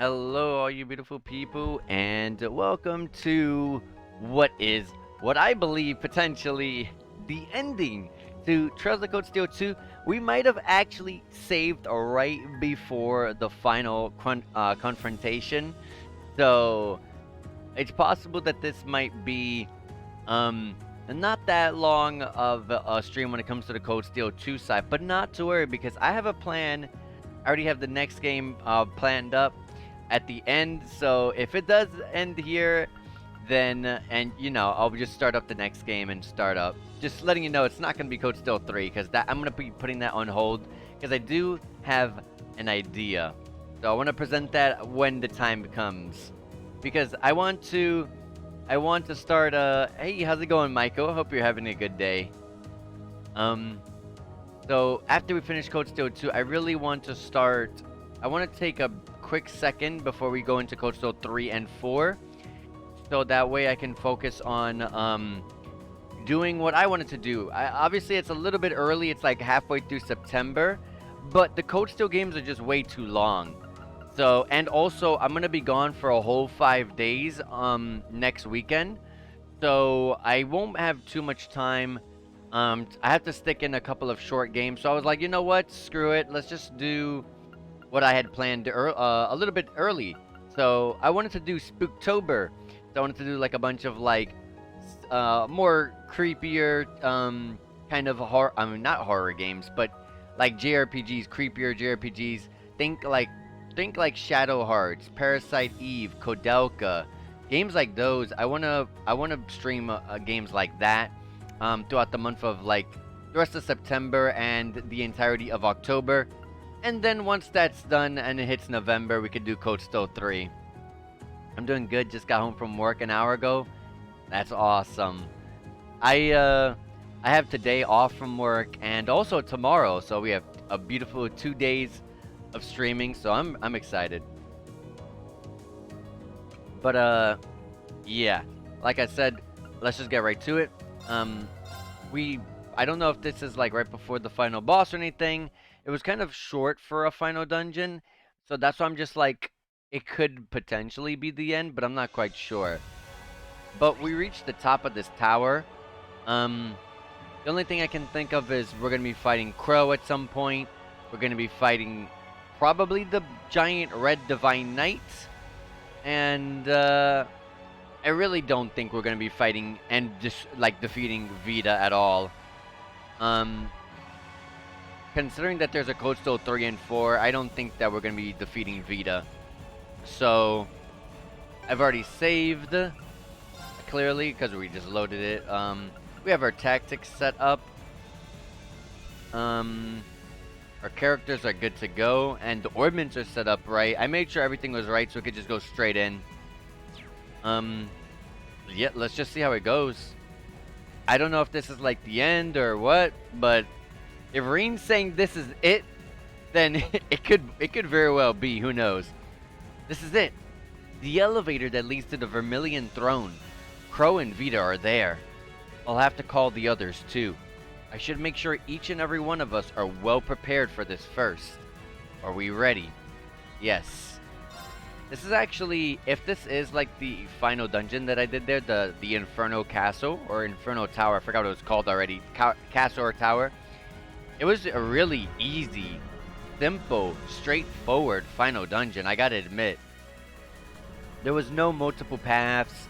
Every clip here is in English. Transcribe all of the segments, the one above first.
Hello, all you beautiful people, and welcome to what I believe potentially the ending to Treasure Code Steel 2. We might have actually saved right before the final confrontation, so it's possible that this might be um not that long of a stream when it comes to the Code Steel 2 side, but not to worry because I have a plan. I already have the next game planned up at the end. So if it does end here, then and I'll just start up the next game and start up. Just letting you know, it's not gonna be Code Steel 3 because that I'm gonna be putting that on hold because I do have an idea. So I want to present that when the time comes because I want to start. Hey, how's it going, Michael? Hope you're having a good day. Um, so after we finish Code Steel 2, I really want to start. I want to take a quick second before we go into Code Steel 3 and 4, so that way I can focus on doing what I wanted to do. Obviously, it's a little bit early. It's like halfway through September, but the Code Steel games are just way too long. So, and also, I'm gonna be gone for a whole 5 days next weekend, so I won't have too much time. I have to stick in a couple of short games. So I was like, you know what? Screw it. Let's just do what I had planned a little bit early. So I wanted to do Spooktober. So I wanted to do like a bunch of like more creepier kind of horror. I mean, not horror games, but like JRPGs, creepier JRPGs. Think like Shadow Hearts, Parasite Eve, Kodelka, games like those. I wanna stream games like that throughout the month of like the rest of September and the entirety of October. And then once that's done and it hits November, we could do Code Steel 3. I'm doing good. Just got home from work an hour ago. That's awesome. I have today off from work and also tomorrow, so we have a beautiful 2 days of streaming. So I'm excited. But yeah, like I said, let's just get right to it. Um, we I don't know if this is like right before the final boss or anything. It was kind of short for a final dungeon, so that's why I'm just like it could potentially be the end, but I'm not quite sure. But we reached the top of this tower. Um, the only thing I can think of is we're gonna be fighting Crow at some point. We're gonna be fighting probably the giant red divine knight, and I really don't think we're gonna be fighting and just like defeating Vita at all. Um, Considering that there's a Code Steel 3 and 4, I don't think that we're gonna be defeating Vita. So I've already saved clearly because we just loaded it. We have our tactics set up. Our characters are good to go, and the ordnance are set up right. I made sure everything was right so we could just go straight in. Yeah, let's just see how it goes. I don't know if this is like the end or what, but if Reen's saying this is it, then it could very well be. Who knows? This is it. The elevator that leads to the Vermillion throne. Crow and Vita are there. I'll have to call the others too. I should make sure each and every one of us are well prepared for this first. Are we ready? Yes. This is actually, if this is like the final dungeon that I did there, the Inferno Castle or Inferno Tower, I forgot what it was called already. Castle or Tower. It was a really easy, simple, straightforward final dungeon, I gotta admit. There was no multiple paths.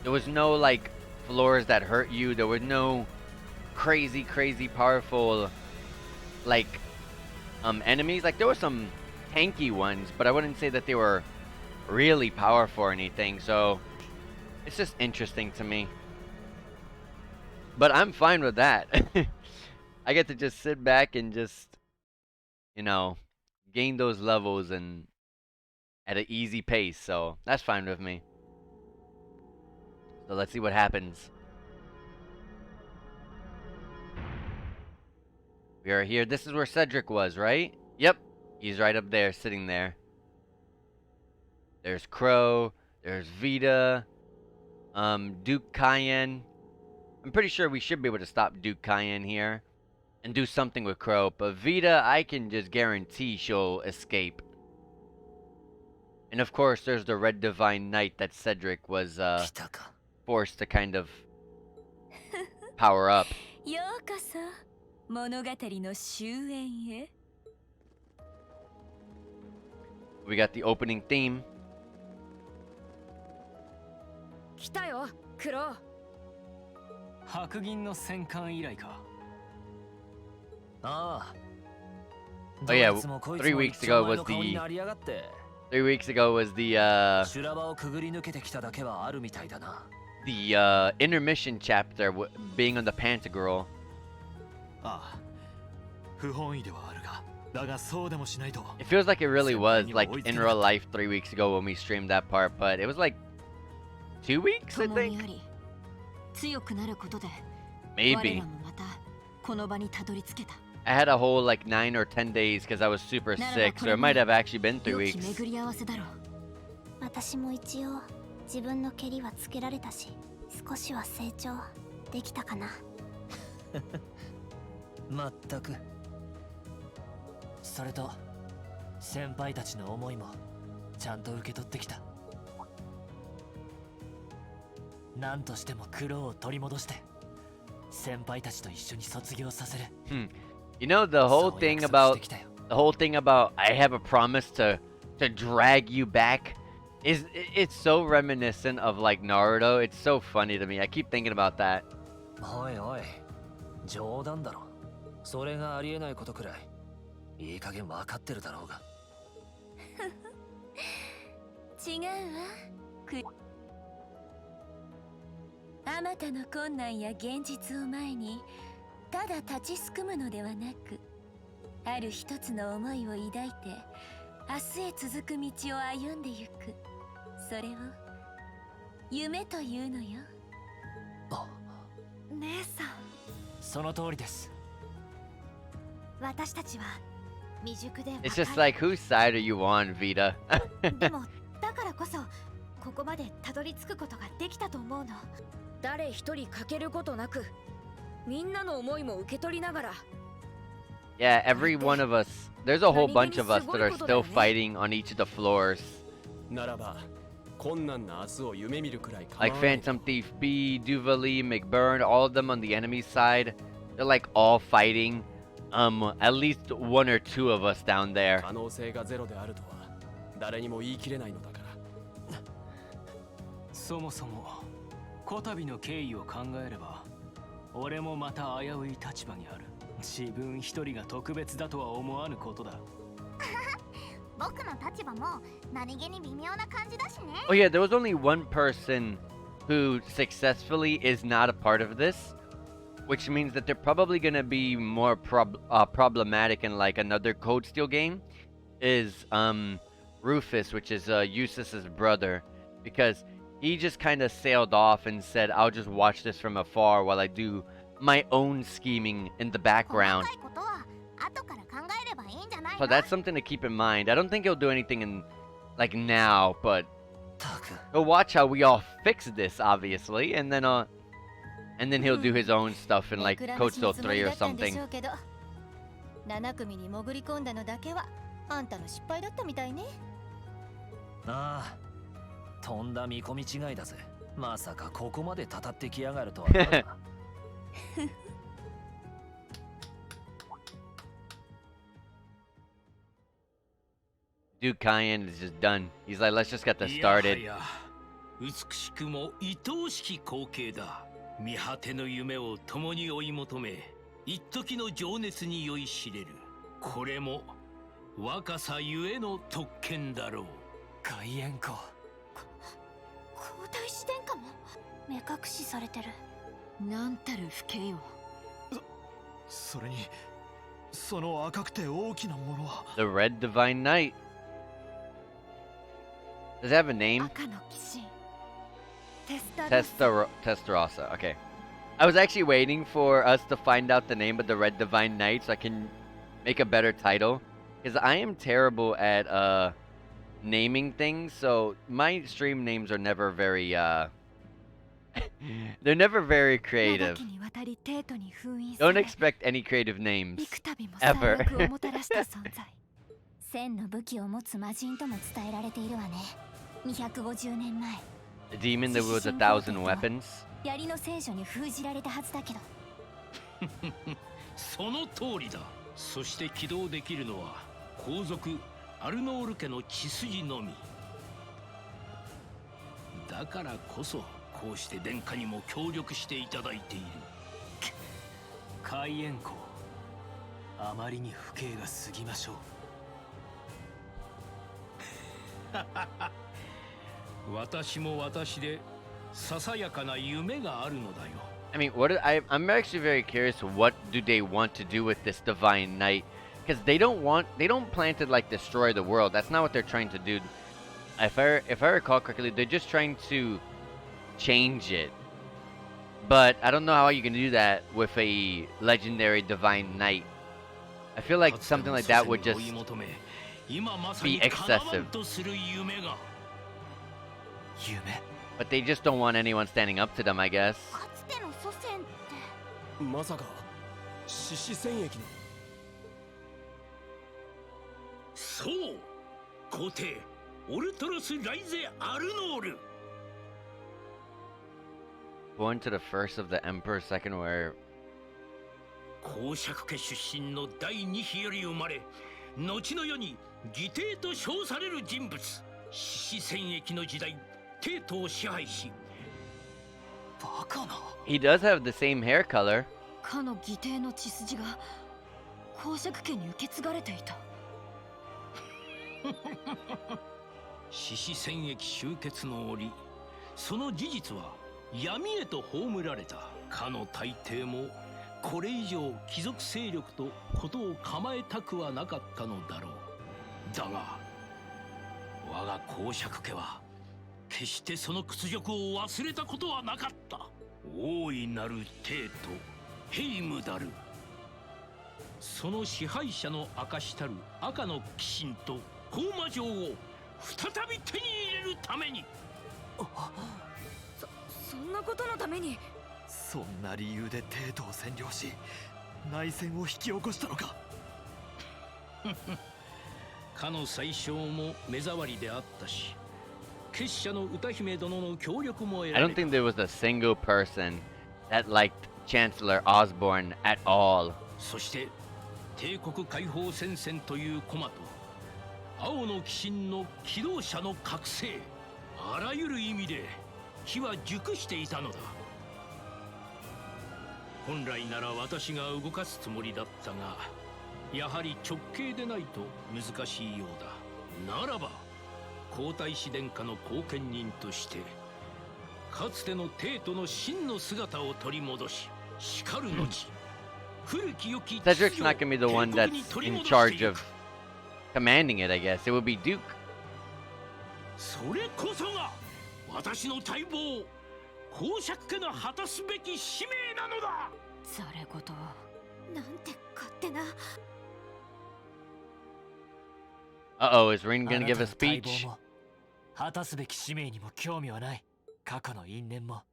There was no like floors that hurt you. There were no crazy powerful like enemies. Like there were some tanky ones, but I wouldn't say that they were really powerful or anything. So it's just interesting to me. But I'm fine with that. I get to just sit back and just, you know, gain those levels and at an easy pace. So that's fine with me. So let's see what happens. We are here. This is where Cedric was, right? Yep. He's right up there, sitting there. There's Crow. There's Vita. Duke Cayenne. I'm pretty sure we should be able to stop Duke Cayenne here and do something with Crow. But Vita, I can just guarantee she'll escape. And of course, there's the Red Divine Knight that Cedric was forced to kind of power up. ようこそ物語の終焉へ。We got the opening theme. 来たよ、クロ。白銀の戦艦以来か。ああ。Oh yeah, 3 weeks ago was the 3 weeks ago was the intermission chapter being on the Pantagruel. ああ。不本意ではあるが、だがそうでもしないと。 It feels like it really was like in real life 3 weeks ago when we streamed that part, but it was like 2 weeks, I think. 強くなることで、 Maybe. 我らもまたこの場にたどり着けた。 I had a whole like 9 or 10 days because I was super sick, so it might have actually been 3 weeks. 巡り合わせだろう。私も一応自分の蹴りはつけられたし、少しは成長できたかな。まったく。それと先輩たちの思いもちゃんと受け取ってきた。何としても苦労を取り戻して先輩たちと一緒に卒業させる。You know the whole thing about I have a promise to drag you back is it's so reminiscent of like Naruto. It's so funny to me. I keep thinking about that. おいおい、冗談だろ。それがありえないことくらいいい加減分かってるだろうが。違うわ。あまたの困難や現実を前にただ立ちすくむのではなく、ある一つの思いを抱いて明日へ続く道を歩んでゆく。それを夢というのよ。姉さん。その通りです。私たちは未熟で。 It's just like whose side are you on, Vita? でもだからこそここまでたどり着くことができたと思うの。誰一人欠けることなく、みんなの思いも受け取りながら。 Yeah, every one of us. There's a whole bunch of us that are still fighting on each of the floors. ならば困難な明日を夢見るくらい構わ Like ない。 Phantom Thief B, Duvali, McBurn, all of them on the enemy side. They're like all fighting. At least 1 or 2 of us down there. 可能性がゼロであるとは誰にも言い切れないのだから。そもそもこたびの経緯を考えれば、俺もまた危うい立場にある。自分一人が特別だとは思わぬことだ。僕の立場も何気に微妙な感じだしね。 Oh yeah, there was only one person who successfully is not a part of this, which means that they're probably gonna be more problematic in like another Code Steel game. Is Rufus, which is Eustace's brother, because he just kind of sailed off and said, "I'll just watch this from afar while I do my own scheming in the background." 細かいことは後から考えればいいんじゃない So の？ that's something to keep in mind. I don't think he'll do anything in like now, but たく。 he'll watch how we all fix this, obviously, and then he'll do his own stuff in like Code Steel 3 or something. 7組に潜り込んだのだけはあんたの失敗だったみたいね。ああ、とんだ見込み違いだぜ。まさかここまでたたってきやがるとはな。Duke Cayenne is just done. He's like, let's just get this started. いやはや美しくも愛おしき光景だ。見果ての夢を共に追い求め、一時の情熱に酔いしれる。これも若さゆえの特権だろう。外縁か。交代視点かも。目隠しされてる。なんたる不敬よ。それにその赤くて大きなものは。 The Red Divine Knight. Does it have a name? 赤の騎士。Testarossa. Okay. I was actually waiting for us to find out the name of the Red Divine Knight so I can make a better title. Because I am terrible at naming things, so my stream names are never very they're never very creative. Don't expect any creative names ever. 1000の武器を持つ魔人とも伝えられているわね。250年前 A demon that wields 1,000 weapons. 槍の聖女に封じられたはずだけど。その通りだ。そして起動できるのは皇族アルノール家の血筋のみ。だからこそこうして殿下にも協力していただいている。海援公、あまりに不敬が過ぎましょう。私も私でささやかな夢があるのだよ。I mean, I'm actually very curious. What do they want to do with this divine night? Because they don't plan to like destroy the world. That's not what they're trying to do. If I recall correctly, they're just trying to change it. But I don't know how you can do that with a legendary divine knight. I feel like something like that would just be excessive. 夢 But they just don't want anyone standing up to them, I guess. かつての祖先って。まさか獅子戦役の。そう、皇帝オルトロス・ライゼ・アルノール。Born to the first of the Emperor, second where 公爵家出身の第二妃より生まれ、後の世に義帝と称される人物。獅子戦役の時代、帝都を支配し。バカな。 he does have the same hair color. かの義弟の血筋が公爵家に受け継がれていた。獅子戦役終結の折、その事実は闇へと葬られた。かの大帝もこれ以上貴族勢力とことを構えたくはなかったのだろう。だが我が公爵家は決してその屈辱を忘れたことはなかった。大いなる帝都ヘイムダル、その支配者の証たる赤の鬼神と高魔城を再び手に入れるために。そんなことのために。そんな理由で帝都を占領し内戦を引き起こしたのか。かの宰相も目障りであったし、結社の歌姫殿の協力も得 I ら don't れ think there was a single person that liked Chancellor Osborne at all. そして帝国解放戦線という駒と青の鬼神の機動者の覚醒、あらゆる意味で機は熟していたのだ。本来なら私が動かすつもりだったが、やはり直系でないと難しいようだ。ならば皇太子殿下の後見人としてかつての帝都の真の姿を取り戻し、しかる後古き良き Cedric's not gonna be the one that's in charge of commanding it, I guess. It would be Duke. それこそが私の待望、公爵家の果たすべき使命なのだ。ざれ言。なんて勝手な。Uh-oh, is Ring あ gonna な give た a の待 speech? 望も果たすべき使命にも興味はない。過去の因縁も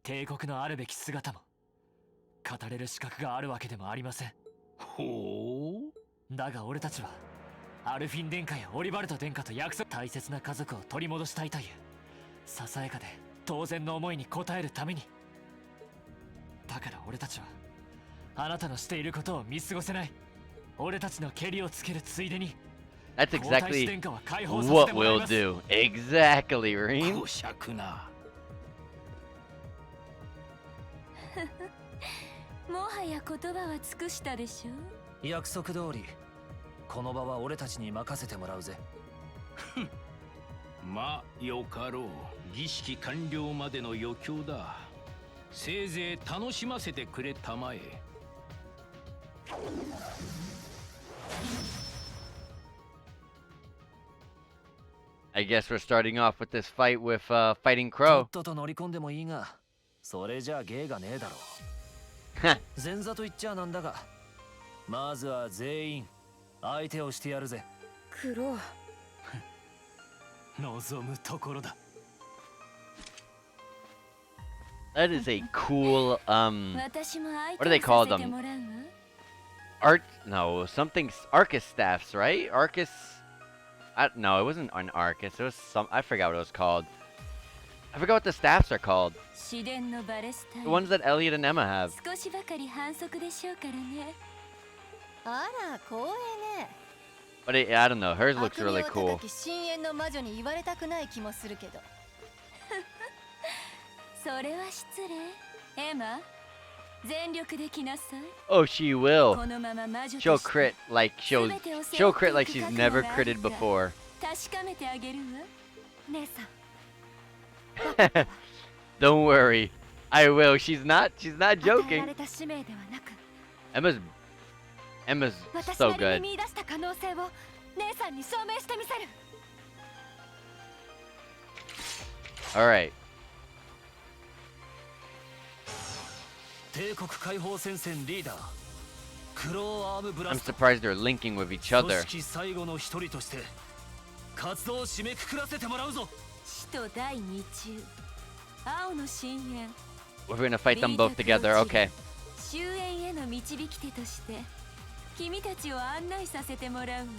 帝国のあるべき姿も語れる資格があるわけでもありません。ほう。だが俺たちはアルフィン殿下やオリバルト殿下と約束、大切な家族を取り戻したいというささやかで当然の思いに応えるために。だから俺たちはあなたのしていることを見過ごせない。俺たちの蹴りをつけるついでに That's 皇太子 exactly 殿下は解放させ what てもらい we'll ます。 do. Exactly, Ring. 公爵な。もはや言葉は尽くしたでしょ。約束通りこの場は俺たちに任せてもらうぜ。まあよかろう。儀式完了までの余興だ。せいぜい楽しませてくれたまえ。I guess we're starting off with this fight with Fighting と Crow. っとと乗り込んでもいいが、それじゃあ芸がねえだろう。前座と言っちゃなんだが、まずは全員相手をしてやるぜ。クロウ。望むところだ。That is a cool 私も相 what do they 手 call をさせて them? もらうわ。No, something Arcus staffs, right? Arcus. No, it wasn't an Arcus. It was some. I forgot what it was called. I forgot what the staffs are called. 自然のバレスタイ The ル ones that Elliot and Emma have. 少しばかり反則でしょうからねあら光栄ね But I don't know. Hers looks 悪 really 名を cool. 高き深淵の魔女に言われたくない気もするけどそれは失礼エマ全力で来なさい Oh, she will. このまま魔女 She'll として crit like she'll crit like she's never critted before. 確かめてあげるわ姉さん Don't worry. I will. She's not 与えら joking. れた使命ではなく Emma's 私 so なり good. に見出した可能性を姉さんに証明してみせる All right. 帝国解放戦線リーダークローアームブラ I'm スト surprised they're linking with each 組 other. 織最後の一人として活動を締めくくらせてもらうぞ死と第二中青の深淵 We're gonna fight them both together. Okay. 終焉への導き手として君たちを案内させてもらうわ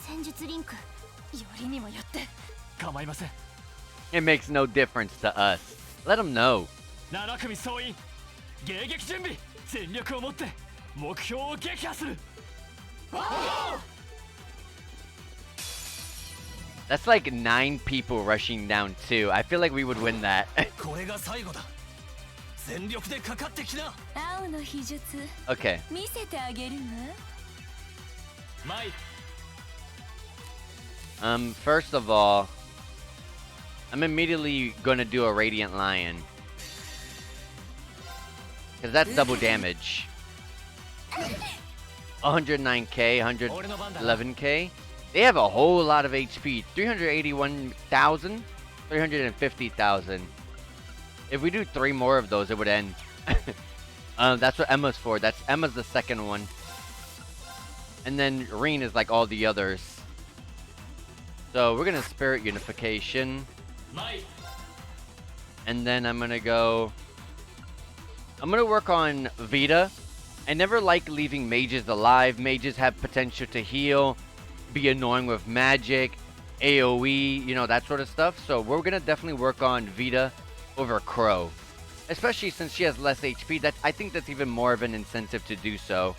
戦術リンクよりにもよって構いません It makes no difference to us. Let them know. 7組総員迎撃準備全力を持って目標を撃破する That's like 9 people rushing down too. I feel like we would win that. これが最後だ全力でかかってきな青の秘術 Okay. 見せてあげるわマイ First of all, I'm immediately gonna do a Radiant Lion. Cause that's double damage. 109k, 111k. They have a whole lot of HP. 381,000, 350,000. If we do 3 more of those, it would end. That's what Emma's for. Emma's the second one. And then Reen is like all the others. So we're gonna Spirit Unification. マイ And then I'm gonna work on Vita. I never like leaving mages alive. Mages have potential to heal, be annoying with magic, AoE, you know, that sort of stuff. So we're gonna definitely work on Vita over Crow. Especially since she has less HP. I think that's even more of an incentive to do so.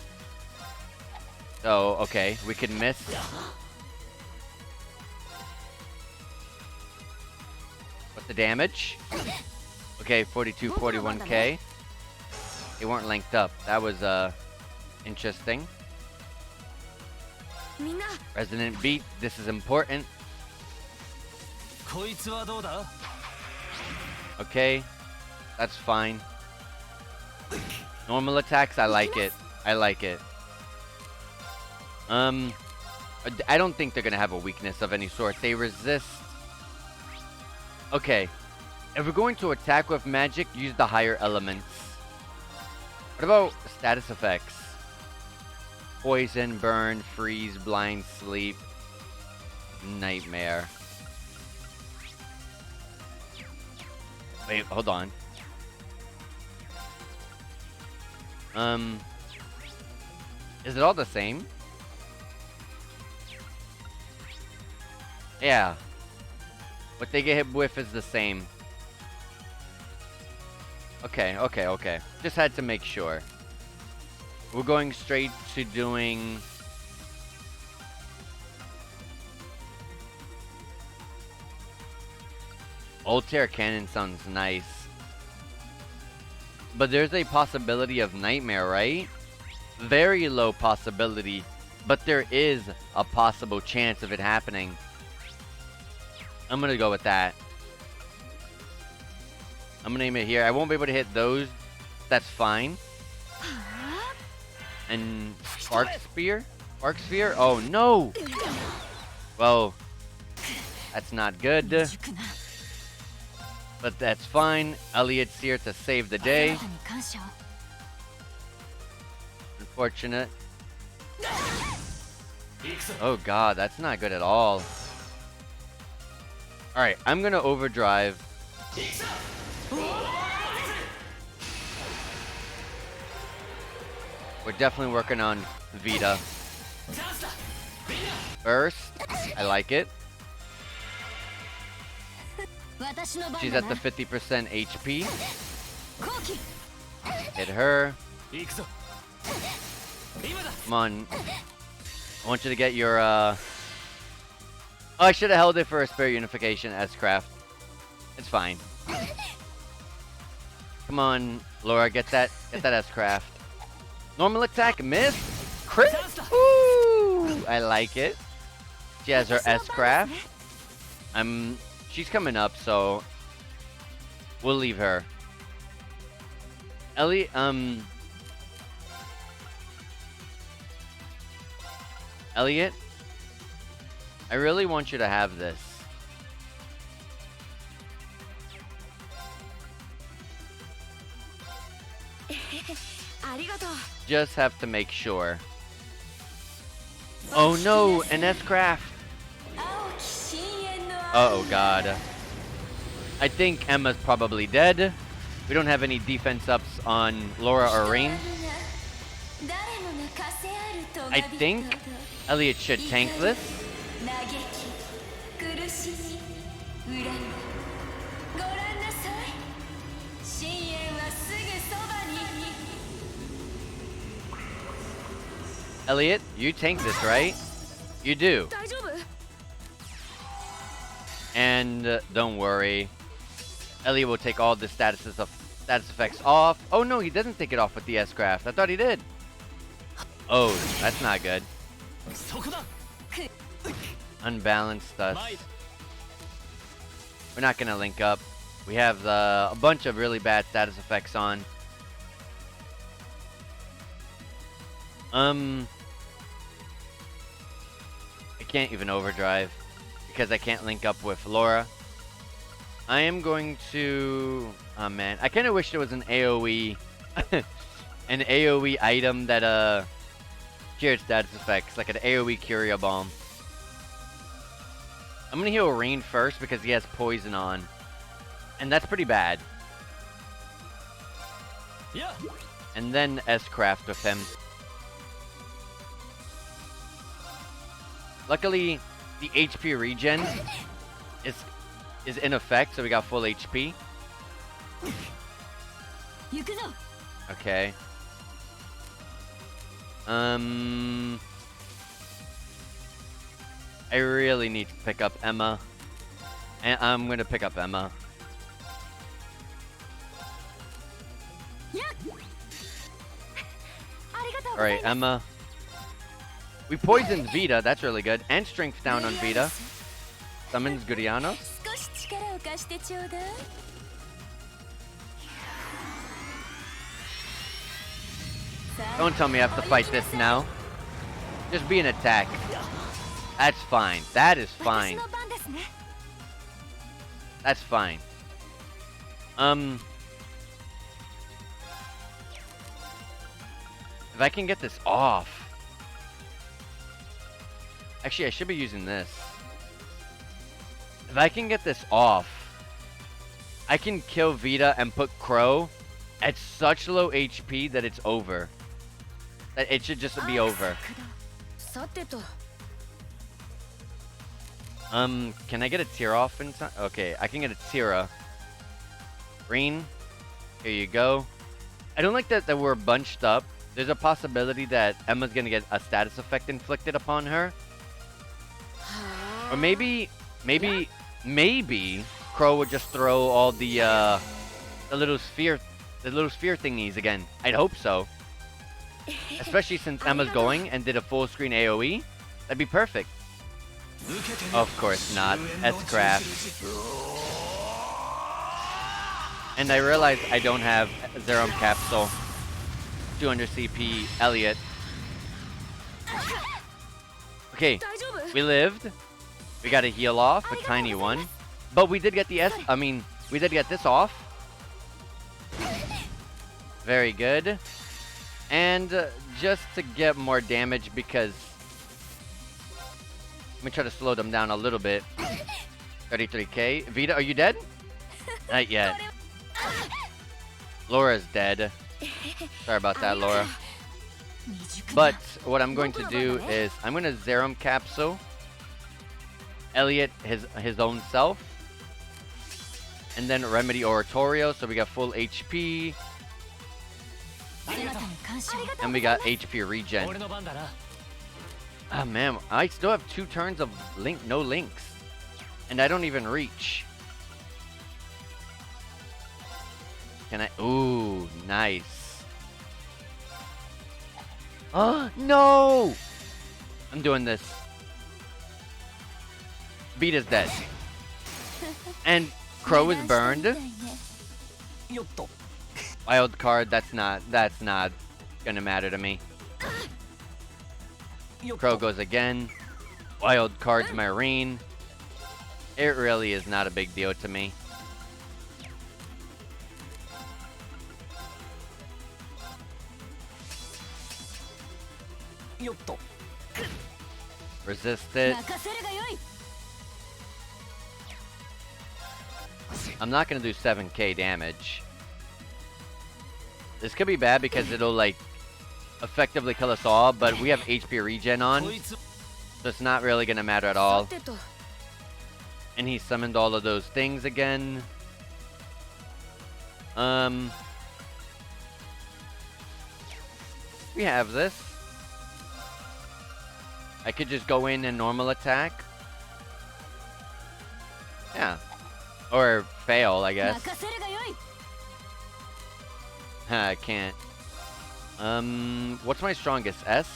So, okay, we can miss. What's the damage? Okay, 42, 41k. They weren't linked up. That was interesting. みんな Resonant beat. This is important. こいつはどうだ Okay, that's fine. Normal attacks, I like it. I like it. I don't think they're gonna have a weakness of any sort. They resist. Okay, if we're going to attack with magic, use the higher elements. What about status effects? Poison, burn, freeze, blind, sleep, nightmare. Wait, hold on. Is it all the same? Yeah. What they get hit with is the same. Okay. Just had to make sure. We're going straight to doing... Altair Cannon sounds nice. But there's a possibility of Nightmare, right? Very low possibility. But there is a possible chance of it happening. I'm gonna go with that. I'm gonna aim it here. I won't be able to hit those. That's fine. And Spark Spear? Spark Sphere? Oh no! Well, that's not good. But that's fine. Elliot's here to save the day. あなたに感謝を Unfortunate. Oh god, that's not good at all. Alright, I'm gonna overdrive. We're definitely working on Vita. First, I like it. She's at the 50% HP. Hit her. Come on. I want you to get your, Oh, I should have held it for a Spirit Unification S-Craft. It's fine. Come on, Laura, get that S-Craft. Normal attack, miss. Crit. Ooh, I like it. She has her S-Craft. She's coming up, so we'll leave her. Ellie, Elliot, I really want you to have this. Just have to make sure. Oh no, an S-Craft. Oh god. I think Emma's probably dead. We don't have any defense ups on Laura or Rain. I think Elliot should tank this. Elliot, you tank this, right? You do. And don't worry. Elliot will take all the status effects off. Oh no, he doesn't take it off with the S-Craft. I thought he did. Oh, that's not good. Unbalanced us. We're not gonna link up. We have a bunch of really bad status effects on. I can't even overdrive because I can't link up with Laura. I am going to... Oh man, I kind of wish there was an AoE an AoE item that cured status effects, like an AoE Curio Bomb. I'm gonna heal Rain first because he has poison on, and that's pretty bad. Yeah. And then S-Craft with him. Luckily, the HP regen is in effect, so we got full HP. Okay. I really need to pick up Emma. And I'm gonna pick up Emma. Alright, Emma. We poisoned Vita, that's really good. And strength down on Vita. Summons Guriano. Don't tell me I have to fight this now. Just be an attack. That's fine. That is fine. That's fine. If I can get this off. Actually, I should be using this. If I can get this off, I can kill Vita and put Crow at such low HP that it's over. That it should just be over. Can I get a tear off in time? Okay, I can get a Tira. Green, here you go. I don't like that we're bunched up. There's a possibility that Emma's gonna get a status effect inflicted upon her. Or maybe Crow would just throw all the little sphere thingies again. I'd hope so. Especially since Emma's going and did a full screen AoE. That'd be perfect. Of course not. S-Craft. And I realized I don't have Zerum Capsule. 200 CP Elliot. Okay, we lived. We got a heal off, a tiny one. But we did get the we did get this off. Very good. And just to get more damage because... Let me try to slow them down a little bit. 33k. Vita, are you dead? Not yet. Laura's dead. Sorry about that, Laura. But what I'm going to do is I'm going to Zerum Capsule Elliot his own self, and then Remedy Oratorio, so we got full HP, and we got HP regen. 俺の番だな Oh man, I still have 2 turns of no links, and I don't even reach. Can I? Ooh, nice. Oh no! I'm doing this. Vita's dead, and Crow is burned. よっと Wild card. That's not gonna matter to me. Crow goes again. Wild card's Marine. It really is not a big deal to me. Resist it. I'm not gonna do 7k damage. This could be bad because it'll like effectively kill us all, but we have HP regen on, so it's not really gonna matter at all. And he summoned all of those things again. We have this. I could just go in and normal attack. Yeah. Or fail, I guess. I can't. What's my strongest? S?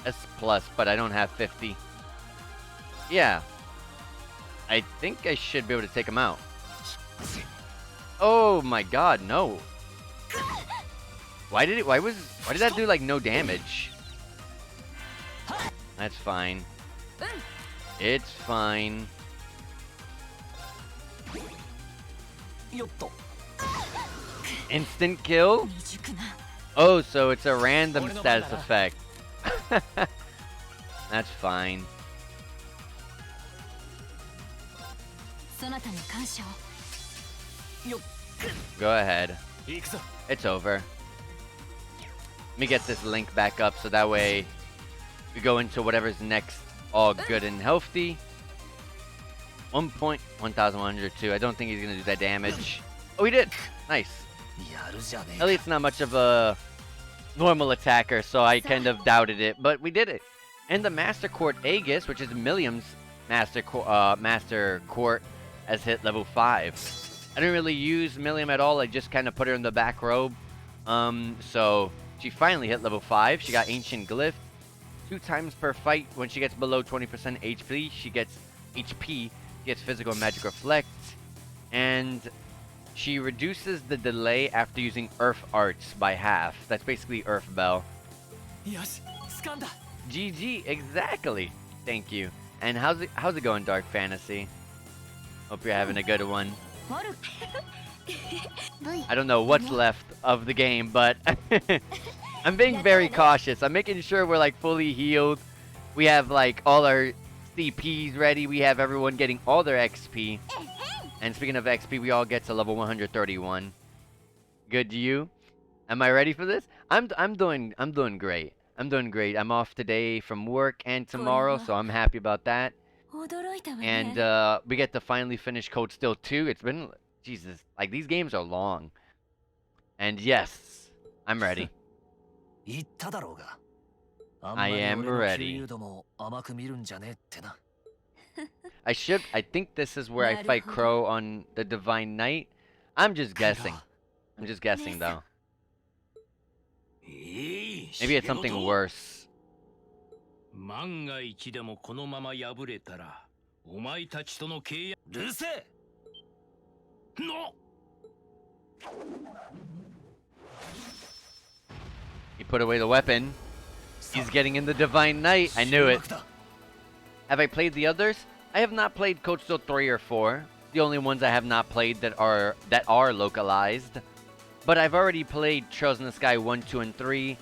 S plus, but I don't have 50. Yeah. I think I should be able to take him out. Oh my god, no. Why did that do like no damage? That's fine. It's fine. Instant kill? Oh, so it's a random status effect. That's fine. Go ahead. It's over. Let me get this link back up so that way we go into whatever's next all good and healthy. 1,102. I don't think he's gonna do that damage. Oh, he did. Nice. Elliot's not much of a normal attacker, so I kind of doubted it, but we did it. And the Master Court Aegis, which is Millium's Master Court, has hit level 5. I didn't really use Millium at all. I just kind of put her in the back robe. So she finally hit level 5. She got Ancient Glyph. 2 times per fight when she gets below 20% HP, she gets HP, gets Physical and Magic Reflect, and she reduces the delay after using Earth Arts by half. That's basically Earth Bell. GG, exactly. Thank you. And how's it going, Dark Fantasy? Hope you're having a good one. I don't know what's left of the game, but I'm being very cautious. I'm making sure we're like fully healed. We have like all our CPs ready. We have everyone getting all their XP. And speaking of XP, we all get to level 131. Good to you? Am I ready for this? I'm doing great. I'm doing great. I'm off today from work and tomorrow, so I'm happy about that. And we get to finally finish Code Steel 2. It's been, Jesus, like these games are long. And yes, I'm ready. I am ready. I think this is where I fight Crow on the Divine Knight. I'm just guessing. I'm just guessing though. Maybe it's something worse. 万が一でもこのまま敗れたらお前たちとの契約うるせえの He put away the weapon. He's getting in the Divine Knight. I knew it. Have I played the others? I have not played Code Steel 3 or 4. The only ones I have not played that are localized. But I've already played Trails in the Sky 1, 2, and 3.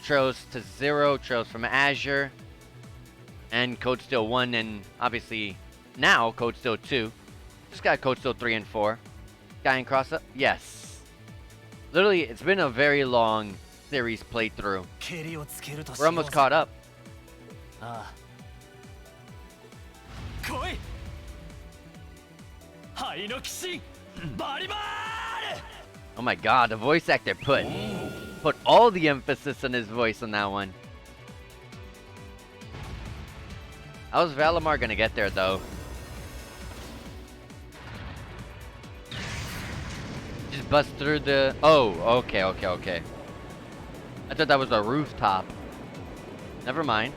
Trails to Zero, Trails from Azure, and Code Steel 1, and obviously now Code Steel 2. Just got Code Steel 3 and 4. Sky and Cross Up? Yes. Literally, it's been a very long series playthrough. 蹴りをつけるとし We're よう almost ぜ caught up. ああ来い灰の騎士バリバール Oh my god, the voice actor put all the emphasis on his voice on that one. How's Valimar gonna get there though? Just bust through the... Oh, okay. I thought that was a rooftop. Never mind.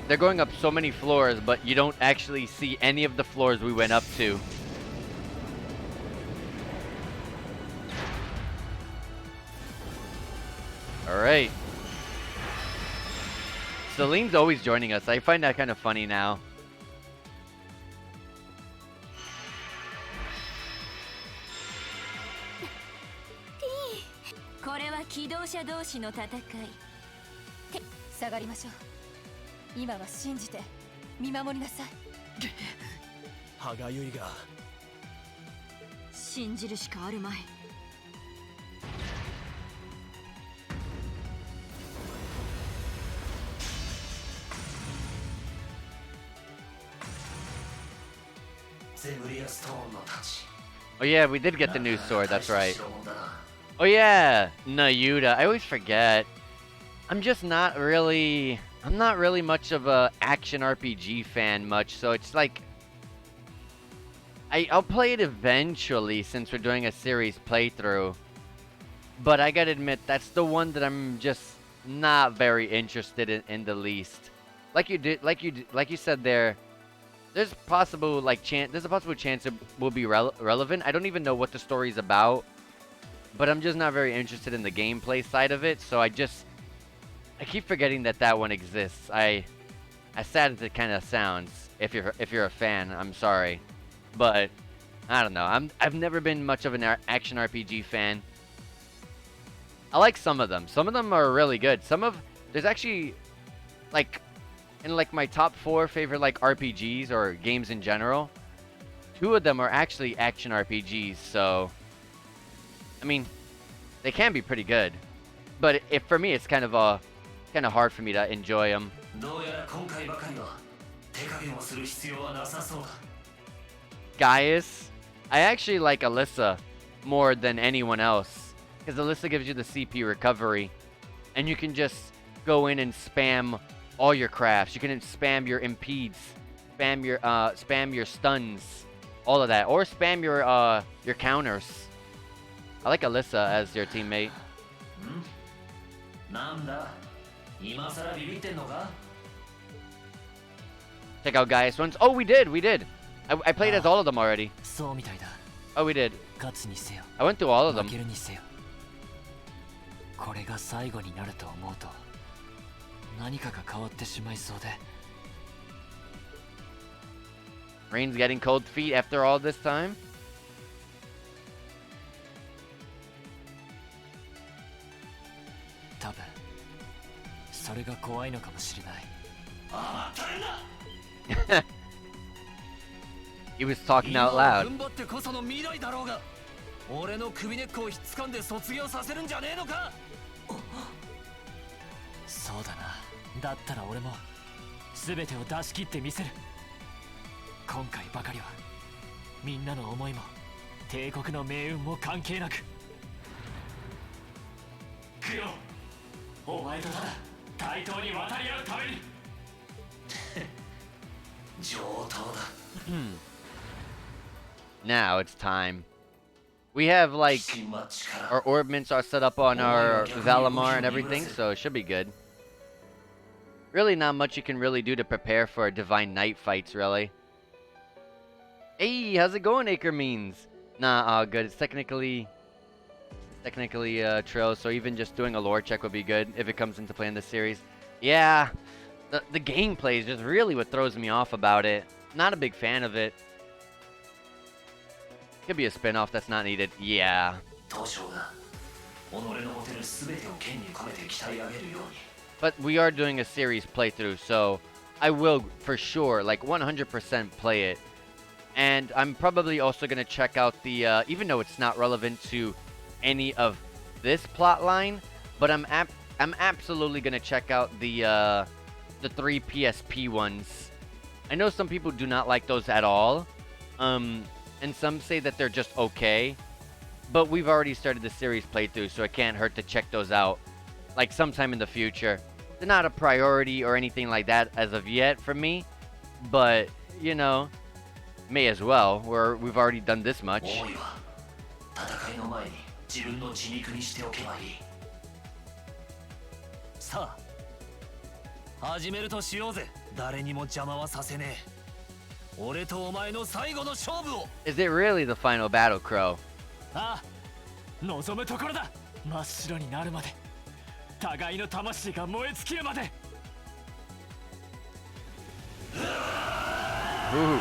They're going up so many floors, but you don't actually see any of the floors we went up to. Alright. Celine's always joining us. I find that kind of funny now. T 下がりましょう今は信じて見守りなさい歯がゆいが信じるしかあるまい。ゼブリアストーンの太刀 Oh yeah, we did get the new sword, that's right. Oh yeah, Nayuta. I always forget. I'm not really much of a action RPG fan much, so it's like I'll play it eventually since we're doing a series playthrough. But I gotta admit, that's the one that I'm just not very interested in the least. Like you said there, there's a possible chance it will be relevant. I don't even know what the story's about, but I'm just not very interested in the gameplay side of it. So I keep forgetting that one exists. As sad as it kind of sounds, if you're a fan, I'm sorry, but I don't know. I've never been much of an action RPG fan. I like some of them. Some of them are really good. There's actually like in like my top 4 favorite like RPGs or games in general. 2 of them are actually action RPGs. So I mean, they can be pretty good, but for me, it's kind of hard for me to enjoy them. Gaius, I actually like Alyssa more than anyone else because Alyssa gives you the CP recovery, and you can just go in and spam all your crafts. You can spam your impedes, spam your stuns, all of that, or spam your counters. I like Alyssa as your teammate. Check out Gaius once. Oh, we did. I played as all of them already. Oh, we did. I went through all of them. これが最後になると思うと何かが変わってしまいそうで Rain's getting cold feet after all this time. He was talking out loud. 俺の首根っこをひっつかんで卒業させるんじゃねえのかそうだなだったら俺も全てを出し切ってみせる今回ばかりはみんなの思いも帝国の命運も関係なくクロお前とただ対等に渡り合うために上等だ Now it's time. We have like our orbments are set up on our Valimar and everything, so it should be good. Really not much you can really do to prepare for Divine Knight fights, really. Hey, how's it going, Acre Means? Nah, good. It's technically Trill, so even just doing a lore check would be good if it comes into play in this series. Yeah, the gameplay is just really what throws me off about it. Not a big fan of it. Could be a spin-off that's not needed. Yeah. But we are doing a series playthrough, so I will for sure, like 100% play it. And I'm probably also going to check out the, even though it's not relevant to any of this plot line, but I'm absolutely going to check out the 3 PSP ones. I know some people do not like those at all, and some say that they're just okay, but we've already started the series playthrough, so it can't hurt to check those out, like sometime in the future. They're not a priority or anything like that as of yet for me, but, you know, may as well. We've already done this much. 戦いの前に自分の血肉にしておけばいい。さあ、始めるとしようぜ。誰にも邪魔はさせねえ。俺とお前の最後の勝負を。Is it really the final battle, Crow? ああ、望むところだ。真っ白になるまで、互いの魂が燃え尽きるまで。Ooh.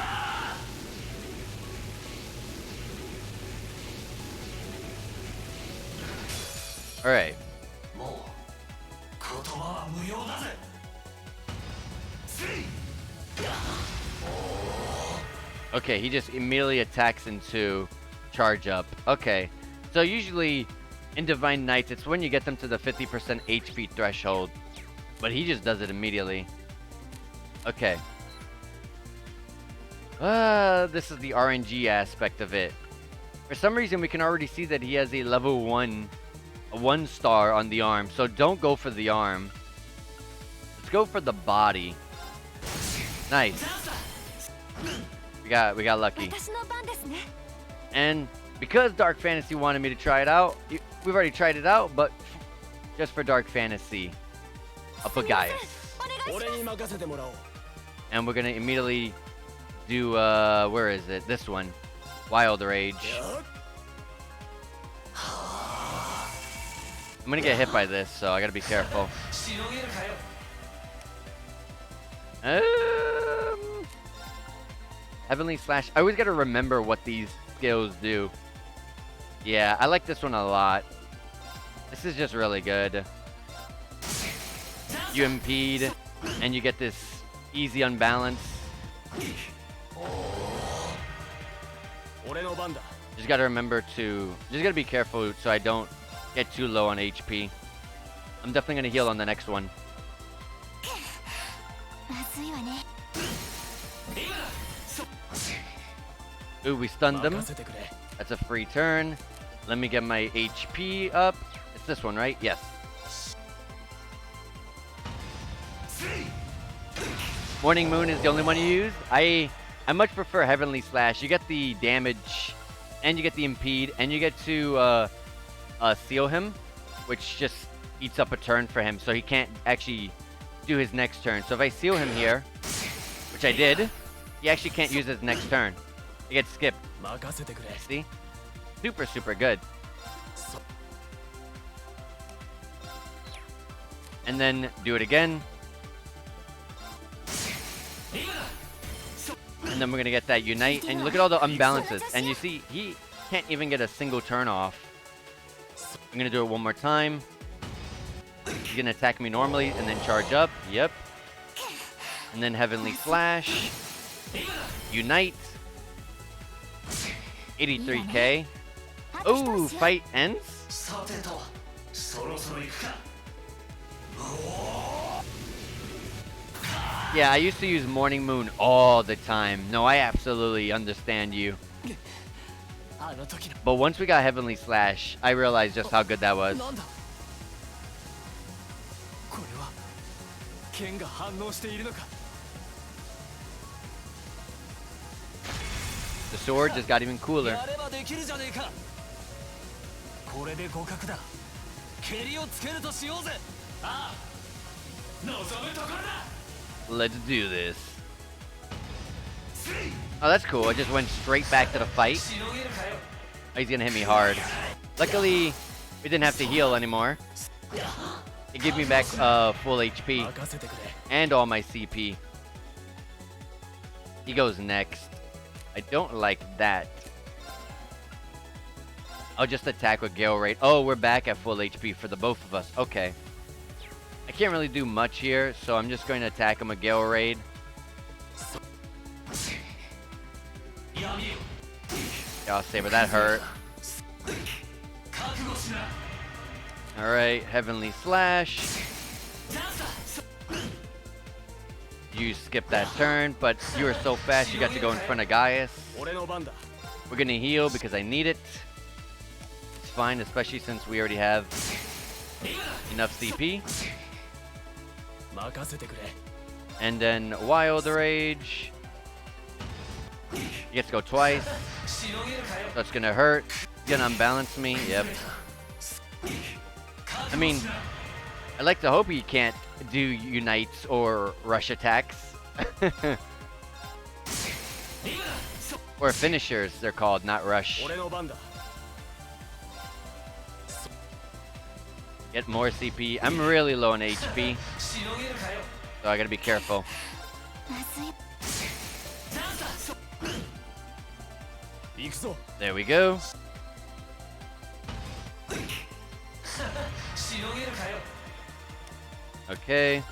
All right. もう言葉は無用だぜ。Okay, he just immediately attacks into charge up. Okay, so usually in Divine Knights, it's when you get them to the 50% HP threshold, but he just does it immediately. Okay. This is the RNG aspect of it. For some reason, we can already see that he has a level 1 star on the arm, so don't go for the arm. Let's go for the body. Nice. We got lucky. And because Dark Fantasy wanted me to try it out, we've already tried it out, but just for Dark Fantasy, I'll put Gaius. And we're gonna immediately do where is it? This one. Wild Rage. I'm gonna get hit by this, so I gotta be careful. Heavenly Slash. I always gotta remember what these skills do. Yeah, I like this one a lot. This is just really good. You impede, and you get this easy unbalance. Just gotta remember to... Just gotta be careful so I don't get too low on HP. I'm definitely gonna heal on the next one. Ooh, we stunned them. That's a free turn. Let me get my HP up. It's this one, right? Yes. Morning Moon is the only one you use. I much prefer Heavenly Slash. You get the damage, and you get the impede, and you get to seal him, which just eats up a turn for him, so he can't actually do his next turn. So if I seal him here, which I did, he actually can't use his next turn. It gets skipped. See? Super, super good. And then do it again. And then we're going to get that Unite. And look at all the unbalances. And you see, he can't even get a single turn off. I'm going to do it one more time. He's going to attack me normally and then charge up. Yep. And then Heavenly Slash. Unite. 83k. Ooh, fight ends? Yeah, I used to use Morning Moon all the time. No, I absolutely understand you. But once we got Heavenly Slash, I realized just how good that was. The sword just got even cooler. Let's do this. Oh, that's cool. I just went straight back to the fight. Oh, he's gonna hit me hard. Luckily, we didn't have to heal anymore. It gave me back full HP and all my CP. He goes next. I don't like that. I'll just attack with Gale Raid. Oh, we're back at full HP for the both of us. Okay. I can't really do much here, so I'm just going to attack him with Gale Raid. Yeah, I'll Saber, that hurt. Alright, Heavenly Slash. You skipped that turn, but you were so fast you got to go in front of Gaius. We're gonna heal because I need it. It's fine, especially since we already have enough CP. And then Wild Rage. You get to go twice. That's gonna hurt. Gonna unbalance me. Yep. I mean, I like to hope he can't do unites or rush attacks. Or finishers, they're called, not rush. Get more CP. I'm really low on HP, so I gotta be careful. There we go. Okay.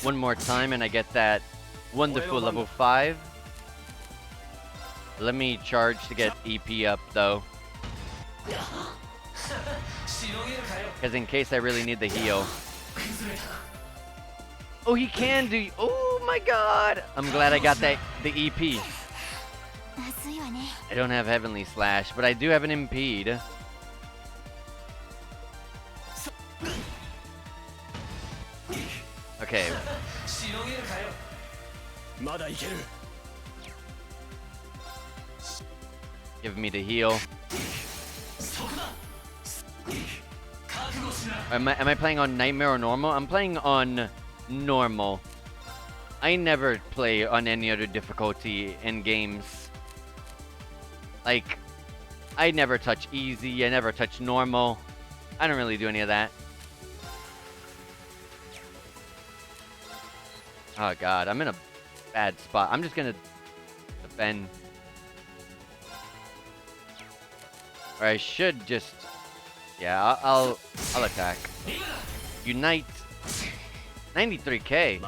One more time and I get that wonderful level 5. Let me charge to get EP up though. Because in case I really need the heal. Oh, he can do. Oh my god. I'm glad I got the EP. I don't have Heavenly Slash, but I do have an Impede. Okay. Give me the heal. Am I playing on Nightmare or Normal? I'm playing on Normal. I never play on any other difficulty in games. Like, I never touch Easy, I never touch Normal. I don't really do any of that. Oh god, I'm in a bad spot. I'm just gonna defend. Or I should just... Yeah, I'll attack. Unite. 93k.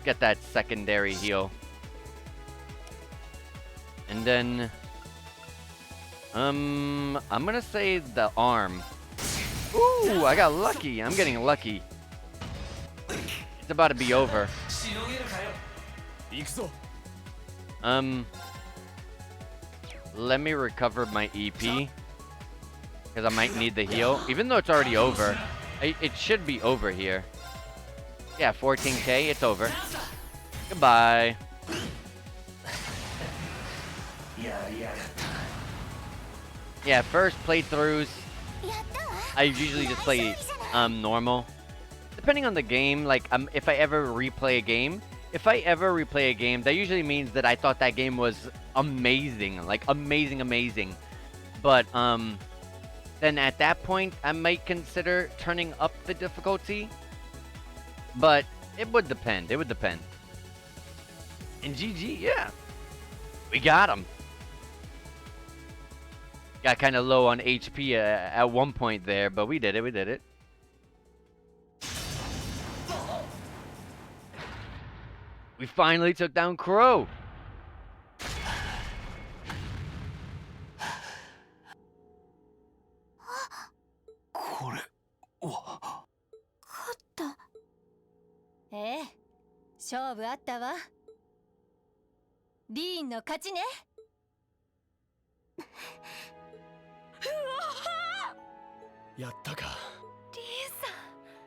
Get that secondary heal. And then... I'm gonna say the arm. Ooh, I got lucky. I'm getting lucky. It's about to be over. Let me recover my EP. Because I might need the heal. Even though it's already over. It should be over here. Yeah, 14k. It's over. Goodbye. Yeah, first playthroughs, I usually just play normal. Depending on the game, like if I ever replay a game, that usually means that I thought that game was amazing, like amazing. But then at that point, I might consider turning up the difficulty. But it would depend. And GG, yeah, we got him. Got kind of low on HP at one point there, but we did it. We finally took down Crow. Eh, 勝負あったわ。ディーンの勝ちね。やったか。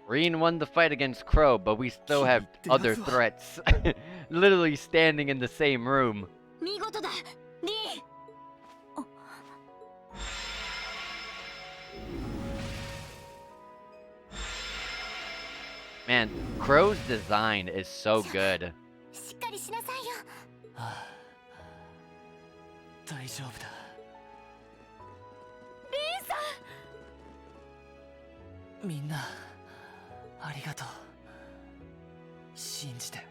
Reen won the fight against Crow, but we still have other threats. Literally standing in the same room. 見事だ、リー。Man, Crow's design is so good. しっかりしなさいよ。大丈夫だ。リーさん。みんなありがとう。信じて。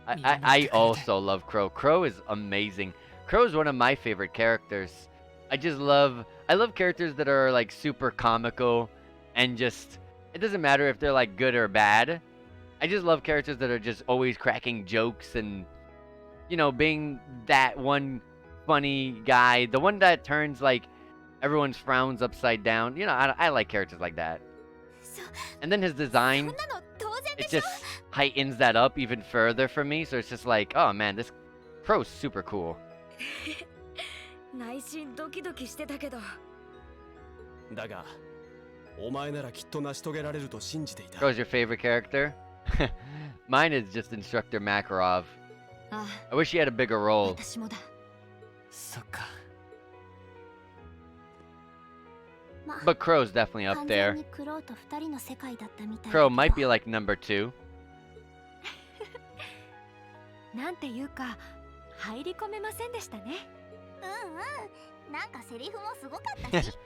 I also love Crow. Crow is amazing. Crow is one of my favorite characters. I love characters that are like super comical and just it doesn't matter if they're like good or bad. I just love characters that are just always cracking jokes and being that one funny guy, the one that turns like everyone's frowns upside down. I like characters like that. そ And then his そん design, なの当然で it しょ just heightens that up even further for me. So it's just like, oh man, this crow's super cool. 内心ドキドキしてたけどだがお前ならきっと成し遂げられると信じていた Crow's your favorite character? Mine is just Instructor Makarov. あ I wish he had a bigger あ role. 私もだそっか ま But Crow's definitely up 完全 there. にクロウと二人の世界だったみたいだけ Crow ど might be like number 2. なんていうか入り込めませんでしたねうんなんかセリフもすごかったし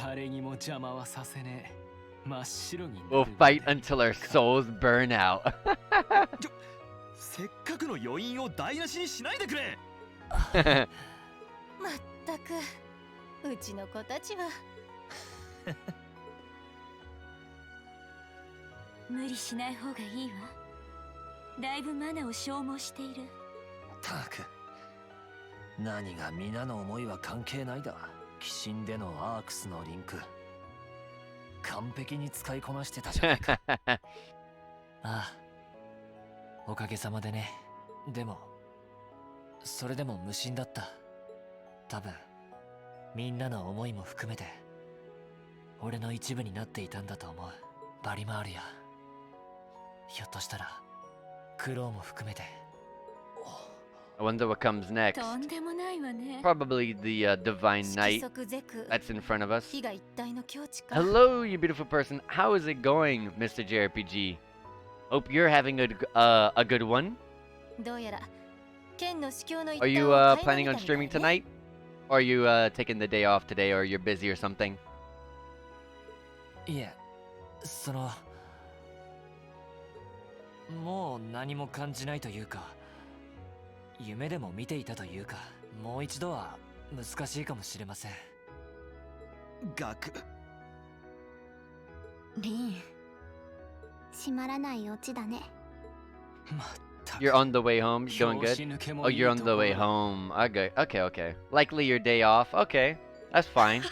誰にも邪魔はさせねえ真っ白になる We'll fight until our souls burn out. せっかくの余韻を台無しにしないでくれまったくうちの子たちは無理しない方がいいわだいぶマナを消耗しているたく何が皆の思いは関係ないだ。鬼神でのアークスのリンク完璧に使いこなしてたじゃないか。ああおかげさまでね。でもそれでも無心だった。多分みんなの思いも含めて俺の一部になっていたんだと思う。バリマールやひょっとしたらクロウも含めて。 I wonder what comes next. とんでもないわね Probably the Divine 色 Knight 即是空 that's in front of us. 火が一体の境地か Hello, you beautiful person. How is it going, Mr. JRPG? Hope you're having a good one. どうやら剣の司教の一 Are 端 you を垣間 planning 見 on たみた streaming いね tonight? Or are you taking the day off today, or you're busy or something? いえそのもう何も感じないというか夢でも見ていたというかもう一度は難しいかもしれません。ガクリン閉まらないオチだね。まったく You're on the way home. You doing 拍 good? 子抜けも Oh, いい you're on と the ころ way home. Okay, okay. Likely your day off. Okay, that's fine.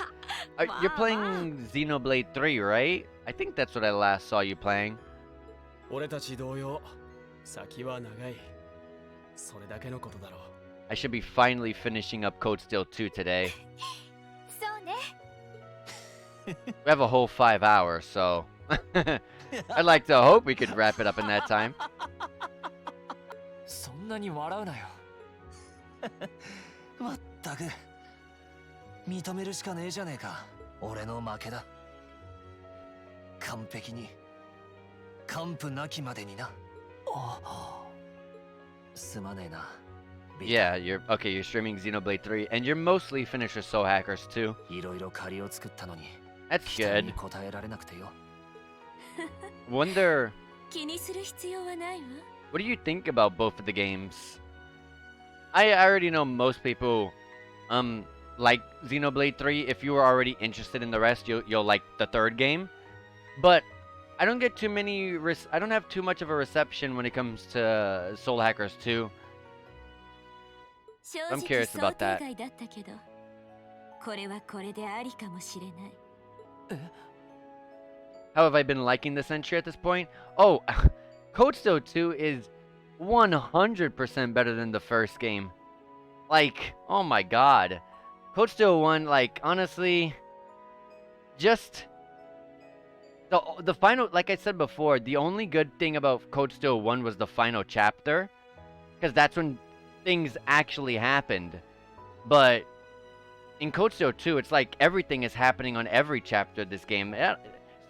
You're playing Xenoblade 3, right? I think that's what I last saw you playing. 俺たち同様先は長いそれだけのことだろう I should be finally finishing up Code Steel 2 today. そうね。 We have a whole 5 hours, so I'd like to hope we could wrap it up in that time. そんなに笑うなよ。まったく認めるしかねえじゃねえか。俺の負けだ。完璧に完膚なきまでにな。すまねえな。Yeah, you're okay. You're streaming Xenoblade 3, and you're mostly finished with Soul Hackers too. いろいろ借りを作ったのに That's 期待に good. 応えられなくてよ。 Wonder, 気にする必要はないわ what do you think about both of the games? I already know most people like Xenoblade 3. If you were already interested in the rest, you'll like the third game. But I don't get too many. I don't have too much of a reception when it comes to Soul Hackers 2. 正 I'm 直 curious 想 about 定 that. 外だったけどこれはこれでありかもしれない How have I been liking this entry at this point? Oh, Code Steel 2 is 100% better than the first game. Like, oh my god. Code Steel 1, like, honestly, just the final, like I said before, the only good thing about Code Steel 1 was the final chapter, because that's when things actually happened. But in Code Steel 2, it's like everything is happening on every chapter of this game.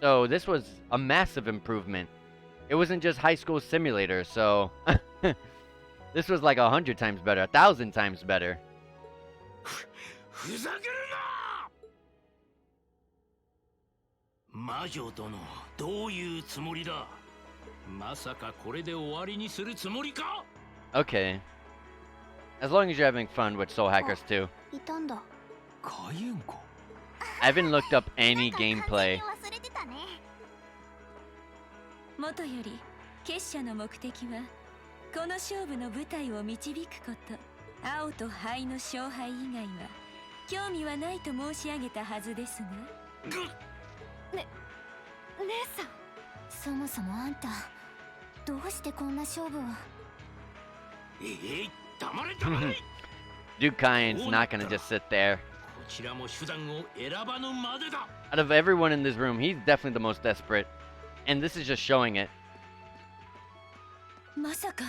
So this was a massive improvement. It wasn't just High School Simulator, so this was like 100 times better, 1,000 times better. ふざけるな魔女殿どういうつもりだまさかこれで終わりにするつもりか Okay. As long as you're having fun with Soul Hackers 2. いたんだ。海援護 I haven't looked up any gameplay. もとより結社の目的はこの勝負の舞台を導くこと。青と灰の勝敗以外は興味はないと申し上げたはずですが。姉さん、そもそもあんたどうしてこんな勝負を。黙れ黙れ Dukain's not gonna just sit there. こちらも手段を選ばぬまでだ Out of everyone in this room, he's definitely the most desperate. And this is just showing it. まさか。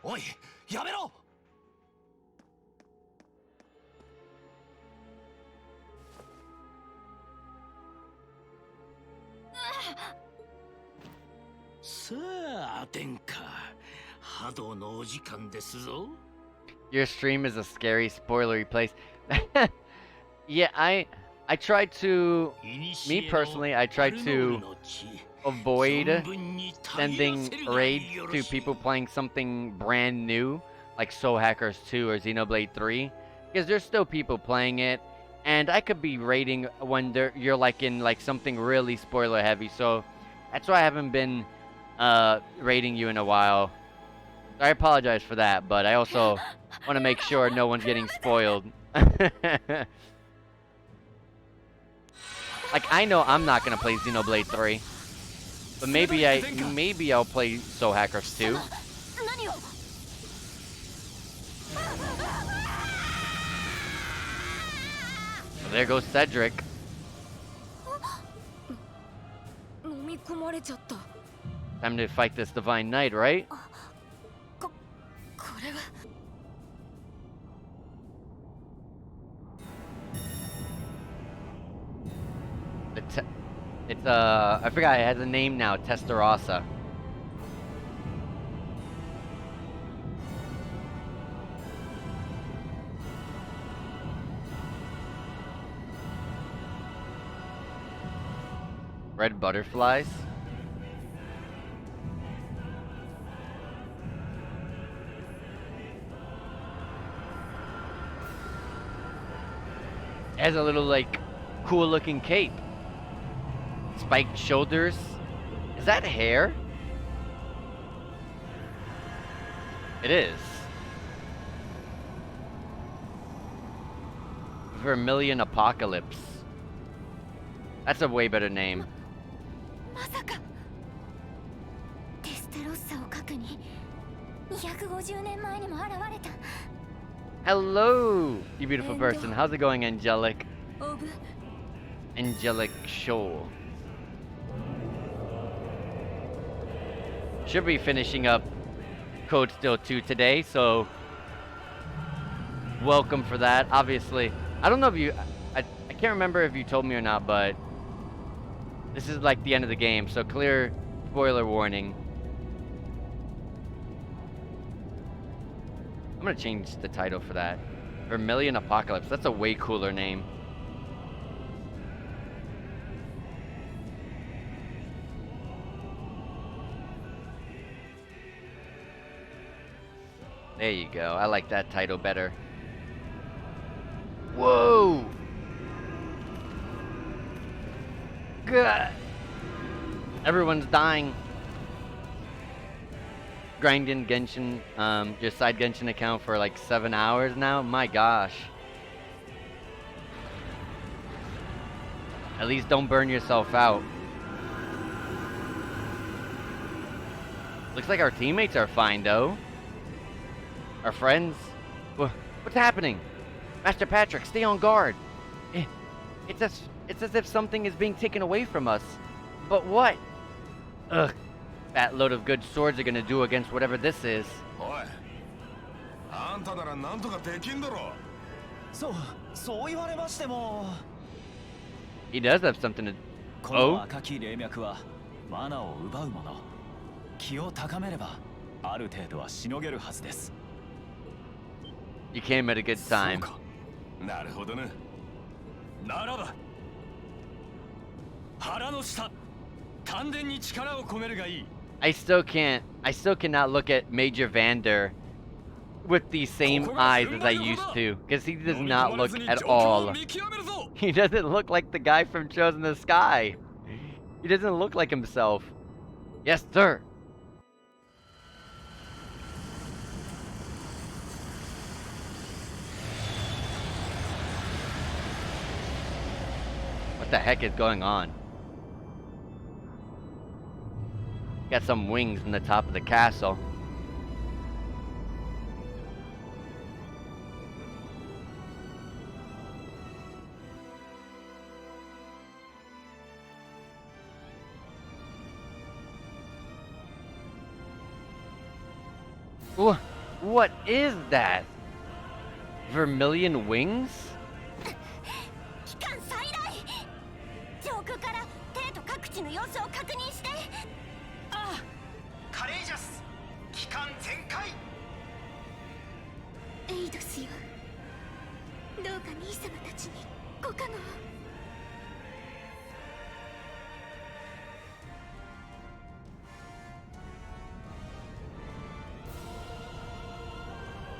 おいやめろ。さあ殿下波動のお時間ですぞ Your stream is a scary, spoilery place. Yeah, I try to, me personally, I try to avoid sending raids to people playing something brand new, like Soul Hackers 2 or Xenoblade 3, because there's still people playing it, and I could be raiding when you're like in like something really spoiler heavy, so that's why I haven't been raiding you in a while. I apologize for that, but I also want to make sure no one's getting spoiled. Like, I know I'm not gonna play Xenoblade 3, but maybe I'll play Soul Hackers 2. Well, there goes Cedric. 飲み込まれちゃった。 Time to fight this Divine Knight, right? これは。 It's I forgot it has a name now, Testarossa. Red butterflies. It has a little like cool looking cape. Spiked shoulders. Is that hair? It is. Vermillion Apocalypse. That's a way better name. まさかテスタロッサを核に250年前にも現れた。 Hello, you beautiful person. How's it going, Angelic? オブ Angelic Shoal. Should be finishing up Code Steel 2 today, so welcome for that. Obviously, I don't know if I can't remember if you told me or not, but this is like the end of the game, so clear spoiler warning. I'm gonna change the title for that. Vermillion Apocalypse. That's a way cooler name. There you go. I like that title better. Whoa! God. Everyone's dying. Grinding Genshin, your side Genshin account for like 7 hours now? My gosh. At least don't burn yourself out. Looks like our teammates are fine though. Our friends? What's happening? Master Patrick, stay on guard. It's as if something is being taken away from us. But what? Ugh. That load of good swords are gonna do against whatever this is. おい、あんたならなんとかできんだろ。そう言われましても。He does have something to. この赤き霊脈はマナを奪うもの。気を高めればある程度はしのげるはずです。You came at a good time. なるほどね。ならば腹の下丹田に力を込めるがいい。I still cannot look at Major Vander with the same eyes as I used to, because he does not look at all. He doesn't look like the guy from Chosen the Sky. He doesn't look like himself. Yes, sir. What the heck is going on? Got some wings in the top of the castle. What is that? Vermillion wings? 機関再来。上空から帝都各地の様子を確認して。ああ、カレイジャス、機関全開。エイドスよ。どうか兄様たちにご加護を。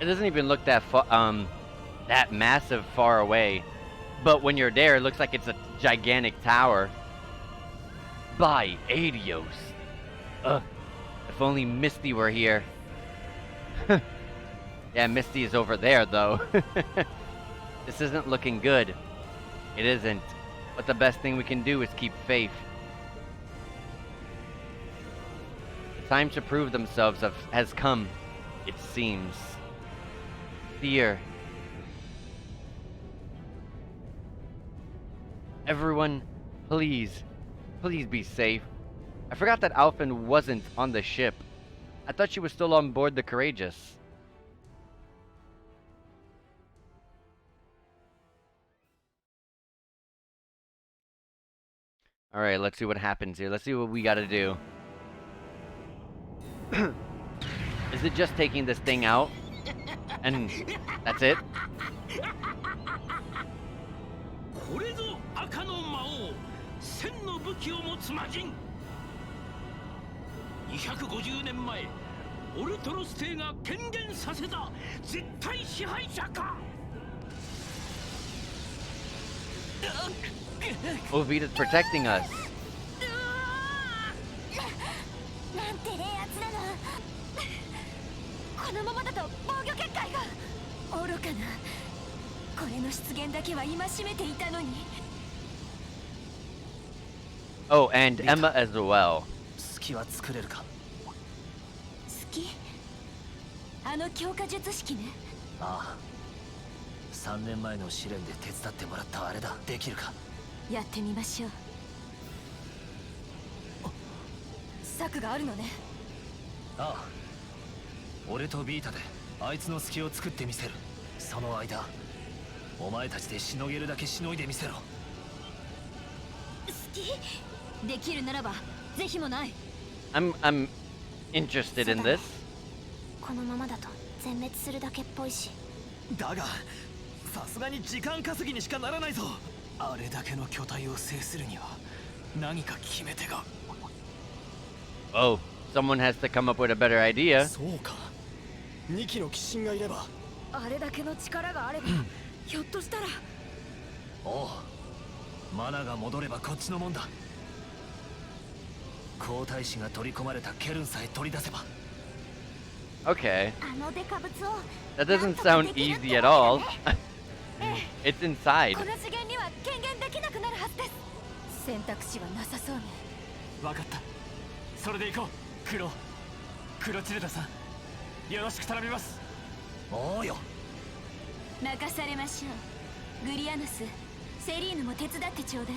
It doesn't even look that that massive far away. But when you're there, it looks like it's a gigantic tower. By Adios. Ugh. If only Misty were here. Yeah, Misty is over there, though. This isn't looking good. It isn't. But the best thing we can do is keep faith. The time to prove themselves has come, it seems. Fear. Everyone, please be safe. I forgot that Alphen wasn't on the ship. I thought she was still on board the Courageous. Alright, let's see what happens here. Let's see what we gotta do. Is it just taking this thing out? And that's it? これぞ赤の魔王、千の武器を持つ魔人。250年前、オルトロス帝が権限させた絶対支配者か。Oh, Vita's protecting us. なんて冷圧なの。このままだと防御結界が。愚かな。これの出現だけは戒めていたのに。Oh, and Emma as well. 隙は作れるか。隙？あの強化術式ね。ああ。3年前の試練で手伝ってもらったあれだ。できるか。やってみましょう。策があるのね。ああ。俺とビータであいつの隙を作ってみせる。その間お前たちでしのげるだけしのいでみせろ。隙？できるならば是非もない。I'm interested in this. このままだと全滅するだけっぽいし。だがさすがに時間稼ぎにしかならないぞ。あれだけの巨体を制するには何か決め手が。Oh, someone has to come up with a better idea. そうか。2機の鬼神がいれば。あれだけの力があれば、ひょっとしたら。おう。マナが戻ればこっちのもんだ。皇太子が取り込まれたケルンさえ取り出せば。Okay. あのデカブツを。That doesn't sound easy at all. It's inside. この次元には権限できなくなるはずです。選択肢はなさそうね。分かった。それで行こう。クロチルダさん、よろしく頼みます。おうよ。任されましょう。グリアヌス、セリーヌも手伝ってちょうだい。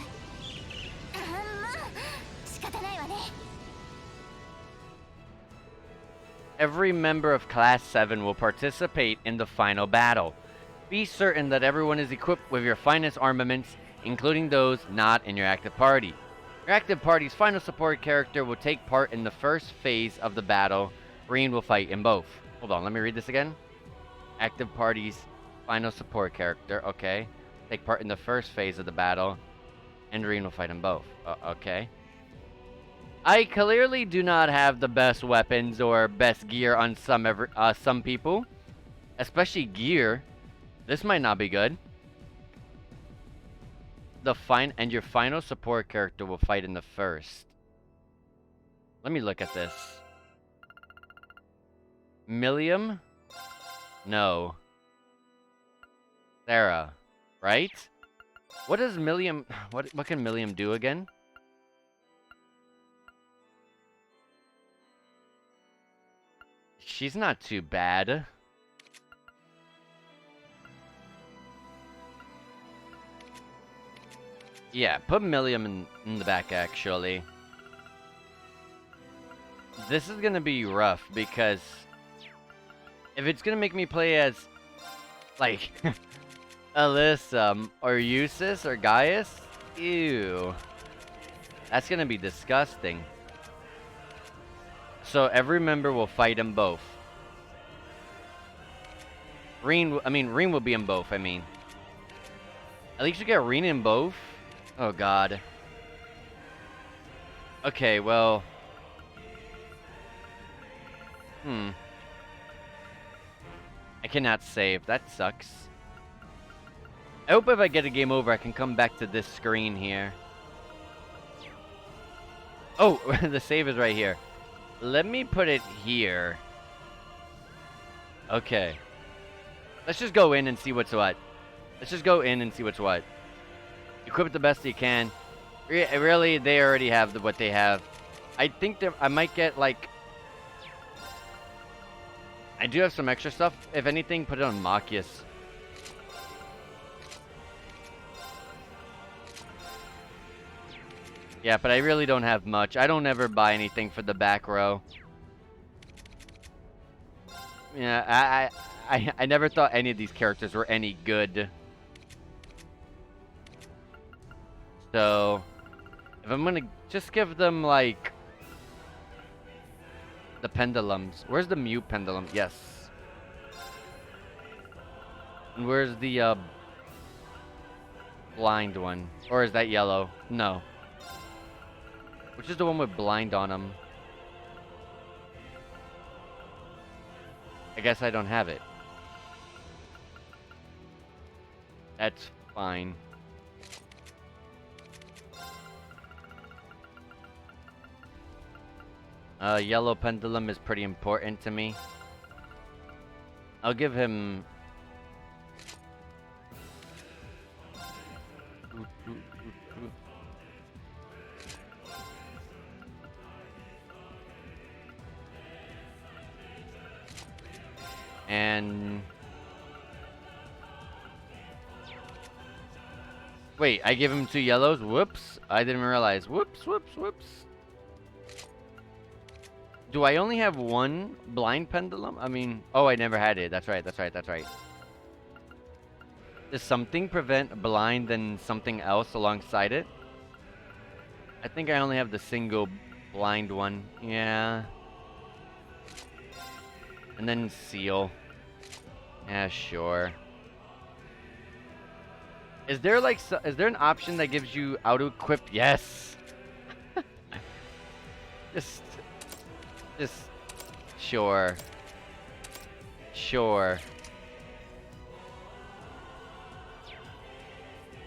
仕方ないわね。Every member of Class 7 will participate in the final battle. Be certain that everyone is equipped with your finest armaments, including those not in your active party. Your active party's final support character will take part in the first phase of the battle. Reen will fight in both. Hold on, let me read this again. Active party's final support character, okay. Take part in the first phase of the battle. And Reen will fight in both. Okay. I clearly do not have the best weapons or best gear on some people. Especially gear. This might not be good. Your final support character will fight in the first. Let me look at this. Millium? No. Sarah, right? What does Millium... What can Millium do again? She's not too bad. Yeah, put Millium in the back, actually. This is gonna be rough, because... if it's gonna make me play as... like... Alyssa, or Eustace, or Gaius? Ew. That's gonna be disgusting. So every member will fight in both. Reen will be in both, I mean. At least you get Reen in both? Oh god. Okay, well... I cannot save. That sucks. I hope if I get a game over, I can come back to this screen here. Oh, the save is right here. Let me put it here. Okay. Let's just go in and see what's what. Let's just go in and see what's what. Equip it the best you can. Really, they already have what they have. I think that I might get, like... I do have some extra stuff. If anything, put it on Machias. Yeah, but I really don't have much. I don't ever buy anything for the back row. Yeah, I never thought any of these characters were any good. So, if I'm gonna just give them, like... the pendulums. Where's the mute pendulum? Yes. And where's the, blind one? Or is that yellow? No. Which is the one with blind on him? I guess I don't have it. That's fine. Yellow pendulum is pretty important to me. I'll give him... And... wait, I give him 2 yellows? Whoops. I didn't realize. Whoops, whoops, whoops. Do I only have 1 blind pendulum? I mean... oh, I never had it. That's right, that's right, that's right. Does something prevent blind and something else alongside it? I think I only have the single blind one. Yeah. And then seal. Yeah, sure. Is there like is there an option that gives you auto equip? Yes. just sure. Sure.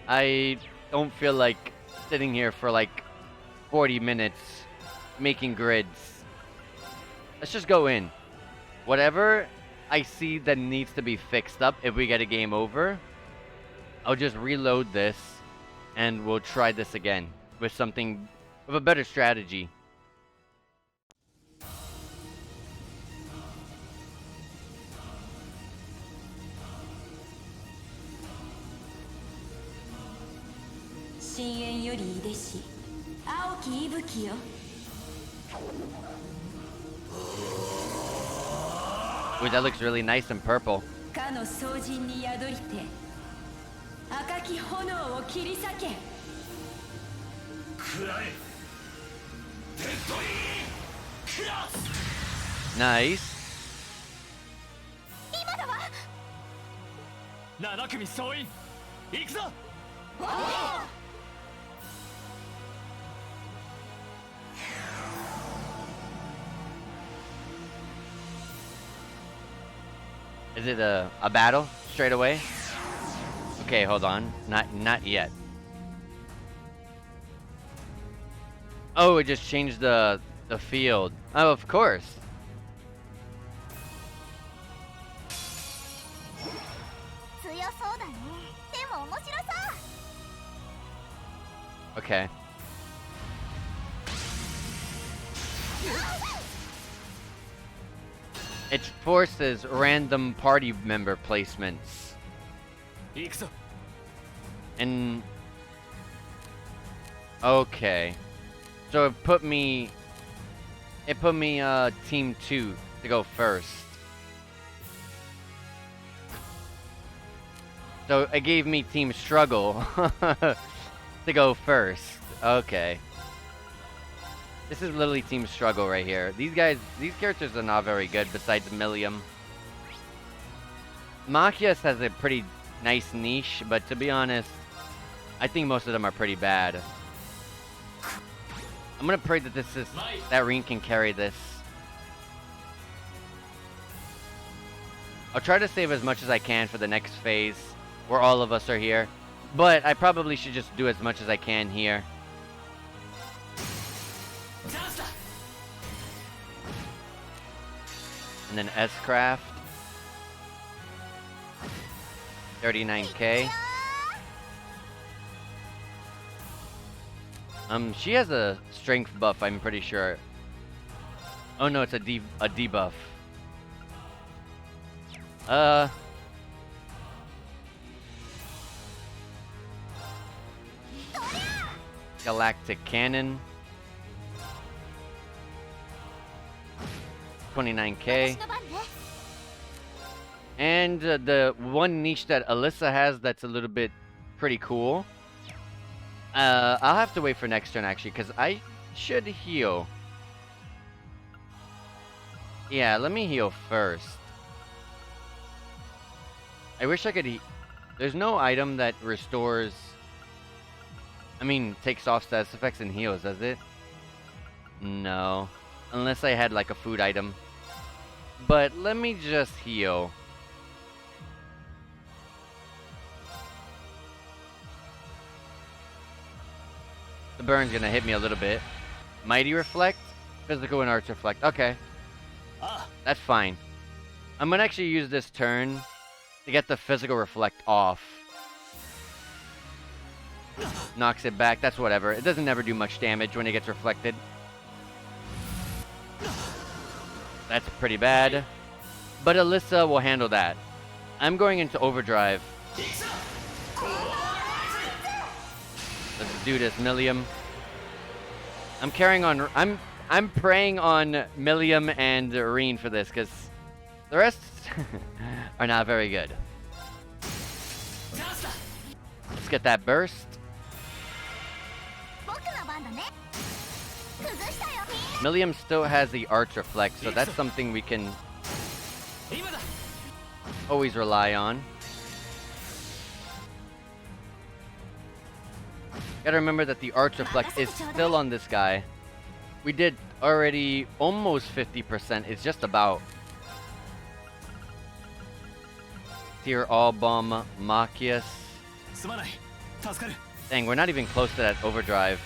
I don't feel like sitting here for like 40 minutes making grids. Let's just go in. Whatever I see that needs to be fixed up if we get a game over, I'll just reload this and we'll try this again with something, with a better strategy. Ooh, that looks really nice in purple. Nice. 7組総員行くぞ。Is it a battle straight away? Okay, hold on. Not yet. Oh, it just changed the field. Oh, of course. Okay. It forces random party member placements. And okay. So it put me team 2 to go first. So it gave me team struggle to go first. Okay. This is literally team struggle right here. These characters are not very good besides Vermillion. Machias has a pretty nice niche, but to be honest, I think most of them are pretty bad. I'm gonna pray that that Reen can carry this. I'll try to save as much as I can for the next phase, where all of us are here. But I probably should just do as much as I can here. And then S-Craft. 39k. She has a strength buff, I'm pretty sure. Oh no, it's a debuff. Galactic Cannon. 29k. And the one niche that Alyssa has that's a little bit pretty cool. I'll have to wait for next turn actually, because I should heal. Yeah, let me heal first. I wish I could There's no item that restores... I mean, takes off status effects and heals, does it? No. Unless I had like a food item. But let me just heal. The burn's gonna hit me a little bit. Mighty Reflect? Physical and Arts Reflect. Okay. That's fine. I'm gonna actually use this turn to get the Physical Reflect off. Knocks it back. That's whatever. It doesn't ever do much damage when it gets reflected. That's pretty bad. But Alyssa will handle that. I'm going into overdrive. Let's do this, Millium. I'm carrying on. I'm preying on Millium and Reen for this, because the rest are not very good. Let's get that burst. Millium still has the Arch Reflect, so that's something we can always rely on. Gotta remember that the Arch Reflect is still on this guy. We did already almost 50%. It's just about. Tier All Bomb, Machias. Dang, we're not even close to that overdrive.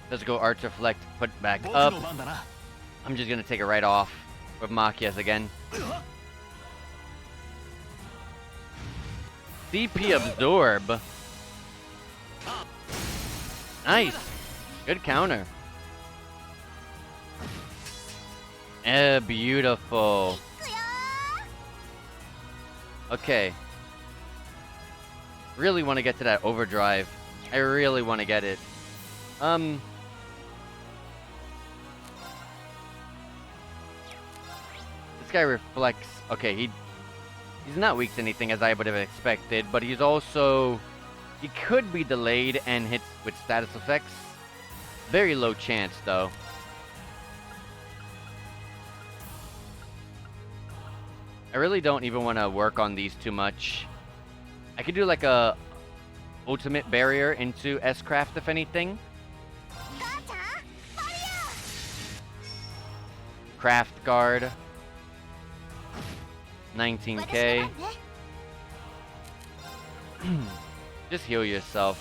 Let's go Arch Reflect, put back up. I'm just gonna take it right off with Machias again. CP Absorb. Nice. Good counter. Beautiful. Okay. Really want to get to that overdrive. I really want to get it. This guy reflects. Okay, he's not weak to anything as I would have expected, but he's also... He could be delayed and hits with status effects. Very low chance, though. I really don't even want to work on these too much. I could do like a ultimate barrier into S-Craft, if anything. Craft Guard. 19k. Just heal yourself.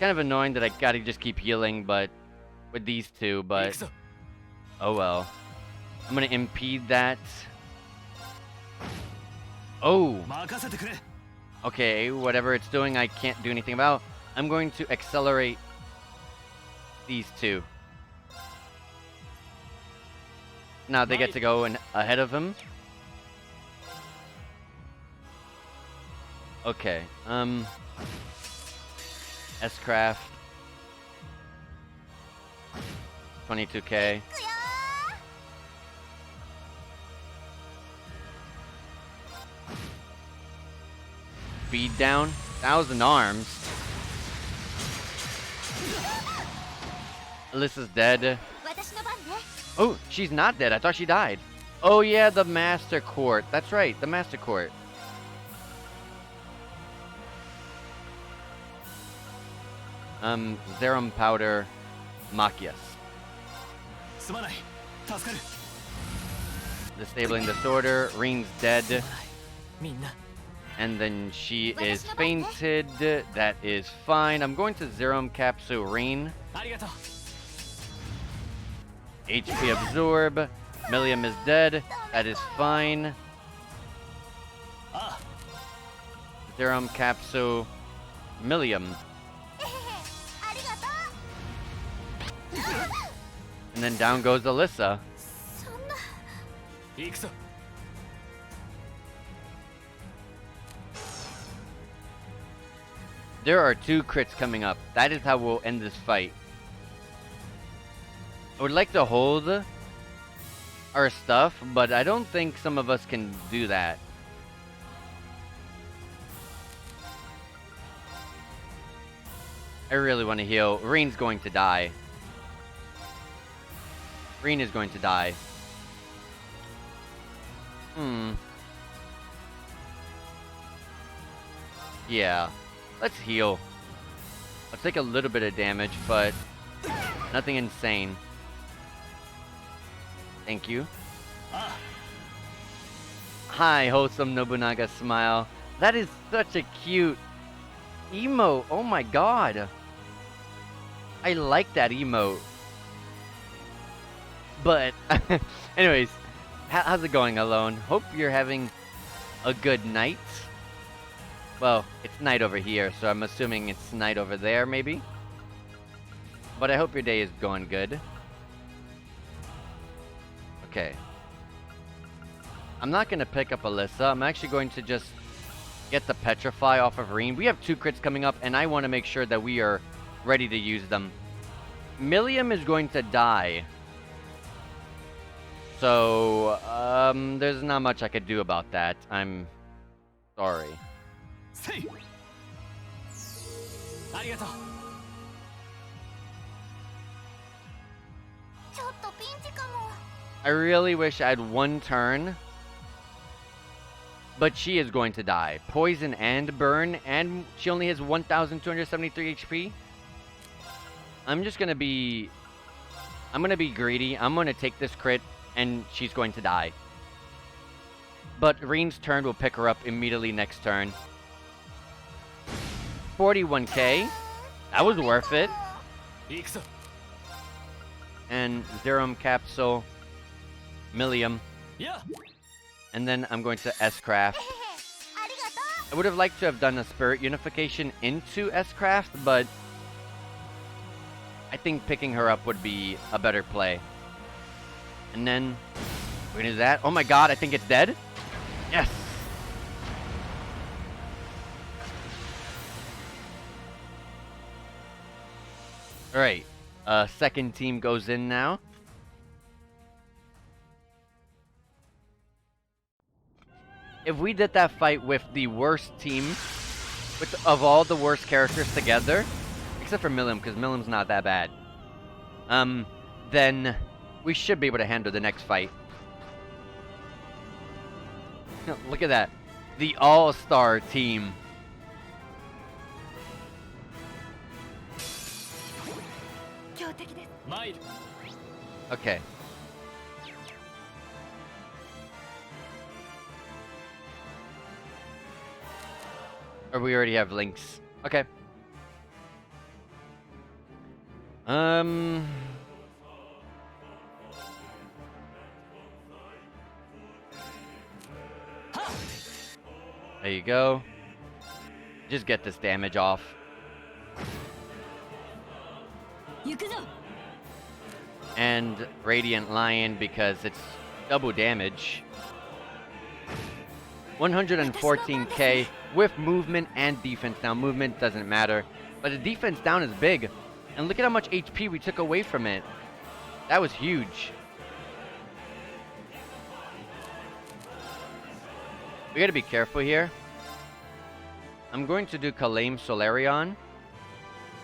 Kind of annoying that I gotta just keep healing, but with these two, but oh well. I'm gonna impede that. Oh! Okay, whatever it's doing, I can't do anything about. I'm going to accelerate these two. Now they get to go ahead of him. Okay, S-Craft. 22k. Speed down. 1,000 arms. Alyssa's dead. Oh, she's not dead. I thought she died. Oh yeah, the Master Court. That's right, the Master Court. Serum Powder, Machias. Disabling Disorder, Ring's dead. And then she is fainted. That is fine. I'm going to Serum Capsule Ring. HP Absorb. Vermillion is dead. That is fine. Serum Capsule Vermillion. And then down goes Alyssa. There are 2 crits coming up. That is how we'll end this fight. I would like to hold our stuff, but I don't think some of us can do that. I really want to heal. Reen's going to die. Reen is going to die. Yeah. Let's heal. I'll take a little bit of damage, but nothing insane. Thank you. Hi, wholesome Nobunaga smile. That is such a cute emote. Oh my god. I like that emote. But, anyways, how's it going, Alone? Hope you're having a good night. Well, it's night over here, so I'm assuming it's night over there, maybe? But I hope your day is going good. Okay. I'm not going to pick up Alyssa. I'm actually going to just get the Petrify off of Reen. We have 2 crits coming up, and I want to make sure that we are ready to use them. Milliam is going to die. So, there's not much I could do about that. I'm sorry. I really wish I had 1 turn. But she is going to die. Poison and burn, and she only has 1,273 HP. I'm gonna be greedy. I'm gonna take this crit, and she's going to die. But Reen's turn will pick her up immediately next turn. 41k. That was worth it. And Serum Capsule. Milliam. And then I'm going to S-Craft. I would have liked to have done a Spirit Unification into S-Craft, but I think picking her up would be a better play. And then, what is that? Oh my god, I think it's dead? Yes! Alright, second team goes in now. If we did that fight with the worst team, of all the worst characters together, except for Milliam, because Milliam's not that bad, then we should be able to handle the next fight. Look at that. The all-star team. Or we already have links. Okay. There you go. Just get this damage off. And Radiant Lion because it's double damage. 114k with movement and defense. Now movement doesn't matter, but the defense down is big. And look at how much HP we took away from it. That was huge. We gotta be careful here. I'm going to do Kalame Solarion.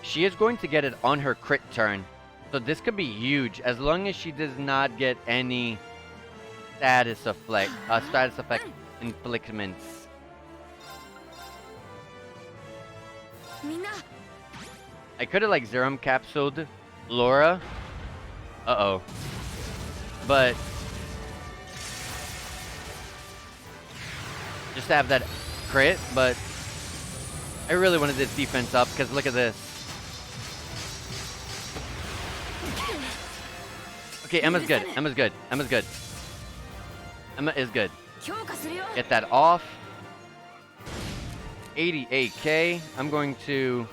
She is going to get it on her crit turn. So this could be huge as long as she does not get any status effect inflictments. I could have like Zerum capsuled Laura. Uh-oh. But just to have that crit, but I really wanted this defense up because look at this. Okay, Emma's good. Emma's good. Emma's good. Emma is good. Get that off. 88k. I'm going to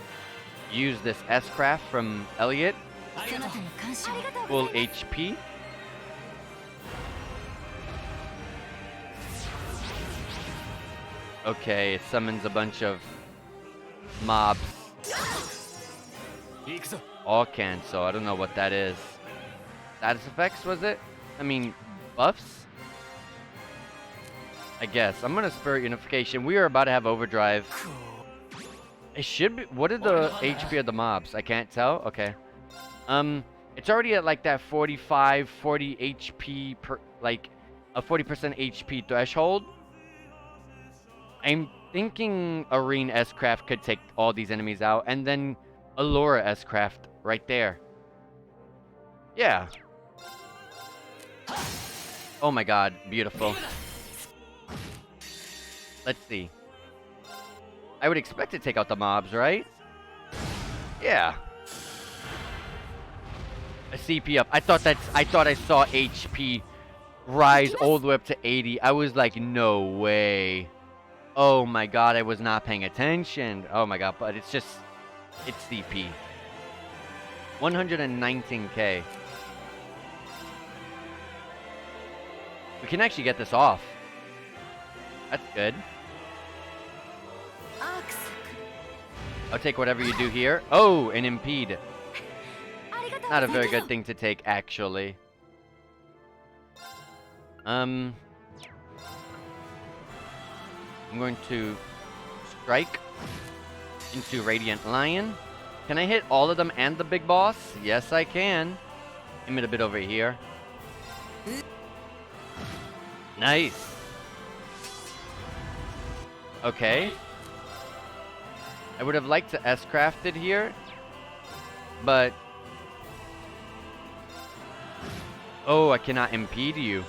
use this S-Craft from Elliot. Full HP. Okay, it summons a bunch of mobs. All cancel. I don't know what that is. Status effects, was it? I mean, buffs? I guess. I'm gonna Spirit Unification. We are about to have Overdrive. It should be. What are the HP of the mobs? I can't tell. Okay. It's already at like that 45, 40 HP per, like a 40% HP threshold. I'm thinking Arene S-Craft could take all these enemies out, and then Allura S-Craft right there. Yeah. Oh my god, beautiful. Let's see. I would expect to take out the mobs, right? Yeah. A CP up. I thought I saw HP rise all the way up to 80. I was like, no way. Oh my god, I was not paying attention. Oh my god, but it's CP. 119k. We can actually get this off. That's good. I'll take whatever you do here. Oh, an impede. Not a very good thing to take, actually. I'm going to strike into Radiant Lion. Can I hit all of them and the big boss? Yes, I can. Aim it a bit over here. Nice. Okay. I would have liked to S-Craft it here, but... Oh, I cannot impede you.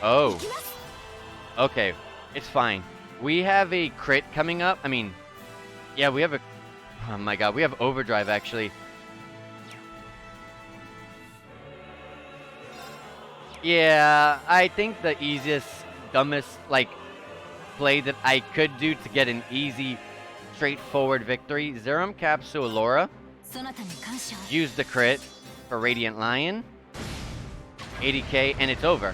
Oh. Okay, it's fine. We have a crit coming up. I mean, yeah, we have a... Oh my god, we have Overdrive, actually. Yeah, I think the easiest, dumbest, like, play that I could do to get an easy, straightforward victory. Zerum Capsule Laura. Use the crit for Radiant Lion. 80k, and it's over.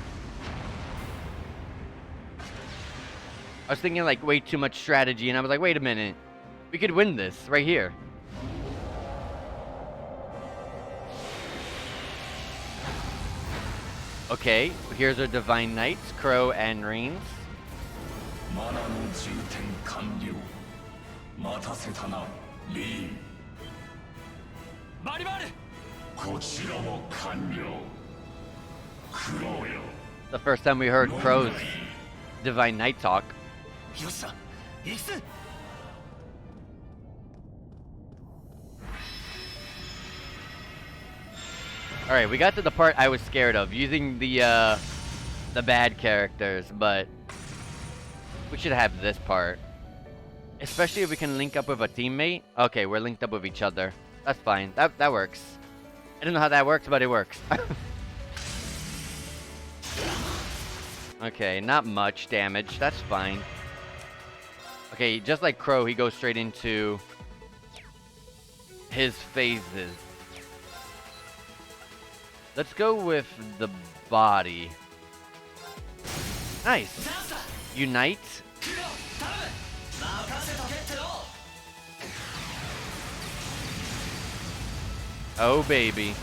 I was thinking, like, way too much strategy, and I was like, wait a minute. We could win this right here. Okay, here's our Divine Knights, Crow and Reigns. The first time we heard Crow's Divine Knight talk. Alright, we got to the part I was scared of, using the bad characters, but we should have this part. Especially if we can link up with a teammate. Okay, we're linked up with each other. That's fine. That works. I don't know how that works, but it works. Okay, not much damage. That's fine. Okay, just like Crow, he goes straight into his phases. Let's go with the body. Nice. Unite. Oh, baby.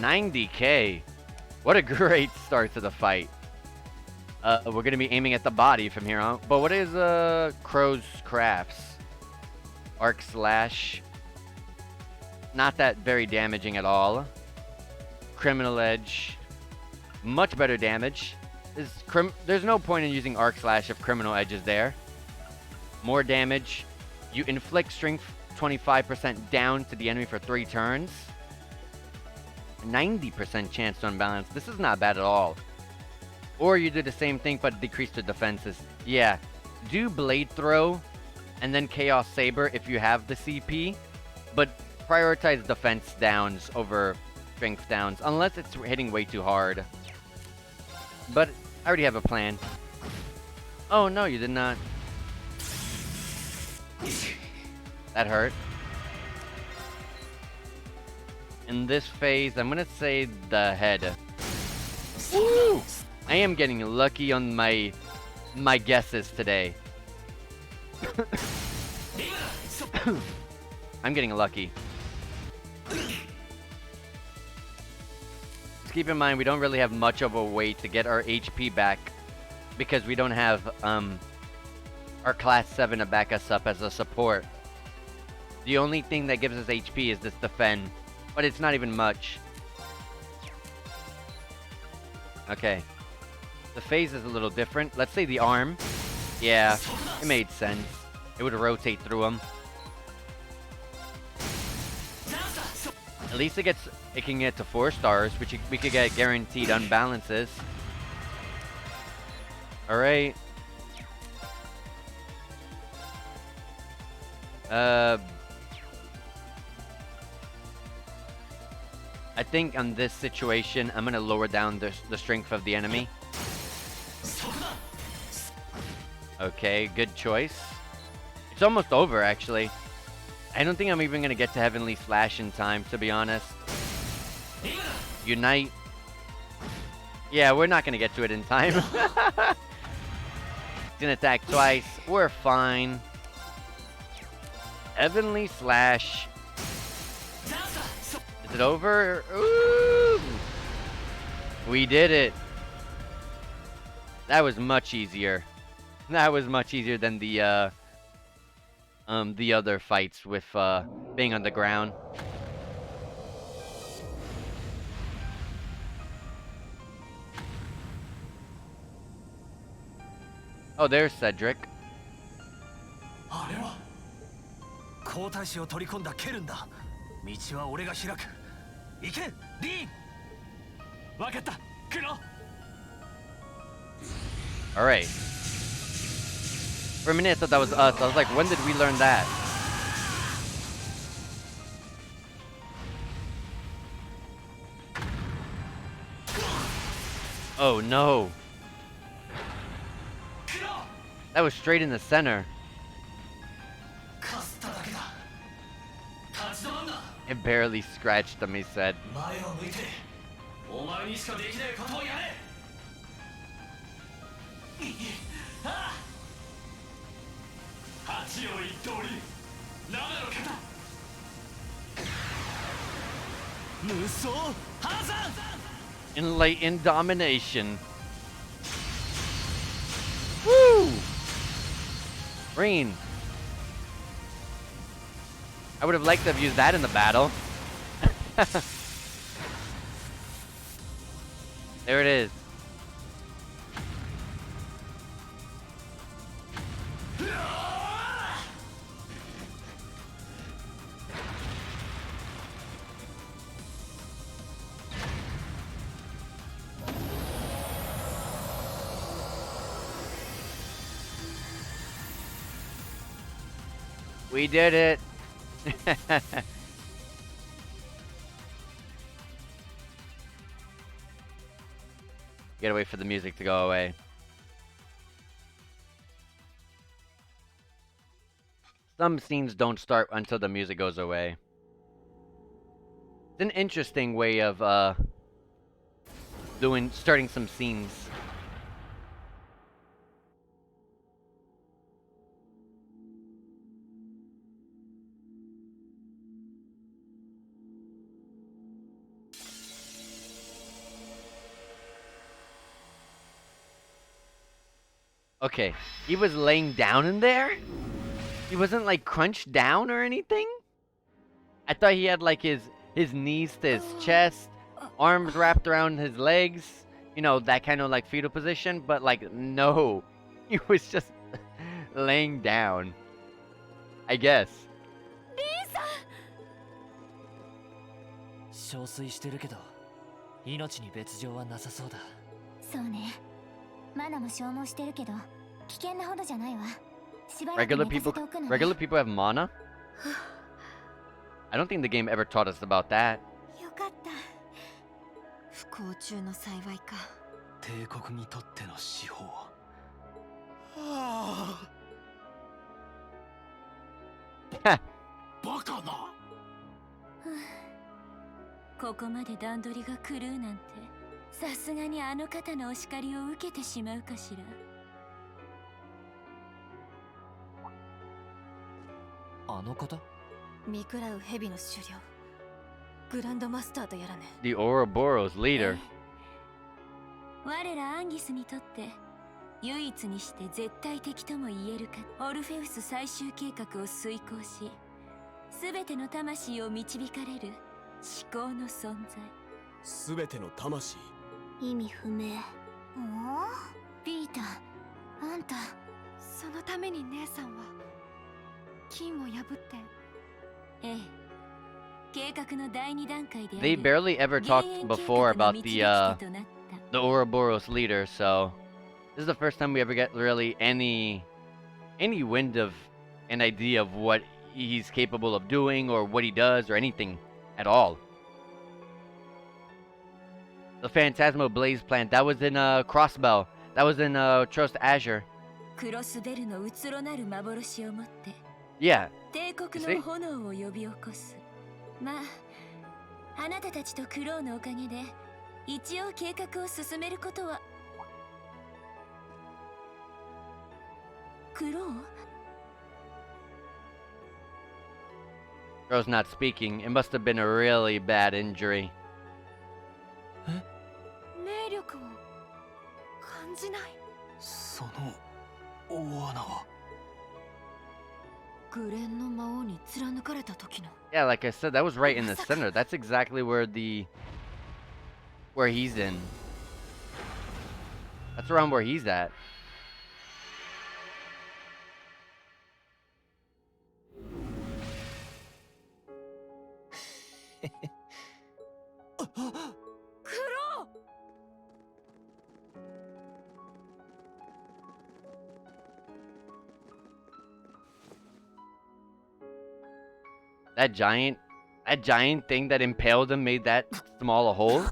$90K. What a great start to the fight. We're gonna be aiming at the body from here on. But what is Crow's crafts? Arc slash. Not that very damaging at all. Criminal edge. Much better damage. There's no point in using arc slash if criminal edge is there. More damage. You inflict strength 25% down to the enemy for 3 turns. 90% chance to unbalance. This is not bad at all. Or you do the same thing but decrease the defenses. Yeah. Do Blade Throw and then Chaos Saber if you have the CP. But prioritize defense downs over strength downs. Unless it's hitting way too hard. But I already have a plan. Oh no, you did not. That hurt. In this phase, I'm gonna say the head. Woo! I am getting lucky on my guesses today. I'm getting lucky. Just keep in mind, we don't really have much of a way to get our HP back because we don't have our class 7 to back us up as a support. The only thing that gives us HP is this defend. But it's not even much. Okay. The phase is a little different. Let's say the arm. Yeah, it made sense. It would rotate through him. At least it can get to 4 stars, which we could get guaranteed unbalances. Alright. I think on this situation, I'm gonna lower down the strength of the enemy. Okay, good choice. It's almost over, actually. I don't think I'm even gonna get to Heavenly Slash in time, to be honest. Unite. Yeah, we're not gonna get to it in time. Gonna attack twice. We're fine. Heavenly Slash. Is it over? Ooh! We did it. That was much easier. That was much easier than the other fights with being on the ground. Oh, there's Cedric. 皇太子を取り込んだケルンだ。道は俺が開く。行け、リーン。分かった、クロ。Alright. For a minute I thought that was us. I was like, when did we learn that? Oh no. That was straight in the center. It barely scratched him, he said. Enlightened domination. Woo! Green. I would have liked to have used that in the battle. There it is. We did it. Gotta wait for the music to go away. Some scenes don't start until the music goes away. It's an interesting way of starting some scenes. Okay, he was laying down in there? He wasn't like crunched down or anything? I thought he had like his knees to his chest, arms wrapped around his legs, you know, that kind of like fetal position, but like no. He was just laying down. I guess. 憔悴してるけど命に別状はなさそうだ。そうね。マナも消耗してるけど危険なほどじゃないわ。しばらく Regular 寝かせ people ておくのね。 regular people have mana? I don't think the game ever taught us about that. よかった。不幸中の幸いか。帝国にとっての司法。バカな。ここまで段取りが狂うなんて、さすがにあの方のお叱りを受けてしまうかしら。あの方？見くらう蛇の狩猟。グランドマスターとやらね。The Ouroboros leader. 我らアンギスにとって唯一にして絶対的とも言えるか。オルフェウス最終計画を遂行し、すべての魂を導かれる至高の存在。すべての魂。意味不明。ビータ、あんた。そのために姉さんは金を破って。ええ。計画の第二段階である。 They barely ever talked before about the Ouroboros leader, so this is the first time we ever get really any wind of an idea of what he's capable of doing or what he does or anything at all. The Phantasmo Blaze plant, that was in Crossbell. That was in Trust Azure. クロスベルのうつろなる幻を持って Yeah. 帝国の炎を呼び起こす。まあ、あなたたちとクローのおかげで一応計画を進めることは。クロー？ Girl's not speaking. It must have been a really bad injury. 霊力を感じない。その大穴は。グレンの魔王に貫かれた時の。 Yeah, like I said, that was right in the center. That's exactly where he's in. That's around where he's at. That giant thing that impaled him made that small a hole.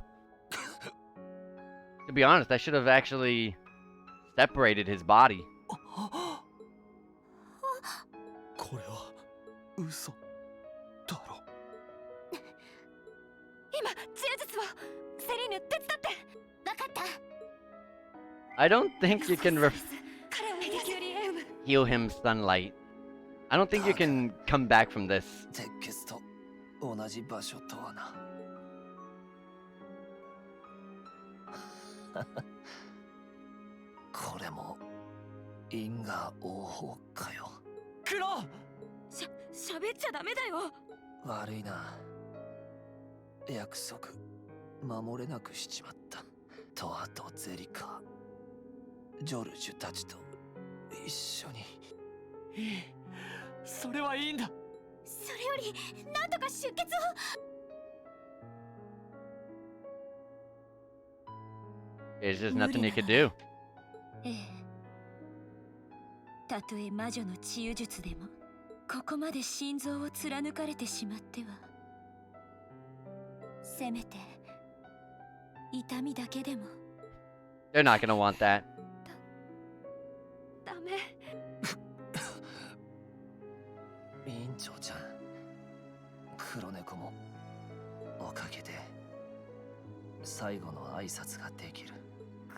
To be honest, that should have actually separated his body. これは嘘だろ。今、呪術をセリーヌ手伝って。わかった。 I don't think you can 彼をヘキュリエウム。 heal him sunlight. I don't think you can come back from this. 鉄血と同じ場所とはな。これも因果応報かよ。クロ喋っちゃダメだよ。悪いな。約束守れなくしちまった。トアとゼリカ、ジョルジュたちと一緒に。いい。それはいいんだ。それよりなんとか出血を。There's just nothing you could do. ええ。たとえ魔女の治癒術でもここまで心臓を貫かれてしまっては、せめて痛みだけでも。 They're not gonna want that. ダメ。委員長ちゃん、黒猫もおかげで最後の挨拶ができる。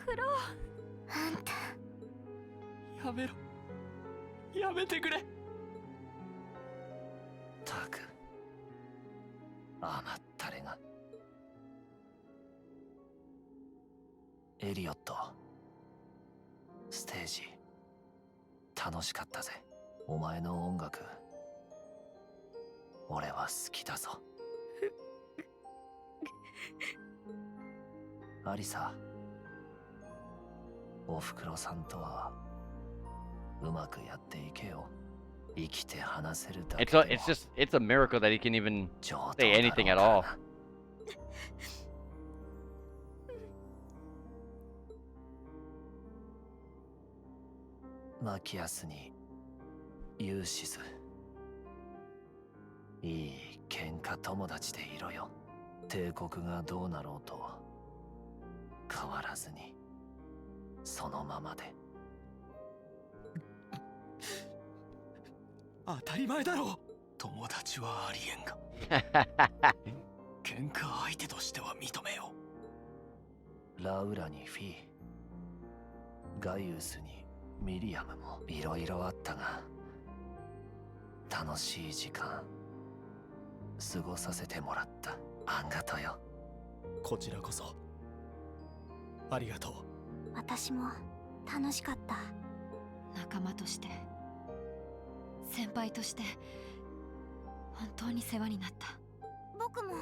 黒。あんたやめろ、やめてくれ。たく甘ったれが。エリオット、ステージ楽しかったぜ。お前の音楽俺は好きだぞ。アリサ、おふくろさんとはうまくやっていけよ。生きて話せるだけでも It's a miracle that he can even 上等 say だろう anything at から all. な。マキアスにユーシズ、いい喧嘩友達でいろよ。帝国がどうなろうと変わらずにそのままで。当たり前だろう。友達はありえんが喧嘩相手としては認めよラウラにフィー、ガイウスにミリアムもいろいろあったが、楽しい時間過ごさせてもらった。あんがとよ。う。こちらこそありがとう。私も楽しかった。仲間として先輩として本当に世話になった。僕も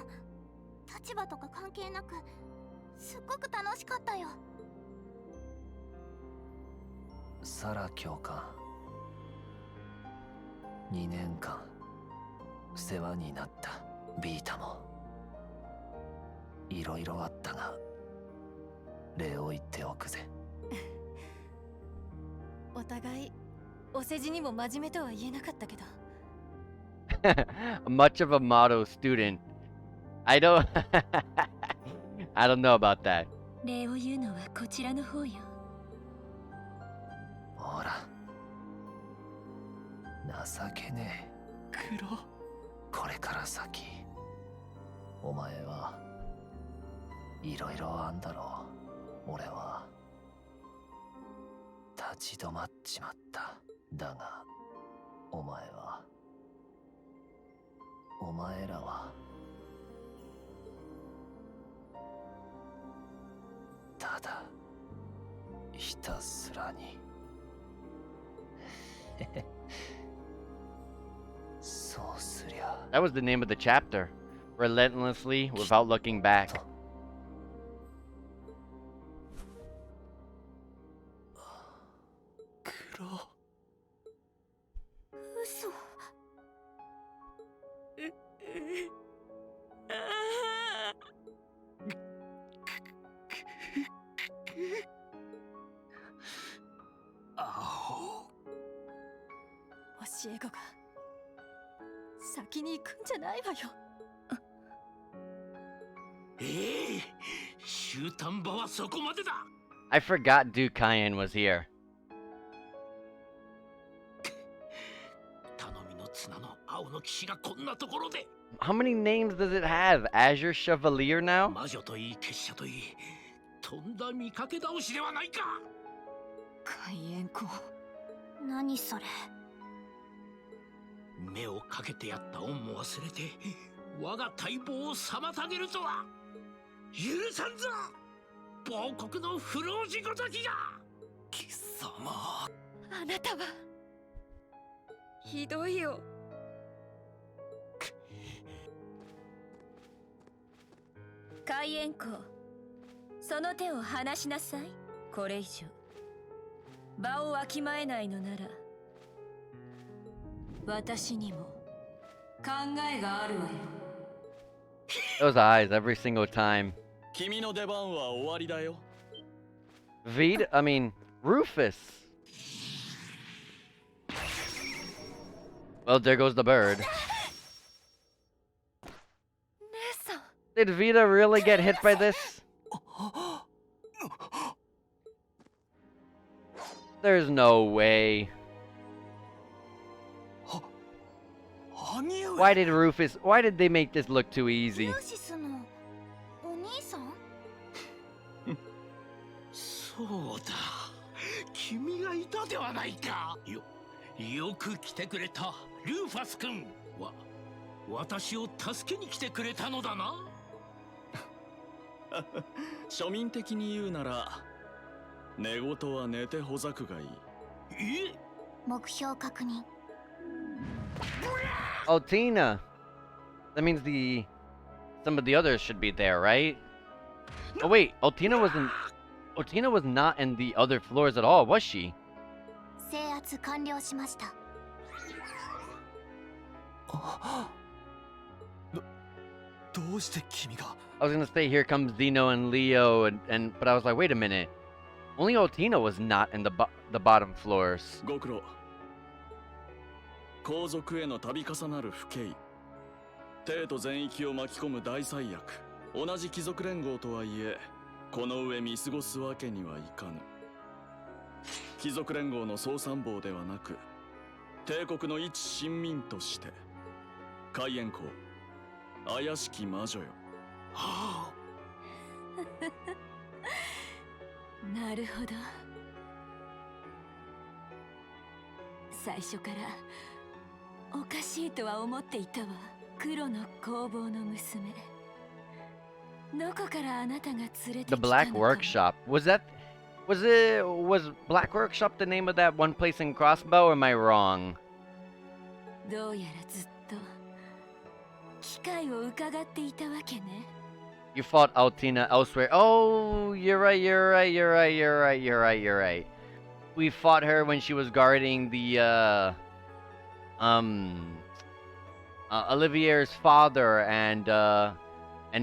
立場とか関係なくすっごく楽しかったよ。サラ教官、2年間世話になった。ビータもいろいろあったが礼を言っておくぜ。お互いお世辞にも真面目とは言えなかったけど。Much of a motto student. I don't I don't know about that. 礼を言うのはこちらの方よ。ほら、情けねえ。黒。これから先お前はいろいろあんだろう。俺は立ち止まっちまった。だがお前らはただひたすらにそうすりゃ。 That was the name of the chapter. Relentlessly without looking back. 黒。嘘。アホ。教え子が先に行くんじゃないわよ。終端場はそこまでだ。 I forgot Duke Cayenne was here. 頼みの綱の青の騎士がこんなところで。 How many names does it have? Azure Chevalier now? 魔女といい結社といい、とんだ見かけ倒しではないか。海援校。何それ。目をかけてやった恩も忘れて我が待望を妨げるとは許さんぞ、亡国の不老児ごときが。貴様。あなたはひどいよ。海援校、その手を離しなさい。これ以上場をわきまえないのなら私にも考えがあるわよ。 Those eyes every single time. 君の出番は終わりだよ。 Rufus. Well, there goes the bird. 姉さん Did Vita really get hit by this? There's no way. 兄上 Why did they make this look too easy? ユーシスのお兄さんそうだ、君がいたではないか。よく来てくれたルーファス君。私を助けに来てくれたのだな。庶民的に言うなら寝言は寝てほざくがいい。え、目標確認 Oh, Tina. That means some of the others should be there, right? Oh wait, Tina was not in the other floors at all, was she? 制圧完了しました どうして君が I was gonna say here comes Zeno and Leo but I was like, wait a minute. Only Otina was not in the bottom floors. ご苦労。皇族への度重なる不敬、帝都全域を巻き込む大災厄。同じ貴族連合とはいえ、この上見過ごすわけにはいかぬ。貴族連合の総参謀ではなく、帝国の一臣民として、海援公、怪しき魔女よ。はあ、なるほど。最初からおかしいとは思っていたわ。黒の工房の娘。どこからあなたが連れてきた The の Black か。 Workshop. Was Black Workshop the name of that one place in Crossbow, or am I wrong? どうやらずっと機会を伺っていたわけね。You fought Altina elsewhere. Oh, you're right. We fought her when she was guarding the Olivier's father and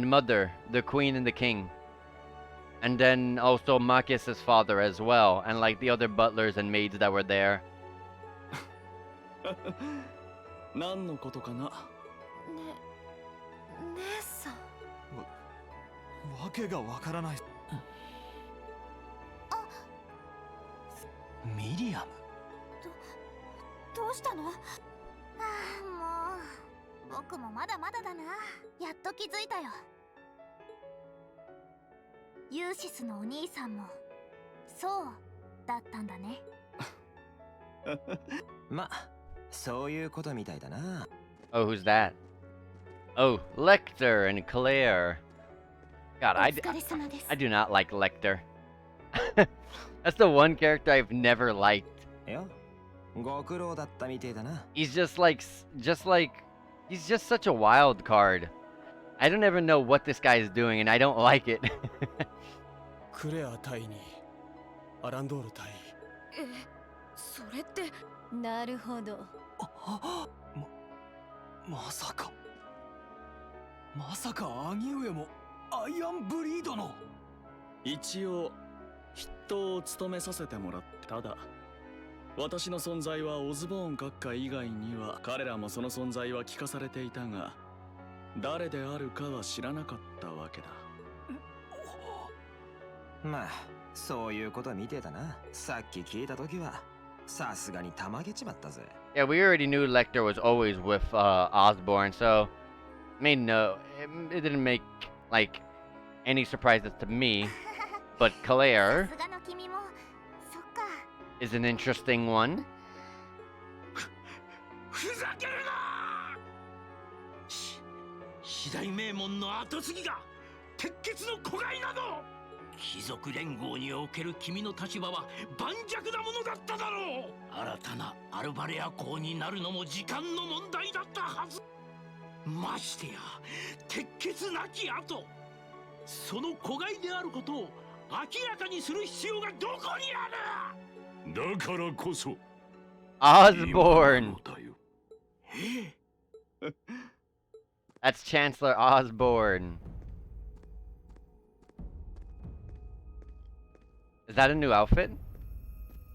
mother, the queen and the king. And then also Marcus's father as well, and like the other butlers and maids that were there. 何のことかな。姉さんわけがわからない。ミリアム。どうしたの？ああ、もう僕もまだまだだな。やっと気づいたよ。ユーシスのお兄さんもそうだったんだね。ま、そういうことみたいだな。Oh, who's that? Oh, Lecter and Claire. God, お疲れ様です。 I do not like Lecter. That's the one character I've never liked. いや、ご苦労だったみてえだな。 He's just like, he's just such a wild card. I don't ever know what this guy is doing, and I don't like it. クレア隊にアランドール隊。それって。なるほど。まさか兄上もアイアンブリードの。一応筆頭を務めさせてもらった。ただ私の存在はオズボーン閣下以外には彼らもその存在は聞かされていたが、誰であるかは知らなかったわけだ。まあ、そういうことみてえだな。さっき聞いたときはさすがにたまげちまったぜ。Yeah, we already knew Lecter was always with Osborne, so it didn't make like any surprises to me. But Claire さすがの君もそっか。 is an interesting one. ふざけるな！四大名門の後継ぎが鉄血の子飼いなど。貴族連合における君の立場は盤石なものだっただろう。新たなアルバレア公になるのも時間の問題だったはず。ましてや鉄血なき後、その子飼いであることを明らかにする必要がどこにある。だからこそ Osborne. ええ。 That's Chancellor Osborne. Is that a new outfit?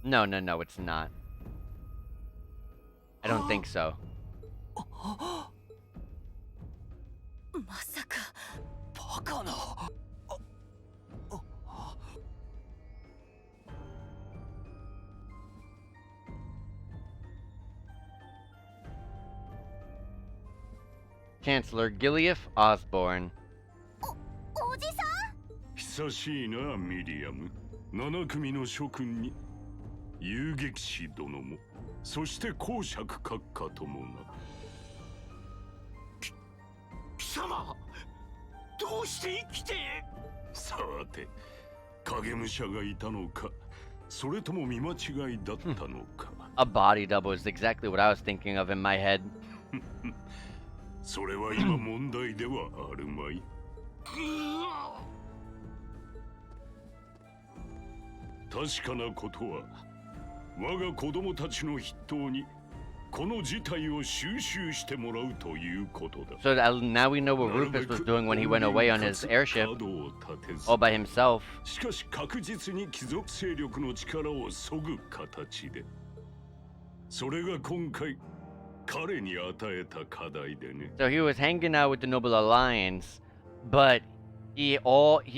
No, it's not. I don't think so. まさか。バカな。Chancellor Gilead Osborne. おじさん。久しいな、ミリアム。7組の諸君に遊撃士殿も、そして公爵閣下ともな。貴様、どうして生きて。さて、影武者がいたのか、それとも見間違いだったのか。A body double is exactly what I was thinking of in my head. それは今問題ではあるまい。確かなことは、我が子供たちの筆頭にこの事態を収集してもらうということだ。So now we know what Rufus was doing when he went away on his airship, all by himself. しかし確実に貴族勢力の力を削ぐ形で。それが今回彼に与えた課題でね。So he was hanging out with the Noble Alliance, but he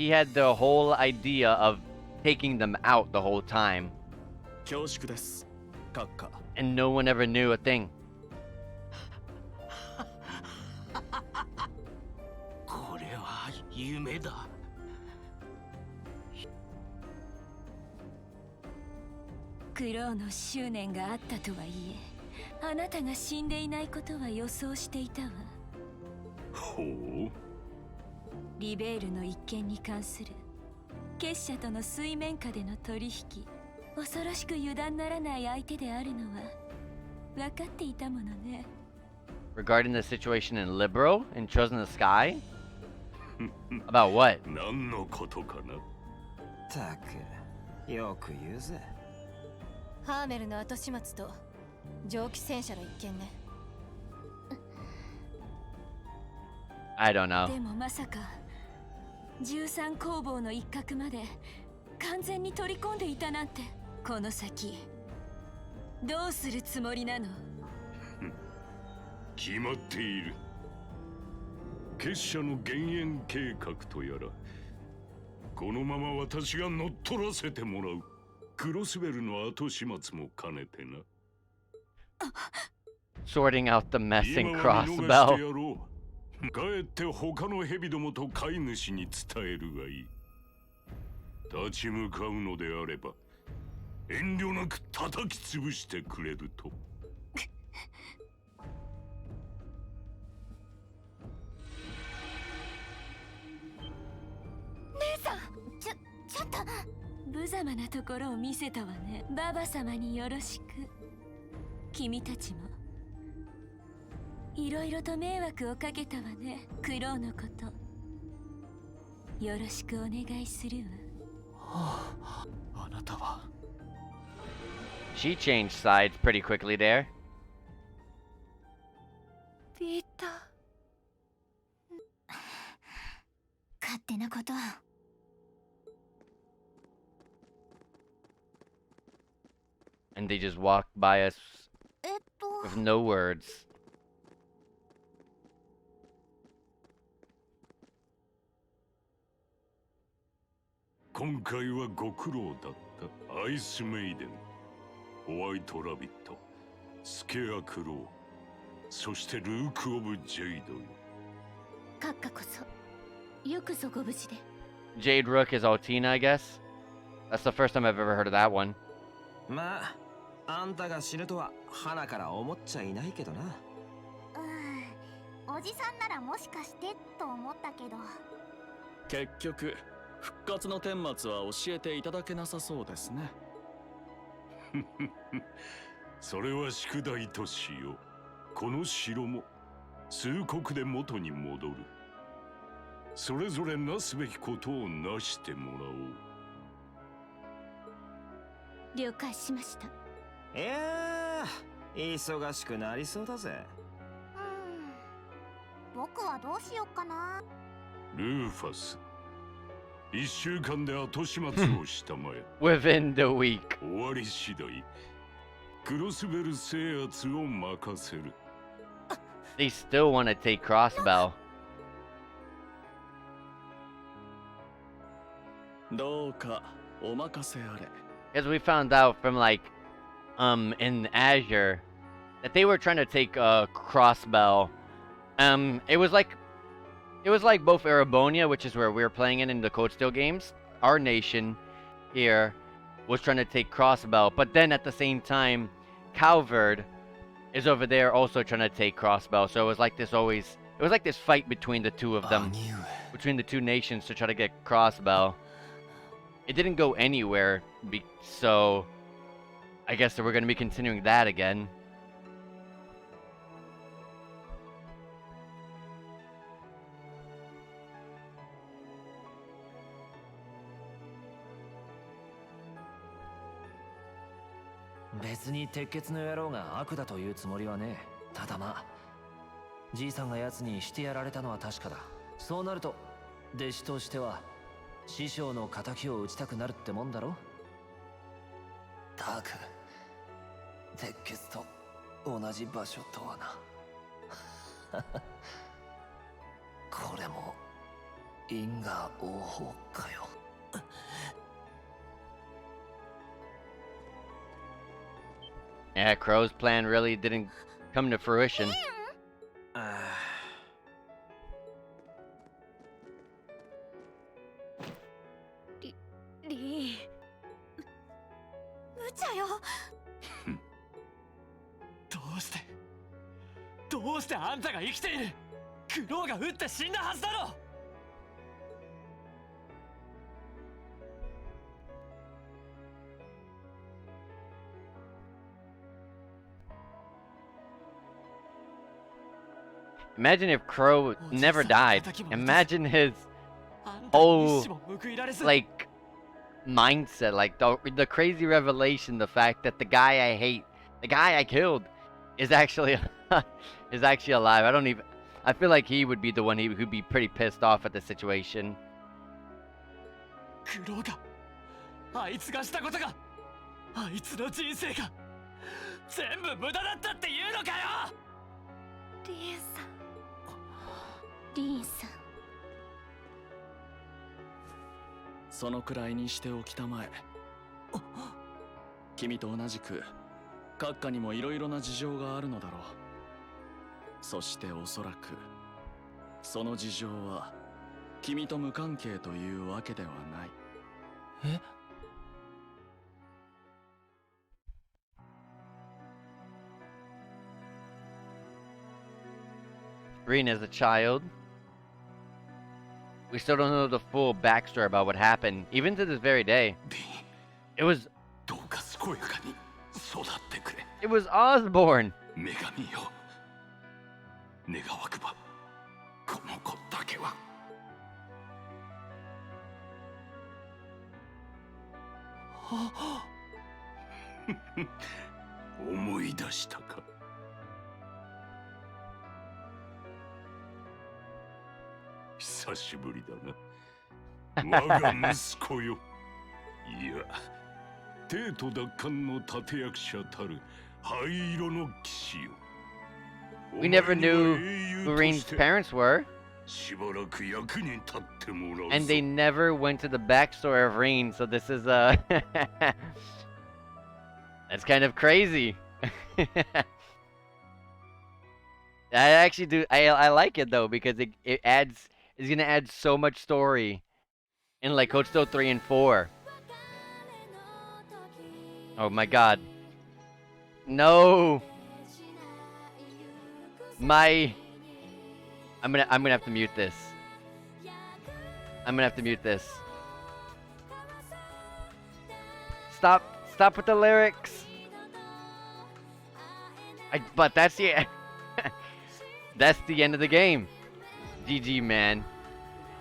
had the whole idea of taking them out the whole time. 恐縮です、閣下。And no one ever knew a thing. これは夢だ。クローの執念があったとはいえ、あなたが死んでいないことは予想していたわ。ほう。リベールの一件に関する結社との水面下での取引、恐ろしく油断ならない相手であるのは分かっていたものね。Regarding the situation in Libero and Chosen the Sky? About what? 何のことかな。たく、よく言うぜ。ハーメルの後始末と蒸気戦車の一件ね。I don't know. でもまさか13工房の一角まで完全に取り込んでいたなんて。この先どうするつもりなの？決まっている。結社の減塩計画とやら、このまま私が乗っ取らせてもらう。クロスベルの後始末も兼ねてな。Sorting out the mess in 今は見逃して Crossbell. やろう。帰って他の蛇どもと飼い主に伝えるがいい。立ち向かうのであれば遠慮なく叩き潰してくれると。姉さん、ちょっと。無様なところを見せたわね。ババ様によろしく。君たちもいろいろと迷惑をかけたわね。クローのことよろしくお願いするわ。あなたは。She changed sides pretty quickly there. ビタ。勝手なこと。And they just walked by us with no words. 今回はご苦労だった。アイスメイデン、ホワイトラビット、スケアクロー、そしてルーク・オブ・ジェイドよ。閣下こそよくぞご無事で。 Jade Rook is Altina, I guess. That's the first time I've ever heard of that one. まあ、あんたが死ぬとは花から思っちゃいないけどな。おじさんならもしかしてと思ったけど。結局復活の顛末は教えていただけなさそうですね。それは宿題としよう。この城も数国で元に戻る。それぞれなすべきことをなしてもらおう。了解しました。いやー、忙しくなりそうだぜ。僕はどうしよっかな。ルーファス、1週間で後始末をしたまえ。Within the week. 終わり次第クロスベル制圧を任せる。They still want to take Crossbell. どうかお任せあれ。 Because we found out from like in Azure that they were trying to take Crossbell. It was like both Arabonia, which is where we're playing in the Code Steel games. Our nation here was trying to take Crossbell, but then at the same time, Calvard is over there also trying to take Crossbell. So it was like this fight between the two of them, between the two nations to try to get Crossbell. It didn't go anywhere, so I guess that we're going to be continuing that again.別に鉄血の野郎が悪だというつもりはねえ。ただまあ、じいさんが奴にしてやられたのは確かだ。そうなると弟子としては師匠の仇を討ちたくなるってもんだろ。たく鉄血と同じ場所とはな。これも因果応報かよ。Yeah, Crow's plan really didn't come to fruition. リーン無茶よ。どうしてあんたが生きている。クロウが撃って死んだはずだろ。Imagine if Crow never died. Imagine his whole like mindset, like the crazy revelation, the fact that the guy I hate, the guy I killed, is actually is actually alive. I feel like he would be the one who'd be pretty pissed off at the situation. クロウがあいつがしたことがあいつの人生が全部無駄だったって言うのかよ。リーンさん。リーンさん。そのくらいにしておきたまえ。君と同じく閣下にもいろいろな事情があるのだろう。そしておそらくその事情は君と無関係というわけではない。えGreen as a child. We still don't know the full backstory about what happened, even to this very day. It was Osborne. 女神よ、願わくばこの子だけは。思い出したか。久しぶりだな、我が息子よ。いや、帝都奪還の立役者たる灰色の騎士よ。 We never knew who Reen's parents were. しばらく役に立ってもらうぞ。 And they never went to the backstory of Reen, so this is that's kind of crazy. I actually do. I like it though because it adds. It's gonna add so much story in like Code Steel 3 and 4. Oh my god. No. I'm gonna have to mute this. I'm gonna have to mute this. Stop with the lyrics. But that's the that's the end of the game. GG, man.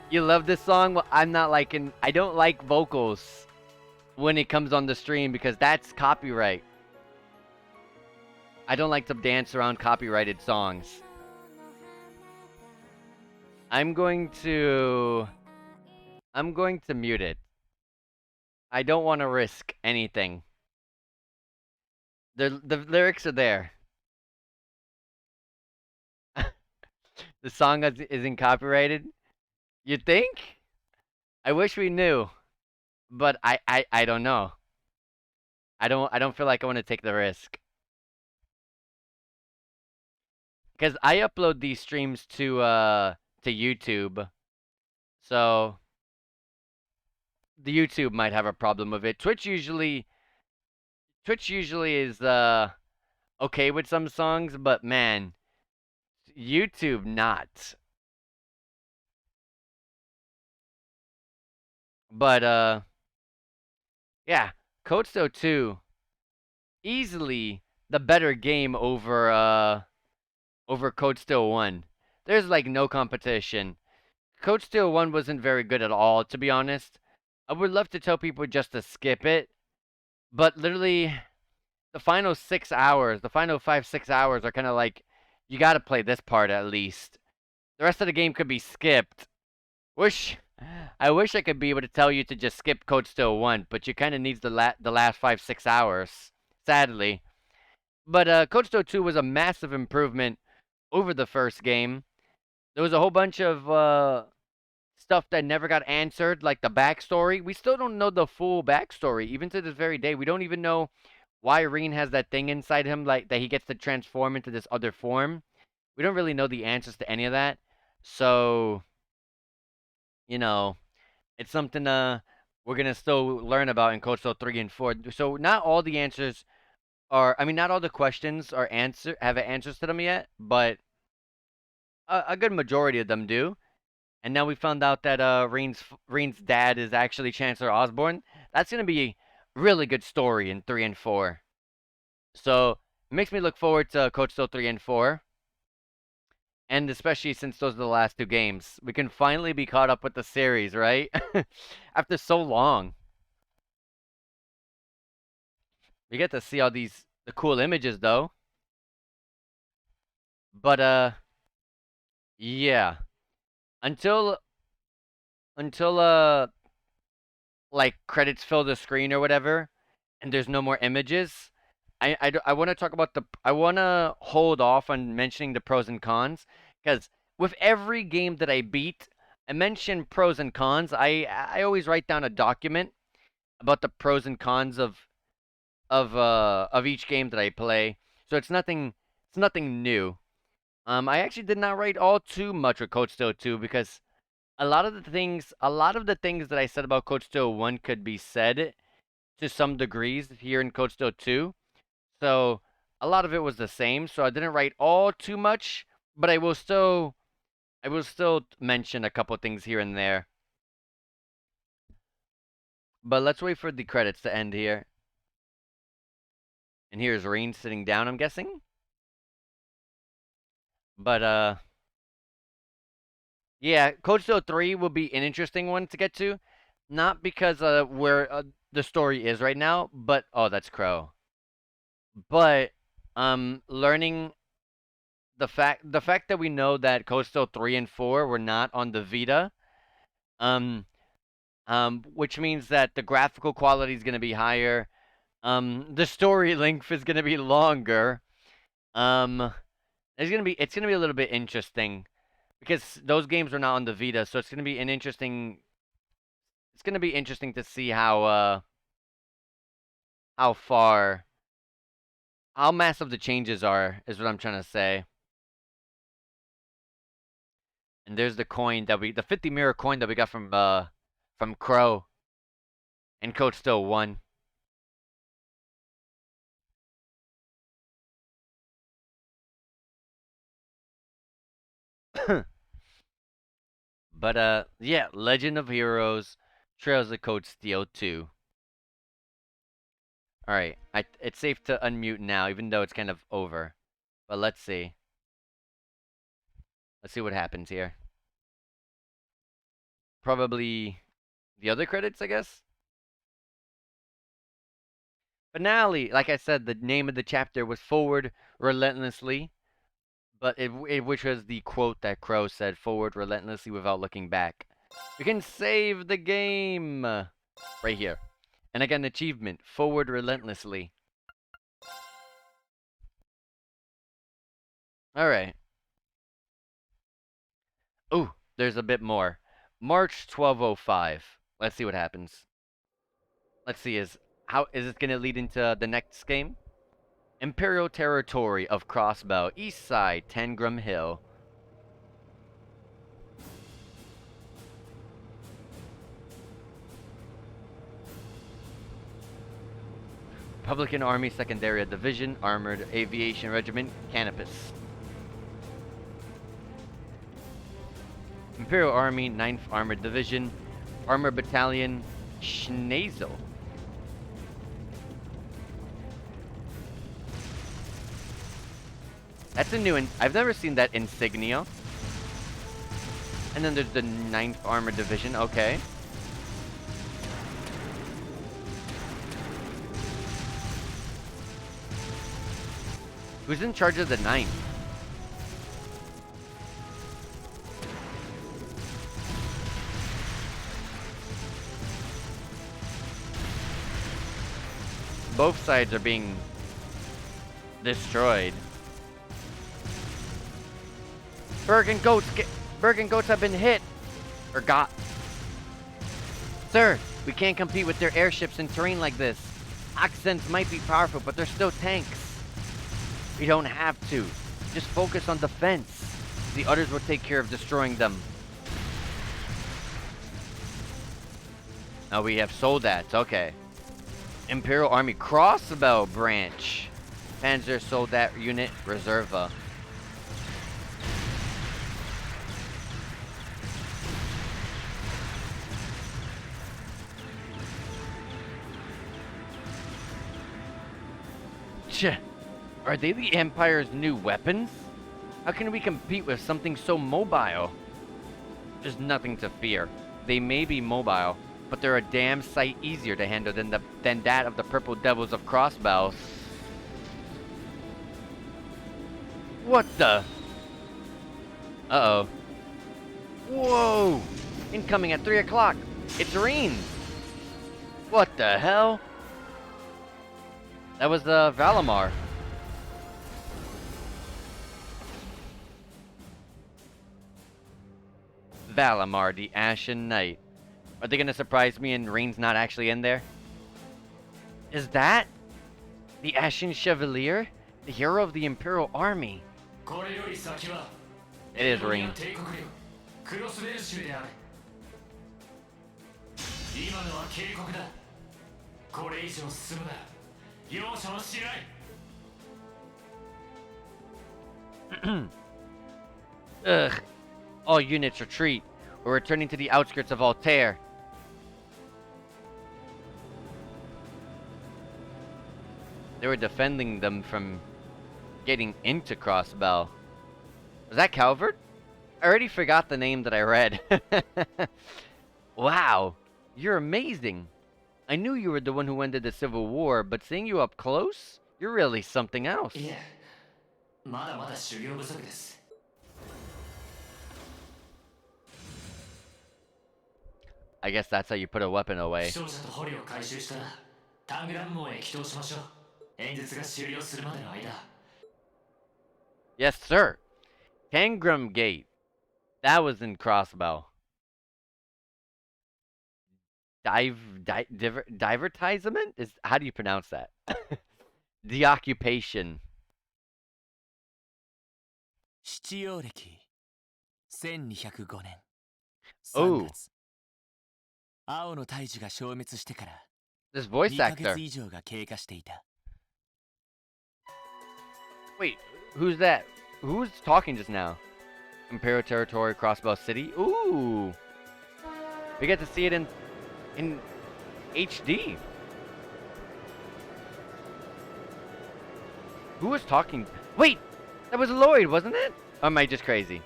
You love this song? Well, I don't like vocals when it comes on the stream because that's copyright. I don't like to dance around copyrighted songs. I'm going to mute it. I don't want to risk anything. The lyrics are there. The song isn't copyrighted? You think? I wish we knew. but I don't know. I don't feel like I want to take the risk. Because I upload these streams to YouTube. So the YouTube might have a problem with it. Twitch usually is okay with some songs, but man, YouTube not. But yeah, Code Steel 2 easily the better game over Code Steel 1. There's like no competition. Code Steel 1 wasn't very good at all, to be honest. I would love to tell people just to skip it, but literally the final 6 hours, the final 5, 6 hours are kind of like, you gotta play this part at least. The rest of the game could be skipped. Wish I wish I could be able to tell you to just skip Code Steel 1, but you kind of needs the last 5, 6 hours, sadly. But Code Steel 2 was a massive improvement over the first game. There was a whole bunch of stuff that never got answered, like the backstory. We still don't know the full backstory, even to this very day. We don't even know why Reen has that thing inside him, like that he gets to transform into this other form. We don't really know the answers to any of that. So, you know, it's something we're gonna still learn about in Code Steel 3 and 4. So not all the answers are, I mean, not all the questions are have answers to them yet, but a good majority of them do. And now we found out that Reen's dad is actually Chancellor Osborne. That's gonna be a really good story in 3 and 4. So it makes me look forward to Code Steel 3 and 4. And especially since those are the last two games. We can finally be caught up with the series, right? After so long. We get to see all the cool images though. But yeah. Until like credits fill the screen or whatever, and there's no more images, I want to talk about I want to hold off on mentioning the pros and cons, because with every game that I beat, I mention pros and cons. I always write down a document about the pros and cons of each game that I play. So it's nothing new. I actually did not write all too much with Code Steel 2, because a lot of the things that I said about Code Steel 1 could be said to some degrees here in Code Steel 2. So a lot of it was the same, so I didn't write all too much, but I will still mention a couple things here and there. But let's wait for the credits to end here. And here's Rain sitting down, I'm guessing. But yeah, Code Steel 3 will be an interesting one to get to. Not because where the story is right now, but oh, that's Crow. But learning the fact that we know that Code Steel 3 and 4 were not on the Vita, um which means that the graphical quality is going to be higher. The story length is going to be longer. Um it's going to be a little bit interesting, because those games were not on the Vita, so it's going to be interesting to see how far how massive the changes are, is what I'm trying to say. And there's the 50 mirror coin that we got from Crow and Code Steel 1. But yeah, Legend of Heroes, Trails of Code Steel 2. All right, it's safe to unmute now, even though it's kind of over. But let's see. Let's see what happens here. Probably the other credits, I guess. Finale. Like I said, the name of the chapter was Forward Relentlessly, but which was the quote that Crow said, "Forward relentlessly without looking back." We can save the game right here. And I got an achievement, Forward Relentlessly. Alright. Ooh, there's a bit more. March 1205. Let's see what happens. Let's see, how is this gonna lead into the next game? Imperial Territory of Crossbow, East Side, Tangram Hill. Republican Army Secondary Division, Armored Aviation Regiment, Canopus. Imperial Army 9th Armored Division, Armored Battalion, Schnezel. That's a new one. I've never seen that insignia. And then there's the 9th Armored Division, okay. Who's in charge of the 9th? Both sides are being destroyed. Bergen goats have been hit. Or got. Sir, we can't compete with their airships in terrain like this. Accents might be powerful, but they're still tanks. We don't have to. Just focus on defense. The others will take care of destroying them. Oh, we have soldats. Okay. Imperial Army Crossbow Branch. Panzer Soldat Unit Reserva. Tch. Are they the Empire's new weapons? How can we compete with something so mobile? There's nothing to fear. They may be mobile, but they're a damn sight easier to handle than that of the Purple Devils of Crossbows. What the? Uh-oh. Whoa! Incoming at 3 o'clock. It's rain. What the hell? That was the Valamar. Valamar, the Ashen Knight. Are they gonna surprise me and Rain's not actually in there? Is that the Ashen Chevalier? The hero of the Imperial Army? It is Rain. Ugh. All units retreat. We're returning to the outskirts of Altair. They were defending them from getting into Crossbow. Was that Calvert? I already forgot the name that I read. Wow. You're amazing. I knew you were the one who ended the Civil War, but seeing you up close, you're really something else. Yeah. I guess that's how you put a weapon away. Yes, sir. Tangram Gate. That was in Crossbow. Divertisement? How do you pronounce that? The occupation. 七葉暦1205年 Oh. 3月青の大樹が消滅してから This voice 2ヶ actor. 月以上が経過していた Wait, who's that? Who's talking just now? Imperial Territory, Crossbow City? Ooh. We get to see it in HD. Who was talking? Wait! That was Lloyd, wasn't it? Or am I just crazy?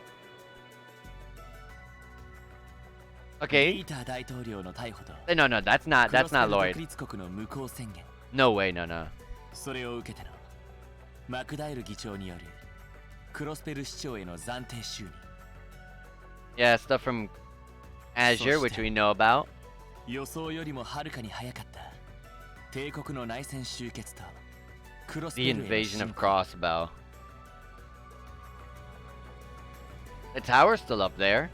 Okay. リーター大統領の逮捕と No, that's not クロスペル独 Lloyd. 立国の無効宣言 No way, no. それを受けてのマクダイル議長によるクロスペル市長への暫定就任 Yeah, stuff from Azure, which we know about. 予想よりもはるかに早かった帝国の内戦終結とクロスペ The ルへの invasion 侵 of 攻 Crossbow. The tower's still up there.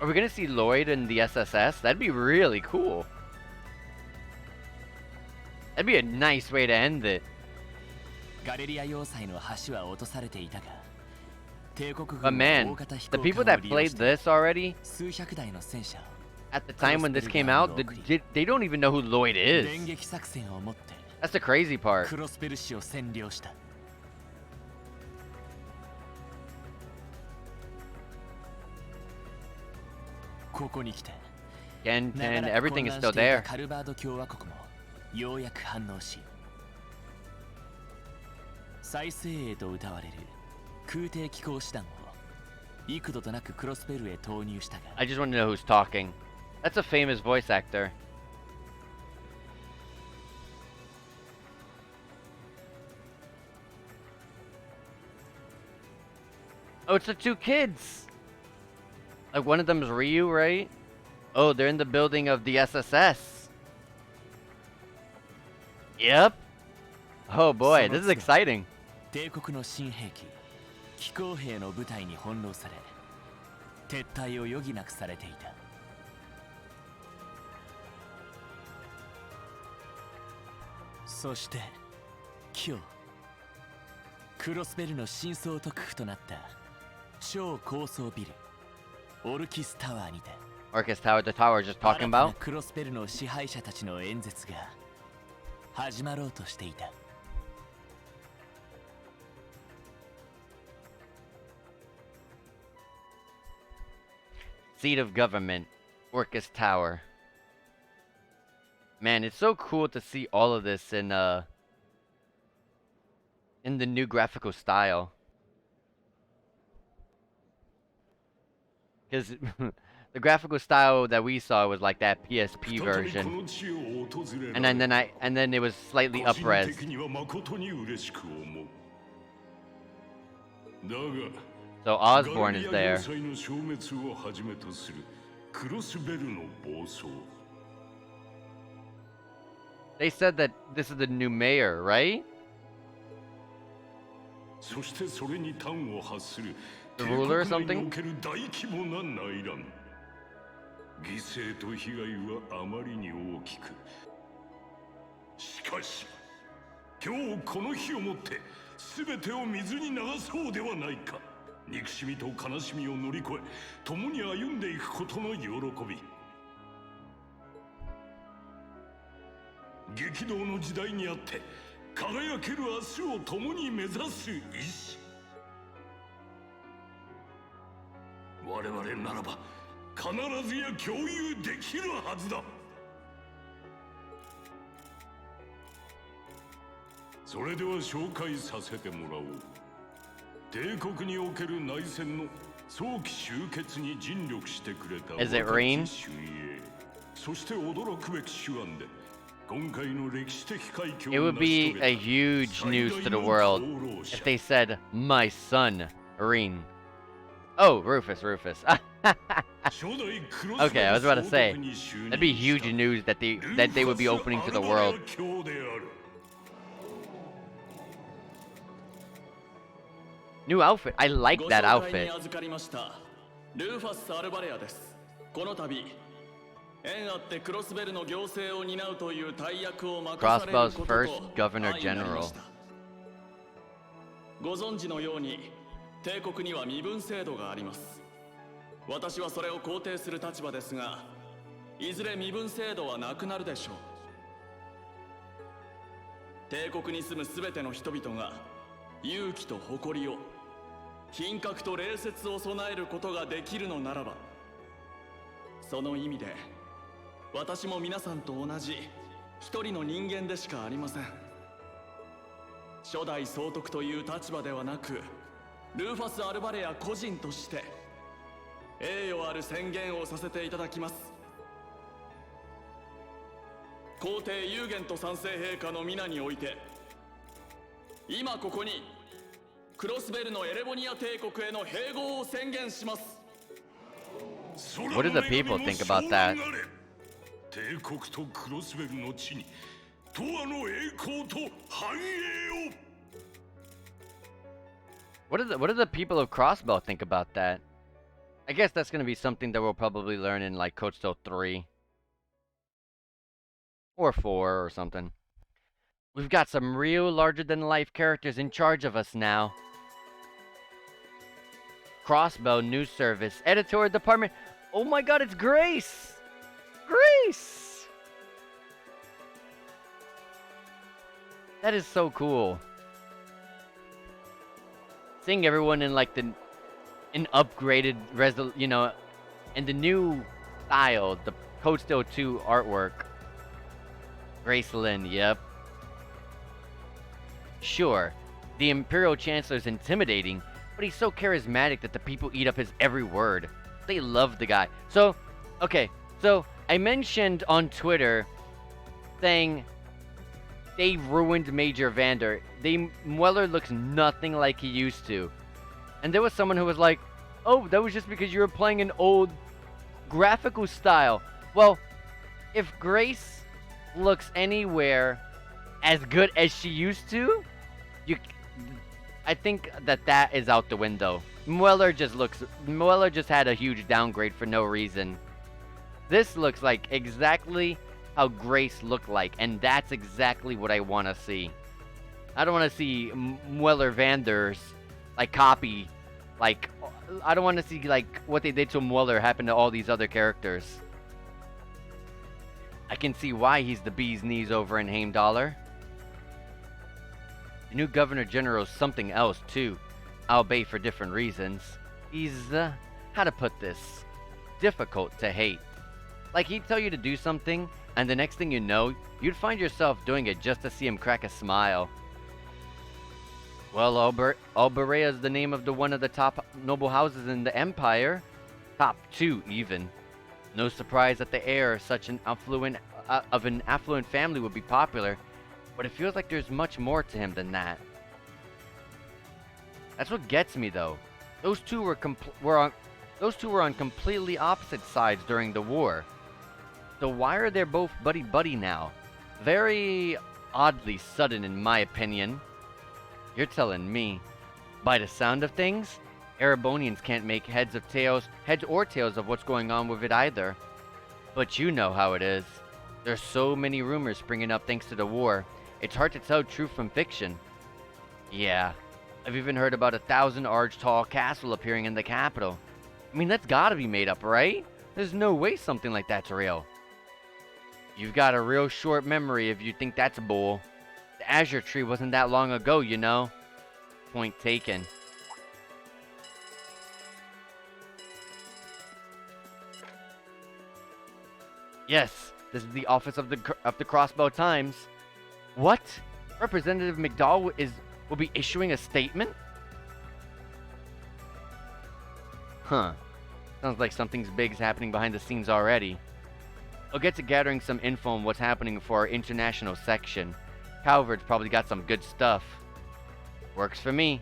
Are we gonna see Lloyd in the SSS? That'd be really cool. That'd be a nice way to end it. ガレリア要塞の橋は落とされていたが、帝国 But 軍は man, 大型飛 the 行 people 艦を that 利用 played して this already 数百台の戦車を at the time when this came out, they don't even know who Lloyd 電 is. 撃作戦をもって That's the crazy part. クロスベル市を占領した。ここに来て And 長らく everything 混 is 乱 still していた there. カルバード共和国もようやく反応し、再生鋭と謳われる空挺機構師団を幾度となくクロスベルへ投入したが、 I just want to know who's talking. That's a famous voice actor. Oh, it's the two kids. Like one of them is Ryu, right? Oh, they're in the building of the SSS. Yep. Oh boy, this is exciting. 帝国の新兵器機構兵の部隊に翻弄され、撤退を余儀なくされていた。そして今日クロスベルの真相特区となった超高層ビルオルキスタワーにて Orcus Tower, the tower just 新 talking たな about. クロスベルの支配者たちの演説が始まろうとしていた。Seat of government, Orcus Tower. Man, it's so cool to see all of this in the new graphical style. Because the graphical style that we saw was like that PSP version, and then it was slightly up-res. だが So Osborne is ガレリア there. 要塞の消滅をはじめとするクロスベルの暴走 They said that this is the new mayor, right? そしてそれに端を発する The 帝 ruler or 国内 something? における大規模な内乱犠牲と被害はあまりに大きくしかし今日この日をもって全てを水に流そうではないか憎しみと悲しみを乗り越え共に歩んでいくことの喜び激動の時代にあって輝ける明日を共に目指す意志我々ならば必ずや共有できるはずだそれでは紹介させてもらおう帝国における内戦の早期終結に尽力してくれた Is it rain? 主衛そして驚くべき手腕で今回の歴史的快挙 It を would 成し be 遂げた a huge news to the world if they said, "My son, Irene." Oh, Rufus. Okay, I was about to say that'd be huge news that they would be opening to the world. New outfit. I like that outfit. ルーファス・アルバレアです。この度縁あってクロスベルの行政を担うという大役を任される Crossbow's ことと first Governor 相なりま General. したご存知のように帝国には身分制度があります。私はそれを肯定する立場ですが、いずれ身分制度はなくなるでしょう。帝国に住むすべての人々が勇気と誇りを品格と礼節を備えることができるのならば、その意味で私も皆さんと同じ一人の人間でしかありません。初代総督という立場ではなく、ルーファス・アルバレア個人として栄誉ある宣言をさせていただきます。皇帝ユーゲント三世陛下の皆において、今ここにクロスベルのエレボニア帝国への併合を宣言します。 What do the people think about that? 帝国とクロスベルの地に永遠の栄光と繁栄を What do the people of Crossbow think about that? I guess that's gonna be something that we'll probably learn in like Code Steel 3 or 4 or something. We've got some real larger-than-life characters in charge of us now. Crossbow News Service, Editorial Department. Oh my god, it's Grace! Grace! That is so cool. Seeing everyone in like an upgraded in the new style, the Code Steel 2 artwork. Grace Lynn, yep. Sure, the Imperial Chancellor is intimidating, but he's so charismatic that the people eat up his every word. They love the guy. So, okay, so I mentioned on Twitter saying they ruined Major Vander. Mueller looks nothing like he used to. And there was someone who was like, oh, that was just because you were playing an old graphical style. Well, if Grace looks anywhere as good as she used to, I think that is out the window. Mueller just had a huge downgrade for no reason. This looks like exactly how Grace looked like, and that's exactly what I want to see. I don't want to see Mueller Vander's like copy, like I don't want to see like what they did to Mueller happen to all these other characters. I can see why he's the bee's knees over in Heimdallr. The new Governor General's something else too, albeit for different reasons. He's, how to put this, difficult to hate. Like he'd tell you to do something, and the next thing you know, you'd find yourself doing it just to see him crack a smile. Well, Alberea is the name of one of the top noble houses in the Empire. Top 2, even. No surprise that the heir of such an affluent family would be popular, but it feels like there's much more to him than that. That's what gets me, though. Those two were on completely opposite sides during the war. So why are they both buddy-buddy now? Very oddly sudden, in my opinion. You're telling me. By the sound of things, Erebonians can't make heads or tails of what's going on with it either. But you know how it is. There's so many rumors springing up thanks to the war. It's hard to tell truth from fiction. Yeah, I've even heard about a 1,000-arch-tall castle appearing in the capital. I mean, that's gotta be made up, right? There's no way something like that's real. You've got a real short memory if you think that's bull. The Azure Tree wasn't that long ago, you know. Point taken. Yes, this is the office of the Crossbow Times. What? Representative McDowell will be issuing a statement? Huh. Sounds like something big's happening behind the scenes already. I'll get to gathering some info on what's happening for our international section. Calvert's probably got some good stuff. Works for me.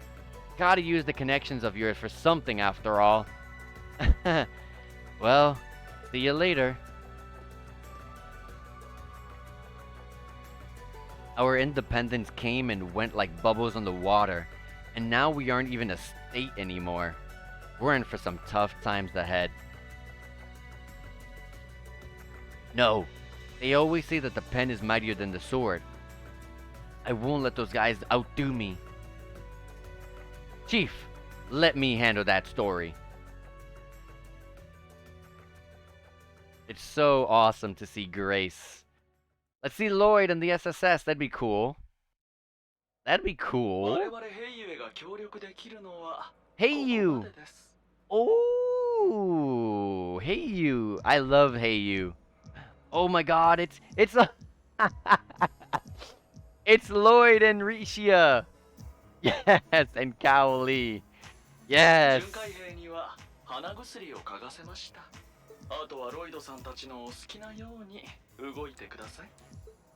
Gotta use the connections of yours for something after all. Well, see you later. Our independence came and went like bubbles on the water, and now we aren't even a state anymore. We're in for some tough times ahead. No, they always say that the pen is mightier than the sword. I won't let those guys outdo me. Chief, let me handle that story. It's so awesome to see Grace. Let's see Lloyd and the SSS. That'd be cool. That'd be cool. Hey you. Oh, hey you. I love Hey You. Oh my God, it's a it's Lloyd and Rishia. Yes, and Cowley. Yes. あとはロイドさんたちのお好きなように動いてください。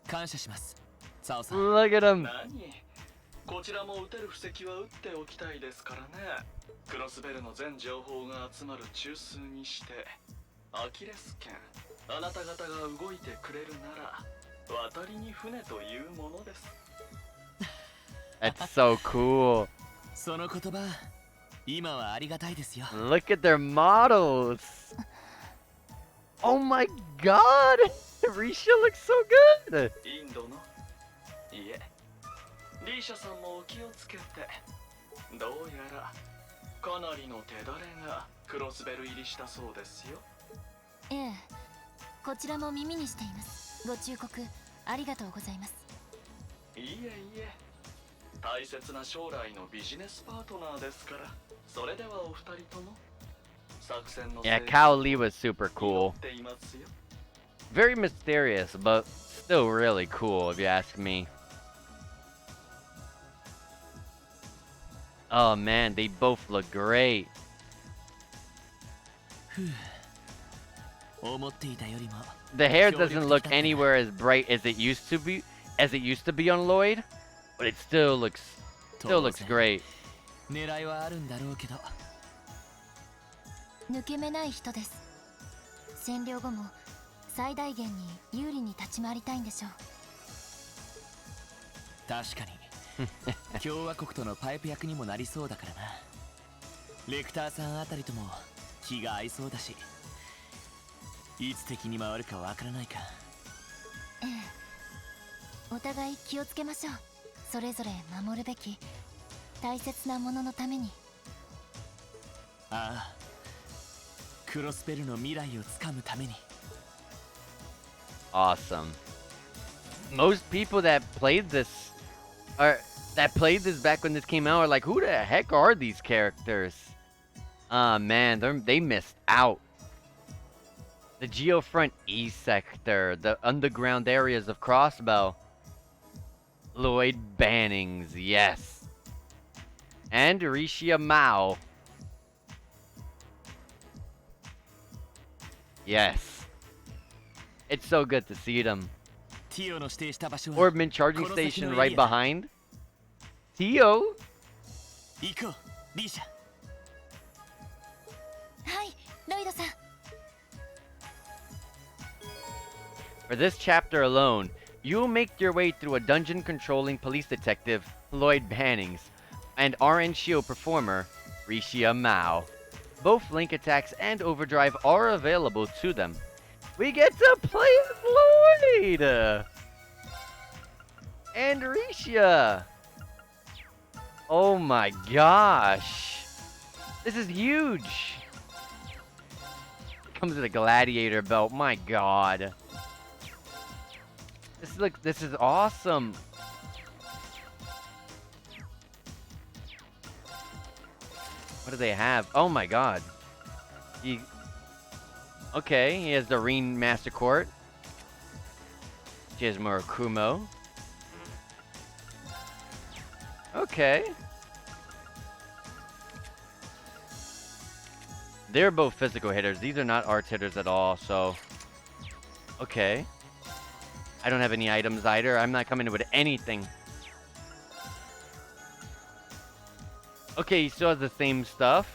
感謝します。サオさん。Look at him. 何？こちらも撃てる布石は撃っておきたいですからね。クロスベルの全情報が集まる中枢にして、アキレス腱。あなた方が動いてくれるなら、渡りに船というものです。That's so cool. その言葉、今はありがたいですよ。 Look at their models. Oh my god. Risha looks so good. インドのいえリーシャさんもお気をつけて。どうやらかなりの手だれがクロスベル入りしたそうですよ。ええ、こちらも耳にしています。ご忠告ありがとうございます。いえいえ、大切な将来のビジネスパートナーですから。それではお二人とも作戦の Yeah, Kao Lee was super 祈 cool. っていますよ。 Very mysterious, but still really cool if you ask me. Oh man, they both look great. 思っていたよりも The hair doesn't look anywhere as bright as it used to be, on Lloyd, but it still looks great. 狙いはあるんだろうけど。抜け目ない人です。占領後も最大限に有利に立ち回りたいんでしょう。確かに共和国とのパイプ役にもなりそうだからな。レクターさんあたりとも気が合いそうだし、いつ敵に回るかわからないか。ええ、お互い気をつけましょう。それぞれ守るべき大切なもののために。ああ、クロスベルの未来をつかむために。 Awesome. Most people that played this back when this came out are like, who the heck are these characters? Man, they missed out. The Geofront East sector, the underground areas of Crossbow. Lloyd Bannings, yes. And Rishia Mao. Yes. It's so good to see them. ティオの指定した場所は Orbman charging この先 station の right エリアだ。 behind. Tio? 行こう、リーシャ。はい、ロイドさん。 For this chapter alone, you will make your way through a dungeon controlling police detective, Lloyd Bannings, and RN Shio performer, Rishia Mao. Both link attacks and overdrive are available to them. We get to play as Lloyd! And Rishia! Oh my gosh! This is huge! Comes with a gladiator belt, my god. This is awesome. What do they have? Oh my god. Okay, he has the Reen Master Court. She has Murakumo. Okay. They're both physical hitters. These are not arts hitters at all, so... Okay. I don't have any items either. I'm not coming in with anything. Okay, he still has the same stuff.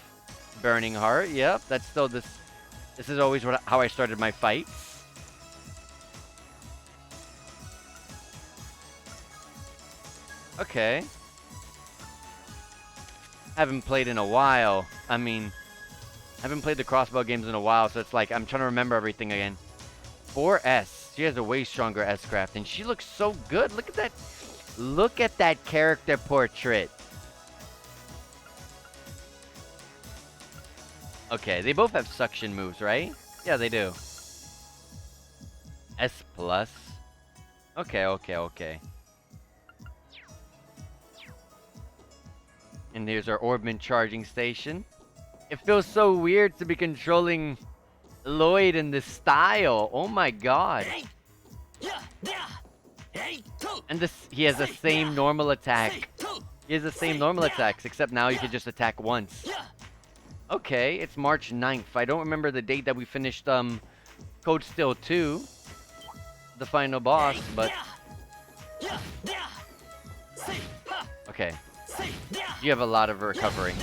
Burning Heart, yep. That's still this... This is always how I started my fights. Okay. Haven't played in a while. I mean... Haven't played the crossbow games in a while, so it's like I'm trying to remember everything again. 4S. She has a way stronger S-Craft, and she looks so good. Look at that. Look at that character portrait. Okay, they both have suction moves, right? Yeah, they do. S+. Okay, okay, okay. And here's our Orbman charging station. It feels so weird to be controlling Lloyd in this style. Oh my god. And this, he has the same normal attack. He has the same normal attacks, except now you can just attack once. Okay, it's March 9th. I don't remember the date that we finished Code Steel 2, the final boss, but... Okay. You have a lot of recovering.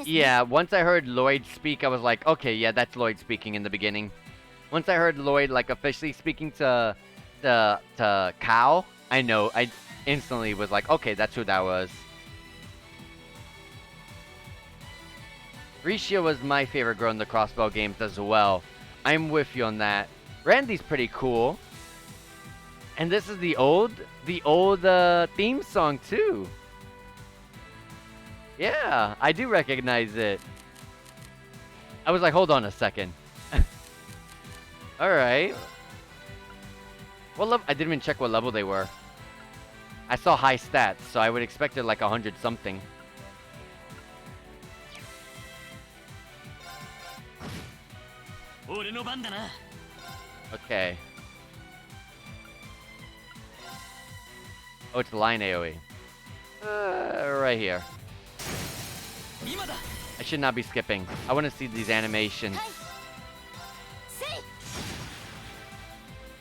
Yeah, once I heard Lloyd speak, I was like, okay, yeah, that's Lloyd speaking in the beginning. Once I heard Lloyd, like, officially speaking to Cal, I know, instantly was like, okay, that's who that was. Risha was my favorite girl in the crossbow games as well. I'm with you on that. Randy's pretty cool. And this is the old theme song too. Yeah, I do recognize it. I was like, hold on a second. Alright. What level? I didn't even check what level they were. I saw high stats, so I would expect it like 100 something. Okay. Oh, it's the line AoE. Right here. I should not be skipping. I want to see these animations.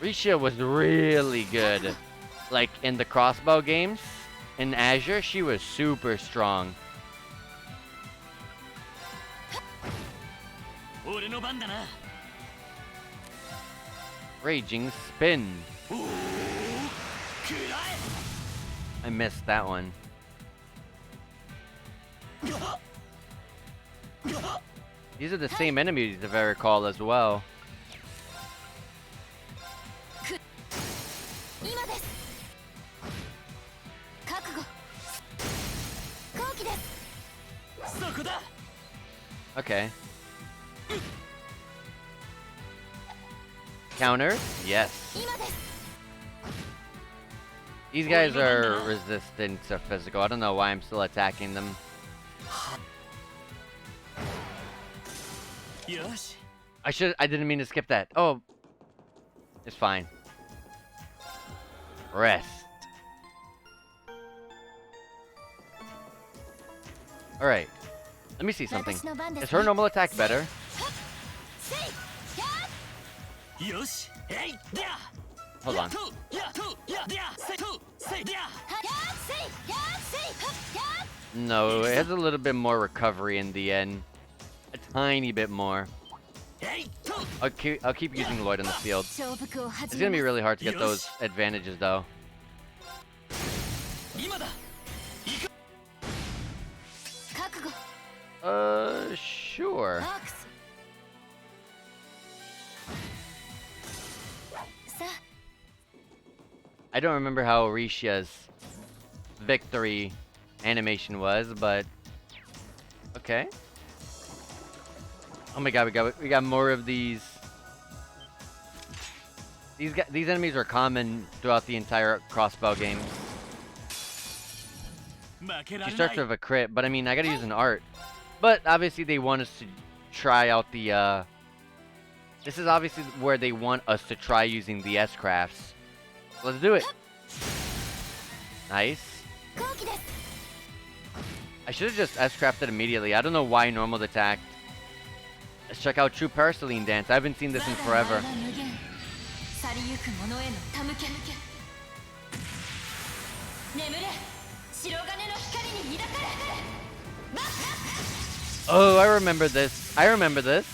Risha was really good. Like in the crossbow games, in Azure, she was super strong. Raging spin. I missed that one. These are the same enemies, if I recall, as well. Okay. Counter? Yes. These guys are resistant to physical. I don't know why I'm still attacking them. I didn't mean to skip that. Oh. It's fine. Rest. Alright. Let me see something. Is her normal attack better? Hold on. No, it has a little bit more recovery in the end. A tiny bit more. I'll keep using Lloyd in the field. It's gonna be really hard to get those advantages though. Sure. I don't remember how Risha's victory animation was, but okay. Oh my god, we got more of these. These enemies are common throughout the entire crossbow game. She starts with a crit, but I mean, I gotta use an art. But obviously they want us to try out the, this is obviously where they want us to try using the S-crafts. Let's do it. Nice. I should have just S-crafted immediately. I don't know why normal attacked. Let's check out True Paraceline Dance. I haven't seen this in forever. Oh, I remember this. I remember this.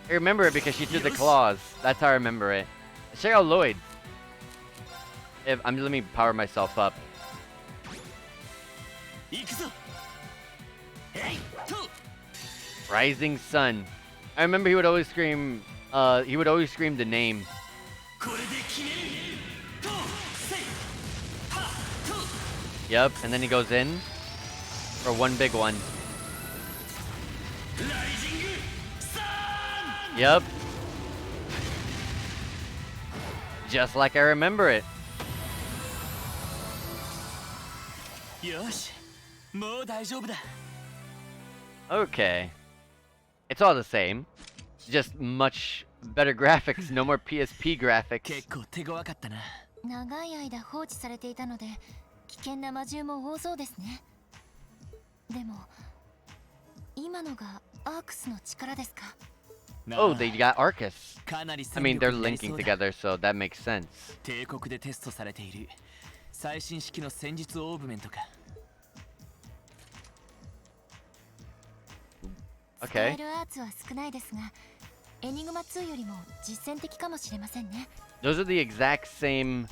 I remember it because she threw the claws. That's how I remember it. Let's check out Lloyd. Let me power myself up. Rising Sun. I remember he would always scream. He would always scream the name. Yep, and then he goes in for one big one. Yep. Just like I remember it. Okay. It's all the same. Just much better graphics, no more PSP graphics. 長い間放置されていたので危険な魔獣も多そうですね。でも今のがアークスの力ですか? Oh, they got Arcus. I mean, they're linking together, so that makes sense. 帝国でテストされている最新式の戦術オーブメントか。使えるアーツは少ないですが、エニグマ2よりも実践的かもしれませんね。Those are the exact same.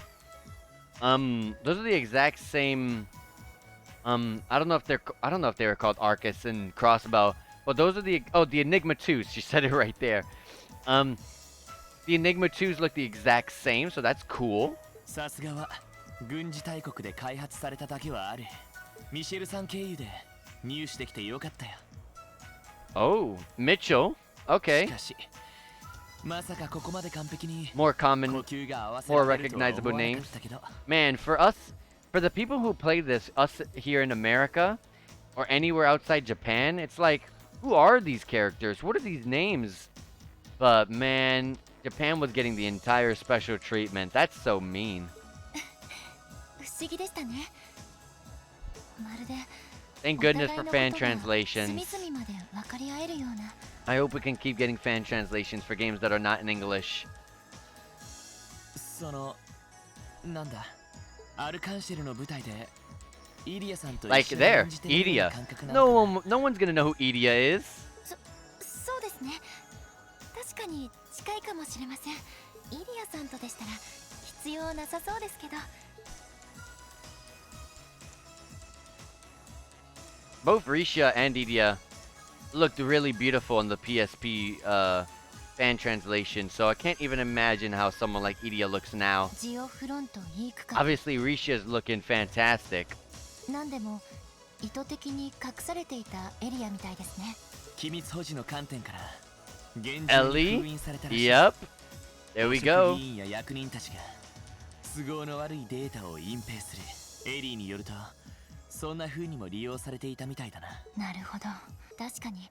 Those are the exact same. I don't know if they were called Arcus and Crossbow, but those are the Enigma 2s. She said it right there. The Enigma 2s look the exact same, so that's cool. さすがは軍事大国で開発されただけはある。ミシェルさん経由で入手できてよかったよ。Oh, Mitchell. Okay. しかし、まさかここまで完璧に More common, 呼吸が合わせ more られるとは recognizable 思わなか names. ったけど。Man, for the people who play this, us here in America or anywhere outside Japan, it's like, who are these characters? What are these names? But man, Japan was getting the entire special treatment. That's so mean. 不思議でしたね。まるで Thank お goodness 互い for の fan ことが translations. 隅々まで分かり合えるような。 I hope we can keep getting fan translations for games that are not in English. そのなんだ、アルカンシェルの舞台でイリアさんと一 Like 緒に there, 演じてるような Idia. 感覚なのか No one's gonna know who Idia is. そうですね。確かに近いかもしれません。イリアさんとでしたら必要なさそうですけど。 Both Risha and Idia looked really beautiful in the PSP fan translation, so I can't even imagine how someone like Idia looks now. ジオフロントいい区間。 Obviously, Risha's looking fantastic. なんでも意図的に隠されていたエリアみたいですね。機密保持の観点から現状に封印されたらしい。 Yep. There we 職 go. 議員や役人たちが都合の悪いデータを隠蔽する。エリーによるとそんな風にも利用されていたみたいだな。なるほど。確かに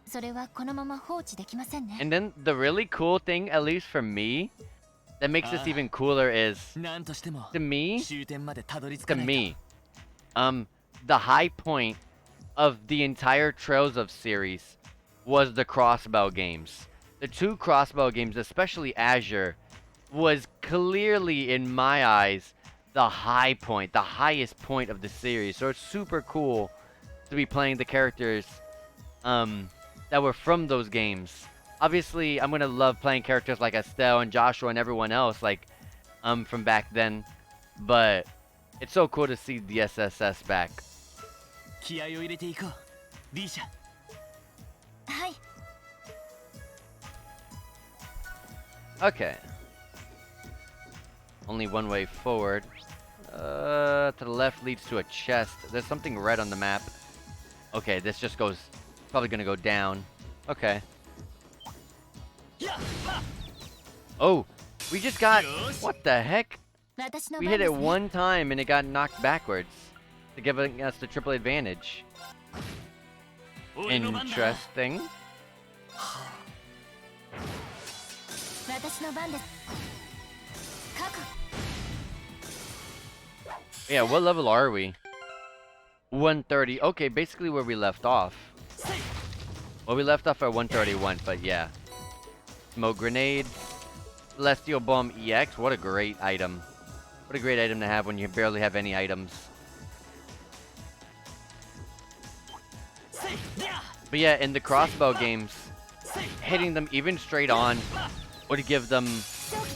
それはこのまま放置できませんね。 And then the really cool thing, at least for me, that makes this even cooler is, なんとしても to me, 終点までたどり着か to ないと。 me, the high point of the entire Trails of series was the Crossbow games. The two Crossbow games, especially Azure, was clearly, in my eyes, the high point, the highest point of the series. So it's super cool to be playing the characters that were from those games. Obviously, I'm gonna love playing characters like Estelle and Joshua and everyone else, like from back then. But it's so cool to see the SSS back. 気合を入れていこう。リーシャ。はい。 Okay. Only one way forward. To the left leads to a chest. There's something red on the map. Okay, this just goes... Probably gonna go down. Okay. Oh! We just got... What the heck? 私の We 番 hit で it すね。 one time and it got knocked backwards. To give us the triple advantage. 俺の番だ。 Interesting. 私の番です。確保。 Yeah, what level are we? 130. Okay, basically where we left off. Well, we left off at 131, but yeah. Smoke grenade. Celestial Bomb EX. What a great item. What a great item to have when you barely have any items. But yeah, in the crossbow games, hitting them even straight on would give them...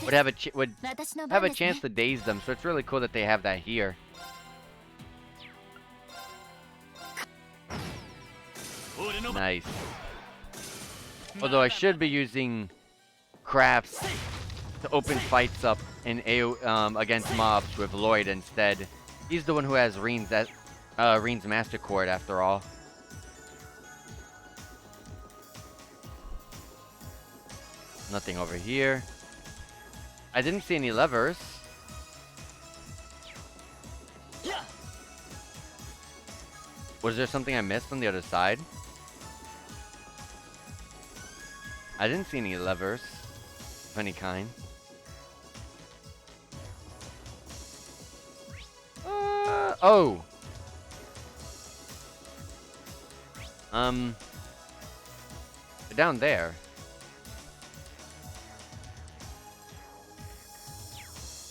would have a 私の have 番 a ですね chance to daze them, so it's really cool that they have that here. Nice. Although I should be using crafts to open fights up in against mobs with Lloyd instead. He's the one who has Reen's Master Chord after all. Nothing over here. I didn't see any levers. Was there something I missed on the other side? I didn't see any levers of any kind. Oh! They're down there.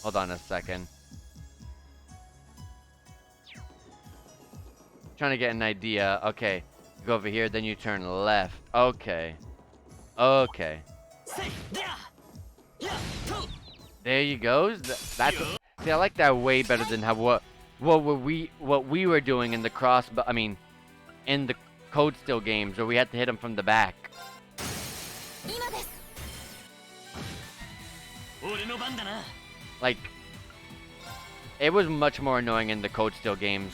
Hold on a second. Trying to get an idea. Okay. Go over here, then you turn left. Okay. Okay. There you go. That's see, I like that way better than how what we were doing in the I mean, in the Code Steel games where we had to hit him from the back. Like, it was much more annoying in the Code Steel games.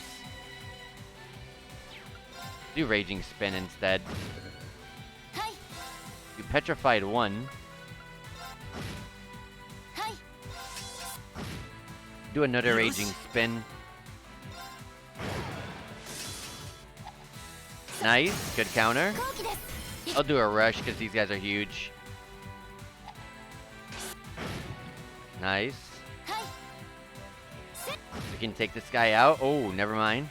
Do Raging Spin instead. You petrified one. Do another Raging Spin. Nice, good counter. I'll do a rush because these guys are huge. Nice. We can take this guy out. Oh, never mind.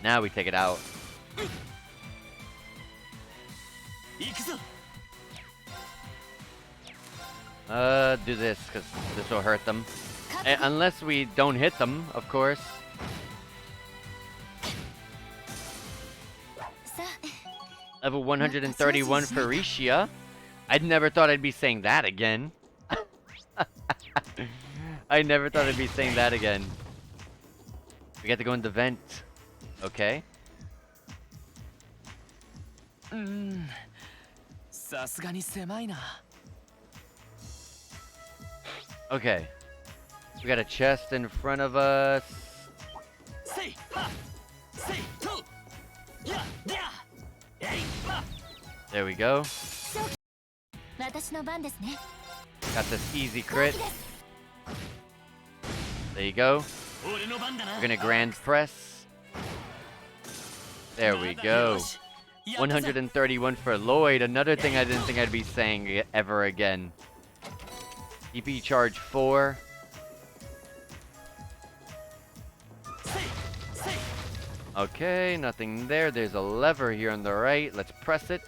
Now we take it out. Do this, because this will hurt them. Unless we don't hit them, of course. Level 131 for Rishia. I'd never thought I'd be saying that again. I never thought I'd be saying that again. We got to go in the vent. Okay. Okay. We got a chest in front of us. There we go. Got this easy crit. There you go. We're gonna grand press. There we go. 131 for Lloyd. Another thing I didn't think I'd be saying ever again. EP charge 4. Okay, nothing there. There's a lever here on the right. Let's press it.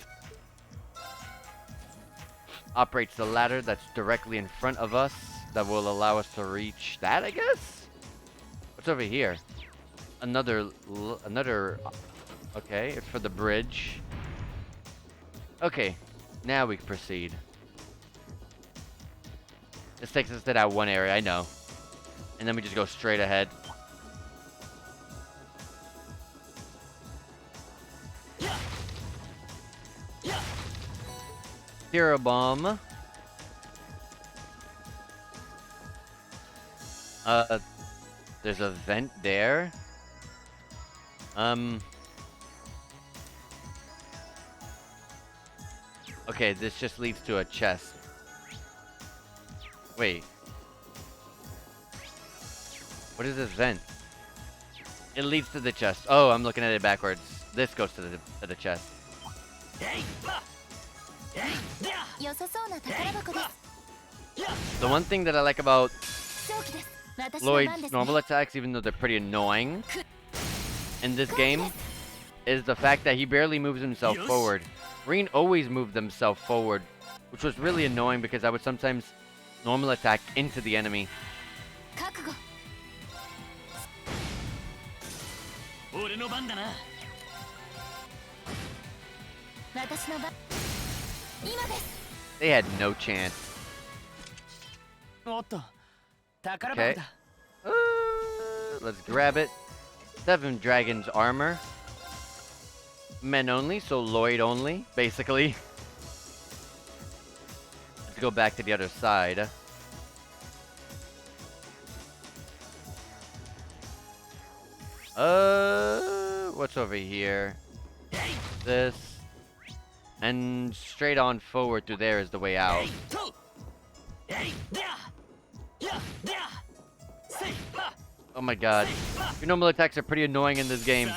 Operates the ladder that's directly in front of us. That will allow us to reach that, I guess? What's over here? Another... Okay, it's for the bridge. Okay, now we can proceed. This takes us to that one area, I know. And then we just go straight ahead. Hero Bomb. There's a vent there. Okay, this just leads to a chest. Wait. What is this vent? It leads to the chest. Oh, I'm looking at it backwards. This goes to the chest. The one thing that I like about Lloyd's normal attacks, even though they're pretty annoying in this game, is the fact that he barely moves himself forward. Green always moved himself forward, which was really annoying because I would sometimes normal attack into the enemy. They had no chance. Okay. Let's grab it. 7 dragons armor. Men only, so Lloyd only, basically. Let's go back to the other side. What's over here? This. And straight on forward through there is the way out. Oh my god. Your normal attacks are pretty annoying in this game.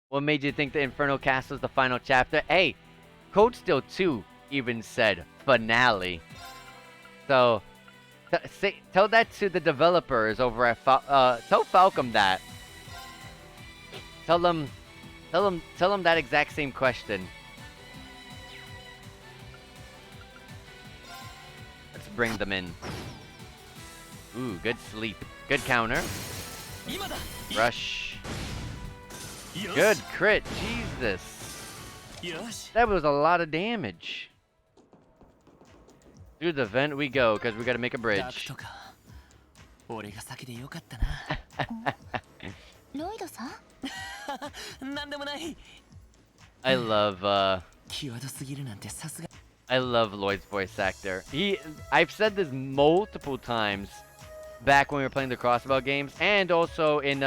What made you think the Infernal Castle is the final chapter? Hey, Code Steel 2 even said finale. So, tell that to the developers over at tell Falcom that. Tell them that exact same question. Let's bring them in. Ooh, good sleep. Good counter. Rush. Good crit. Jesus. That was a lot of damage. Through the vent we go, because we gotta make a ダク bridge. トか。俺が先でよかったな。ロイドさんなんでもない。 I love 際どすぎるなんてさすが。 I love Lloyd's voice actor. I've said this multiple times back when we were playing the Crossbow games, and also in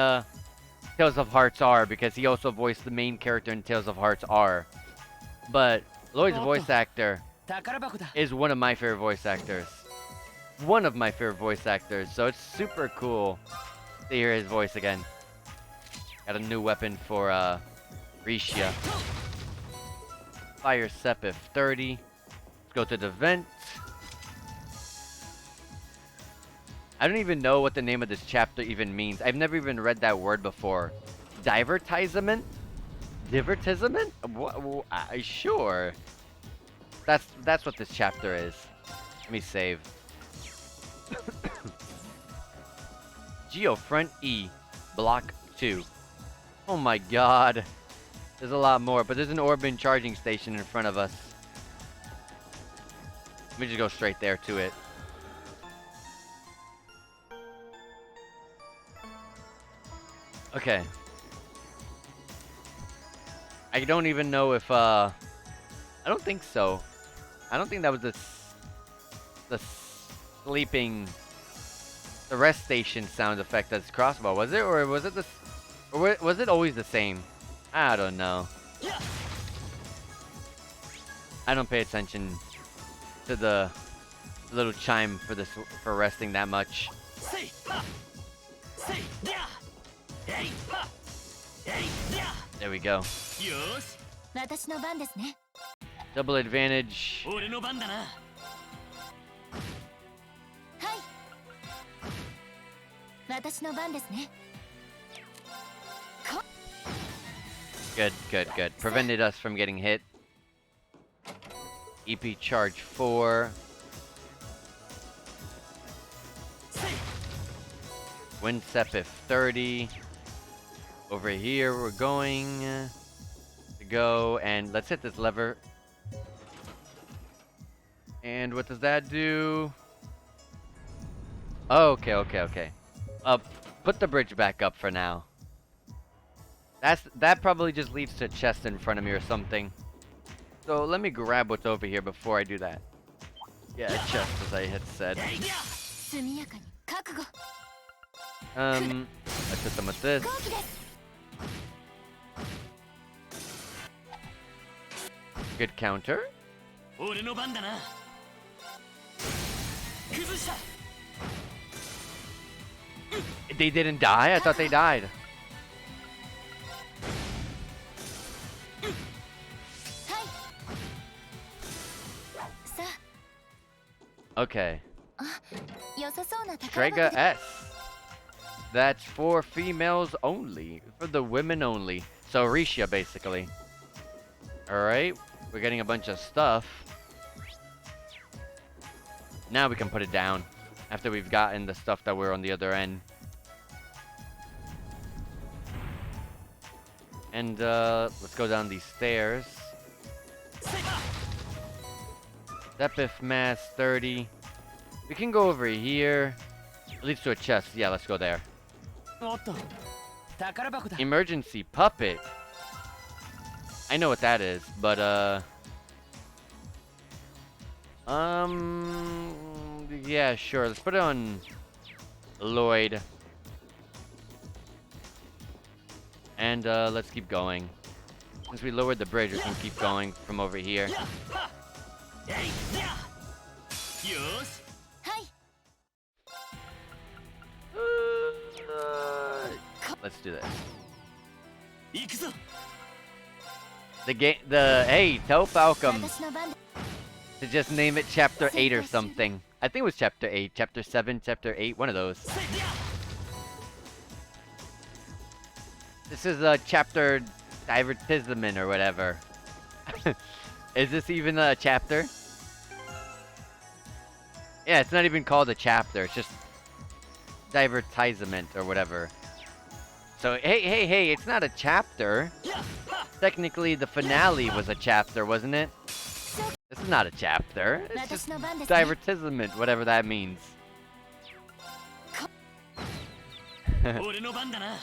Tales of Hearts R, because he also voiced the main character in Tales of Hearts R. But Lloyd's voice actor 宝箱だ。 is one of my favorite voice actors. One of my favorite voice actors, so it's super cool to hear his voice again. Got a new weapon for Rishia. Fire Sepith 30. Let's go to the vent. I don't even know what the name of this chapter even means. I've never even read that word before. Divertisement? Divertisement? What? Sure. That's what this chapter is. Let me save. Geo front E, block 2. Oh my god. There's a lot more, but there's an Orban charging station in front of us. Let me just go straight there to it. Okay. I don't even know if I don't think so. I don't think that was the sleeping, the rest station sound effect that's Crossbow, was it? Or was it or was it always the same? I don't know. I don't pay attention to the little chime for resting that much. There we go. 私の番ですね Double advantage. 俺の番だな。はい私の番ですね Good, good, good. Prevented us from getting hit. EP charge 4. Wind Sepith 30. Over here we're going to go, and let's hit this lever. And what does that do? Oh, okay, okay, okay. Put the bridge back up for now. That probably just leads to a chest in front of me or something. So let me grab what's over here before I do that. Yeah, a chest, as I had said. 速やかに覚悟 Let's hit them with this. 後期です Good counter. 俺の番だな。崩した。 They didn't die? I thought they died. はいさ Okay. あ良さそうな宝 Strega 箱で S. That's for females only. For the women only. So Rishia, basically. Alright. We're getting a bunch of stuff. Now we can put it down. After we've gotten the stuff that we're on the other end. And let's go down these stairs. Sepith Mass 30. We can go over here. It leads to a chest. Yeah, let's go there. おっと、宝箱だ。 Emergency puppet. I know what that is, but yeah, sure. Let's put it on Lloyd. And let's keep going. Since we lowered the bridge, we can keep going from over here. よし。 はい Let's do this. 行くぞ。 Hey, tell Falcom 私の番 to just name it Chapter 8 or something. I think it was Chapter 8, Chapter 7, Chapter 8, one of those. This is a chapter divertisement or whatever. Is this even a chapter? Yeah, it's not even called a chapter. It's just divertisement or whatever. So, hey, it's not a chapter. Technically, the finale was a chapter, wasn't it? This is not a chapter. It's 私 just の番ですね divertisement, whatever that means. 俺の番だな。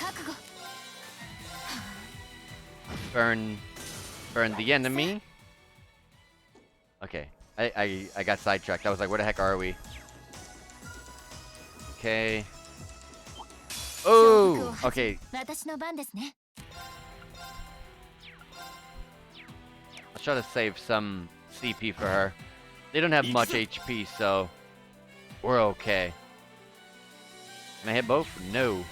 覚悟 Burn the enemy. Okay, I got sidetracked. I was like, where the heck are we? Okay. Oh, okay. 私の番ですね Let's try to save some CP for her. They don't have much HP, so we're okay. Can I hit both? No.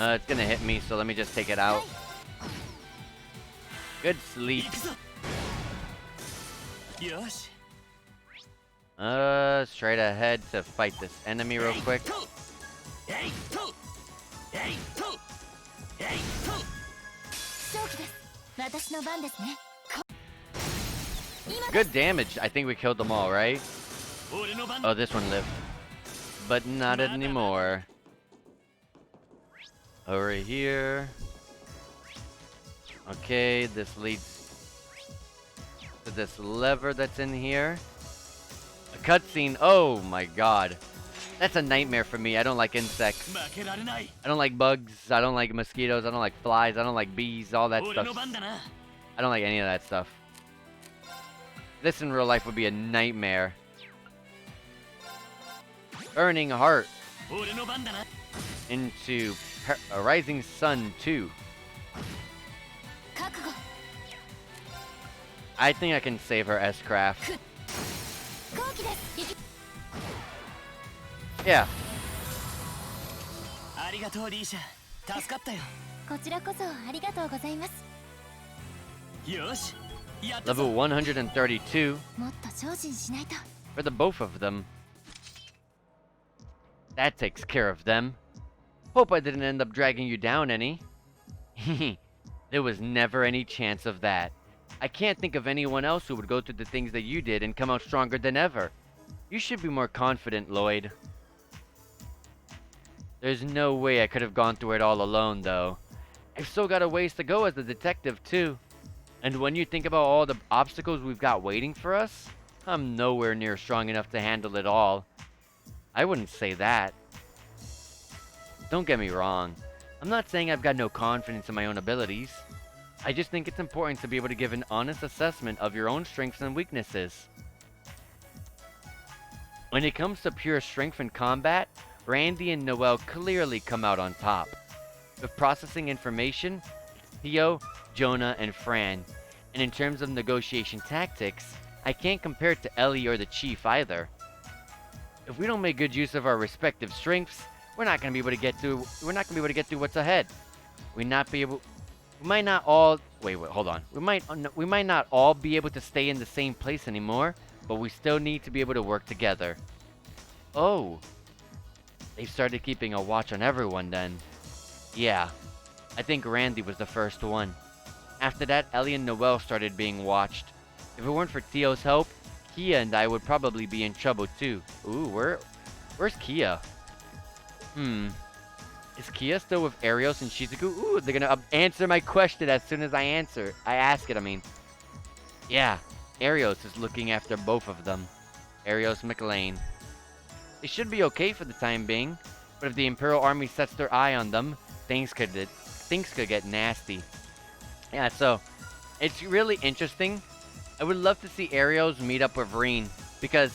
It's gonna hit me, so let me just take it out. Good sleep. よし。 Straight ahead to fight this enemy real quick. 勝機です私の番ですね Good damage. I think we killed them all, right? 俺の番。 Oh, this one lived. But not anymore. Over here. Okay, this leads to this lever that's in here. A cutscene. Oh my god. That's a nightmare for me. I don't like insects. 負けられない。 I don't like bugs. I don't like mosquitoes. I don't like flies. I don't like bees. All that 俺 stuff. の番だな。 I don't like any of that stuff. This in real life would be a nightmare. Burning Heart 俺の番だな。 into a Rising Sun 2. 覚悟 I think I can save her S-Craft. 後期です Yeah. ありがとうリーシャ。助かったよ。こちらこそありがとうございますよし。やったぞ。 Level 132もっと精進しないと for the both of them. That takes care of them. Hope I didn't end up dragging you down any. There was never any chance of that. I can't think of anyone else who would go through the things that you did and come out stronger than ever. You should be more confident, Lloyd. There's no way I could have gone through it all alone, though. I've still got a ways to go as a detective, too. And when you think about all the obstacles we've got waiting for us, I'm nowhere near strong enough to handle it all. I wouldn't say that. Don't get me wrong. I'm not saying I've got no confidence in my own abilities. I just think it's important to be able to give an honest assessment of your own strengths and weaknesses. When it comes to pure strength in combat, Randy and Noel clearly come out on top. With processing information, Theo, Jonah, and Fran. And in terms of negotiation tactics, I can't compare it to Ellie or the Chief either. If we don't make good use of our respective strengths, we're not going to be able to get through what's ahead. We might not all hold on. We might not all be able to stay in the same place anymore, but we still need to be able to work together. Oh. They started keeping a watch on everyone then. Yeah. I think Randy was the first one. After that, Ellie and Noel started being watched. If it weren't for Theo's help, Kia and I would probably be in trouble too. Ooh, where's Kia? Is Kia still with Arios and Shizuku? Ooh, they're gonna answer my question as soon as I ask it, I mean. Yeah, Arios is looking after both of them. Arios McLean. They should be okay for the time being, but if the Imperial Army sets their eye on them, things could get nasty. Yeah, so it's really interesting. I would love to see Arios meet up with Reen, because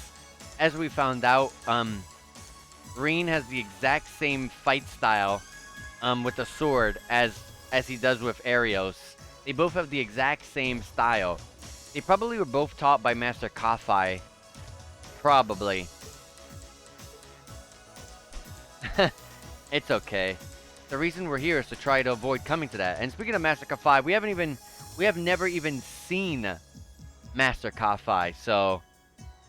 as we found out, Reen has the exact same fight style with the sword as he does with Arios. They both have the exact same style. They probably were both taught by Master Kafai. Probably. It's okay. The reason we're here is to try to avoid coming to that. And speaking of Master Kafai, we have never even seen Master Kafai, so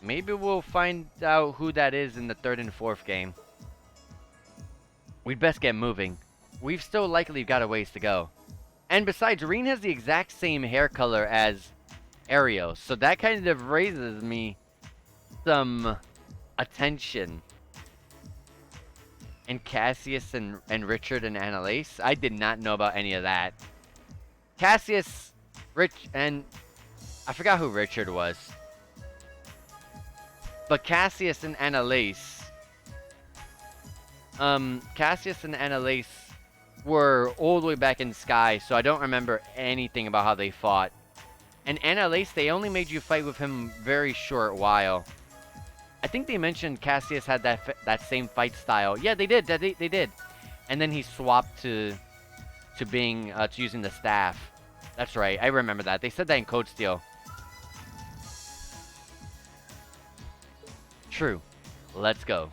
maybe we'll find out who that is in the 3rd and 4th game. We'd best get moving. We've still likely got a ways to go. And besides, Reen has the exact same hair color as Arios, so that kind of raises me some attention. And Cassius and Richard and Annalise. I did not know about any of that. Cassius, Rich, and I forgot who Richard was. But Cassius and Annalise. Cassius and Annalise were all the way back in Sky, so I don't remember anything about how they fought. And Annalise, they only made you fight with him very short while. I think they mentioned Cassius had that same fight style. Yeah, they did. They did. And then he swapped to being to using the staff. That's right. I remember that. They said that in Code Steel. True. Let's go.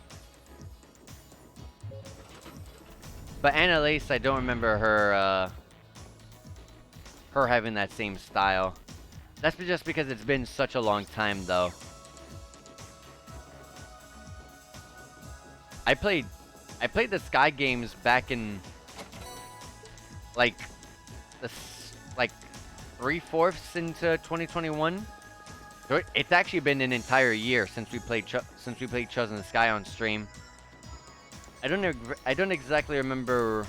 But Annalise, I don't remember her having that same style. That's just because it's been such a long time, though. I played the Sky games back in like 3/4 into 2021. So it's actually been an entire year since we played Chosen the Sky on stream. I don't exactly remember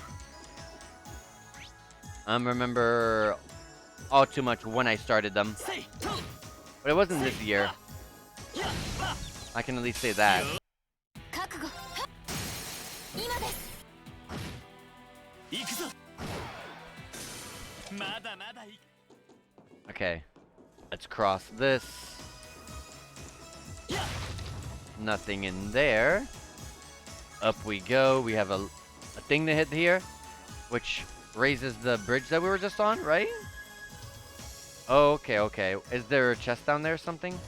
all too much when I started them, but it wasn't this year. I can at least say that. Okay, let's cross this. Nothing in there. Up we go. We have a thing to hit here, which raises the bridge that we were just on, right? Oh, okay, okay. Is there a chest down there or something?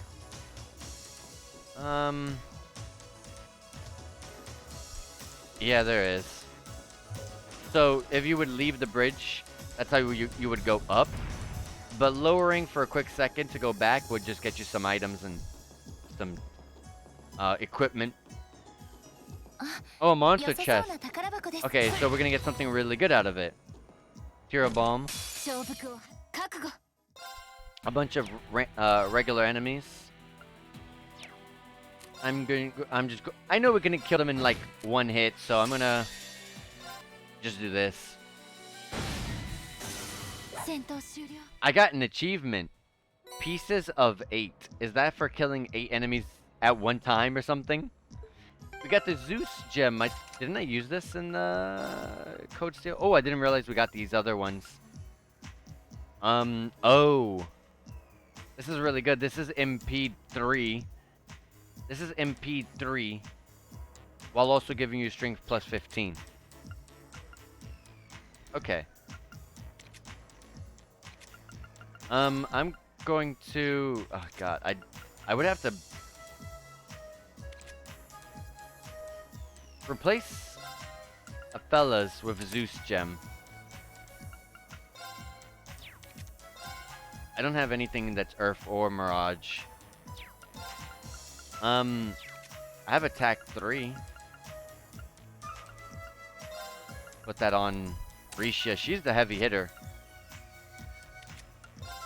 Yeah, there is. So, if you would leave the bridge, that's how you would go up. But lowering for a quick second to go back would just get you some items and some equipment. Oh, a monster chest. Okay, so we're gonna get something really good out of it. Hero Bomb. A bunch of regular enemies. I know we're gonna kill them in like one hit, so I'm gonna just do this. I got an achievement. Pieces of 8. Is that for killing 8 enemies at one time or something? We got the Zeus gem. Didn't I use this in the Code Steel? Oh, I didn't realize we got these other ones. Oh. This is really good. This is MP3. This is MP3. While also giving you strength plus 15. Okay. I'm going to... Oh, God. I would have to... replace Aphella's with Zeus gem. I don't have anything that's Earth or Mirage. I have attack 3. Put that on Risha. She's the heavy hitter.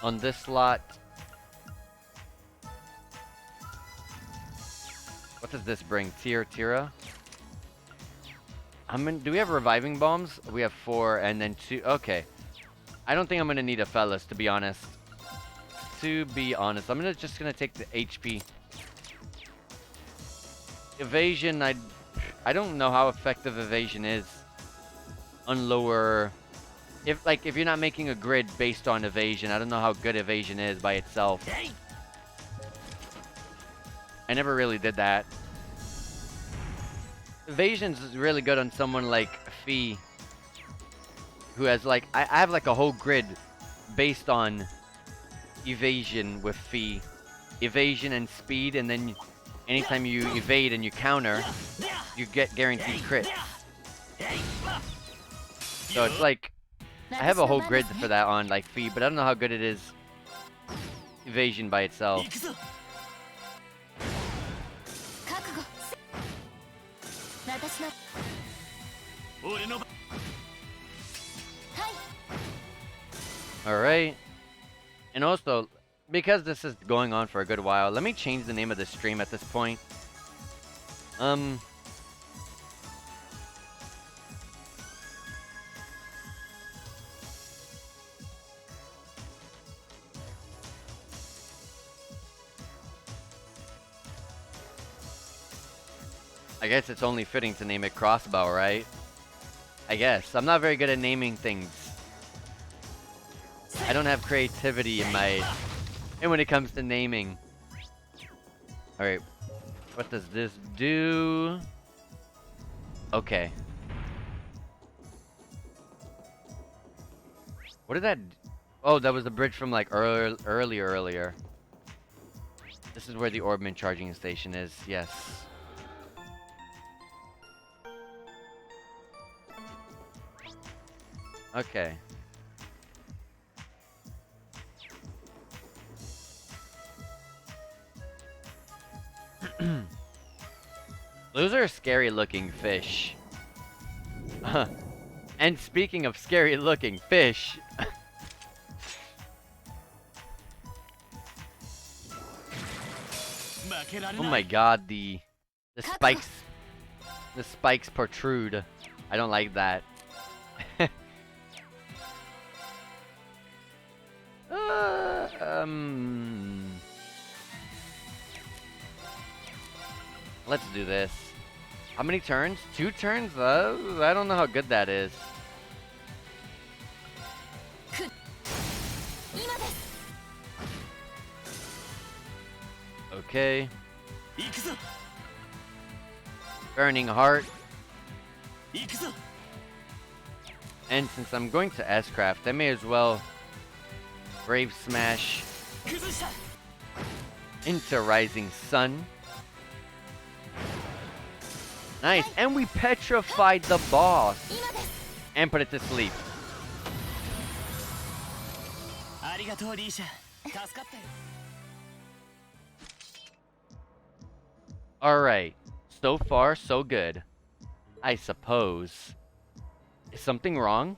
On this slot. What does this bring? Tira? Do we have reviving bombs? We have 4 and then 2. Okay. I don't think I'm gonna need a fellas, to be honest. I'm just gonna take the HP. Evasion, I don't know how effective evasion is on lower. If you're not making a grid based on evasion, I don't know how good evasion is by itself. I never really did that. Evasion's really good on someone like Fee, who has I have like a whole grid based on evasion with Fee. Evasion and speed, and then anytime you evade and you counter, you get guaranteed crit. So it's like, I have a whole grid for that on like Fee, but I don't know how good it is evasion by itself. Alright. And also, because this is going on for a good while, let me change the name of the stream at this point. I guess it's only fitting to name it Crossbow, right? I guess. I'm not very good at naming things. I don't have creativity in my... And when it comes to naming. Alright. What does this do? Okay. What did that... Oh, that was the bridge from like earlier. This is where the Orbman charging station is. Yes. Okay. Those are scary looking fish. And speaking of scary looking fish... Oh my god, the spikes protrude. I don't like that. Let's do this. How many turns? 2 turns? I don't know how good that is. Okay. Burning Heart. And since I'm going to S-Craft, I may as well Brave Smash into Rising Sun. Nice, and we petrified the boss and put it to sleep. Alright, so far so good, I suppose. Is something wrong?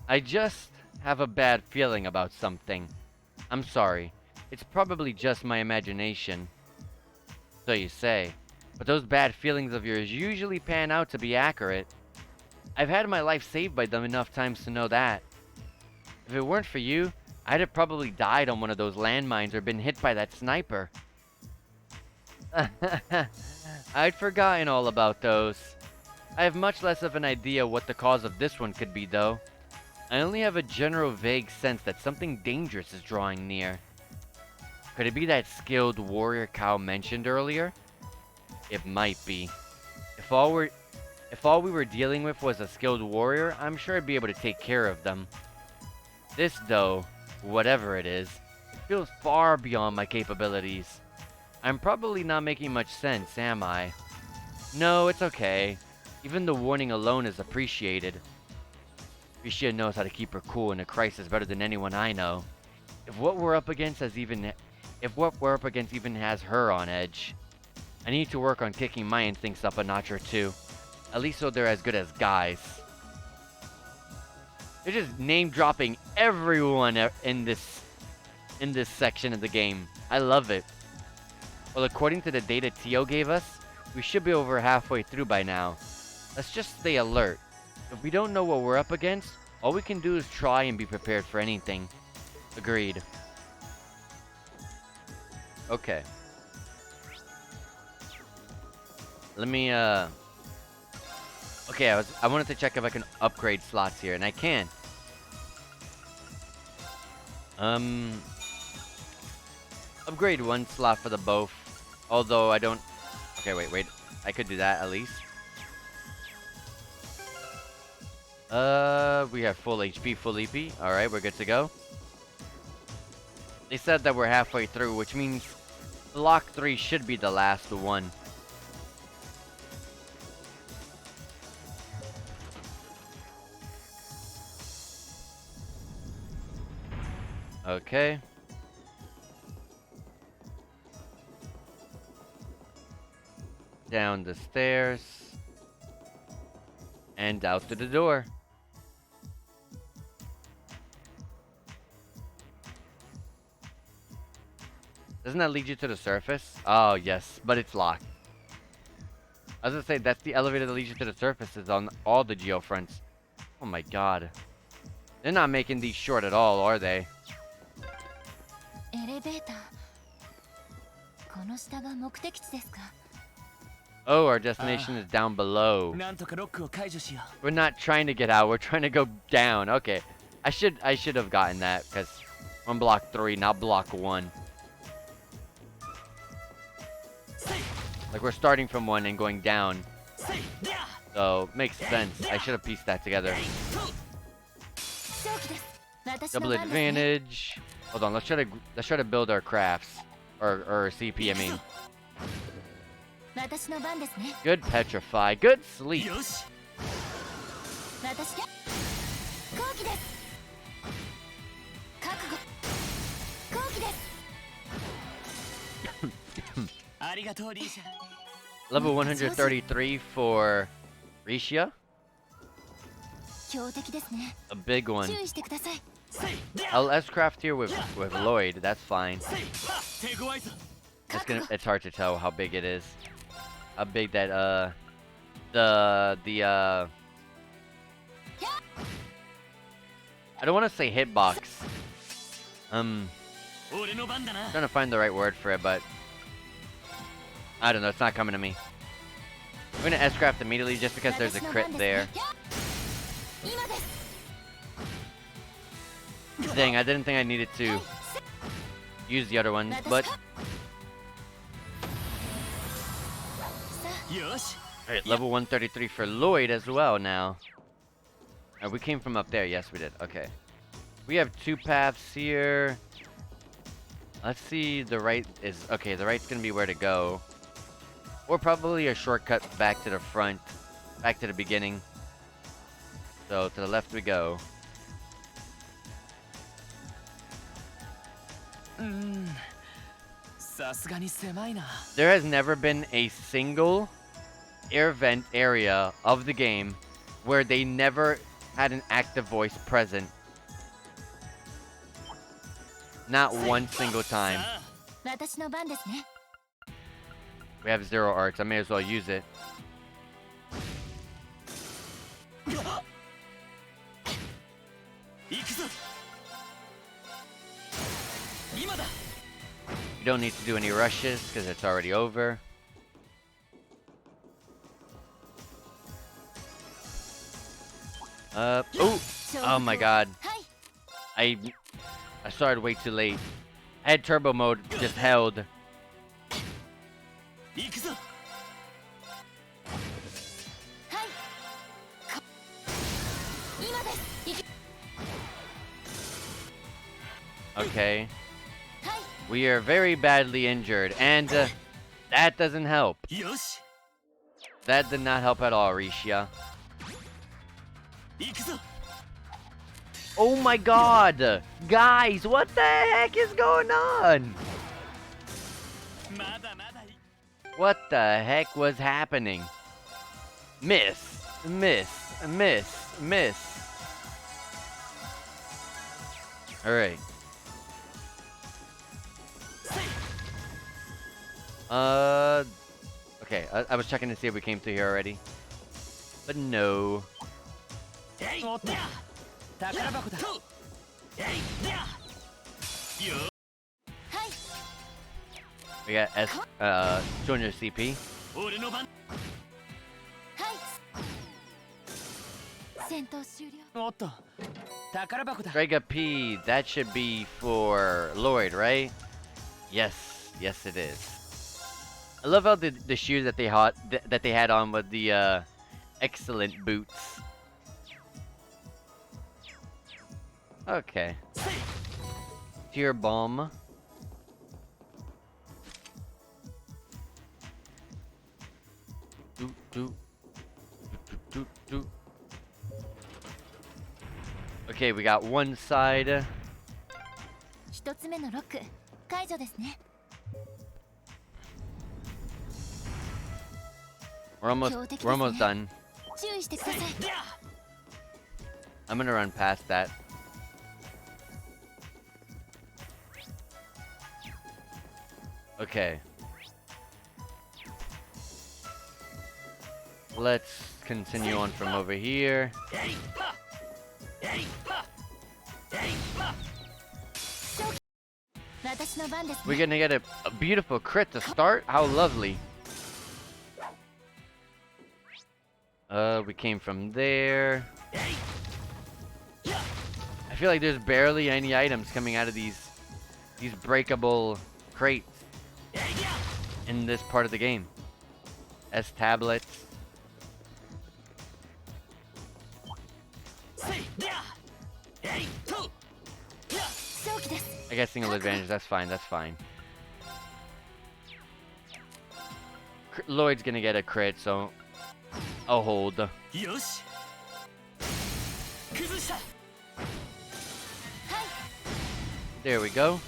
I just have a bad feeling about something. I'm sorry, it's probably just my imagination. So you say. But those bad feelings of yours usually pan out to be accurate. I've had my life saved by them enough times to know that. If it weren't for you, I'd have probably died on one of those landmines or been hit by that sniper. I'd forgotten all about those. I have much less of an idea what the cause of this one could be, though. I only have a general vague sense that something dangerous is drawing near. Could it be that skilled warrior Cow mentioned earlier? It might be. If all we were dealing with was a skilled warrior, I'm sure I'd be able to take care of them. This, though, whatever it is, feels far beyond my capabilities. I'm probably not making much sense, am I? No, it's okay. Even the warning alone is appreciated. Rishia knows how to keep her cool in a crisis better than anyone I know. If what we're up against even has her on edge, I need to work on kicking my instincts up a notch or two. At least so they're as good as guys. They're just name dropping everyone in this section of the game. I love it. Well, according to the data Tio gave us, we should be over halfway through by now. Let's just stay alert. If we don't know what we're up against, all we can do is try and be prepared for anything. Agreed. Okay. Let me, okay, I wanted to check if I can upgrade slots here, and I can. Upgrade 1 slot for the both. Although I don't... Okay, wait. I could do that at least. We have full HP, full EP. Alright, we're good to go. They said that we're halfway through, which means block 3 should be the last one. Okay. Down the stairs. And out to the door. Doesn't that lead you to the surface? Oh, yes, but it's locked. I was gonna say, that's the elevator that leads you to the surfaces on all the geofronts. Oh my god. They're not making these short at all, are they? Oh, our destination is down below. なんとかロックを解除しよ We're not trying to get out. We're trying to go down. Okay. I should have gotten that because I'm block 3, not block 1. Like we're starting from 1 and going down. So makes sense. I should have pieced that together. Double advantage. Hold on. Let's try to build our crafts or CP. I mean. Good petrify. Good sleep. よし ありがとうリーシャ Level 133 for Risha. 強敵ですね。 A big one. 注意してください。 I'll S-craft here with Lloyd. That's fine. 手強いぞ It's hard to tell how big it is. How big that I don't want to say hitbox. 俺の番だな Trying to find the right word for it, but I don't know. It's not coming to me. I'm gonna S-craft immediately just because there's a crit there. Dang, I didn't think I needed to use the other one, but よし alright, level 133 for Lloyd as well now. We came from up there. Yes, we did. Okay. We have 2 paths here. Let's see. The right is okay. The right's gonna be where to go, or probably a shortcut back to the front, back to the beginning. So to the left we go. さすがに狭いな There has never been a single air vent area of the game where they never had an active voice present. Not one single time. 私の番ですね。 We have 0 arts. I may as well use it. 行くぞ今だ You don't need to do any rushes because it's already over. Oh my god. はい I started way too late. I had turbo mode just held. 行くぞはい今です。行き Okay. はい We are very badly injured, and that doesn't help. よし That did not help at all, Risha. 行くぞ Oh my god! Guys, what the heck is going on? まだまだ What the heck was happening? Miss, miss, miss, miss. Alright. Okay, I was checking to see if we came through here already. But no. えいおった宝箱だえいよ はい We got Junior CP. 俺の番はい戦闘終了。おっと宝箱だ Drega P, that should be for Lloyd, right? Yes, yes it is. I love how the shoes that they had on with the excellent boots. Okay. Tear bomb. Do. Okay, we got one side. 一つ目のロック解除ですね。 We're almost done. 注意してください。 I'm gonna run past that. Okay. Let's continue on from over here. えいはえいはえいは 私の番です We're ね。 gonna get a beautiful crit to start. How lovely. We came from there. I feel like there's barely any items coming out of these breakable crates in this part of the game. S tablets. I guess single advantage, that's fine, that's fine. Lloyd's gonna get a crit, so I'll hold. There we go.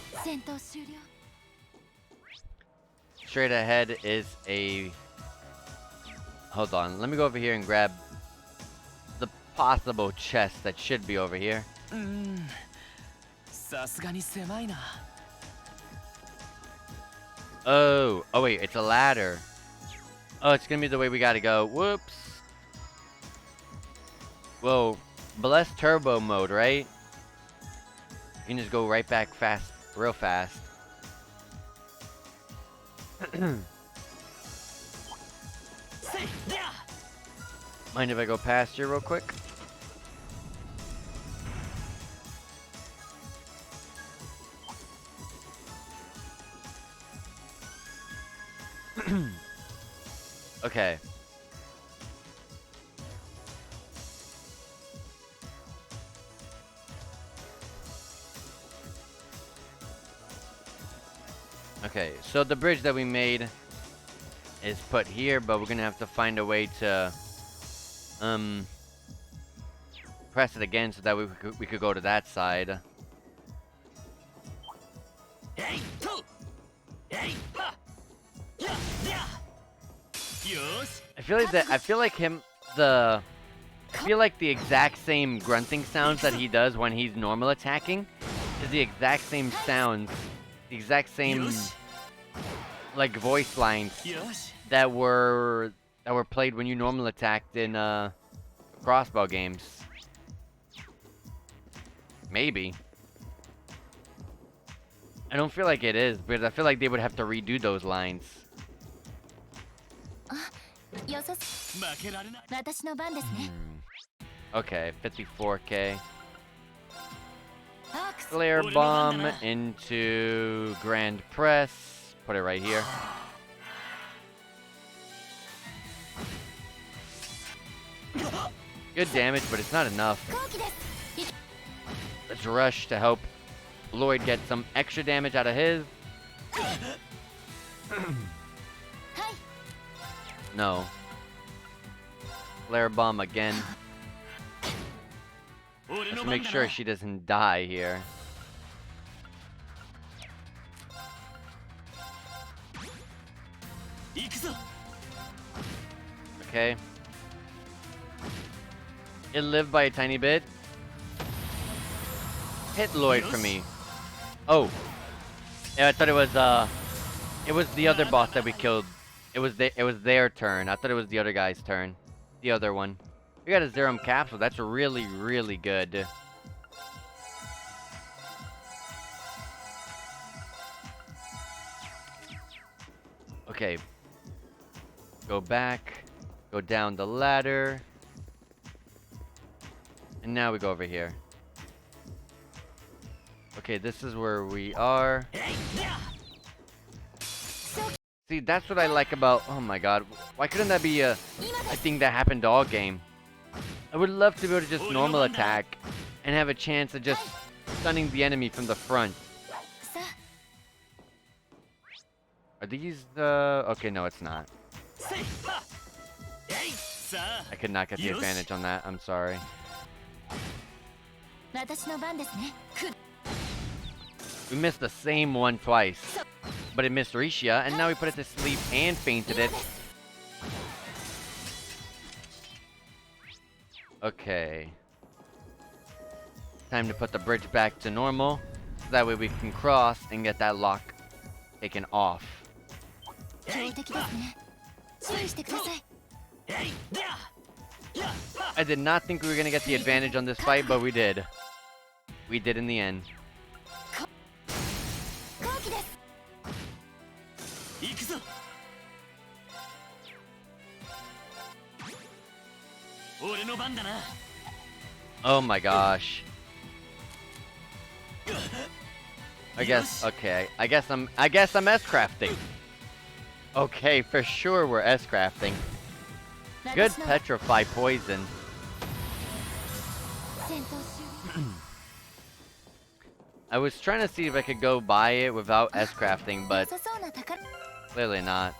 Straight ahead is a... Hold on, let me go over here and grab the possible chest that should be over here. Oh wait, it's a ladder. Oh, it's gonna be the way we gotta go. Whoops. Whoa, bless turbo mode, right? You can just go right back fast, real fast. Mind if I go past here real quick? Okay. Okay, so the bridge that we made is put here, but we're gonna have to find a way to press it again so that we could go to that side. I feel like the exact same grunting sounds that he does when he's normal attacking is the exact same sounds, the exact same like voice lines that were played when you normal attacked in crossbow games. Maybe. I don't feel like it is, because I feel like they would have to redo those lines. Okay, 54k. Flare bomb into Grand Press. Put it right here. Good damage, but it's not enough. Let's rush to help Lloyd get some extra damage out of his. No. Flare bomb again. Let's make sure she doesn't die here. Okay. It lived by a tiny bit. Hit Lloyd for me. Oh. Yeah, I thought it was the other boss that we killed. It was their turn. I thought it was the other guy's turn. The other one. We got a Zerum capsule. That's really, really good. Okay. Go back. Go down the ladder. And now we go over here. Okay, this is where we are. See, that's what I like about... Oh my god. Why couldn't that be a thing that happened all game? I would love to be able to just normal attack and have a chance of just stunning the enemy from the front. Are these the... Okay, no, it's not. I could not get the advantage on that. I'm sorry. We missed the same one twice. But it missed Risha, and now we put it to sleep and fainted it. Okay. Time to put the bridge back to normal. So that way we can cross and get that lock taken off. I did not think we were gonna get the advantage on this fight, but we did. We did in the end. 俺の番だな。 Oh my gosh. I guess okay. I guess I'm S crafting. Okay, for sure we're S crafting. Good petrify poison. I was trying to see if I could go buy it without S crafting, but clearly not.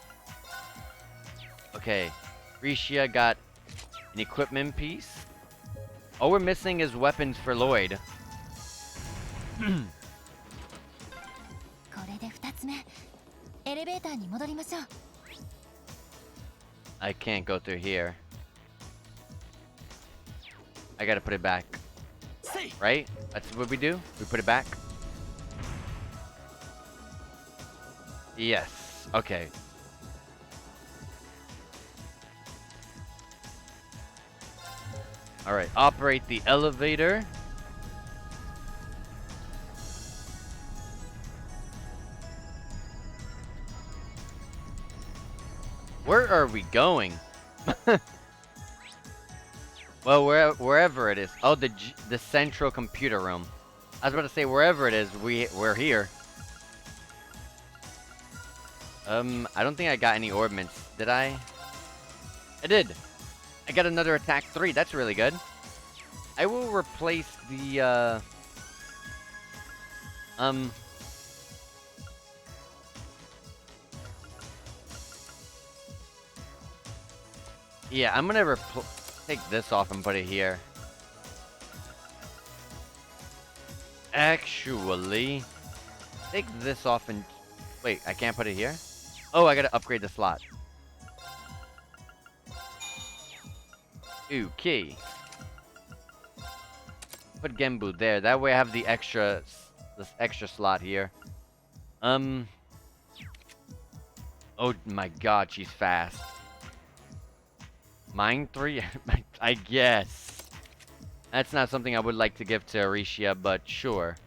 Okay, Rishia got an equipment piece. All we're missing is weapons for Lloyd. これで2つ目。エレベーターに戻りましょう。 I can't go through here. I gotta put it back. Right? That's what we do? We put it back? Yes. Okay. Alright, operate the elevator. Where are we going? Well, wherever it is. Oh, the central computer room. I was about to say wherever it is, we're here. I don't think I got any orbments. Did I? I did. I got another attack 3. That's really good. I will replace the yeah, I'm gonna take this off and put it here. Actually, take this off and wait, I can't put it here? Oh, I gotta upgrade the slot. Ooh, key. Put Genbu there. That way I have this extra slot here. Oh my god, she's fast. Mine 3? I guess. That's not something I would like to give to Arishia, but sure.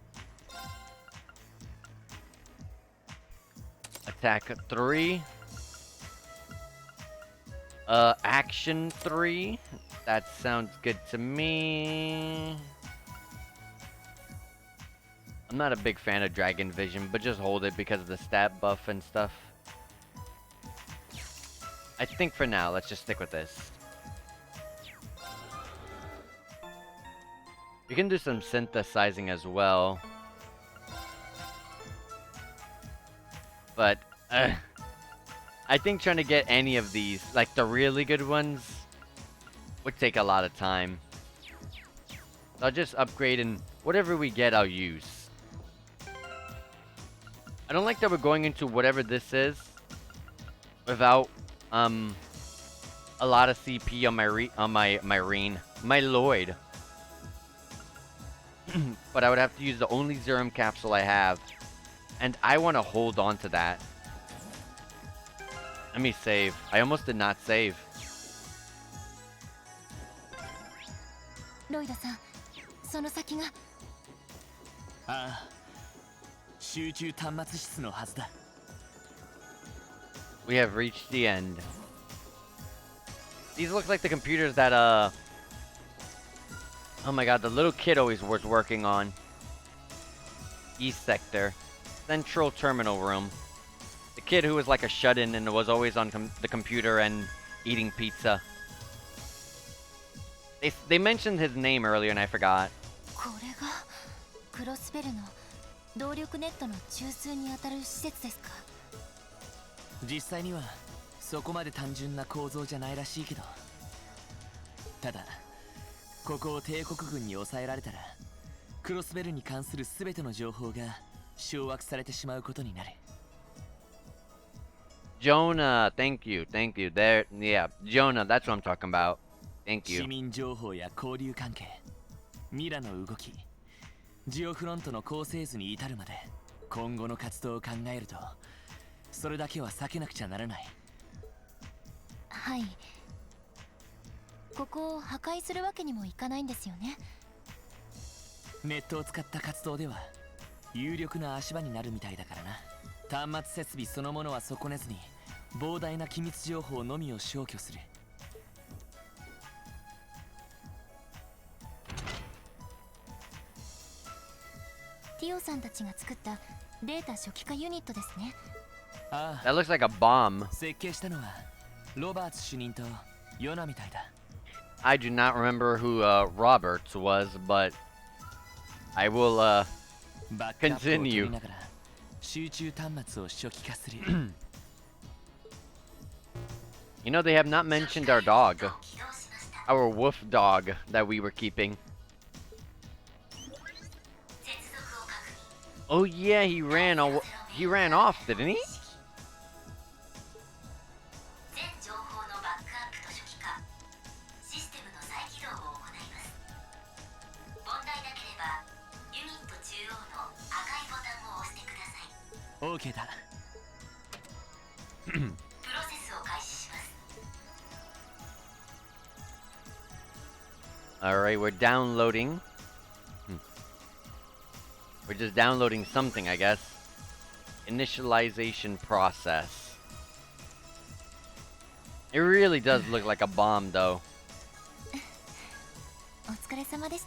Attack 3. Action 3. That sounds good to me. I'm not a big fan of Dragon Vision, but just hold it because of the stat buff and stuff. I think for now, let's just stick with this. We can do some synthesizing as well. But, I think trying to get any of these, like the really good ones, would take a lot of time. So I'll just upgrade and whatever we get, I'll use. I don't like that we're going into whatever this is without a lot of CP on my Lloyd. But I would have to use the only Zerum capsule I have, and I want to hold on to that. Let me save. I almost did not save. ロイドさん、その先が。ああ、集中端末室のはずだ。We have reached the end. These look like the computers that oh my god, the little kid always was working on. East sector, central terminal room. The kid who was like a shut-in and was always on the computer and eating pizza. They mentioned his name earlier and I forgot. これがクロスベルの動力ネットの中枢にあたる施設ですか。実際にはそこまで単純な構造じゃないらしいけど、ただここを帝国軍に抑えられたらクロスベルに関する全ての情報が掌握されてしまうことになる。 Jonah, thank you. There, yeah, Jonah, that's what I'm talking about. Thank you. 市民情報や交流関係、ミラの動き、ジオフロントの構成図に至るまで今後の活動を考えると、それだけは避けなくちゃならない。はい。ここを破壊するわけにもいかないんですよね。ネットを使った活動では有力な足場になるみたいだからな。端末設備そのものは損ねずに膨大な機密情報のみを消去する。ティオさんたちが作ったデータ初期化ユニットですね。あ That looks like a bomb. あ、設計したのはロバーツ主任とヨナみたいだ。 I do not remember who Roberts was, but I will バックアップを取 continue. りながら集中端末を初期化する。 You know, they have not mentioned our dog. Our wolf dog that we were keeping. Oh yeah, he ran off, didn't he? 全情報のバックアップと初期化、システムの再起動を行います。問題なければユニット中央の赤いボタンを押してください。 OK だ。プロセスを開始します。 Alright, we're downloading. We're just downloading something, I guess. Initialization process. It really does look like a bomb, though. お疲れ様でし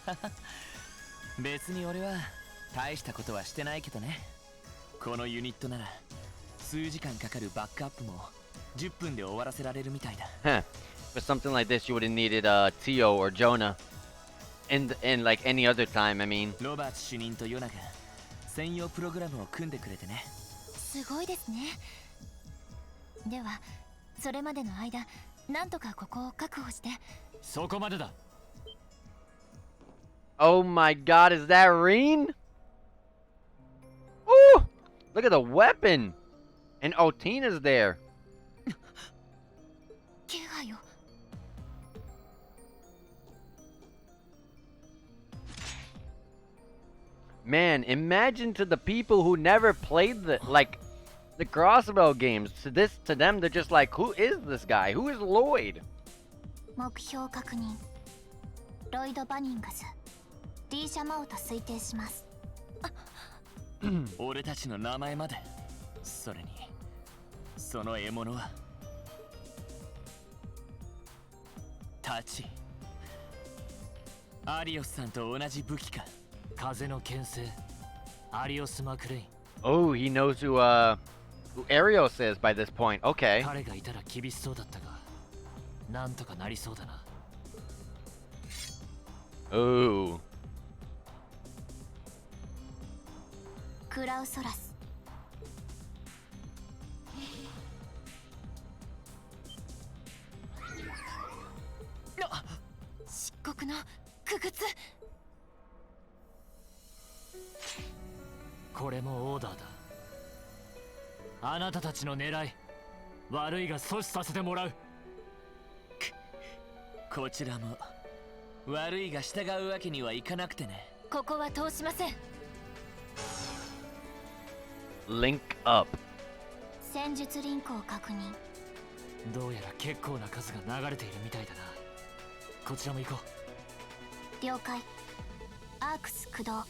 た。別に俺は大したことはしてないけどね。このユニットなら数時間かかるバックアップも10分で終わらせられるみたいだ。 Huh. For something like this, you would have needed Tio or Jonah. And like any other time, I mean. ロバーツ主任とヨナが専用プログラムを組んでくれてね。すごいですね。ではそれまでの間なんとかここを確保して。そこまでだ。 Oh my god, is that Reen? Ooh! Look at the weapon! And Otina's there. 気配を。 Man, imagine to the people who never played the crossbow games. To them, they're just like, who is this guy? Who is Lloyd? 目標確認。ロイド・バニングス D 社マオと推定します。俺たちの名前まで。それにその獲物はタチ。アリオスさんと同じ武器か。風の牽制、アリオス・マクレイン。 Oh, he knows who Arios is by this point. Okay. 彼がいたら厳しそうだったが、なんとかなりそうだな。 Ooh. クラウソラス。漆黒の傀儡。これもオーダーだ。あなたたちの狙い、悪いが阻止させてもらう。こちらも悪いが従うわけにはいかなくてね。ここは通しません。 Link up. 戦術リンクを確認。どうやら結構な数が流れているみたいだな。こちらも行こう。了解。アークス駆動。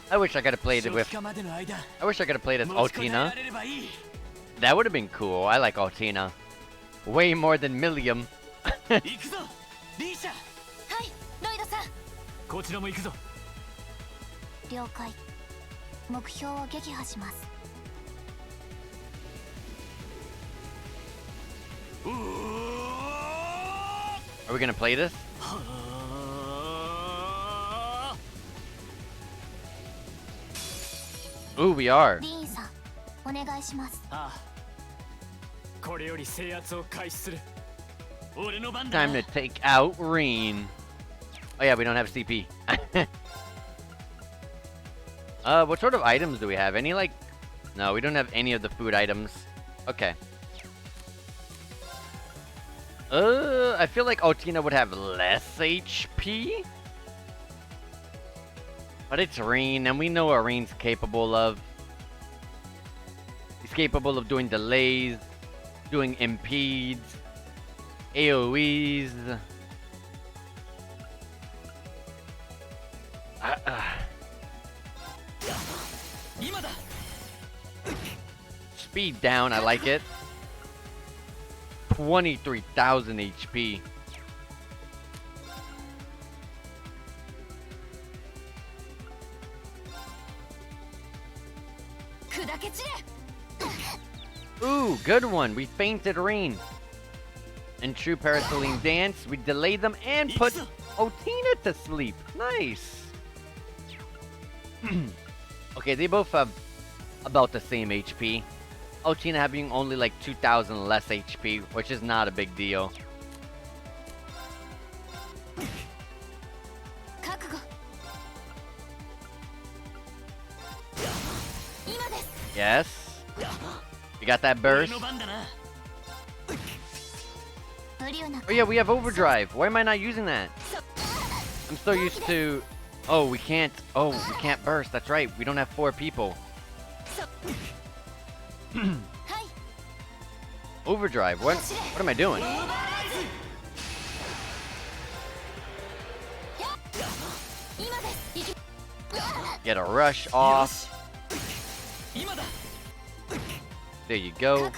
I wish I could have played it with. 初期化までの間 I wish I could have played as 持ちこたえ Otina. られればいい。 That would have been cool. I like Otina. Way more than Millium. 行くぞリーシャ。はい、ロイドさん。こちらも行くぞ。了解。目標を撃破します。 Are we gonna play this? Ooh, we are. リーンさん、お願いします。ああ、これより制圧を開始する。俺の番だ。 Time to take out Reen. Oh yeah, we don't have CP. What sort of items do we have? Any like? No, we don't have any of the food items. Okay. I feel like Otina would have less HP. But it's Reen, and we know what Reen's capable of. He's capable of doing delays, doing impedes, AoEs. Speed down, I like it. 23,000 HP. Ooh, good one. We fainted Reen. In true Paraceline dance, we delayed them and put Otina to sleep. Nice. Okay, they both have about the same HP. Otina having only like 2,000 less HP, which is not a big deal. Yes. You got that burst? Oh yeah, we have overdrive. Why am I not using that? I'm so used to... Oh, we can't... Oh, we can't burst. That's right. We don't have 4 people. Overdrive. What am I doing? Get a rush off. There you go.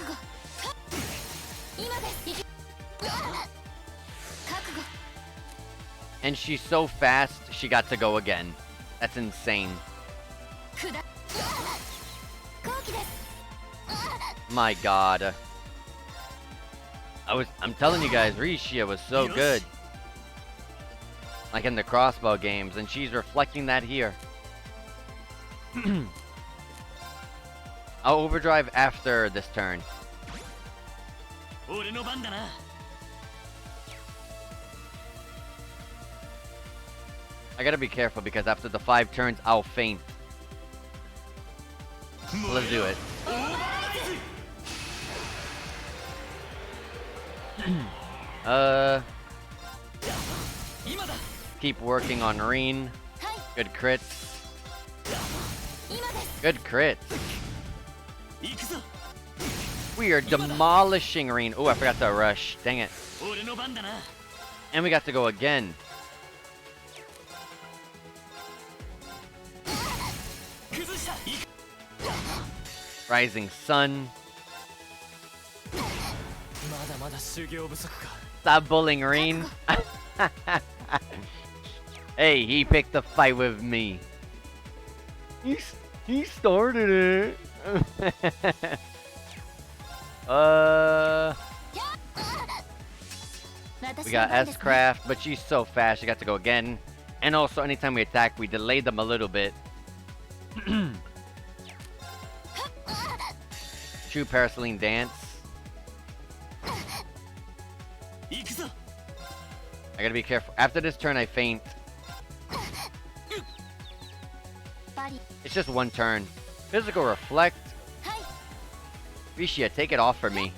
And she's so fast, she got to go again. That's insane. My god. I'm telling you guys, Rishia was so good. Like in the crossbow games, and she's reflecting that here. I'll overdrive after this turn. I gotta be careful because after the 5 turns, I'll faint. Let's do it. Keep working on Reen. Good crits. Good crits. We are demolishing Reen. Oh, I forgot to rush. Dang it. And we got to go again. Rising Sun. Stop bullying Reen. Hey, he picked a fight with me. He started it. We got S-Craft, but she's so fast, she got to go again. And also, anytime we attack, we delay them a little bit. True Paraceline dance. I gotta be careful. After this turn, I faint. It's just 1 turn. Physical reflect. Rishia, take it off for me.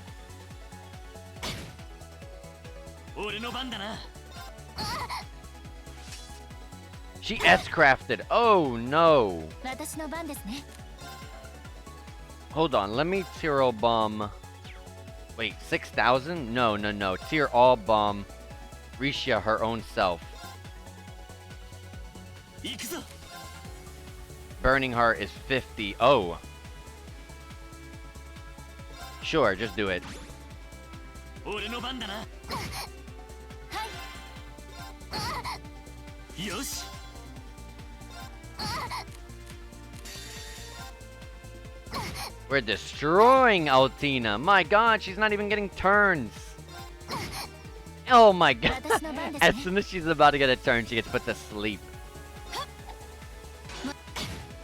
She S-crafted. Oh no. Hold on, let me tier all bomb. Wait, 6,000? No. Tier all bomb Rishia her own self. Burning Heart is 50. Oh. Sure, just do it. We're destroying Altina. My god, she's not even getting turns. Oh my god. As soon as she's about to get a turn, she gets put to sleep.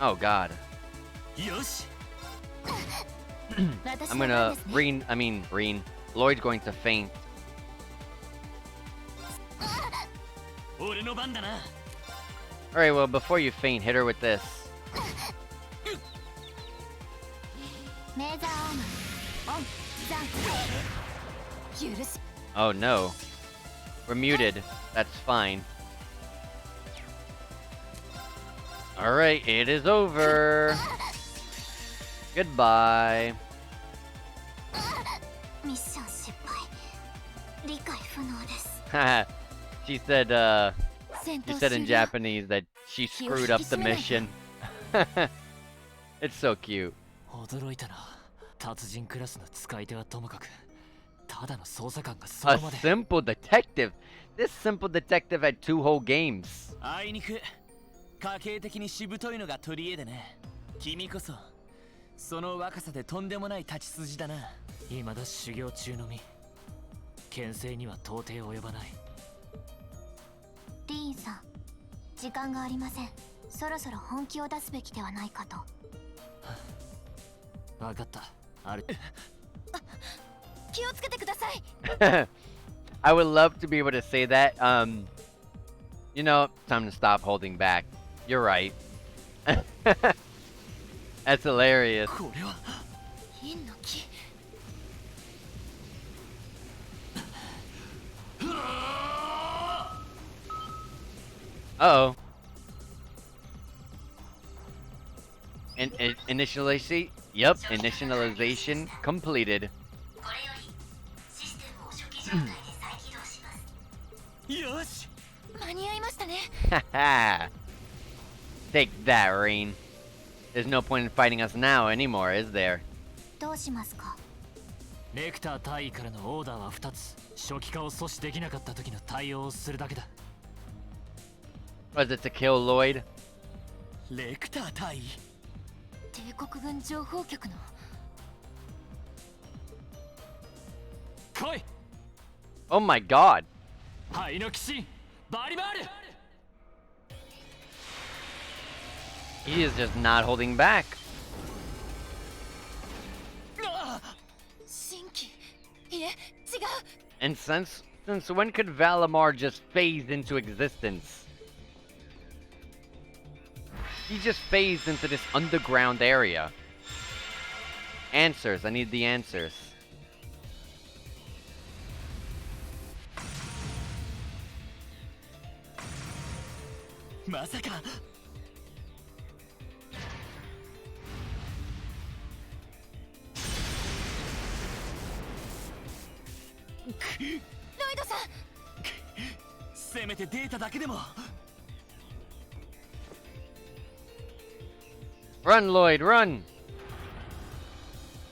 Oh god. I'm gonna Reen. Lloyd's going to faint. Alright, well, before you faint, hit her with this. Oh no. We're muted. That's fine. Alright, it is over. Goodbye. She said in Japanese that she screwed up the mission. It's so cute. A simple detective. This simple detective had 2 whole games. 家計的にしぶといのが取り柄でね。君こそその若さでとんでもない立ち筋だな。未だ修行中の身。牽制には到底及ばない。リーンさん、時間がありません。そろそろ本気を出すべきではないかと。分かった。ある。気をつけてください。I would love to be able to say that. You know, time to stop holding back. You're right. That's hilarious. これは銀の木。Uh-oh. Initialization? Yep, initialization completed. これよりシステムを初期状態で再起動します。よし。間に合いましたね。Haha. Take that, Rain. There's no point in fighting us now anymore, is there? どうしますか。レクター大尉からのオーダーは2つ。初期化を阻止できなかった時の対応をするだけだ。Was it to kill Lloyd? レクター大尉。帝国軍情報局の。来い。 Oh my god. 灰の騎士バリバール。 He is just not holding back. 新規。いえ、違う。 And since when could Valimar just phase into existence? He just phased into this underground area. Answers. I need the answers. まさか。ロイドさん。せめてデータだけでも。 Run, Lloyd, run!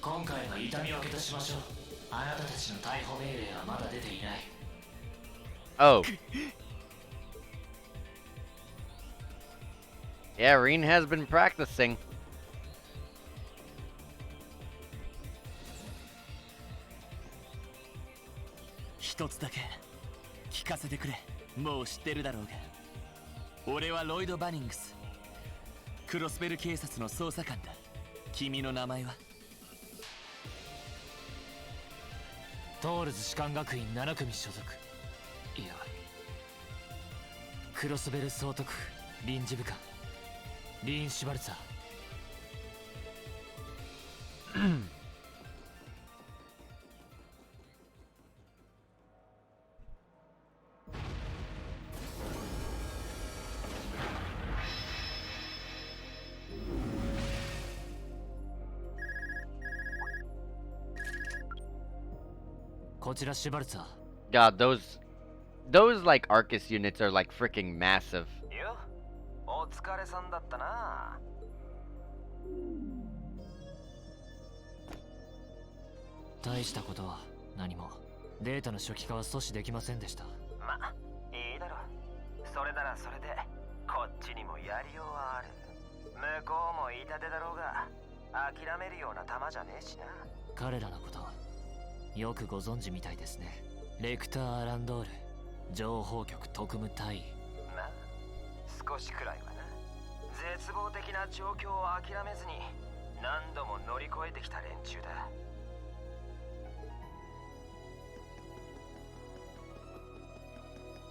今回は痛み分けとしましょう。あなたたちの逮捕命令はまだ出ていない。 Oh. Yeah, Reen has been practicing. 一つだけ聞かせてくれ。もう知ってるだろうが。俺はロイド・バニングス。クロスベル警察の捜査官だ。君の名前は？トールズ士官学院7組所属。いや、クロスベル総督府臨時部下リーン・シュバルツァー。こちらシュバルツァー。 God, those like Arcus units are like freaking massive. よ、お疲れさんだったな。大したことは何も。データの初期化は阻止できませんでした。ま、いいだろ。それならそれでこっちにもやりようはある。向こうも痛手だろうが諦めるような玉じゃねえしな。彼らのことよくご存知みたいですね。レクター・アランドール情報局特務隊員。まあ少しくらいはな。絶望的な状況を諦めずに何度も乗り越えてきた連中だ。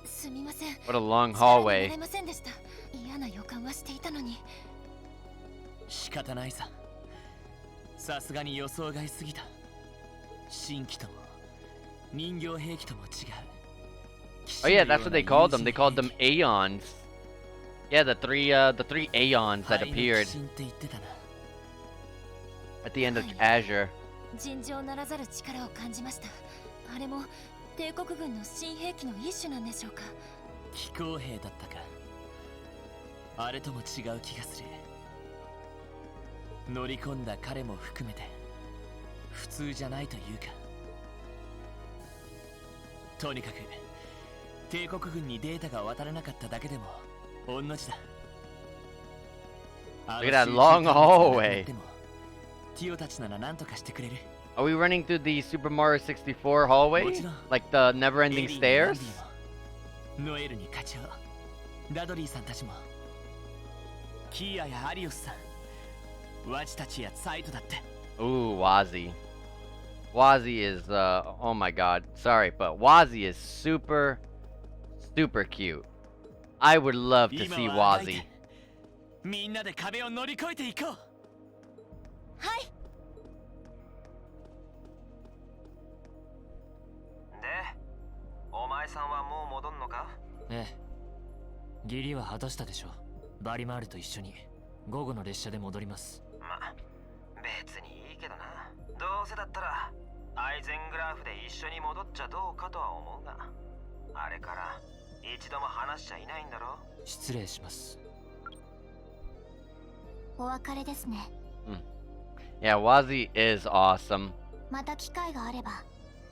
すみません。 What a long 力にな hallway. れませんでした。嫌な予感はしていたのに。仕方ないさ。さすがに予想外すぎた。新規とも人形兵器とも違う。 Oh yeah, that's what they called them. They called them Aeons. Yeah, the three Aeons that appeared at the end of Azure. 尋常ならざる力を感じました。あれも帝国軍の新兵器の一種なんでしょうか。機構兵だったか。あれとも違う気がする。乗り込んだ彼も含めて普通じゃないというか。とにかく帝国軍にデータが渡らなかっただけでも御の字だ。 Look at that long hallway. でもティオたちなら何とかしてくれる。Are we running through the Super Mario 64 hallway? Like the never-ending エリーも stairs? ランディもノエルに課長ダドリーさんたちもキーヤやアリオスさんワチたちやサイトだって Ooh, Wazzy. Wazzy is, oh my god. Sorry, but Wazzy is super, super cute. I would love to 今 see はあがい Wazzy. てみんなで壁を乗り越えていこうはいでお前さんはもう戻んのか？ええ義理は果たしたでしょ。バリマールと一緒に午後の列車で戻ります。ま別にいいけどな。どうせだったらアイゼングラーフで一緒に戻っちゃどうかとは思うが、あれから一度も話しちゃいないんだろ。失礼します。お別れですね。Yeah, Wazzy is awesome. また機会があれば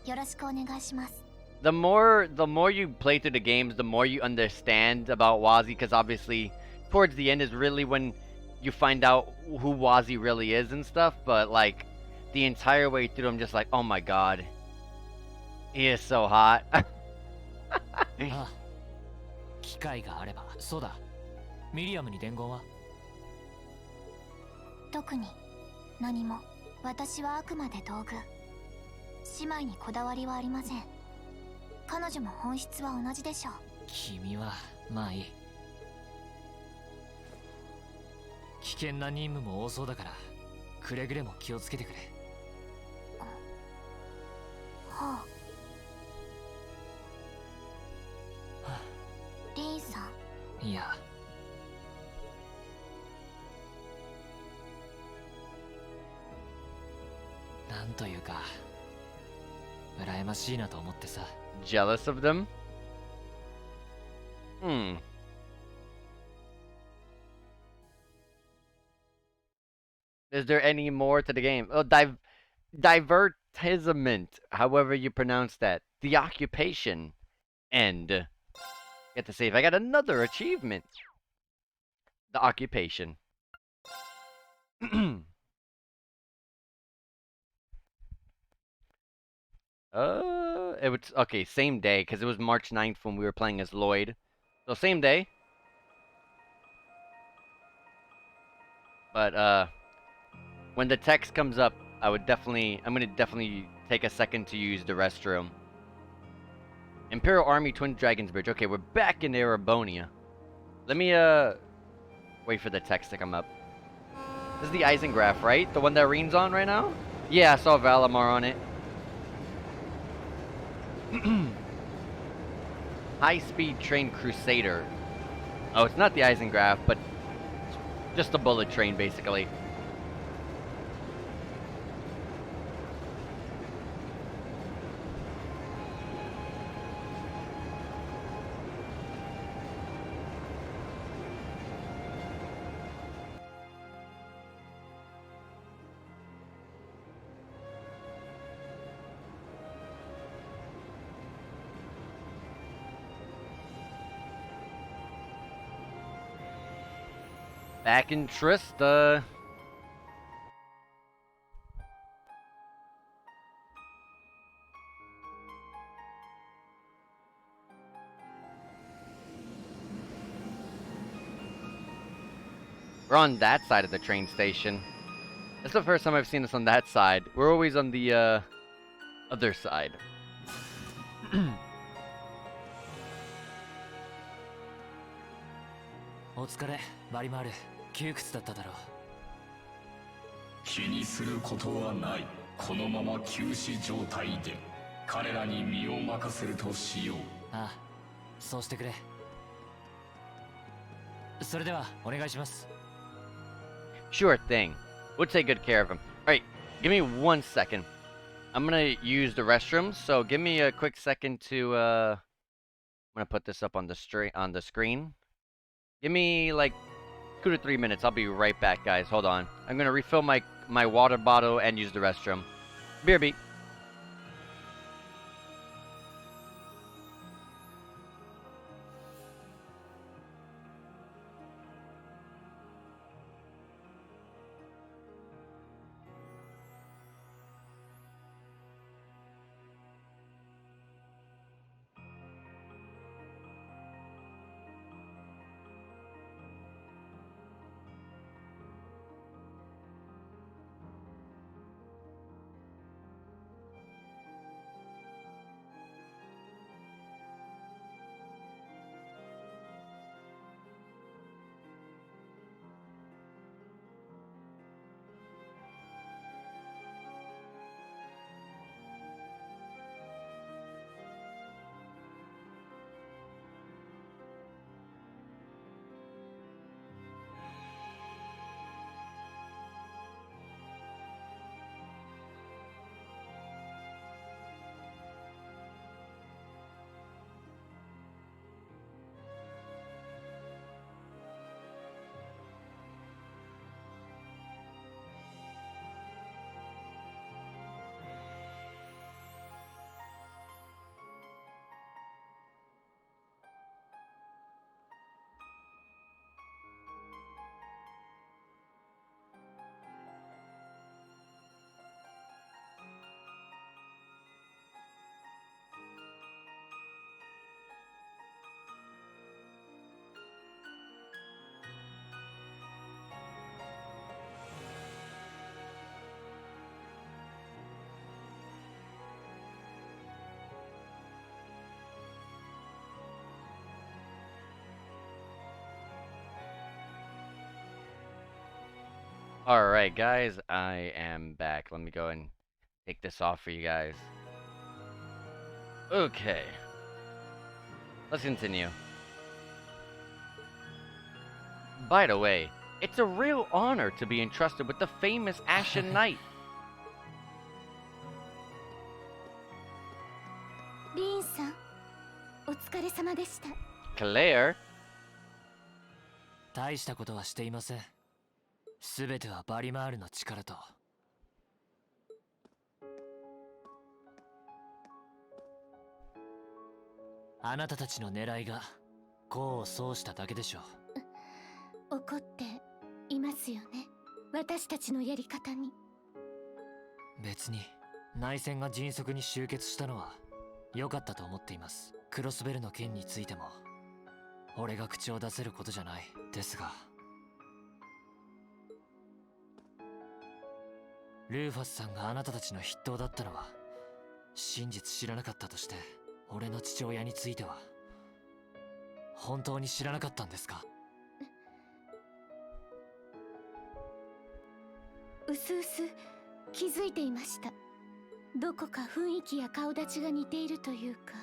よろしくお願いします。The more you play through the games, the more you understand about Wazzy, because obviously towards the end is really when you find out who Wazzy really is and stuff, but like the entire way through I'm just like, oh my god. He is so hot. ああ機会があれば。そうだミリアムに伝言は？特に何も。私はあくまで道具。姉妹にこだわりはありません。彼女も本質は同じでしょう。君はまあいい。危険な任務も多そうだからくれぐれも気をつけてくれ。はあ。リーンさん。いやなんというか羨ましいなと思ってさ。Jealous of them? Is there any more to the game? Oh, divertisement, however you pronounce that. The occupation. And get to save. I got another achievement. The occupation. It was okay, same day, because it was March 9th when we were playing as Lloyd. So same day. But when the text comes up, I'm gonna definitely take a second to use the restroom. Imperial Army Twin Dragons Bridge. Okay, we're back in Erebonia. Let me wait for the text to come up. This is the Eisengraph, right? The one that Reen's on right now? Yeah, I saw Valimar on it. High-speed train Crusader. Oh, it's not the Eisengraph, but just a bullet train, basically. Back in Trista. We're on that side of the train station. That's the first time I've seen us on that side. We're always on the other side. お疲れバリマール。窮屈だっただろう。気にすることはない。このまま休止状態で彼らに身を任せるとしよう。ああそうしてくれ。それではお願いします。 Sure thing. We'll take good care of him. Alright, give me 1 second. I'm gonna use the restrooms, so give me a quick second to I'm gonna put this up on the screen. Give me like 2 to 3 minutes. I'll be right back, guys. Hold on. I'm gonna refill my water bottle and use the restroom. BRB. Alright, guys, I am back. Let me go and take this off for you guys. Okay. Let's continue. By the way, it's a real honor to be entrusted with the famous Ashen Knight. リーンさん、お疲れ様でした。 Claire? 大したことはしていません。すべてはバリマールの力と。あなたたちの狙いが功を奏しただけでしょう。怒っていますよね、私たちのやり方に。別に内戦が迅速に終結したのは良かったと思っています。クロスベルの件についても俺が口を出せることじゃないですが、ルーファスさんがあなたたちの筆頭だったのは真実知らなかったとして、俺の父親については本当に知らなかったんですか？うすうす気づいていました。どこか雰囲気や顔立ちが似ているというか、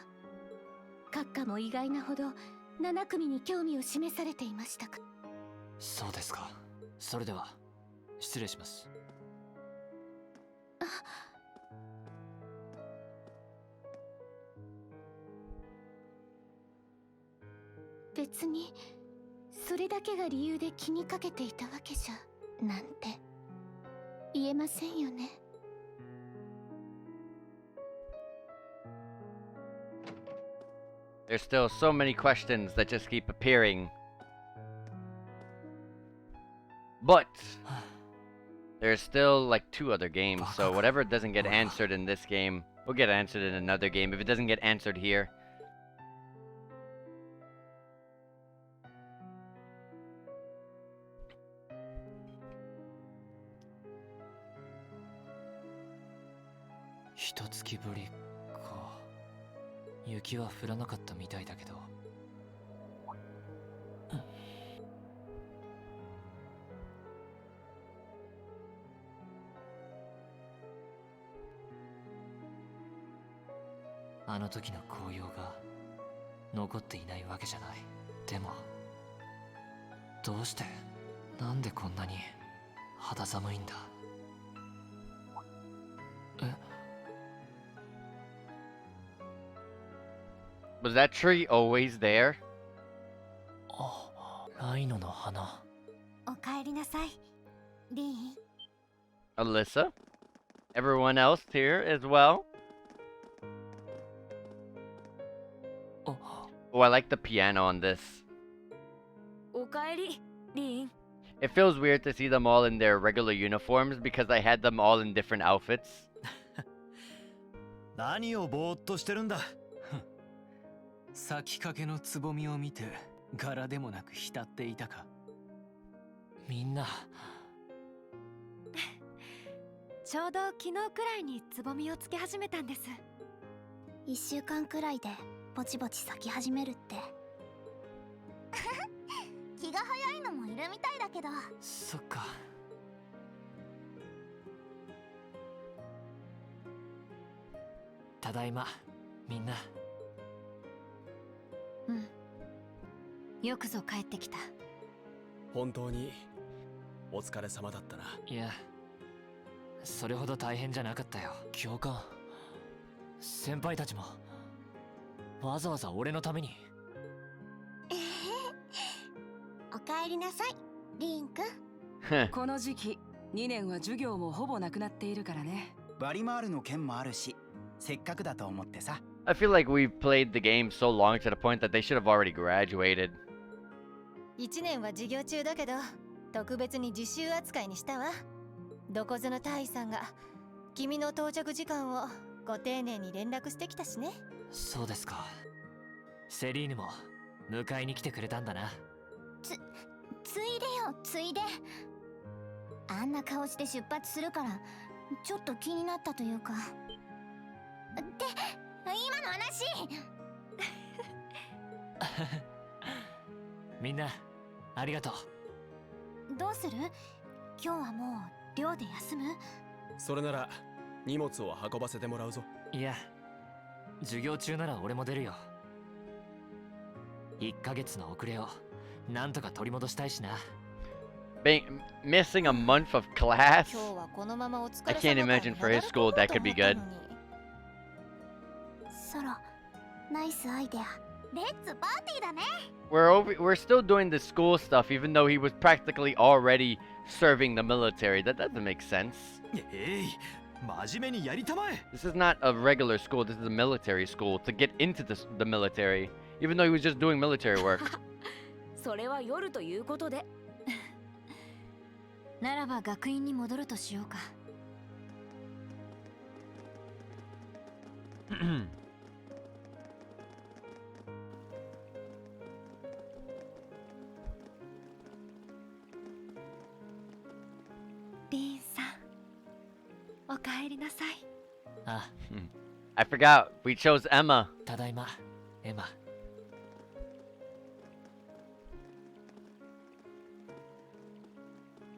閣下も意外なほど7組に興味を示されていましたか。そうですか。それでは失礼します。別にそれだけが理由で気にかけていたわけじゃなんて言えませんよね。There's still so many questions that just keep appearing. But there's still like 2 other games, so whatever doesn't get answered in this game will get answered in another game if it doesn't get answered here. One月ぶりか。雪は降らなかったみたいだけど。あの時の紅葉が残っていないわけじゃない。でもどうして、なんでこんなに肌寒いんだ。Was that tree always there? あ、ライノの花。おかえりなさい、リーン。 Alyssa? Everyone else here as well? Oh, I like the piano on this. おかえり、リーン。 It feels weird to see them all in their regular uniforms because I had them all in different outfits. 何をぼーっとしてるんだ。咲きかけのつぼみを見て柄でもなく浸っていたか。みんなちょうど昨日くらいにつぼみをつけ始めたんです。1週間くらいでぼちぼち咲き始めるって。気が早いのもいるみたいだけど。そっか。ただいま、みんな。うん。よくぞ帰ってきた。本当にお疲れ様だったな。いや、それほど大変じゃなかったよ。教官、先輩たちもわざわざ俺のために。おかえりなさい、リーンくん。この時期2年は授業もほぼなくなっているからね。バリマールの件もあるし、せっかくだと思ってさ。I feel like we've played the game so long to the point that they should have already graduated. 1年は授業中だけど特別に実習扱いにしたわ。どこぞの大尉さんが君の到着時間をご丁寧に連絡してきたしね。そうですか。セリーヌも迎えに来てくれたんだな。ついでよ、ついで。あんな顔して出発するからちょっと気になったというか。って今の話。みんなありがとう。どうする？今日はもう寮で休む？それなら荷物を運ばせてもらうぞ。いや、授業中なら俺も出るよ。1ヶ月の遅れをなんとか取り戻したいしな。Missing a month of class? 今日はこのままお疲 I れ can't 様会 imagine に for な his school that could be good. ソロ、ナイスアイデア。レッツパーティーだね。We're still doing the school stuff even though he was practically already serving the military. That doesn't make sense. 真面目にやりたまえ。 This is not a regular school, this is a military school to get into the military, even though he was just doing military work. それは夜ということで。ならば学院に戻るとしようか。リンさん、おかえりなさい。あ、I forgot, we chose Emma. ただいま、エマ。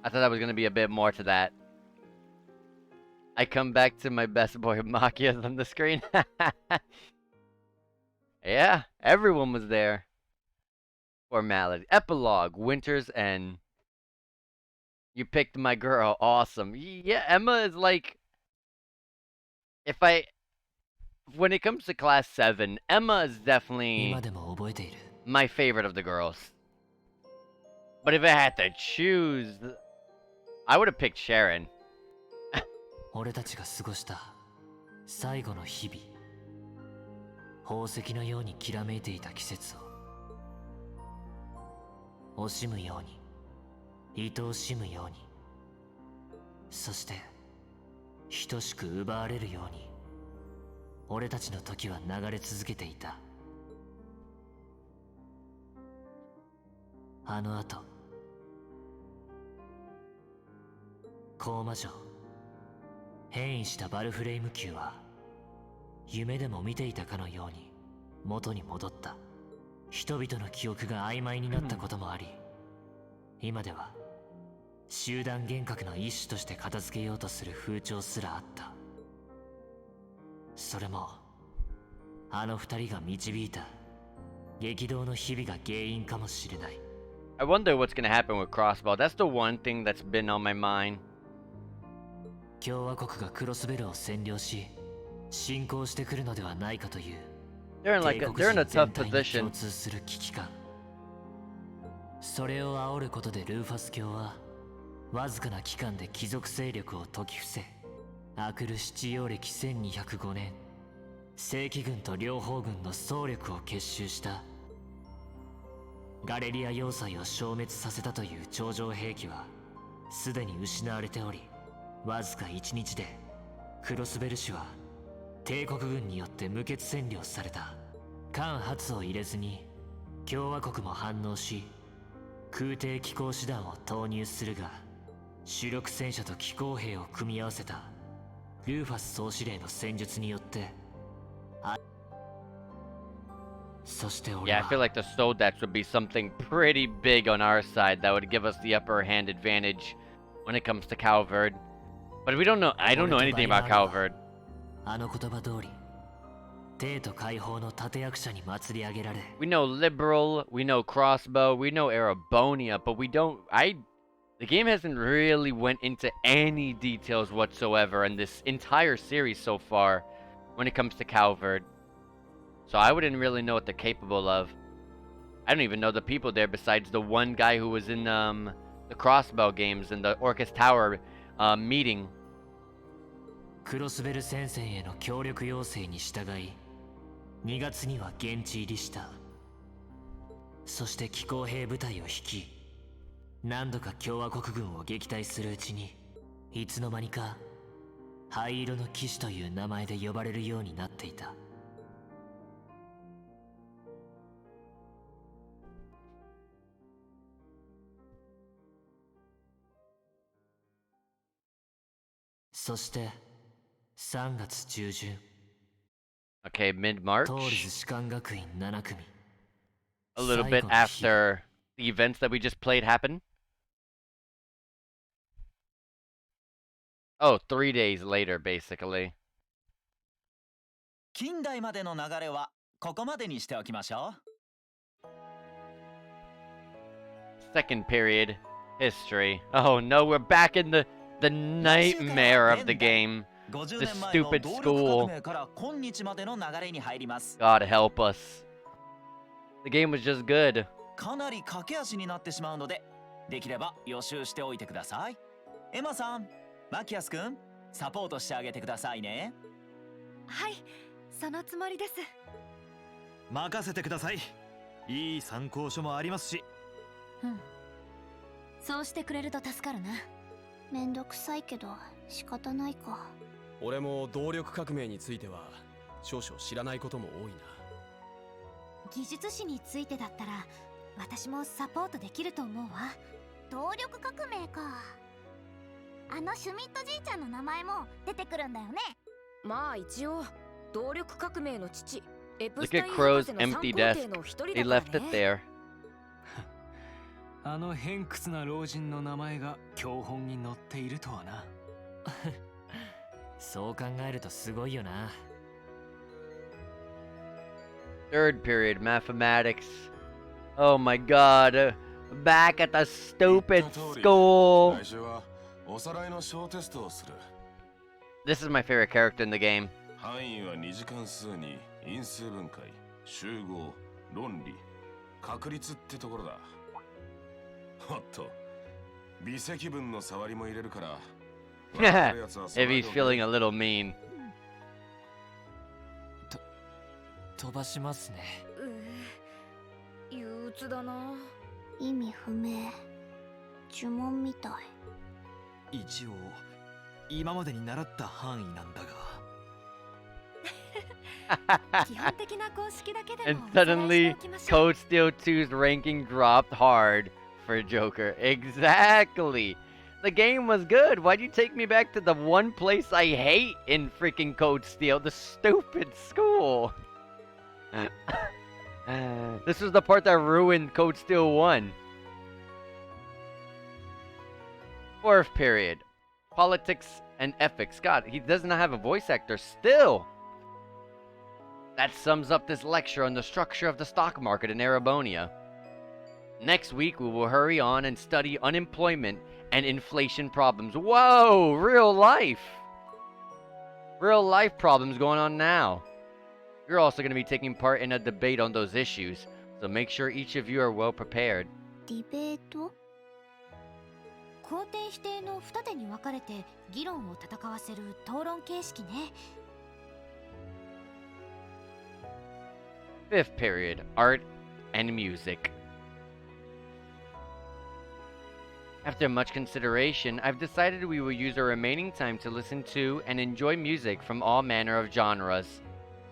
I thought that was gonna be a bit more to that. I come back to my best boy Makias on the screen. Yeah, everyone was there. Formality. Epilogue, Winter's End. You picked my girl, awesome. Yeah, Emma is like... When it comes to class 7, Emma is definitely my favorite of the girls. But if I had to choose, I would have picked Sharon. 俺たちが過ごした最後の日々、宝石のようにきらめいていた季節を惜しむように、愛おしむように、そして等しく奪われるように、俺たちの時は流れ続けていた。あの後、コーマ城、変異したバルフレイム球は夢でも見ていたかのように元に戻った。人々の記憶が曖昧になったこともあり、今では集団幻覚の一種として片付けようとする風潮すらあった。それもあの二人が導いた激動の日々が原因かもしれない。 I wonder what's gonna happen with Crossbow. That's the one thing that's been on my mind. 共和国がクロスベルを占領し侵攻してくるのではないかという they're in a tough position. 共通する危機感。それを煽ることでルーファス教はわずかな期間で貴族勢力を説き伏せ、アクル七葉暦1205年、正規軍と両方軍の総力を結集したガレリア要塞を消滅させたという超常兵器はすでに失われており、わずか1日でクロスベル市は帝国軍によって無血占領された。間髪を入れずに共和国も反応し、空挺機構師団を投入するが、主力戦車と機構兵を組み合わせたルーファス総司令の戦術によって、そして俺 Yeah, I は feel like the Soldats would be something pretty big on our side that would give us the upper hand advantage when it comes to Calvard. But we don't know. I don't know anything about Calvard. あの言葉通り、帝都解放の立役者に祭り上げられ、 We know Liberal, we know Crossbow, we know Arabonia, but we don't. The game hasn't really went into any details whatsoever in this entire series so far when it comes to Calvard. So I wouldn't really know what they're capable of. I don't even know the people there besides the one guy who was in the Crossbow games and the Orcus Tower meeting. クロスベル戦線への協力要請に従い、2月には現地入りした。そして機構兵部隊を率い、何度か共和国軍を撃退するうちに、いつの間にか灰色の騎士という名前で呼ばれるようになっていた。そして3月中旬、 Okay, mid-March. トールズ士官学院7組、 A little bit after the events that we just played happen. Oh, 3 days later, basically. 近代までの流れはここまでにしておきましょう。Second period, history. Oh no, we're back in the nightmare of the game. 50 The 年前の stupid 動力革 school. 命から今日までの流れに入ります。 God help us. The game was just good. かなり駆け足になってしまうので、できれば予習しておいてください。エマさん、マキアスくん、サポートしてあげてくださいね。はい、そのつもりです。任せてください。いい参考書もありますし。うん、そうしてくれると助かるな。めんどくさいけど仕方ないか。俺も動力革命については少々知らないことも多いな。技術史についてだったら私もサポートできると思うわ。動力革命か。あのシュミットじいちゃんの名前も出てくるんだよね。まあ一応動力革命の父エプ Look スタイ at ン Crow's 博士の参 empty 考 desk. 程の一人 They だから left it ね。 there. あの偏屈な老人の名前が教本に載っているとはな。そう考えるとすごいよな。Third period, mathematics. Oh my god. Back at the stupid school. 来週はおさらいの小テストをする。 This is my favorite character in the game. 範囲は2次関数に因数分解、集合、論理、確率ってところだ。おっと、微積分の触りも入れるから。If he's feeling a little mean. 飛ばしますね。憂鬱だな。意味不明。呪文みたい。一応今までに習った範囲なんだが。基本的な公式だけで And もおさらいして suddenly, おきましょう。 Code Steel 2's ranking dropped hard for Joker. Exactly. The game was good. Why'd you take me back to the one place I hate in freaking Code Steel? The stupid school. This was the part that ruined Code Steel 1. Fourth period. Politics and ethics. God, he does not have a voice actor still. That sums up this lecture on the structure of the stock market in Erebonia. Next week, we will hurry on and study unemployment and inflation problems. Whoa, real life. Real life problems going on now. You're also going to be taking part in a debate on those issues, so make sure each of you are well prepared. ディベート？肯定否定の二手に分かれて議論を戦わせる討論形式ね。Fifth period, art and music. After much consideration, I've decided we will use our remaining time to listen to and enjoy music from all manner of genres.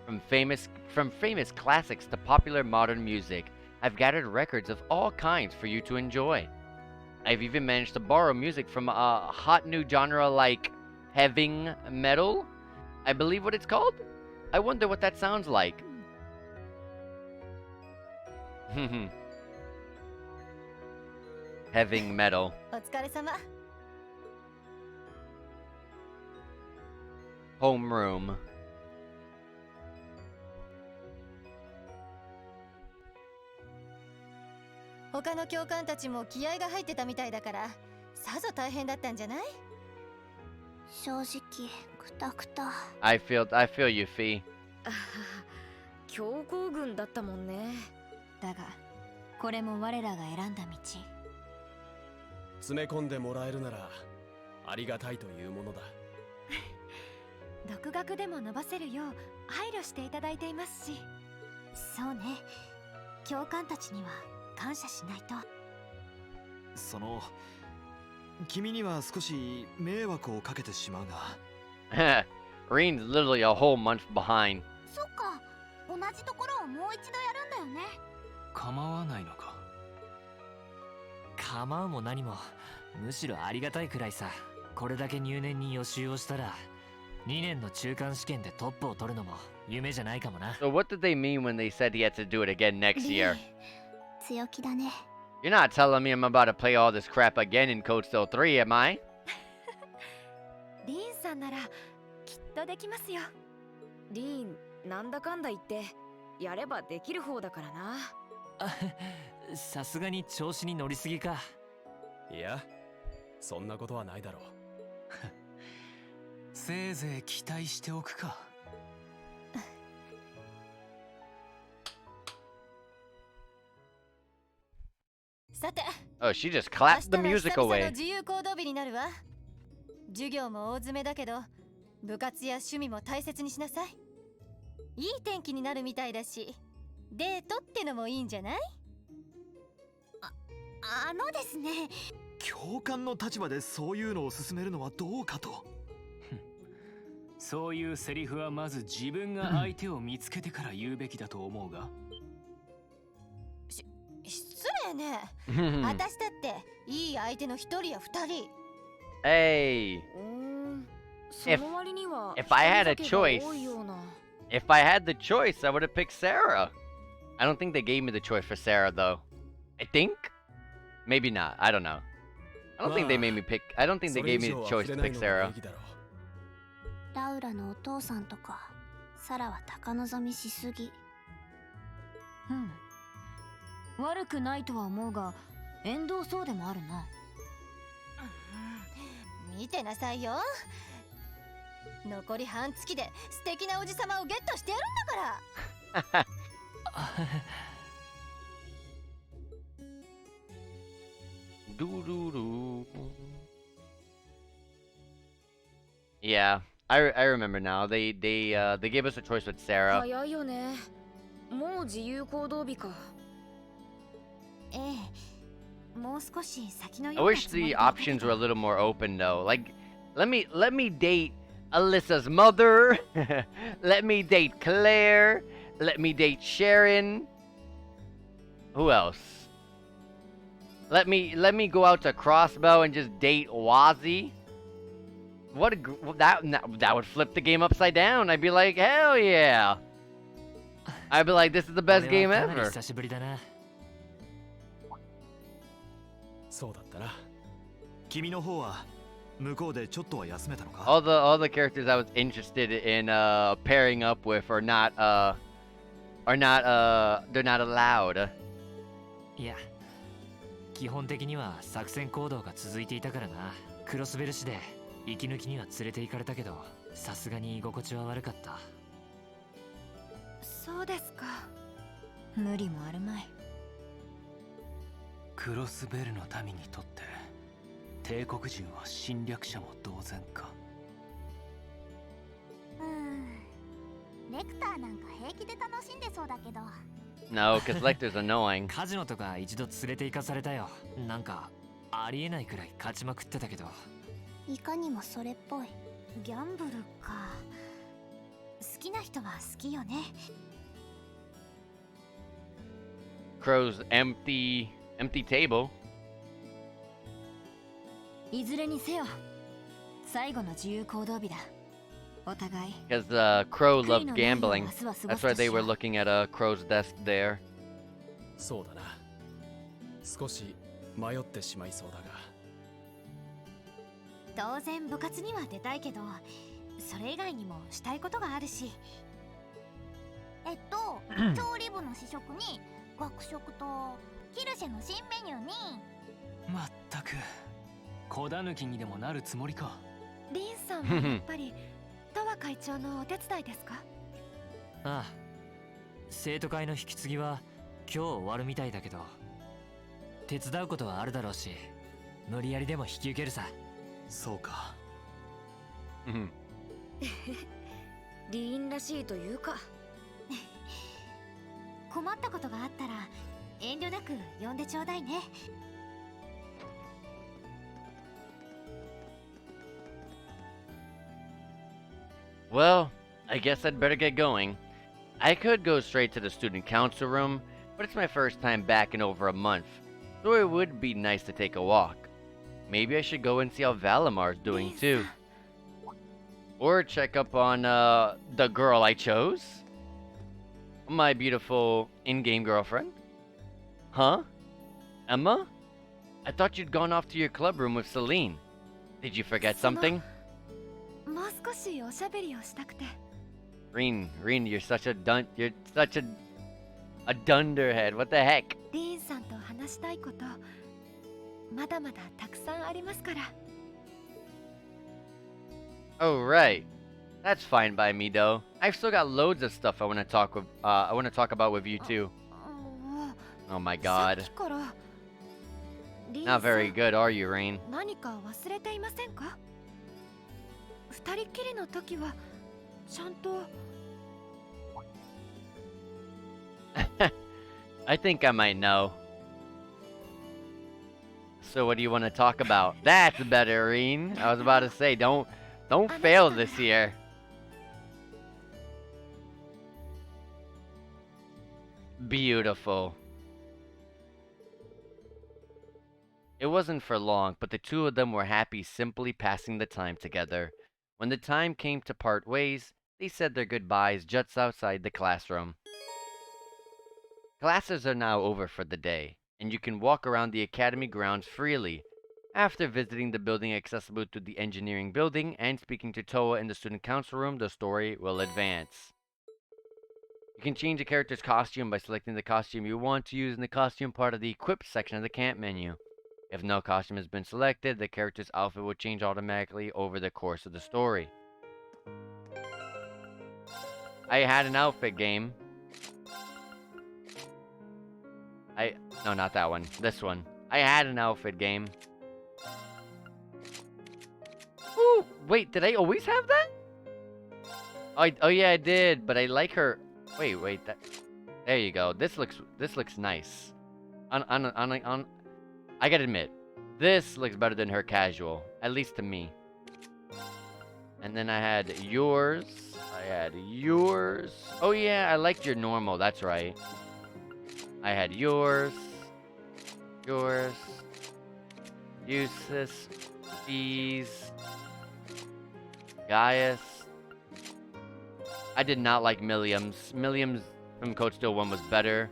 From famous classics to popular modern music, I've gathered records of all kinds for you to enjoy. I've even managed to borrow music from a hot new genre like heavy metal, I believe what it's called. I wonder what that sounds like. Heavy metal. お疲れ様。 Homeroom. 他の教官たちも気合が入ってたみたいだからさぞ大変だったんじゃない？正直クタクタ。I feel you, Fee. 強行軍だったもんね。だがこれも我らが選んだ道。詰め込んでもらえるならありがたいというものだ。独学でも伸ばせるよう配慮していただいていますし。そうね。教官たちには感謝しないと。その君には少し迷惑をかけてしまうが。Reen's literally a whole month behind. そっか。同じところをもう一度やるんだよね。構わないのか。構うも何もむしろありがたいくらいさ。これだけ入念に予習をしたら2年の中間試験でトップを取るのも夢じゃないかもな。 So what did they mean when they said he had to do it again next year? 強気だね。 You're not telling me I'm about to play all this crap again in Code Steel 3, am I? リーさんならきっとできますよ。リーンなんだかんだ言ってやればできる方だからな。さすがに調子に乗りすぎか。いや、そんなことはないだろう。せいぜい期待しておくか。さて、 Oh, she just clapped the 明日は music 久々の away. 自由行動日になるわ。授業も大詰めだけど、部活や趣味も大切にしなさい。いい天気になるみたいだし、デートってのもいいんじゃない？あのですね、教官の立場でそういうのを進めるのはどうかと。そういうセリフはまず自分が相手を見つけてから言うべきだと思うが。失礼ね。私だっていい相手の一人や二人。Hey. その割には if I had a 人酒 choice, が多いような。 if I had the choice, I would have picked Sarah. I don't think they gave me the choice for Sarah though. I think, maybe not. I don't know. I don't think they made me pick. I don't think they gave me the choice to pick Sarah. ラウラのお父さんとかサラは高望みしすぎ。悪くないとは思うが縁遠そうでもあるな。見てなさいよ。残り半月で素敵なおじさまをゲットしてやるんだから。Yeah, I remember now. They gave us a choice with Sarah. 早いよね。もう自由行動日か。ええ、もう少し先の I ような wish つもり the だったけ options ど were a little more open though. Like, let me date Alyssa's mother. Let me date Claire. Let me date Sharon. Who else? Let me go out to Crossbow and just date Wazzy. What that would flip the game upside down. I'd be like, hell yeah. I'd be like, this is the best game ever. 久しぶりだな。そうだったな。君の方は向こうでちょっとは休めたのか？ All the characters I was interested in pairing up with are not they're not allowed. いや、基本的には作戦行動が続いていたからな。クロスベル市で息抜きには連れて行かれたけど、さすがに居心地は悪かった。そうですか。無理もあるまい。クロスベルの民にとって帝国人は侵略者も同然か。レクターなんか平気で楽しんでそうだけど。No, because Lecter's annoying. カジノとか一度連れて行かされたよ。なんかありえないくらい勝ちまくってたけど。いかにもそれっぽい。ギャンブルか。好きな人は好きよね。Crow's empty table. いずれにせよ、最後の自由行動日だ。お互い。Because Crow loved gambling. That's why they were looking at Crow's desk there. そうだな。少し迷ってしまいそうだが。当然部活には出たいけど、それ以外にもしたいことがあるし。調理部の試食に学食とキルシェの新メニューに。まったく小狸にでもなるつもりか。リンさんはやっぱりタワ会長のお手伝いですか？ああ、生徒会の引き継ぎは今日終わるみたいだけど、手伝うことはあるだろうし、無理やりでも引き受けるさ。そうか。リーンらしいというか。困ったことがあったら遠慮なく呼んでちょうだいね。Well, I guess I'd better get going. I could go straight to the student council room, but it's my first time back in over a month, so it would be nice to take a walk. Maybe I should go and see how Valimar's doing too. Or check up on the girl I chose. My beautiful in-game girlfriend. Huh? Emma? I thought you'd gone off to your club room with Celine. Did you forget something? ま少しおしゃべりをしたくて。 Reen, you're such a dunderhead. What the heck? リーンさんと話したいこと、まだまだたくさんありますから。 Oh right, that's fine by me though. I've still got loads of stuff I want to talk about with you too. Oh my god. さっきからリーン Not さ very ん good, are you, Rain? 何か忘れていませんか？二人きりの時はちゃんと。 I think I might know. So what do you want to talk about? That's better, Reen. I was about to say, don't fail this year. Beautiful. It wasn't for long, but the two of them were happy simply passing the time together. When the time came to part ways, they said their goodbyes just outside the classroom. Classes are now over for the day, and you can walk around the academy grounds freely. After visiting the building accessible to the engineering building and speaking to Toa in the student council room, the story will advance. You can change a character's costume by selecting the costume you want to use in the costume part of the equip section of the camp menu. If no costume has been selected, the character's outfit will change automatically over the course of the story. I had an outfit game. No, not that one. This one. I had an outfit game. Ooh, wait, did I always have that? Oh yeah, I did, but I like her. Wait, there you go. This looks nice. I gotta admit, this looks better than her casual, at least to me. And then I had yours. Oh yeah, I liked your normal, that's right. I had yours, Eustace, Bees, Gaius. I did not like Milliam's. Milliam's from Code Steel 1 was better.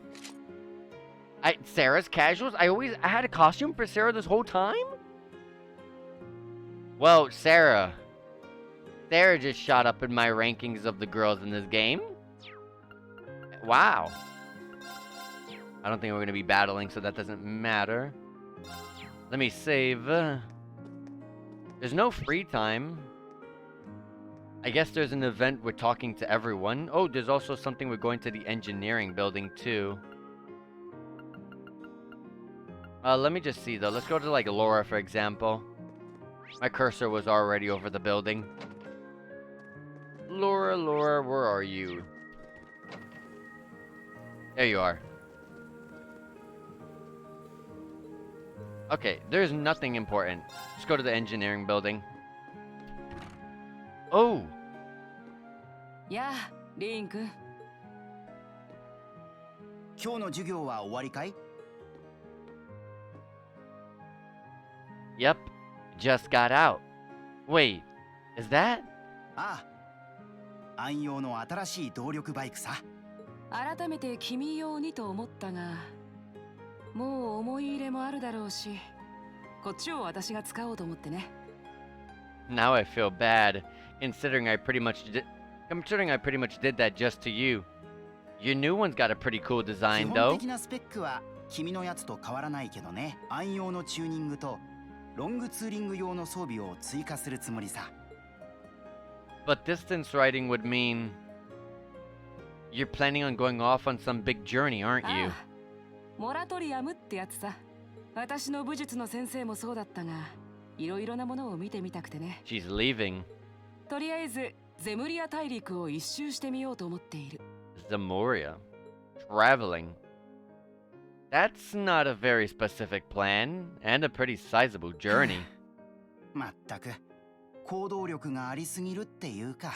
Sarah's casuals? I had a costume for Sarah this whole time? Well, Sarah just shot up in my rankings of the girls in this game. Wow. I don't think we're going to be battling, so that doesn't matter. Let me save. There's no free time. I guess there's an event we're talking to everyone. Oh, there's also something we're going to the engineering building, too. Let me just see, though. Let's go to, like, Laura, for example. My cursor was already over the building. Laura, where are you? There you are. Okay, there's nothing important. Let's go to the engineering building. Oh! Yeah, リーン君。今日の授業は終わりかい? Yep, just got out. Wait, is that? ああ、暗用の新しい動力バイクさ。改めて君用にと思ったが、もう思い入れもあるだろうし、こっちを私が使おうと思ってね。Now I feel bad, considering I pretty much did that just to you. Your new one's got a pretty cool design, 基 though. 本的なスペックは君のやつと変わらないけどね。暗用のチューニングとロングツーリング用の装備を追加するつもりさ。But distance riding would mean you're planning on going off on some big journey, aren't you? モラトリアムってやつさ。私の武術の先生もそうだったが、いろいろなものを見てみたくてね。She's leaving. とりあえずゼムリア大陸を一周してみようと思っている。Zemoria. Traveling. That's not a very specific plan, and a pretty sizable journey. まったく行動力がありすぎるっていうか。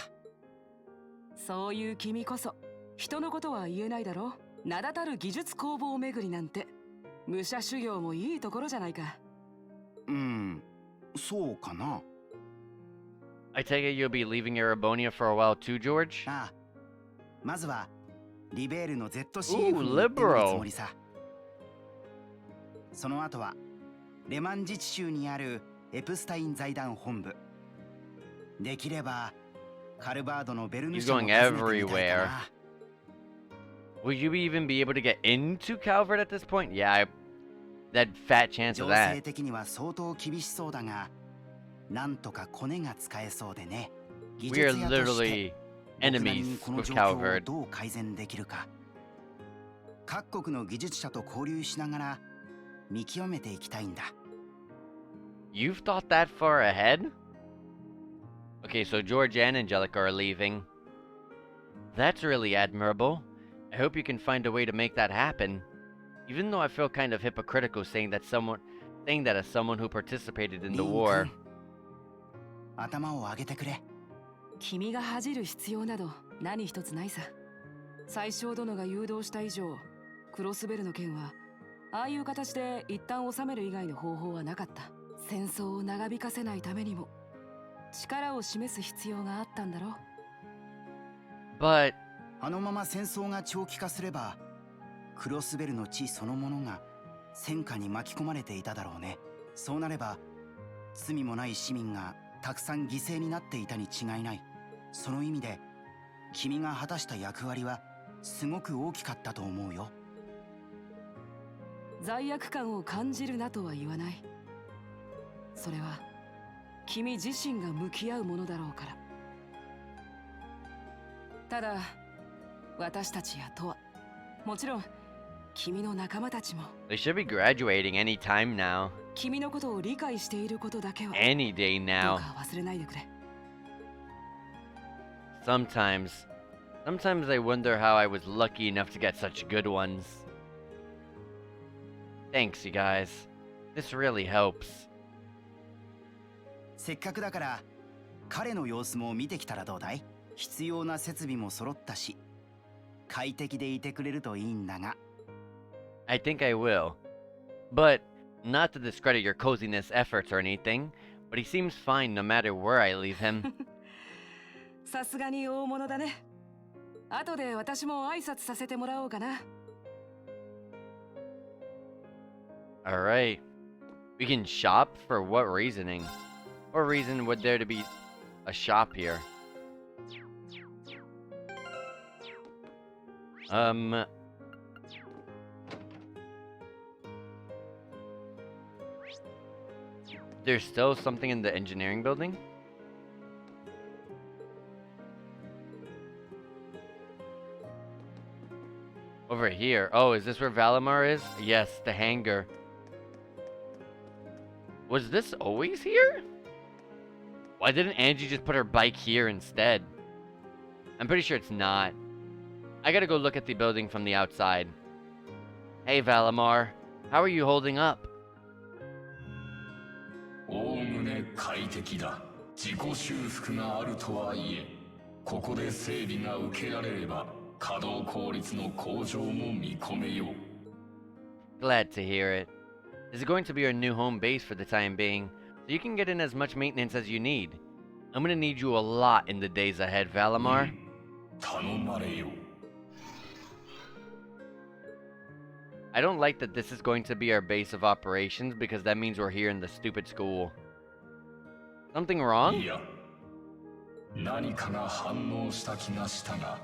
そういう君こそ人のことは言えないだろ。名だたる技術工房巡りなんて武者修行もいいところじゃないか。そうかな。I take it you'll be leaving Erebonia for a while too, George? ああ、まずはリベールの ZCF に Ooh, 行ってみるつ liberal. もりさ。その後はレマン自治州にあるエプスタイン財団本部、できればカルバードのベルヌ He's 社も going 訪ねてみたいか everywhere. な。 Will you even be able to get into Calvert at this point? Yeah, that fat chance of 情勢 that. 的には相当厳しそうだが、なんとかコネが使えそうでね。技 We are 術屋として literally 僕なりに enemies この with 状況を Calvert. どう改善できるか。各国の技術者と交流しながら見極めていきたいんだ。 You've thought that far ahead? Okay, so George and Angelica are leaving. That's really admirable. I hope you can find a way to make that happen. Even though I feel kind of hypocritical saying that as someone who participated in the war. 頭を上げてくれ。君が恥じる必要など何一つないさ。最小殿が誘導した以上、クロスベルの件はああいう形で一旦収める以外の方法はなかった。戦争を長引かせないためにも力を示す必要があったんだろう。 But あのまま戦争が長期化すれば、クロスベルの地そのものが戦火に巻き込まれていただろうね。そうなれば罪もない市民がたくさん犠牲になっていたに違いない。その意味で君が果たした役割はすごく大きかったと思うよ。罪悪感を感じるなとは言わない。それは君自身が向き合うものだろうから。ただ私たちやとはもちろん君の仲間たちも they should be graduating any time now. 君のことを理解していることだけは Any day どう now. か忘れないでくれ。 Sometimes I wonder how I was lucky enough to get such good ones. Thanks, you guys. This really helps. せっかくだから彼の様子も見てきたらどうだい？必要な設備も揃ったし、快適でいてくれるといいんだが。 I think I will. But, not to discredit your coziness efforts or anything, but he seems fine no matter where I leave him. さすがに大物だね。後で私も挨拶させてもらおうかな。 Alright. We can shop? For what reasoning? What reason would there to be a shop here? There's still something in the engineering building? Over here. Oh, is this where Valimar is? Yes, the hangar. Was this always here? Why didn't Angie just put her bike here instead? I'm pretty sure it's not. I gotta go look at the building from the outside. Hey, Valimar. How are you holding up? おおむね快適だ。自己修復があるとはいえ、ここで整備が受けられれば稼働効率の向上も見込めよう。 Glad to hear it. This is going to be our new home base for the time being, so you can get in as much maintenance as you need. I'm gonna need you a lot in the days ahead, Valimar. 頼まれよ。 I don't like that this is going to be our base of operations because that means we're here in the stupid school. Something wrong? いや、何かが反応した気がしたが、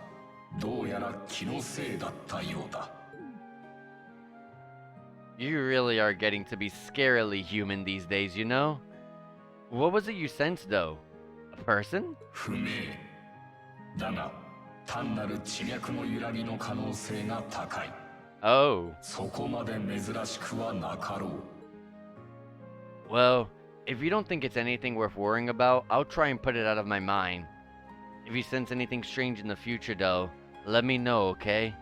どうやら気のせいだったようだ。 You really are getting to be scarily human these days, you know? What was it you sensed, though? A person? 不明。だが、単なる地脈の揺らぎの可能性が高い。 Oh. そこまで珍しくはなかろう。 Well, if you don't think it's anything worth worrying about, I'll try and put it out of my mind. If you sense anything strange in the future, though, let me know, okay?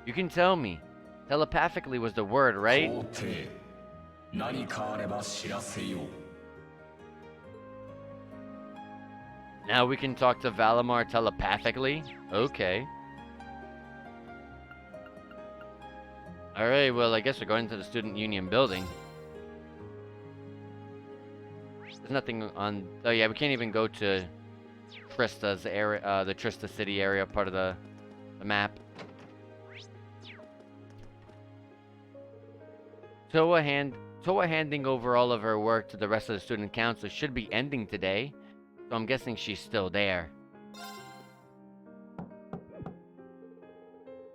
You can tell me. Telepathically was the word, right? 皇帝、何かあれば知らせよう。 Now we can talk to Valimar telepathically? Okay. Alright, well, I guess we're going to the Student Union building. There's nothing on... Oh yeah, we can't even go to Trista's area, the Trista City area part of the map. Toa handing over all of her work to the rest of the student council should be ending today. So I'm guessing she's still there.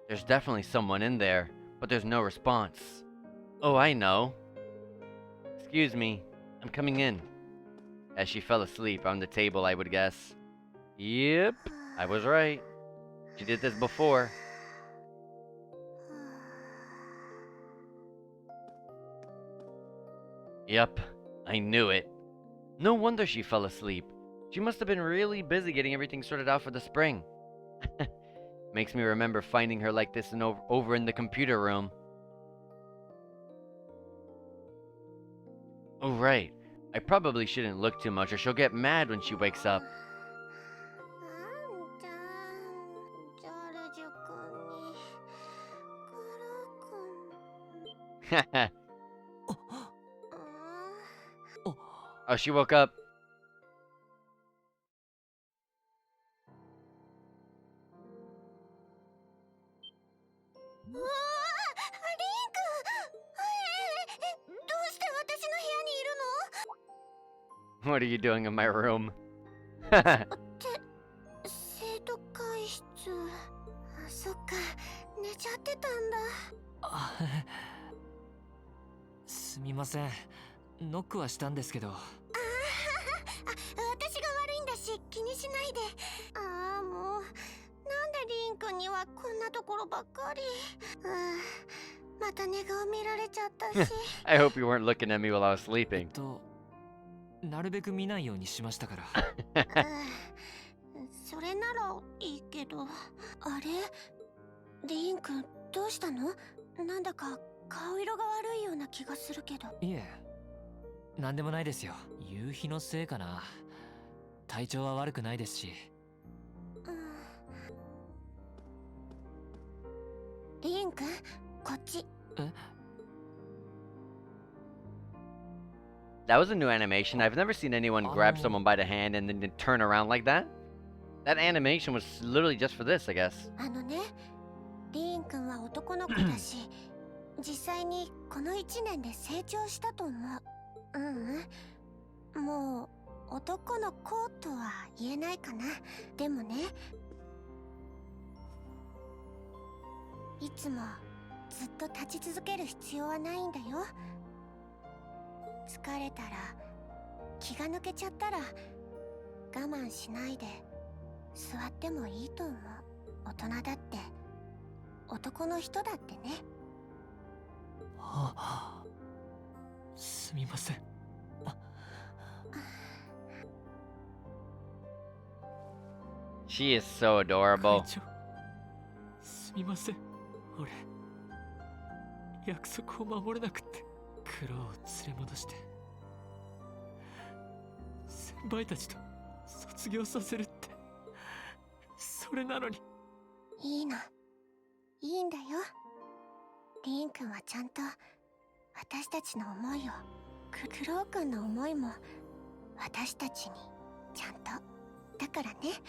There's definitely someone in there, but there's no response. Oh, I know. Excuse me, I'm coming in. As she fell asleep on the table, I would guess. Yep, I was right. She did this before. Yep, I knew it. No wonder she fell asleep. She must have been really busy getting everything sorted out for the spring. Makes me remember finding her like this over in the computer room. Oh right, I probably shouldn't look too much or she'll get mad when she wakes up. Oh, she woke up. What are you doing in my room? 生徒会室。そっか、寝ちゃってたんだ。すみません。ノックはしたんですけど。私が悪いんだし、気にしないで。ああ、もう。なんでリン君にはこんなところばっかり。また寝顔見られちゃったし。I hope you weren't looking at me while I was sleeping. なるべく見ないようにしましたから。それならいいけど。あれリン君どうしたの？なんだか顔色が悪いような気がするけど。いえ、なんでもないですよ。夕日のせいかな。体調は悪くないですし。リン君、こっち。That was a new animation. I've never seen anyone grab someone by the hand and then turn around like that. That animation was literally just for this, I guess. あのね、リン君は男の子だし、実際にこの1年で成長したと思う。もう男の子とは言えないかな。でもね、いつもずっと立ち続ける必要はないんだよ。疲れたら、気が抜けちゃったら、我慢しないで座ってもいいと思う。大人だって、男の人だってね。すみません。She is so adorable. すみません。俺、約束を守れなくって。苦労を連れ戻して先輩たちと卒業させるって。それなのに。いいの、いいんだよ。リン君はちゃんと私たちの思いを、クロウ君の思いも私たちにちゃんと。だからね、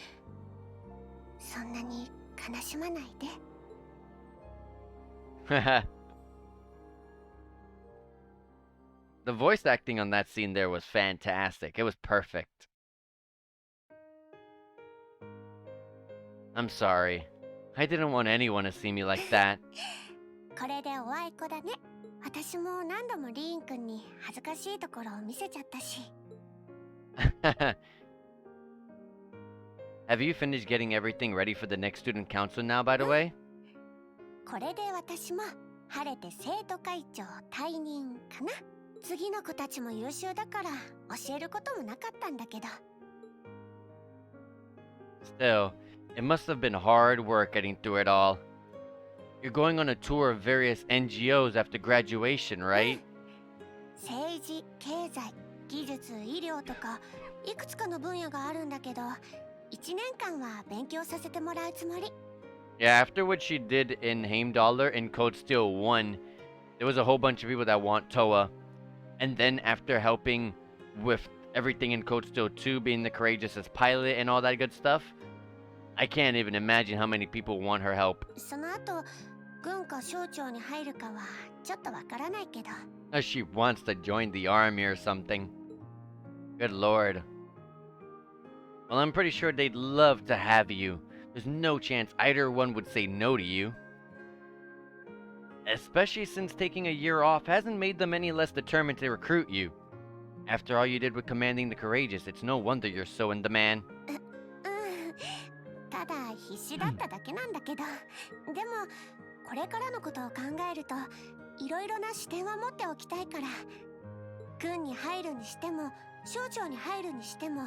そんなに悲しまないで。The voice acting on that scene there was fantastic. It was perfect. I'm sorry. I didn't want anyone to see me like that. これでおあいこだね。私も何度もリーン君に恥ずかしいところを見せちゃったし。Have you finished getting everything ready for the next student council now, by the way? これで私も晴れて生徒会長退任かな。次の子たちも優秀だから教えることもなかったんだけど。Still, it must have been hard work getting through it all. You're going on a tour of various NGOs after graduation, right? 政治、経済、技術、医療とかいくつかの分野があるんだけど、1年間は勉強させてもらうつもり。Yeah, after what she did in Heimdallr in Code Steel 1, there was a whole bunch of people that want Toa. And then after helping with everything in Code Steel 2, being the courageous as pilot and all that good stuff, I can't even imagine how many people want her help. その後、軍か省庁に入るかはちょっとわからないけど。She wants to join the army or something. Good lord. Well, I'm pretty sure they'd love to have you. There's no chance either one would say no to you. Especially since taking a year off hasn't made them any less determined to recruit you. After all you did with commanding the courageous, it's no wonder you're so in demand. ただ必死だっただけなんだけど、でもこれからのことを考えるといろいろな視点は持っておきたいから、軍に入るにしても省庁に入るにしても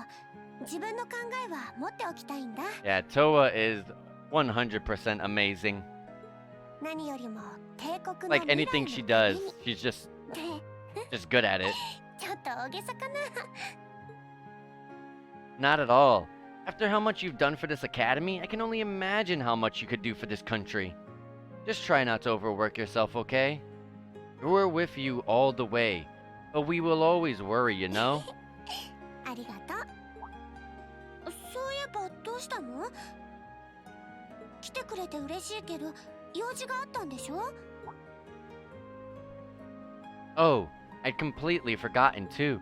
自分の考えは持っておきたいんだ。 Yeah, Toa is 100% amazing. 何よりも帝国の Like anything she does, she's just good at it. ちょっと大げさかな。 Not at all. After how much you've done for this academy, I can only imagine how much you could do for this country. Just try not to overwork yourself, okay? We're with you all the way, but we will always worry, you know? ありがとう。そういえばどうしたの？来てくれて嬉しいけど用事があったんでしょ？ Oh, I'd completely forgotten too.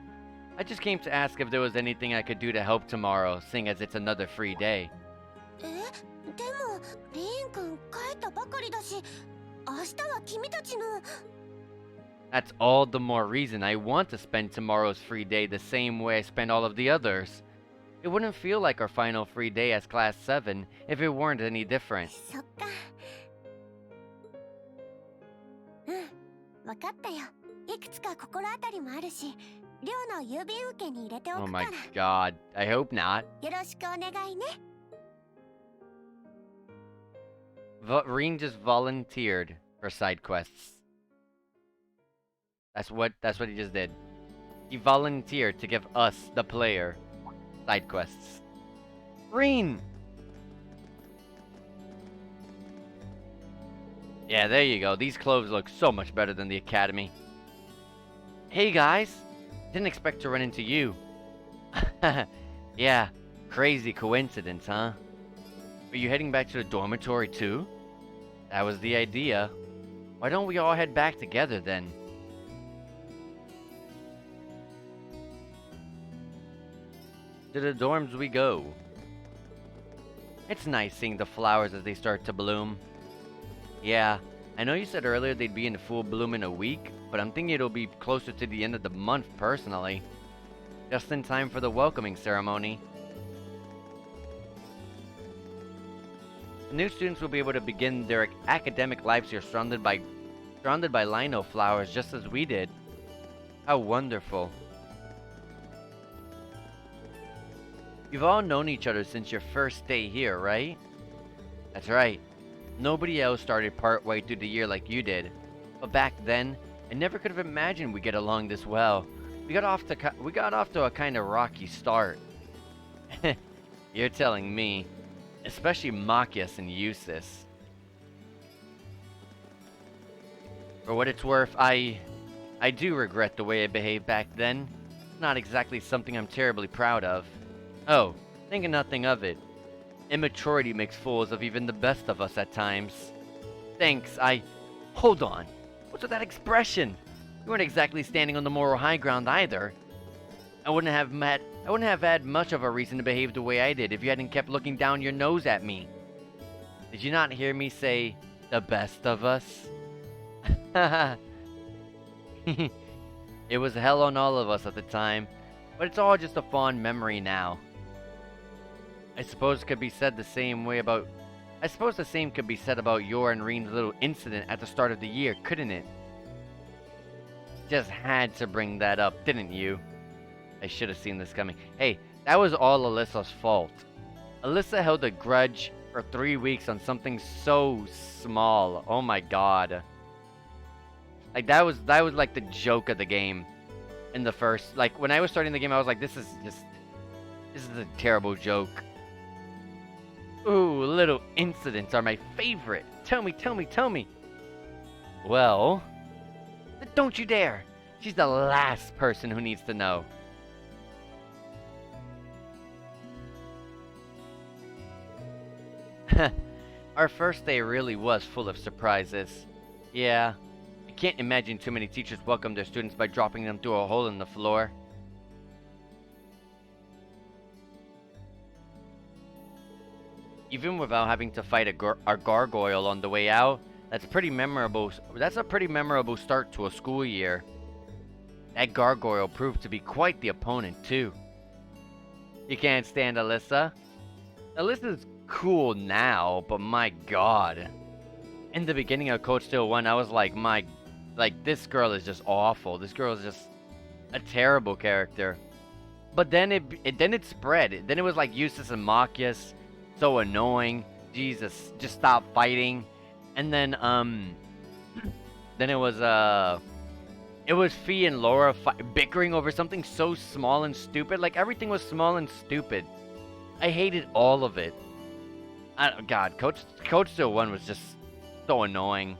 I just came to ask if there was anything I could do to help tomorrow, seeing as it's another free day. でもリーン君帰ったばかりだし、明日は君たちの。 That's all the more reason I want to spend tomorrow's free day the same way I spend all of the others. It wouldn't feel like our final free day as Class 7 if it weren't any different. そっか。分かったよ。いくつか心当たりもあるし、寮の郵便受けに入れてお Oh くか my ら。 god, I hope not. よろしくお願いね。 Reen just volunteered for side quests. That's what he just did. He volunteered to give us, the player, side quests. Reen! Yeah, there you go. These clothes look so much better than the academy. Hey guys! Didn't expect to run into you. Yeah, crazy coincidence, huh? Are you heading back to the dormitory too? That was the idea. Why don't we all head back together then? To the dorms we go. It's nice seeing the flowers as they start to bloom. Yeah, I know you said earlier they'd be in full bloom in a week, but I'm thinking it'll be closer to the end of the month personally. Just in time for the welcoming ceremony. The new students will be able to begin their academic lives here surrounded by lino flowers just as we did. How wonderful. You've all known each other since your first day here, right? That's right. Nobody else started partway through the year like you did. But back then, I never could have imagined we'd get along this well. We got off to a kind of rocky start. You're telling me. Especially Machias and Eustace. For what it's worth, I do regret the way I behaved back then. Not exactly something I'm terribly proud of. Oh, think nothing of it. Immaturity makes fools of even the best of us at times. Thanks, Hold on. What's with that expression? You weren't exactly standing on the moral high ground either. I wouldn't have had much of a reason to behave the way I did if you hadn't kept looking down your nose at me. Did you not hear me say, the best of us? It was hell on all of us at the time, but it's all just a fond memory now. I suppose the same could be said about your and Reen's little incident at the start of the year, couldn't it? Just had to bring that up, didn't you? I should have seen this coming. Hey, that was all Alyssa's fault. Alyssa held a grudge for 3 weeks on something so small. Oh my god. Like that was like the joke of the game in the first, like when I was starting the game I was like, this is a terrible joke. Ooh, little incidents are my favorite. Tell me. Well, don't you dare. She's the last person who needs to know. Our first day really was full of surprises. Yeah, I can't imagine too many teachers welcome their students by dropping them through a hole in the floor. even without having to fight a gargoyle on the way out, that's pretty memorable. That's a pretty memorable start to a school year. That gargoyle proved to be quite the opponent, too. You can't stand Alyssa? Alyssa's cool now, but my god. In the beginning of Code Steel 1, I was like, this girl is just awful. This girl is just a terrible character. But then it spread. Then it was like Eustace and Marcus, so annoying. Jesus, just stop fighting. And then it was Fee and Laura bickering over something so small and stupid. Like, everything was small and stupid. I hated all of it. God, Code Steel 1 was just so annoying.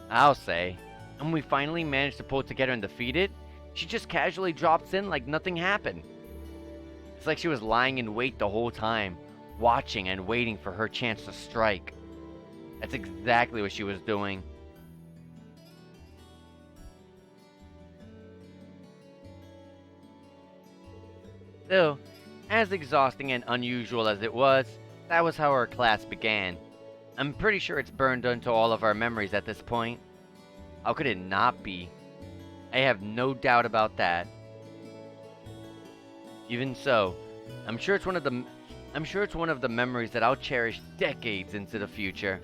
I'll say. And we finally managed to pull it together and defeat it. She just casually drops in like nothing happened. It's like she was lying in wait the whole time, watching and waiting for her chance to strike. That's exactly what she was doing. Still, as exhausting and unusual as it was, that was how our class began. I'm pretty sure it's burned into all of our memories at this point. How could it not be? I have no doubt about that. Even so, I'm sure it's one of the memories that I'll cherish decades into the future.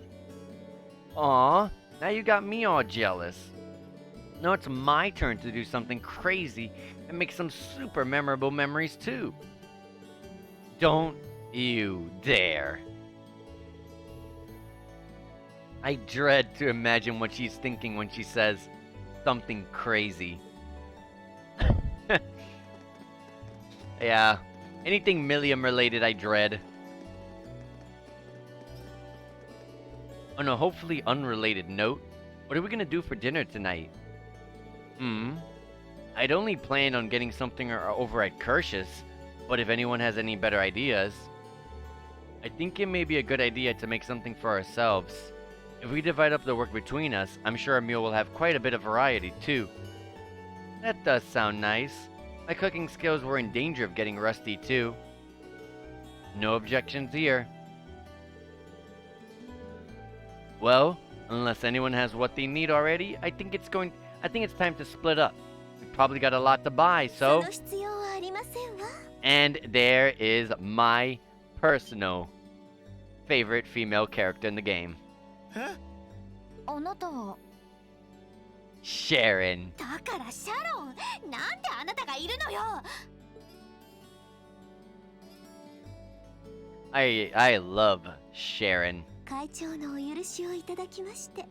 Aw, now you got me all jealous. Now it's my turn to do something crazy and make some super memorable memories too. Don't you dare. I dread to imagine what she's thinking when she says something crazy. Yeah, anything Milliam related I dread. On a hopefully unrelated note, what are we gonna do for dinner tonight? I'd only planned on getting something over at Kirsch's, but if anyone has any better ideas, I think it may be a good idea to make something for ourselves. If we divide up the work between us, I'm sure our meal will have quite a bit of variety too. That does sound nice. My cooking skills were in danger of getting rusty too. No objections here. Well, unless anyone has what they need already, I think it's time to split up. We probably got a lot to buy, so... And there is my personal favorite female character in the game. Huh? あなたは Sharon. だからシャロン、なんであなたがいるのよ。I love Sharon. 会長のお許しをいただきまして、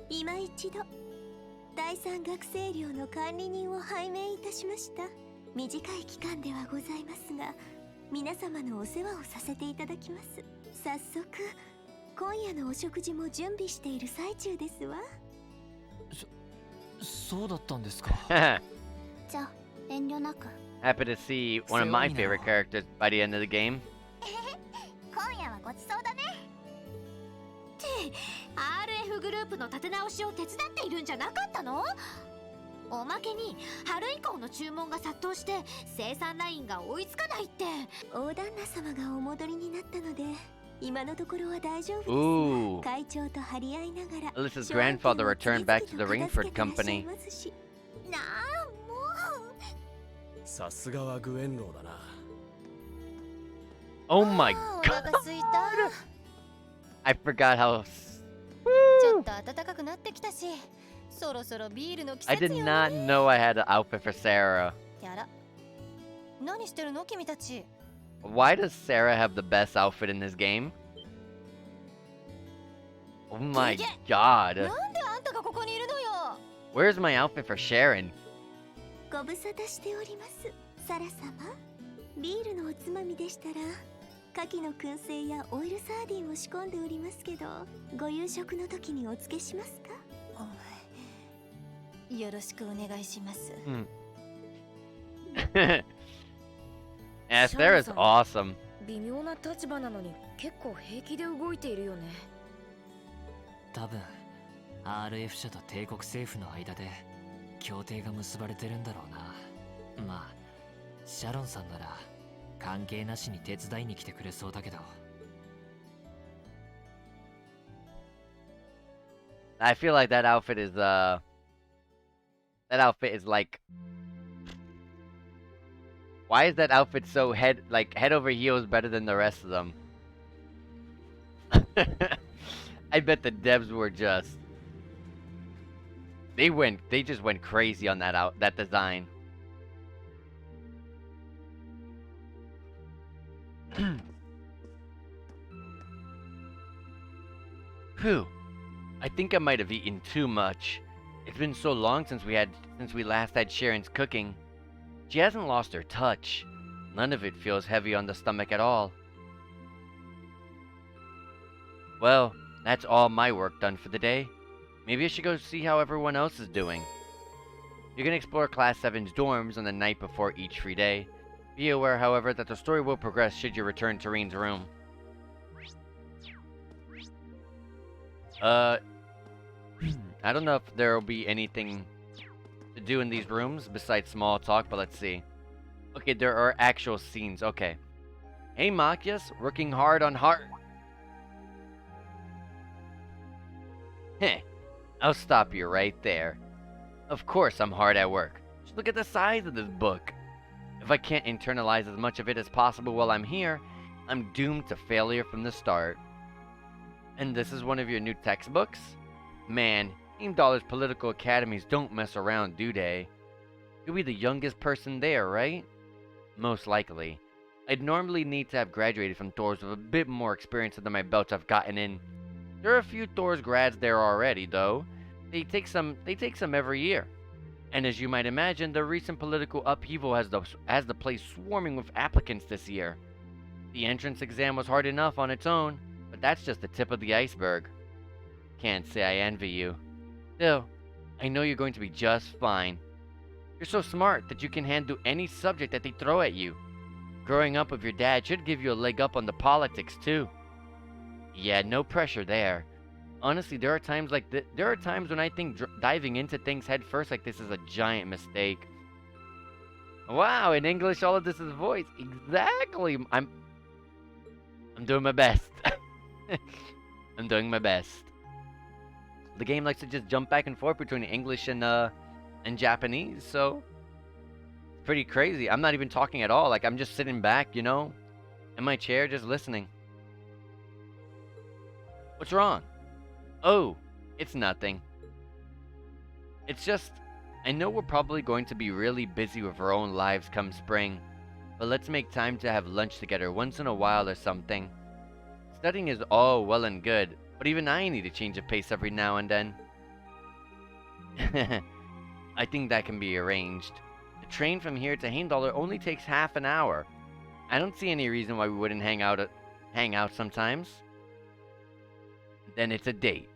今一度第三学生寮の管理人を拝命いたしました。短い期間ではございますが、皆様のお世話をさせていただきます。早速今夜のお食事も準備している最中ですわ。そうだったんですか。じゃあ遠慮なく。Happy to see one of my favorite characters by the end of the game. 今夜はごちそうだね。って RF グループの立て直しを手伝っているんじゃなかったの？おまけに春以降の注文が殺到して生産ラインが追いつかないって。大旦那様がお戻りになったので今のところは大丈夫です。 Ooh. 会長と張り合いながら Alyssa's grandfather returned back to the Ringford Company. なあもう。さすがはグエンローだな。Oh my お god! 腹すいた。 I forgot how... ちょっと暖かくなってきたし、そろそろビールの季 I 節 did よ not ね。 know I had an outfit for Sarah. やら。何してるの君たち。 Why does Sarah have the best outfit in this game? Oh my god. なんであんたがここにいるのよ。 Where's my outfit for Sharon? ご無沙汰しております。サラ様、ビールのおつまみでしたら牡蠣の燻製やオイルサーディンを仕込んでおりますけど、ご夕食の時にお付けしますか？よろしくお願いします。Yeah, Sarah's awesome. 微妙な立場なのに結構平気で動いているよね。多分 RF 社と帝国政府の間で協定が結ばれてるんだろうな。まあシャロンさんなら関係なしに手伝いに来てくれそうだけど。I feel like that outfit is like, why is that outfit so head over heels better than the rest of them? I bet the devs were just, they just went crazy on that design. Whew. I think I might have eaten too much. It's been so long since we last had Sharon's cooking. She hasn't lost her touch. None of it feels heavy on the stomach at all. Well, that's all my work done for the day. Maybe I should go see how everyone else is doing. You can explore Class 7's dorms on the night before each free day. Be aware, however, that the story will progress should you return to Reen's room. I don't know if there will be anything to do in these rooms besides small talk, but let's see. Okay, there are actual scenes. Okay. Hey, Machias, working hard on heart. Heh. I'll stop you right there. Of course I'm hard at work. Just look at the size of this book. If I can't internalize as much of it as possible while I'm here, I'm doomed to failure from the start. And this is one of your new textbooks? Man, Heimdallr's political academies don't mess around, do they? You'll be the youngest person there, right? Most likely. I'd normally need to have graduated from Thor's with a bit more experience than my belts I've gotten in. There are a few Thor's grads there already, though. They take some every year. And as you might imagine, the recent political upheaval has the place swarming with applicants this year. The entrance exam was hard enough on its own, but that's just the tip of the iceberg. Can't say I envy you. Still, I know you're going to be just fine. You're so smart that you can handle any subject that they throw at you. Growing up with your dad should give you a leg up on the politics, too. Yeah, no pressure there. Honestly, there are times when I think diving into things head first like this is a giant mistake. Wow, in English all of this is voice. Exactly. I'm doing my best. I'm doing my best. The game likes to just jump back and forth between English and Japanese, so it's pretty crazy. I'm not even talking at all. Like, I'm just sitting back, you know, in my chair just listening. What's wrong? Oh, it's nothing. It's just, I know we're probably going to be really busy with our own lives come spring, but let's make time to have lunch together once in a while or something. Studying is all well and good, but even I need a change of pace every now and then. I think that can be arranged. The train from here to Heimdallr only takes half an hour. I don't see any reason why we wouldn't hang out sometimes. Then it's a date.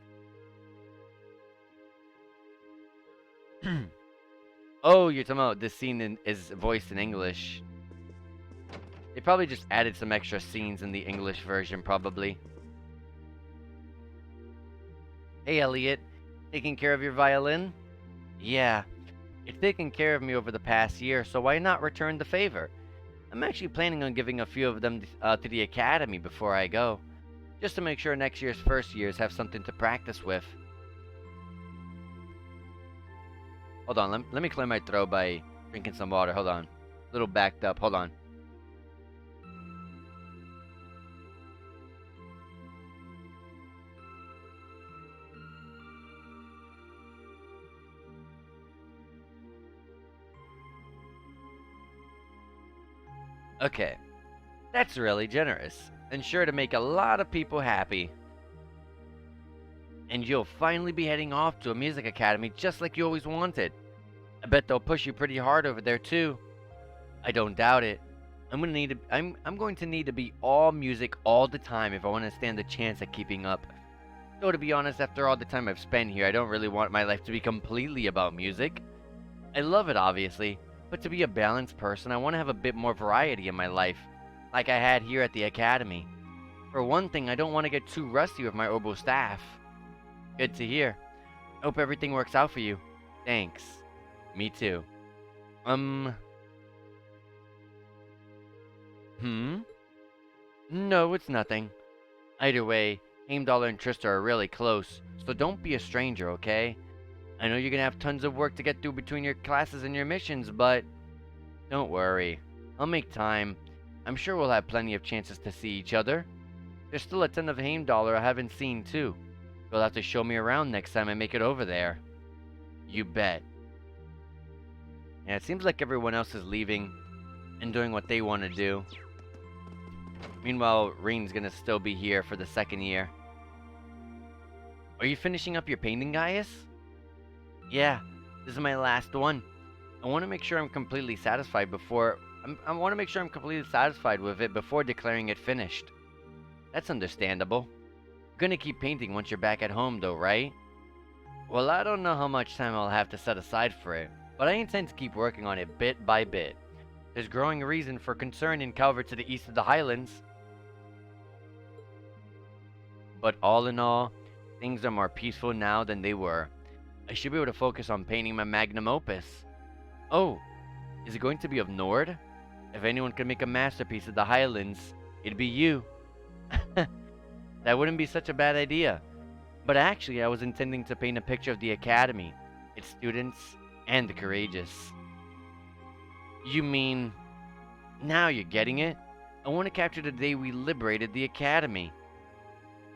Oh, you're talking about this scene is voiced in English. They probably just added some extra scenes in the English version, probably. Hey, Elliot. Taking care of your violin? Yeah. It's taken care of me over the past year, so why not return the favor? I'm actually planning on giving a few of them to the academy before I go. Just to make sure next year's first years have something to practice with. Hold on, let me clear my throat by drinking some water. Hold on. A little backed up. Hold on. Okay. That's really generous, and sure to make a lot of people happy. And you'll finally be heading off to a music academy just like you always wanted. I bet they'll push you pretty hard over there too. I don't doubt it. I'm going to need to be all music all the time if I want to stand a chance at keeping up. Though to be honest, after all the time I've spent here, I don't really want my life to be completely about music. I love it obviously, but to be a balanced person, I want to have a bit more variety in my life, like I had here at the academy. For one thing, I don't want to get too rusty with my oboe staff. Good to hear. Hope everything works out for you. Thanks. Me too. Hmm? No, it's nothing. Either way, Heimdall and Trista are really close, so don't be a stranger, okay? I know you're gonna have tons of work to get through between your classes and your missions, but don't worry. I'll make time. I'm sure we'll have plenty of chances to see each other. There's still a ton of Heimdaller I haven't seen, too. You'll have to show me around next time I make it over there. You bet. Yeah, it seems like everyone else is leaving and doing what they want to do. Meanwhile, Reen's gonna still be here for the second year. Are you finishing up your painting, Gaius? Yeah, this is my last one. I want to make sure I'm completely satisfied before... I want to make sure I'm completely satisfied with it before declaring it finished. That's understandable. You're gonna keep painting once you're back at home, though, right? Well, I don't know how much time I'll have to set aside for it, but I intend to keep working on it bit by bit. There's growing reason for concern in Calvert to the east of the Highlands. But all in all, things are more peaceful now than they were. I should be able to focus on painting my magnum opus. Oh, is it going to be of Nord? If anyone could make a masterpiece of the Highlands, it'd be you. That wouldn't be such a bad idea. But actually, I was intending to paint a picture of the Academy, its students, and the courageous. You mean... Now you're getting it? I want to capture the day we liberated the Academy.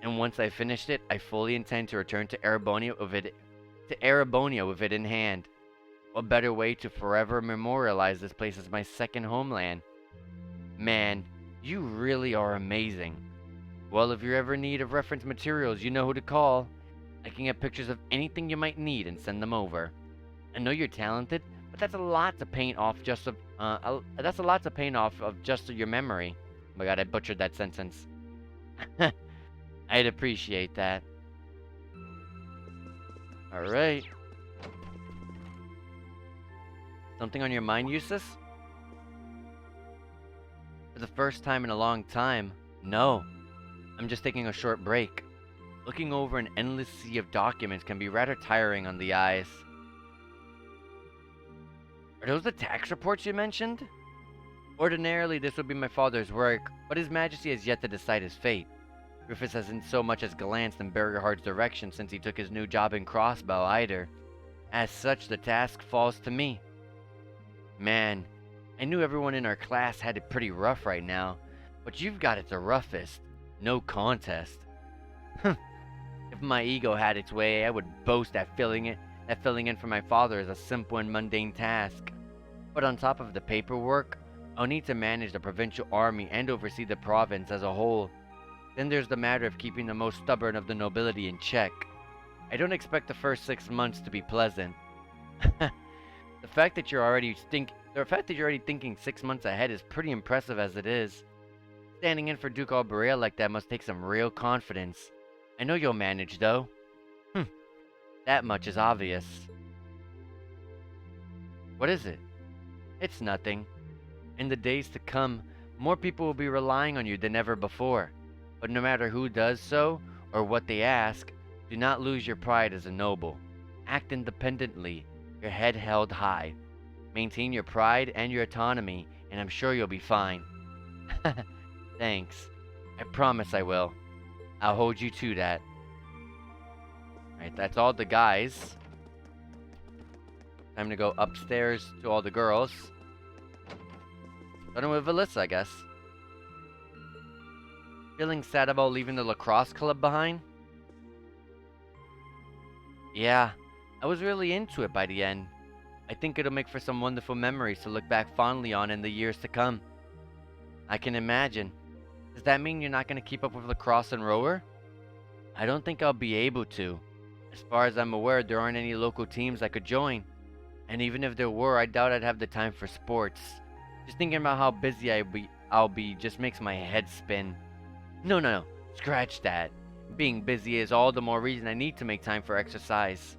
And once I finished it, I fully intend to return to Erebonia with it in hand. What better way to forever memorialize this place as my second homeland? Man, you really are amazing. Well, if you're ever in need of reference materials, you know who to call. I can get pictures of anything you might need and send them over. I know you're talented, but that's a lot to paint off just of your memory. Oh my god, I butchered that sentence. I'd appreciate that. Alright. Something on your mind, Eustace? For the first time in a long time, no. I'm just taking a short break. Looking over an endless sea of documents can be rather tiring on the eyes. Are those the tax reports you mentioned? Ordinarily, this would be my father's work, but His Majesty has yet to decide his fate. Rufus hasn't so much as glanced in Bergerhard's direction since he took his new job in Crossbow either. As such, the task falls to me. Man, I knew everyone in our class had it pretty rough right now, but you've got it the roughest. No contest. If my ego had its way, I would boast that filling in for my father is a simple and mundane task. But on top of the paperwork, I'll need to manage the provincial army and oversee the province as a whole. Then there's the matter of keeping the most stubborn of the nobility in check. I don't expect the first 6 months to be pleasant. The fact that you're already thinking 6 months ahead is pretty impressive as it is. Standing in for Duke Alberea like that must take some real confidence. I know you'll manage, though. That much is obvious. What is it? It's nothing. In the days to come, more people will be relying on you than ever before. But no matter who does so, or what they ask, do not lose your pride as a noble. Act independently, your head held high. Maintain your pride and your autonomy, and I'm sure you'll be fine. Thanks. I promise I will. I'll hold you to that. Alright, that's all the guys. Time to go upstairs to all the girls. Starting with Alyssa, I guess. Feeling sad about leaving the lacrosse club behind? Yeah, I was really into it by the end. I think it'll make for some wonderful memories to look back fondly on in the years to come. I can imagine. Does that mean you're not going to keep up with lacrosse and rower? I don't think I'll be able to. As far as I'm aware, there aren't any local teams I could join. And even if there were, I doubt I'd have the time for sports. Just thinking about how busy I'll be just makes my head spin. No. Scratch that. Being busy is all the more reason I need to make time for exercise.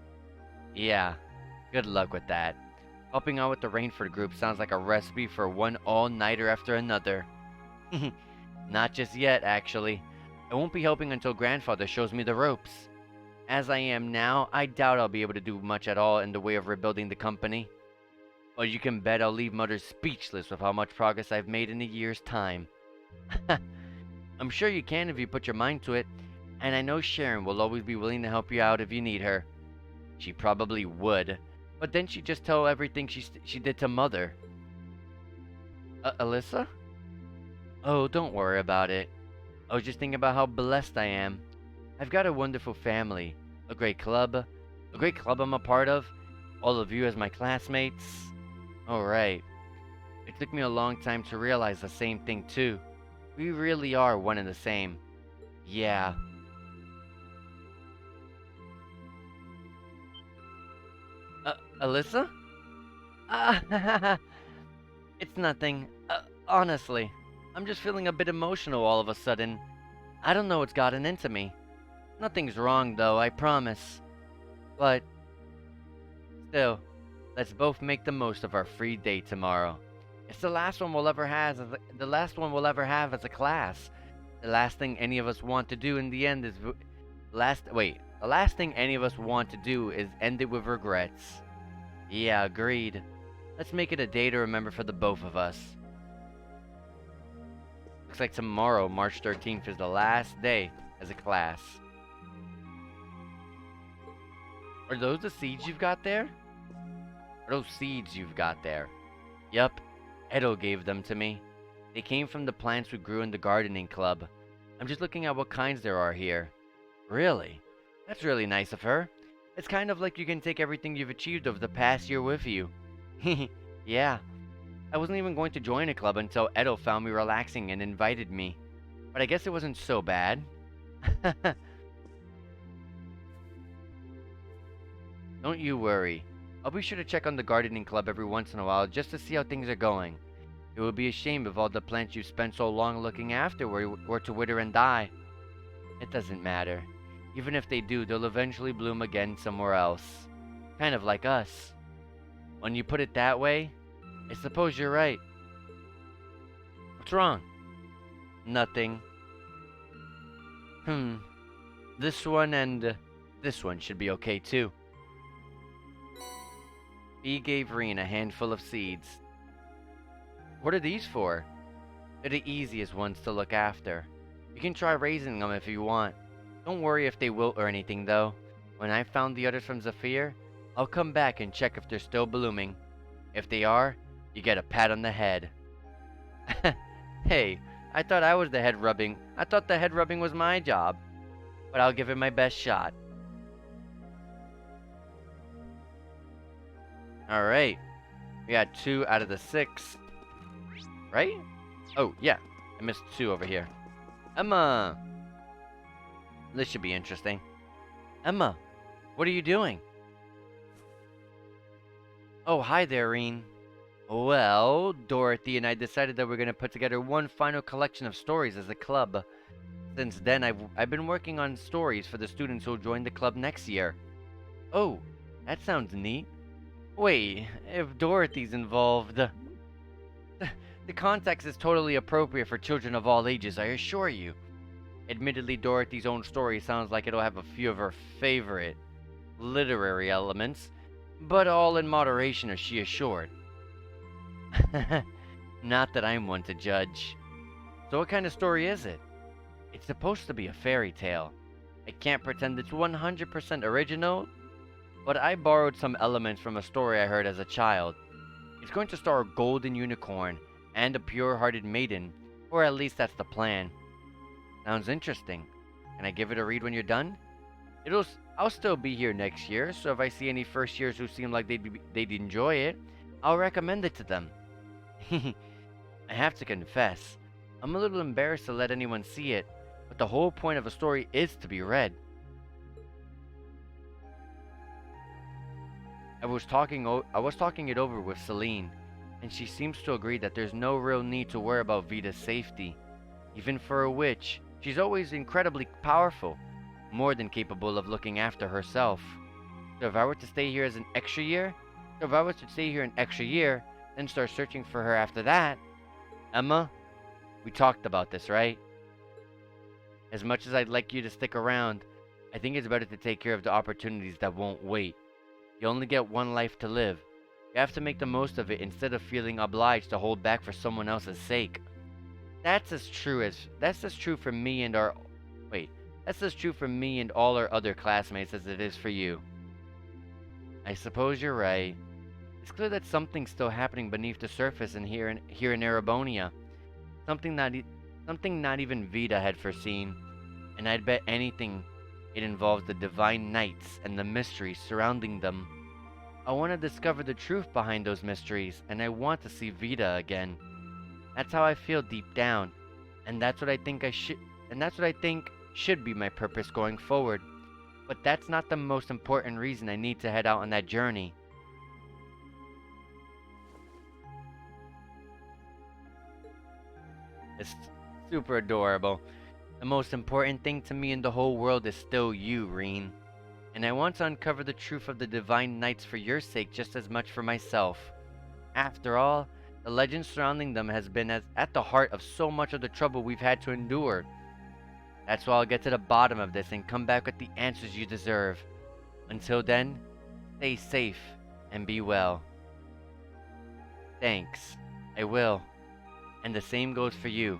Yeah, good luck with that. Helping out with the Rainford group sounds like a recipe for one all-nighter after another. Not just yet, actually. I won't be helping until Grandfather shows me the ropes. As I am now, I doubt I'll be able to do much at all in the way of rebuilding the company. Well, you can bet I'll leave Mother speechless with how much progress I've made in a year's time. I'm sure you can if you put your mind to it, and I know Sharon will always be willing to help you out if you need her. She probably would, but then she'd just tell everything she did to Mother. Alyssa? Oh, don't worry about it. I was just thinking about how blessed I am. I've got a wonderful family, a great club I'm a part of, all of you as my classmates. Alright. It took me a long time to realize the same thing too. We really are one and the same. Yeah. Alyssa? It's nothing. Honestly, I'm just feeling a bit emotional all of a sudden. I don't know what's gotten into me. Nothing's wrong though, I promise. But still, let's both make the most of our free day tomorrow. It's the last one we'll ever have as a class. The last thing any of us want to do in the end is the last thing any of us want to do is end it with regrets. Yeah, agreed. Let's make it a day to remember for the both of us. Looks like tomorrow, March 13th, is the last day as a class. Are those the seeds you've got there? Are those seeds you've got there? Yup, Edo gave them to me. They came from the plants we grew in the gardening club. I'm just looking at what kinds there are here. Really? That's really nice of her. It's kind of like you can take everything you've achieved over the past year with you. Yeah. I wasn't even going to join a club until Edo found me relaxing and invited me. But I guess it wasn't so bad. Don't you worry. I'll be sure to check on the gardening club every once in a while just to see how things are going. It would be a shame if all the plants you've spent so long looking after were to wither and die. It doesn't matter. Even if they do, they'll eventually bloom again somewhere else. Kind of like us. When you put it that way, I suppose you're right. What's wrong? Nothing. This one and this one should be okay too. Bee gave Reen a handful of seeds. What are these for? They're the easiest ones to look after. You can try raising them if you want. Don't worry if they wilt or anything though. When I've found the others from Zephyr, I'll come back and check if they're still blooming. If they are, you get a pat on the head. Hey, I thought the head rubbing was my job. But I'll give it my best shot. Alright. We got 2 out of the 6. Right? Oh, yeah. I missed 2 over here. Emma! This should be interesting. Emma, what are you doing? Oh, hi there, Reen. Well, Dorothy and I decided that we're going to put together one final collection of stories as a club. Since then, I've been working on stories for the students who'll join the club next year. Oh, that sounds neat. Wait, if Dorothy's involved... The context is totally appropriate for children of all ages, I assure you. Admittedly, Dorothy's own story sounds like it'll have a few of her favorite literary elements, but all in moderation, is she assured. Not that I'm one to judge. So what kind of story is it? It's supposed to be a fairy tale. I can't pretend it's 100% original, but I borrowed some elements from a story I heard as a child. It's going to star a golden unicorn and a pure-hearted maiden, or at least that's the plan. Sounds interesting. Can I give it a read when you're done? I'll still be here next year, so if I see any first years who seem like they'd enjoy it, I'll recommend it to them. I have to confess, I'm a little embarrassed to let anyone see it, but the whole point of a story is to be read. I was talking it over with Celine, and she seems to agree that there's no real need to worry about Vita's safety. Even for a witch, she's always incredibly powerful, more than capable of looking after herself. So if I were to stay here an extra year, then start searching for her after that... Emma, we talked about this, right? As much as I'd like you to stick around, I think it's better to take care of the opportunities that won't wait. You only get one life to live, You have to make the most of it instead of feeling obliged to hold back for someone else's sake. That's as true for me and our wait. That's as true for me and all our other classmates as it is for you. I suppose you're right. It's clear that something's still happening beneath the surface here in Erebonia. Something not even Vita had foreseen, and I'd bet anything it involves the divine knights and the mysteries surrounding them. I want to discover the truth behind those mysteries, and I want to see Vita again. That's how I feel deep down, and that's what I think should be my purpose going forward. But that's not the most important reason I need to head out on that journey. It's super adorable. The most important thing to me in the whole world is still you, Reen. And I want to uncover the truth of the Divine Knights for your sake just as much for myself. After all, the legend surrounding them has been at the heart of so much of the trouble we've had to endure. That's why I'll get to the bottom of this and come back with the answers you deserve. Until then, stay safe and be well. Thanks. I will. And the same goes for you.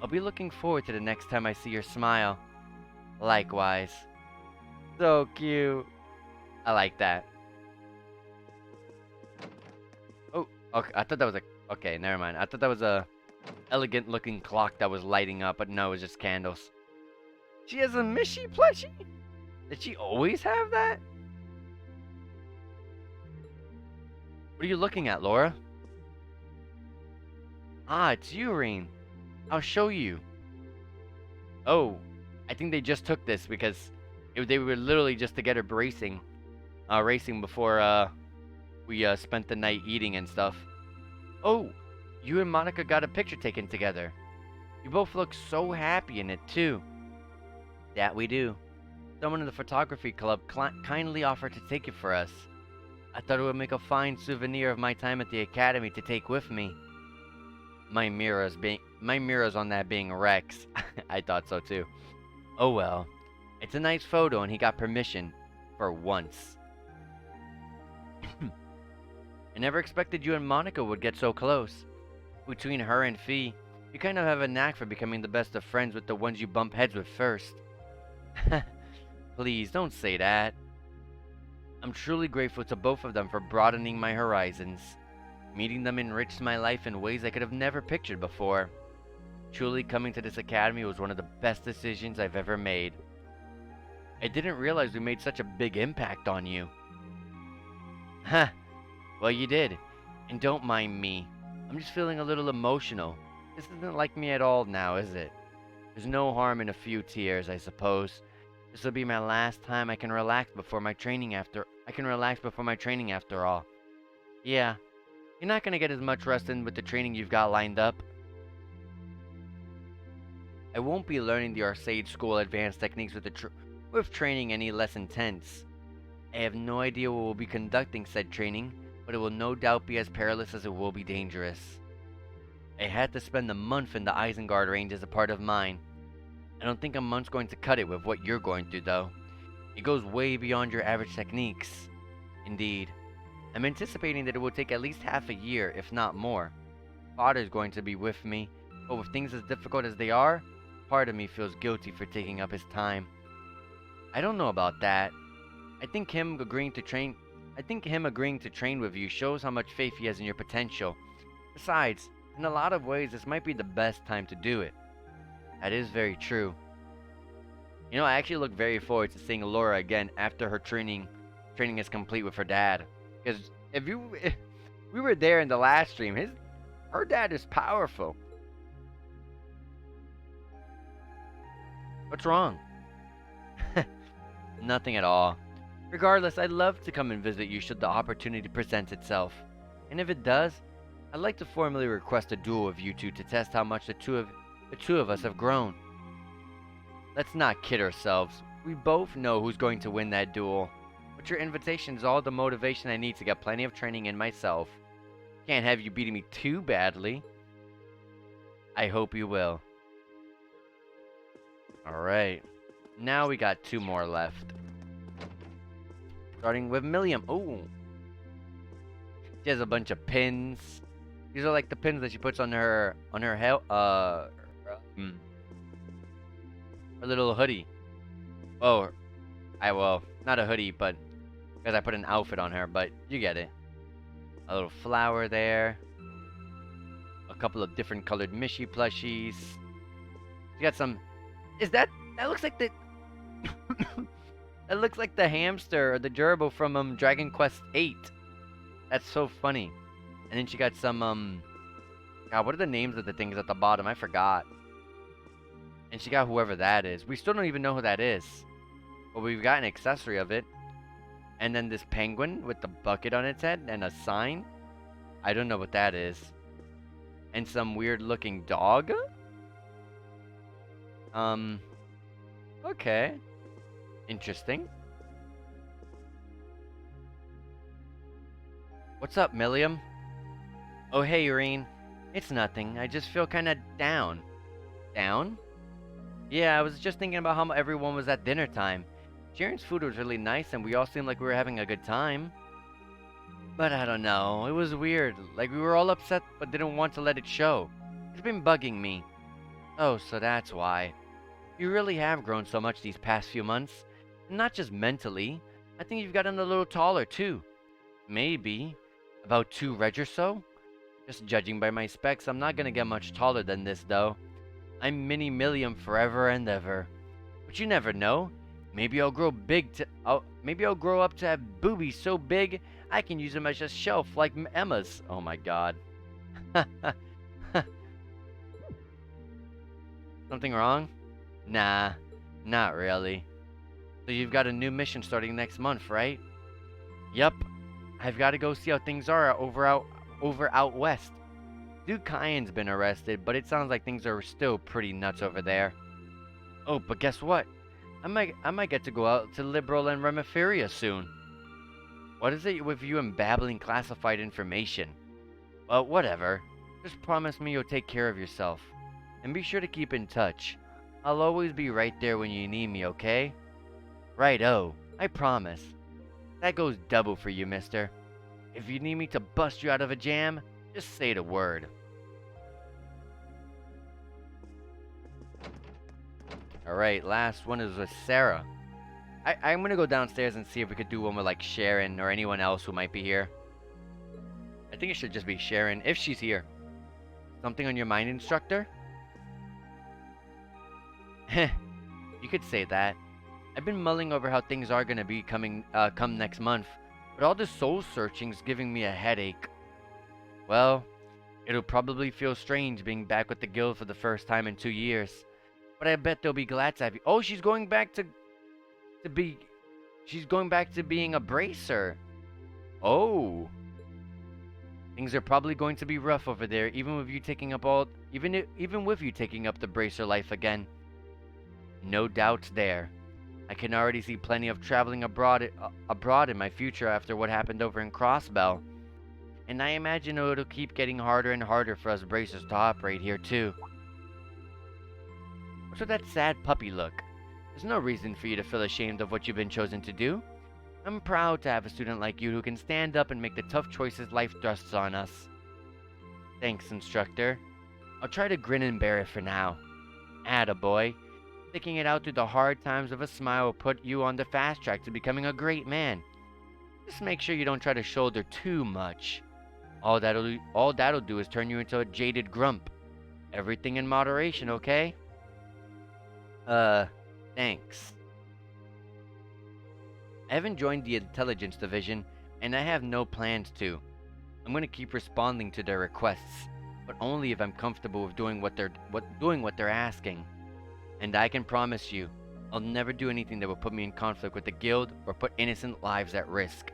I'll be looking forward to the next time I see your smile. Likewise. So cute. I like that. Oh, okay. I thought that was a... Okay, never mind. I thought that was a elegant looking clock that was lighting up, but no, it was just candles. She has a Mishy plushie? Did she always have that? What are you looking at, Laura? Ah, it's you, Reen. I'll show you. Oh, I think they just took this because they were literally just together racing before we spent the night eating and stuff. Oh, you and Monica got a picture taken together. You both look so happy in it too. That we do. Someone in the photography club kindly offered to take it for us. I thought it would make a fine souvenir of my time at the academy to take with me. My mirror's on that being Rex. I thought so too. Oh well. It's a nice photo and he got permission. For once. I never expected you and Monica would get so close. Between her and Fee, you kind of have a knack for becoming the best of friends with the ones you bump heads with first. Please, don't say that. I'm truly grateful to both of them for broadening my horizons. Meeting them enriched my life in ways I could have never pictured before. Truly, coming to this academy was one of the best decisions I've ever made. I didn't realize we made such a big impact on you. Huh. Well, you did. And don't mind me. I'm just feeling a little emotional. This isn't like me at all now, is it? There's no harm in a few tears, I suppose. This will be my last time I can relax before my training after all. Yeah. You're not gonna get as much rest in with the training you've got lined up. I won't be learning the Arcade School advanced techniques with training any less intense. I have no idea what we'll be conducting said training, but it will no doubt be as perilous as it will be dangerous. I had to spend a month in the Isengard range as a part of mine. I don't think a month's going to cut it with what you're going through, though. It goes way beyond your average techniques. Indeed. I'm anticipating that it will take at least half a year, if not more. Father's going to be with me, but with things as difficult as they are, part of me feels guilty for taking up his time. I don't know about that. I think him agreeing to train with you shows how much faith he has in your potential. Besides, in a lot of ways, this might be the best time to do it. That is very true. You know, I actually look very forward to seeing Laura again after her training is complete with her dad. Because if we were there in the last stream, her dad is powerful. What's wrong? Nothing at all. Regardless, I'd love to come and visit you should the opportunity present itself. And if it does, I'd like to formally request a duel of you two to test how much the two of us have grown. Let's not kid ourselves. We both know who's going to win that duel. But your invitation is all the motivation I need to get plenty of training in myself. Can't have you beating me too badly. I hope you will. Alright. Now we got 2 more left. Starting with Vermillion. Oh. She has a bunch of pins. These are like the pins that she puts on her her little hoodie. Oh, well, not a hoodie, but because I put an outfit on her, but you get it. A little flower there. A couple of different colored Mishy plushies. You got some. That looks like the. That looks like the hamster or the gerbil from Dragon Quest VIII. That's so funny. And then she got some God, what are the names of the things at the bottom? I forgot. And she got whoever that is. We still don't even know who that is. But we've got an accessory of it. And then this penguin with the bucket on its head and a sign. I don't know what that is. And some weird looking dog. Okay. Interesting. What's up, Milliam? Oh, hey, Irene. It's nothing. I just feel kind of down. Down? Yeah, I was just thinking about how everyone was at dinner time. Sharon's food was really nice, and we all seemed like we were having a good time. But I don't know. It was weird. Like we were all upset, but didn't want to let it show. It's been bugging me. Oh, so that's why. You really have grown so much these past few months. And not just mentally. I think you've gotten a little taller, too. Maybe. About 2 reg or so? Just judging by my specs, I'm not gonna get much taller than this, though. I'm Mini Milliam forever and ever. But you never know. Maybe I'll grow maybe I'll grow up to have boobies so big I can use them as a shelf like Emma's. Oh my god. Something wrong? Nah, not really. So you've got a new mission starting next month, right? Yup. I've got to go see how things are over out west. Duke Kyan's been arrested, but it sounds like things are still pretty nuts over there. Oh, but guess what? I might get to go out to Liberal and Remiferia soon. What is it with you and babbling classified information? Well, whatever. Just promise me you'll take care of yourself. And be sure to keep in touch. I'll always be right there when you need me, okay? Right-o. I promise. That goes double for you, mister. If you need me to bust you out of a jam, just say the word. Alright, last one is with Sarah. I'm gonna go downstairs and see if we could do one with like Sharon or anyone else who might be here. I think it should just be Sharon, if she's here. Something on your mind, instructor? Heh, you could say that. I've been mulling over how things are gonna be come next month, but all this soul searching's giving me a headache. Well, it'll probably feel strange being back with the guild for the first time in 2 years. But I bet they'll be glad to have you. Oh, she's going back to being a bracer. Oh. Things are probably going to be rough over there, even with you taking up the bracer life again. No doubts there. I can already see plenty of traveling abroad in my future after what happened over in Crossbell. And I imagine it'll keep getting harder and harder for us bracers to operate here too. What's with that sad puppy look? There's no reason for you to feel ashamed of what you've been chosen to do. I'm proud to have a student like you who can stand up and make the tough choices life thrusts on us. Thanks, instructor. I'll try to grin and bear it for now. Attaboy. Sticking it out through the hard times with a smile will put you on the fast track to becoming a great man. Just make sure you don't try to shoulder too much. All that'll do is turn you into a jaded grump. Everything in moderation, okay? Thanks. I haven't joined the intelligence division, and I have no plans to. I'm gonna keep responding to their requests, but only if I'm comfortable with doing what they're asking. And I can promise you, I'll never do anything that will put me in conflict with the guild or put innocent lives at risk.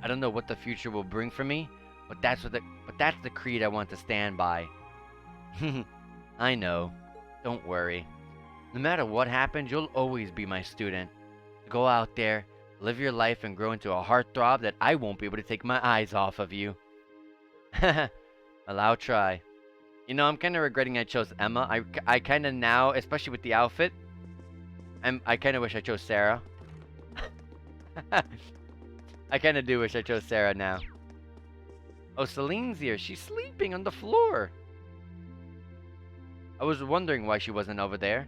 I don't know what the future will bring for me, but that's the creed I want to stand by. I know. Don't worry. No matter what happens, you'll always be my student. Go out there, live your life, and grow into a heartthrob that I won't be able to take my eyes off of you. Well, I'll try. You know, I'm kind of regretting I chose Emma. I kind of now, especially with the outfit, I kind of wish I chose Sarah. I kind of do wish I chose Sarah now. Oh, Celine's here. She's sleeping on the floor. I was wondering why she wasn't over there.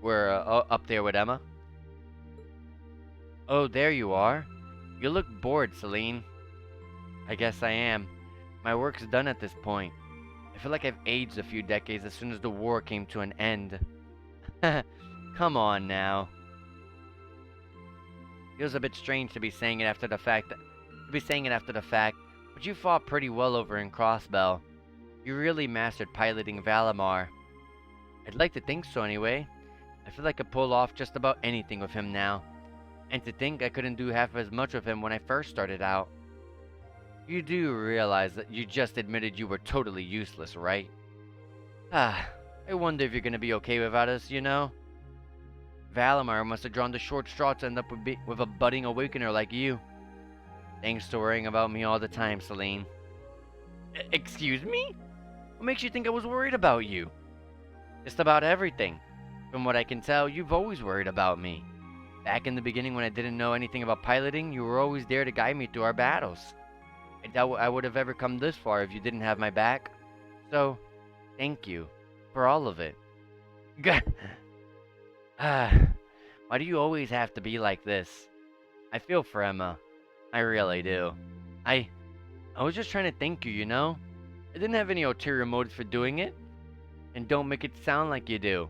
We're up there with Emma. Oh, there you are. You look bored, Celine. I guess I am. My work's done at this point. I feel like I've aged a few decades as soon as the war came to an end. Come on now. Feels a bit strange to be saying it after the fact. But you fought pretty well over in Crossbell. You really mastered piloting Valimar. I'd like to think so anyway. I feel like I could pull off just about anything with him now. And to think I couldn't do half as much with him when I first started out. You do realize that you just admitted you were totally useless, right? I wonder if you're gonna be okay without us, you know? Valimar must have drawn the short straw to end up with a budding awakener like you. Thanks to worrying about me all the time, Celine. Excuse me? What makes you think I was worried about you? Just about everything. From what I can tell, you've always worried about me. Back in the beginning when I didn't know anything about piloting, you were always there to guide me through our battles. I doubt I would have ever come this far if you didn't have my back. So, thank you for all of it. Why do you always have to be like this? I feel for Emma. I really do. I was just trying to thank you, you know? I didn't have any ulterior motives for doing it. And don't make it sound like you do.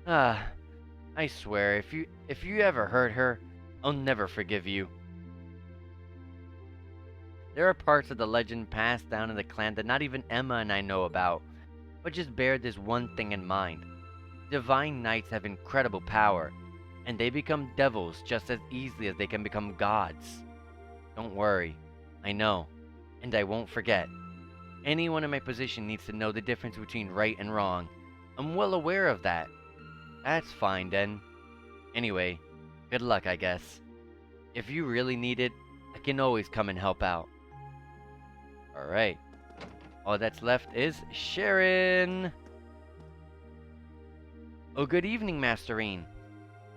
I swear, if you ever hurt her, I'll never forgive you. There are parts of the legend passed down in the clan that not even Emma and I know about, but just bear this one thing in mind. Divine knights have incredible power, and they become devils just as easily as they can become gods. Don't worry, I know, and I won't forget. Anyone in my position needs to know the difference between right and wrong. I'm well aware of that. That's fine then. Anyway, good luck, I guess. If you really need it, I can always come and help out. Alright. All that's left is Sharon! Oh, good evening, Masterine.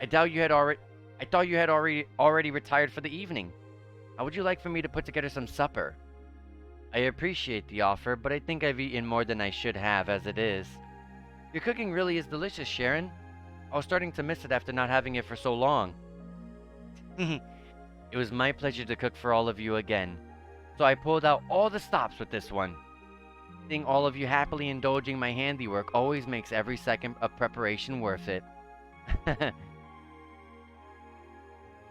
I thought you had already retired for the evening. How would you like for me to put together some supper? I appreciate the offer, but I think I've eaten more than I should have as it is. Your cooking really is delicious, Sharon. I was starting to miss it after not having it for so long. It was my pleasure to cook for all of you again, so I pulled out all the stops with this one. Seeing all of you happily indulging my handiwork always makes every second of preparation worth it.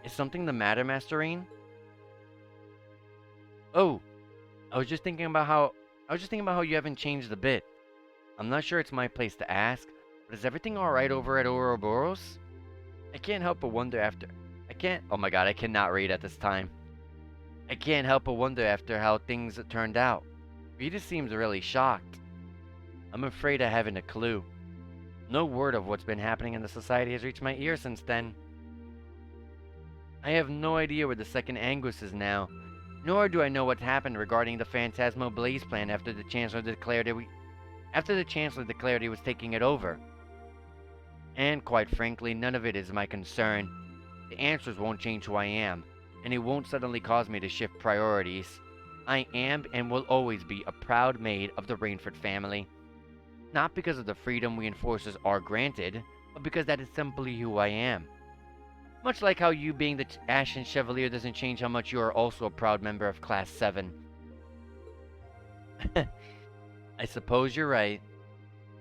Is something the matter, Masterine? Oh, I was just thinking about how you haven't changed a bit. I'm not sure it's my place to ask, but is everything alright over at Ouroboros? Oh my god, I cannot read at this time. I can't help but wonder after how things turned out. Vita seems really shocked. I'm afraid I haven't a clue. No word of what's been happening in the society has reached my ears since then. I have no idea where the second Angus is now, nor do I know what happened regarding the Phantasmo Blaze plan after the Chancellor declared he was taking it over. And quite frankly, none of it is my concern. The answers won't change who I am, and it won't suddenly cause me to shift priorities. I am and will always be a proud maid of the Rainford family. Not because of the freedom we enforcers are granted, but because that is simply who I am. Much like how you being the Ashen Chevalier doesn't change how much you are also a proud member of Class 7. I suppose you're right.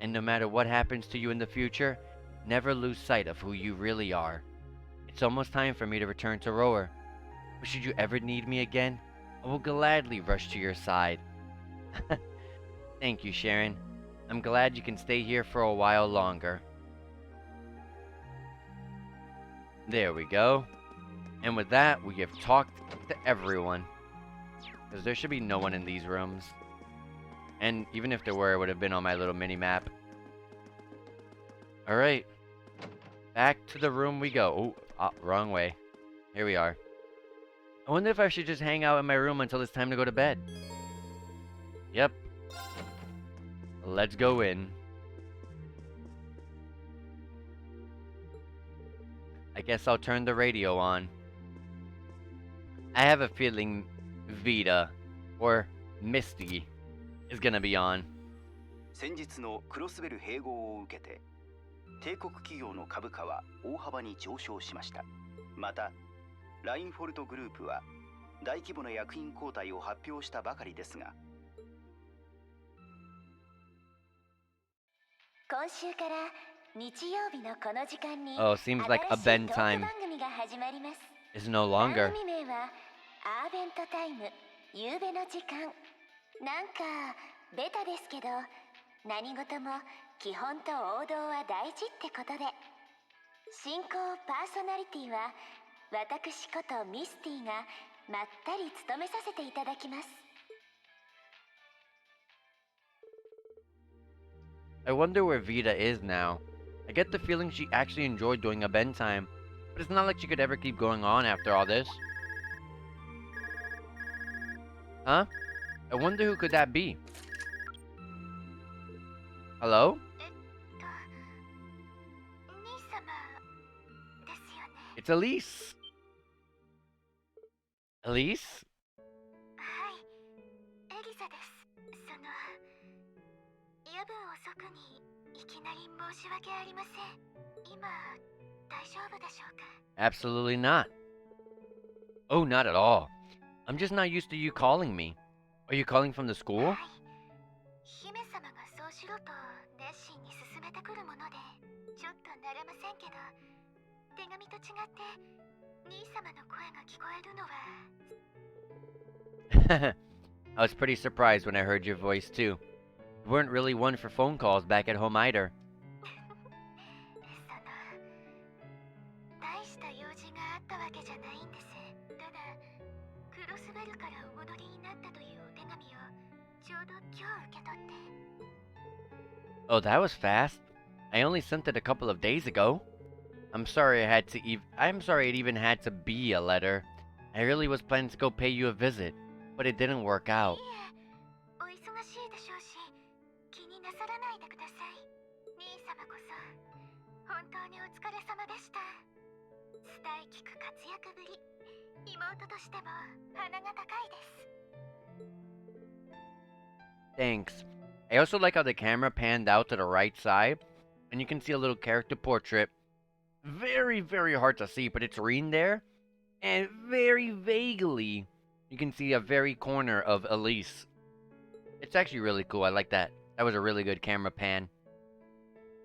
And no matter what happens to you in the future, never lose sight of who you really are. It's almost time for me to return to Rower. But should you ever need me again, I will gladly rush to your side. Thank you, Sharon. I'm glad you can stay here for a while longer. There we go. And with that, we have talked to everyone. Because there should be no one in these rooms. And even if there were, it would have been on my little mini-map. Alright. Back to the room we go. Oh, wrong way. Here we are. I wonder if I should just hang out in my room until it's time to go to bed. Yep. Let's go in. I guess I'll turn the radio on. I have a feeling Vita, or Misty is gonna be on. 先日のクロスベル併合を受けて帝国企業の株価は大幅に上昇しました。またラインフォルトグループは大規模な役員交代を発表したばかりですが、今週から日曜日のこの時間に Oh, seems like a 新しい Ben トーク time 番組が始まります。 is no 番 longer. 組名はアーベントタイム、夕べの時間。なんかベタですけど、何事も基本と王道は大事ってことで、進行パーソナリティは私ことミスティがまったり務めさせていただきます。 I wonder where Vita is now. I get the feeling she actually enjoyed doing a Ben time, but it's not like she could ever keep going on after all this. Huh? I wonder who could that be? Hello? It's Elise. Elise? はい、エリザです。夜分遅くにいきなり申し訳ありません。今大丈夫でしょうか？ Absolutely not. Oh, not at all. I'm just not used to you calling me. Are you calling from the school? 姫様がそうしろと熱心に勧めてくるもので、ちょっと慣れませんけど、手紙と違って兄様の声が聞こえるのは。I was pretty surprised when I heard your voice too. You weren't really one for phone calls back at home either. 大した用事があったわけじゃないんです。ただ、クロスベルからお戻りになったというお手紙をちょうど今日受け取って。 Oh, that was fast. I only sent it a couple of days ago. I'm sorry it even had to be a letter. I really was planning to go pay you a visit, but it didn't work out. お忙しいでしょうし、気になさらないでください。兄様こそ本当にお疲れ様でした。伝え聞く活躍ぶり、妹としても鼻が高いです。 Thanks. I also like how the camera panned out to the right side, and you can see a little character portrait. Very, very hard to see, but it's Reen there, and very vaguely, you can see a very corner of Elise. It's actually really cool. I like that. That was a really good camera pan.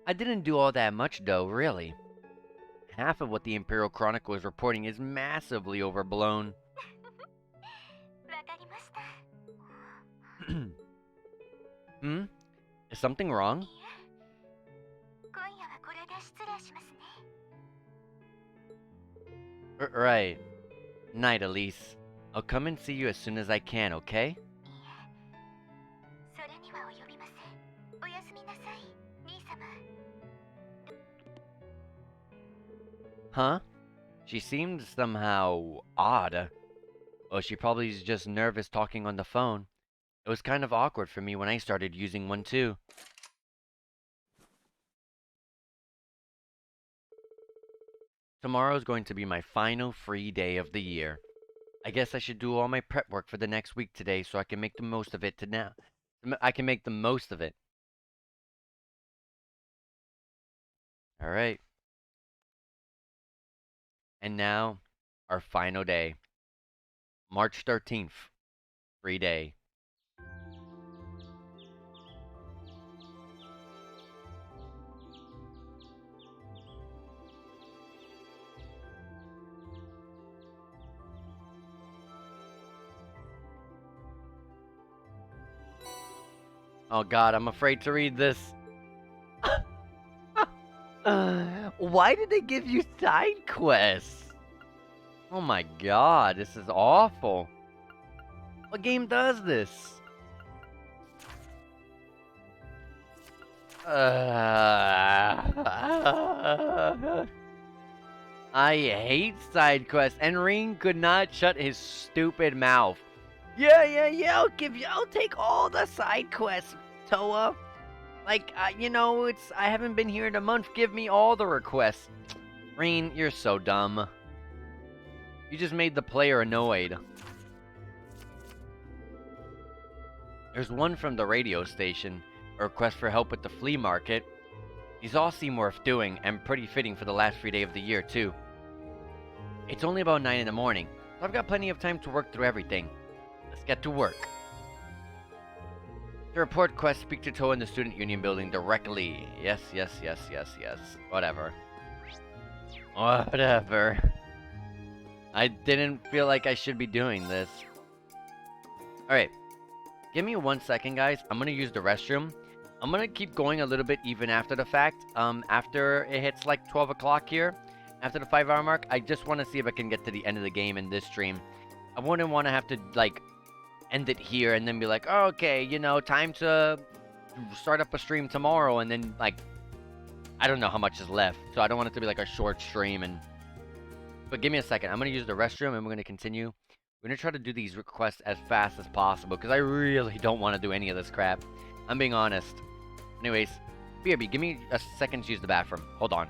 I didn't do all that much, though, really. Half of what the Imperial Chronicle is reporting is massively overblown. Hmm? Is something wrong? 今夜はこれで失礼しますね。 Right. Night, Elise. I'll come and see you as soon as I can, okay? それには及びません。おやすみなさい、兄様。 Huh? She seemed somehow odd. Oh, she probably is just nervous talking on the phone. It was kind of awkward for me when I started using one too. Tomorrow is going to be my final free day of the year. I guess I should do all my prep work for the next week today so I can make the most of it I can make the most of it. Alright. And now, our final day. March 13th. Free day. Oh god, I'm afraid to read this. Why did they give you side quests? Oh my god, this is awful. What game does this? I hate side quests, and Ring could not shut his stupid mouth. Yeah, I'll take all the side quests, Toa. Like, you know, I haven't been here in a month, give me all the requests. Ring, you're so dumb. You just made the player annoyed. There's one from the radio station, a request for help with the flea market. These all seem worth doing, and pretty fitting for the last free day of the year, too. It's only about 9 in the morning, so I've got plenty of time to work through everything. Let's get to work. To report quest, speak to Toa in the Student Union building directly. Yes. Whatever. I didn't feel like I should be doing this. Alright. Give me 1 second, guys. I'm gonna use the restroom. I'm gonna keep going a little bit even after the fact. After it hits like 12 o'clock here, after the 5-hour mark, I just want to see if I can get to the end of the game in this stream. I wouldn't want to have to, like, end it here and then be like, oh, okay, you know, time to start up a stream tomorrow, and then, like, I don't know how much is left, so I don't want it to be like a short stream. But give me a second. I'm gonna use the restroom and we're gonna continue. We're gonna try to do these requests as fast as possible because I really don't want to do any of this crap. I'm being honest. Anyways, BRB, give me a second to use the bathroom. Hold on.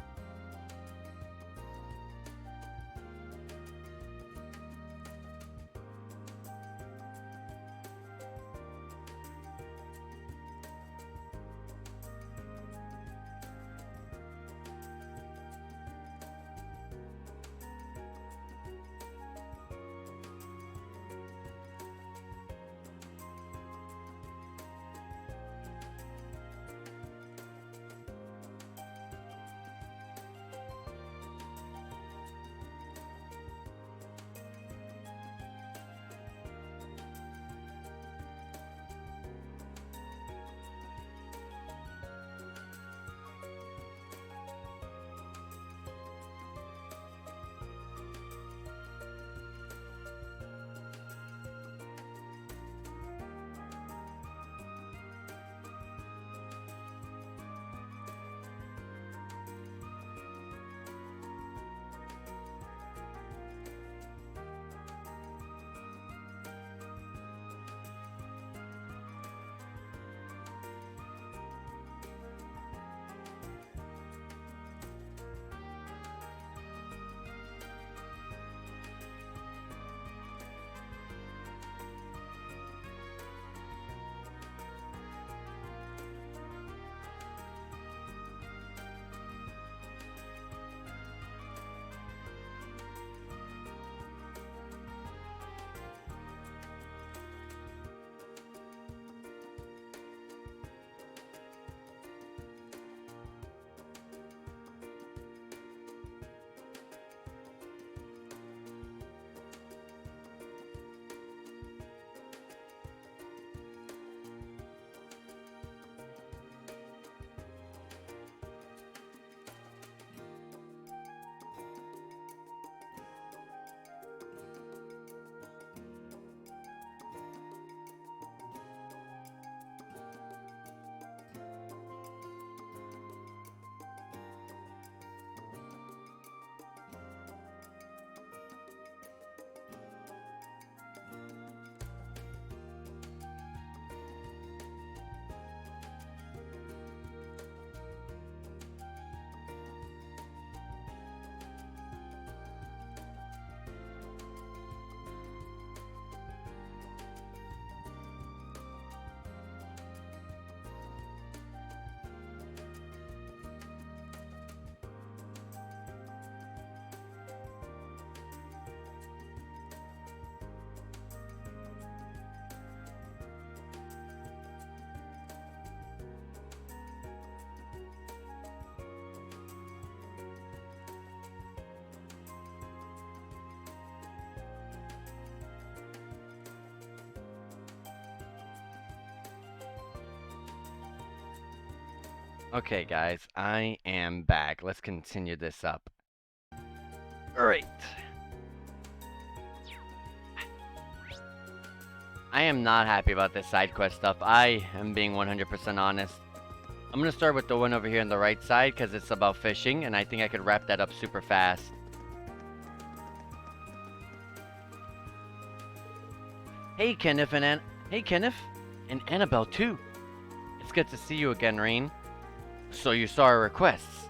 Okay, guys, I am back. Let's continue this up. Alright. I am not happy about this side quest stuff. I am being 100% honest. I'm gonna start with the one over here on the right side because it's about fishing, and I think I could wrap that up super fast. Hey, Kenneth and Annabelle too. It's good to see you again, Rain. So you saw our requests?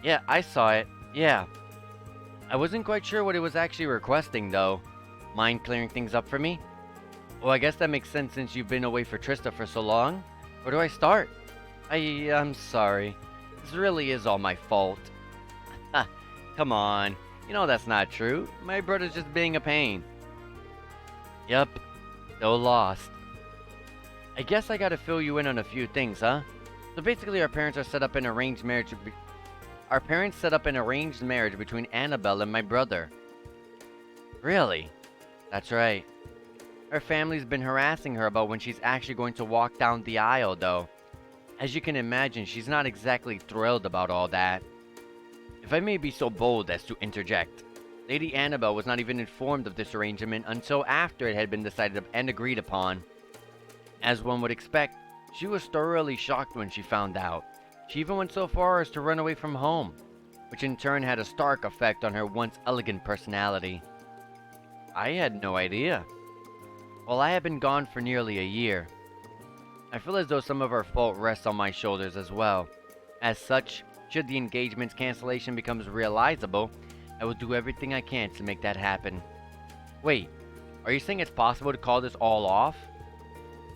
Yeah, I saw it. Yeah. I wasn't quite sure what it was actually requesting, though. Mind clearing things up for me? Well, I guess that makes sense since you've been away for Trista for so long. Where do I start? I'm sorry. This really is all my fault. Ha, come on. You know that's not true. My brother's just being a pain. Yup. So lost. I guess I gotta fill you in on a few things, huh? So basically our parents are set up an arranged marriage. Our parents set up an arranged marriage between Annabelle and my brother. Really? That's right. Her family's been harassing her about when she's actually going to walk down the aisle, though. As you can imagine, she's not exactly thrilled about all that. If I may be so bold as to interject, Lady Annabelle was not even informed of this arrangement until after it had been decided and agreed upon. As one would expect, she was thoroughly shocked when she found out. She even went so far as to run away from home, which in turn had a stark effect on her once elegant personality. I had no idea. Well, I have been gone for nearly a year. I feel as though some of our fault rests on my shoulders as well. As such, should the engagement's cancellation becomes realizable, I will do everything I can to make that happen. Wait, are you saying it's possible to call this all off?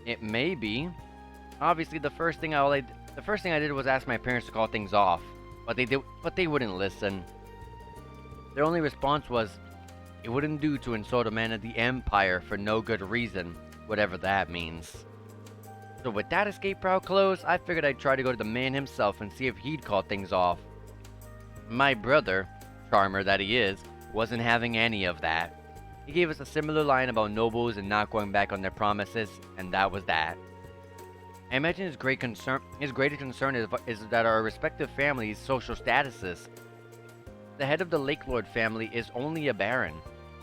It may be. Obviously, the first thing I did was ask my parents to call things off, but they wouldn't listen. Their only response was, it wouldn't do to insult a man of the Empire for no good reason, whatever that means. So with that escape route closed, I figured I'd try to go to the man himself and see if he'd call things off. My brother, charmer that he is, wasn't having any of that. He gave us a similar line about nobles and not going back on their promises, and that was that. I imagine his greatest concern is that our respective families' social statuses. The head of the Lake Lord family is only a baron,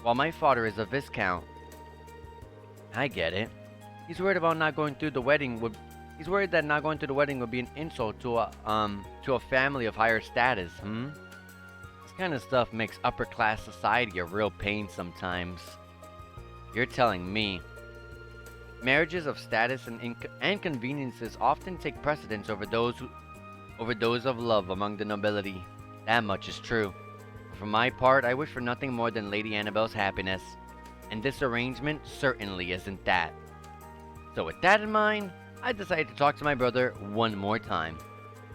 while my father is a viscount. I get it. He's worried about not going through the wedding would. He's worried that not going to the wedding would be an insult to a family of higher status. This kind of stuff makes upper class society a real pain sometimes. You're telling me. Marriages of status and conveniences often take precedence over those of love among the nobility. That much is true. For my part, I wish for nothing more than Lady Annabelle's happiness, and this arrangement certainly isn't that. So with that in mind, I decided to talk to my brother one more time.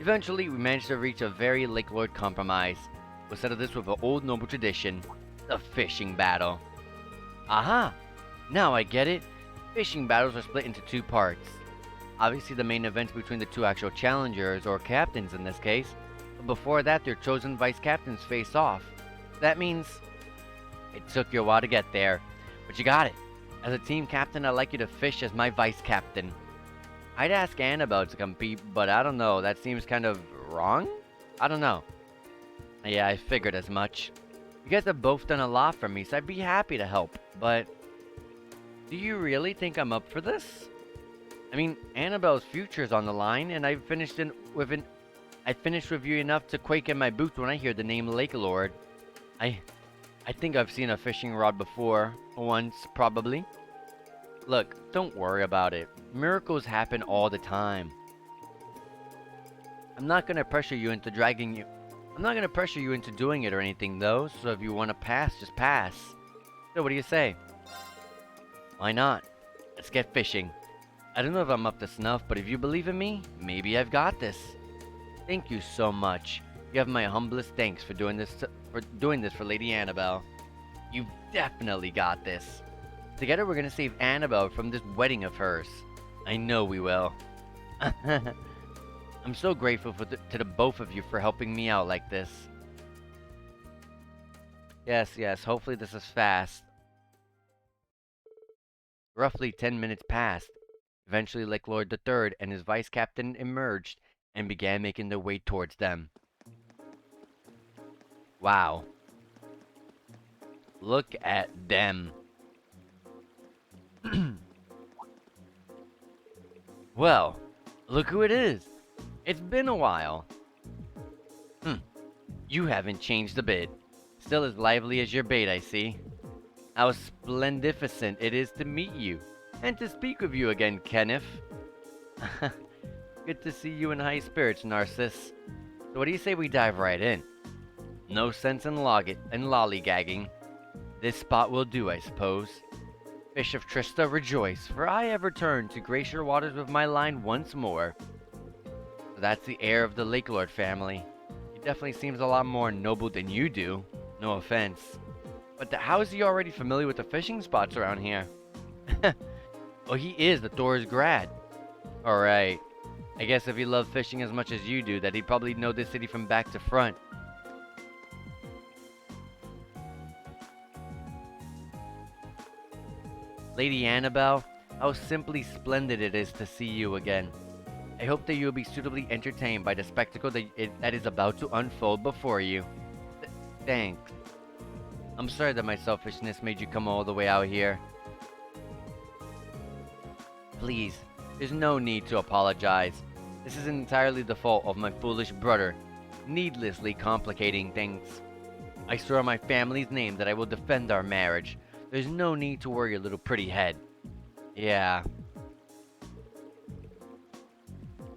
Eventually, we managed to reach a very Lake Lord compromise. We'll settle this with an old noble tradition, the fishing battle. Aha! Now I get it. Fishing battles are split into two parts. Obviously the main events between the two actual challengers, or captains in this case, but before that their chosen vice captains face off. That means it took you a while to get there, but you got it. As a team captain, I'd like you to fish as my vice captain. I'd ask Annabelle to compete, but I don't know, that seems kind of wrong? I don't know. Yeah, I figured as much. You guys have both done a lot for me, so I'd be happy to help, but do you really think I'm up for this? I mean, Annabelle's future's on the line, and I finished with you enough to quake in my boots when I hear the name Lake Lord. I think I've seen a fishing rod before, once, probably. Look, don't worry about it. Miracles happen all the time. I'm not gonna pressure you into doing it or anything, though, so if you want to pass, just pass. So what do you say? Why not? Let's get fishing. I don't know if I'm up to snuff, but if you believe in me, maybe I've got this. Thank you so much. You have my humblest thanks for doing this for Lady Annabelle. You've definitely got this. Together we're gonna save Annabelle from this wedding of hers. I know we will. I'm so grateful to the both of you for helping me out like this. Yes, hopefully this is fast. Roughly 10 minutes passed. Eventually Lake Lord III and his vice captain emerged and began making their way towards them. Wow. Look at them. Well, look who it is. It's been a while. You haven't changed a bit. Still as lively as your bait, I see. How splendificent it is to meet you, and to speak with you again, Kenneth. Good to see you in high spirits, Narcissus. So what do you say we dive right in? No sense in lollygagging. This spot will do, I suppose. Fish of Trista, rejoice, for I have returned to grace your waters with my line once more. So that's the heir of the Lake Lord family. He definitely seems a lot more noble than you do. No offense. But how is he already familiar with the fishing spots around here? Well, he is the Thor's grad. Alright. I guess if he loved fishing as much as you do, that he'd probably know this city from back to front. Lady Annabelle, how simply splendid it is to see you again. I hope that you will be suitably entertained by the spectacle that is about to unfold before you. Thanks. I'm sorry that my selfishness made you come all the way out here. Please, there's no need to apologize. This is entirely the fault of my foolish brother, needlessly complicating things. I swear on my family's name that I will defend our marriage. There's no need to worry your little pretty head. Yeah.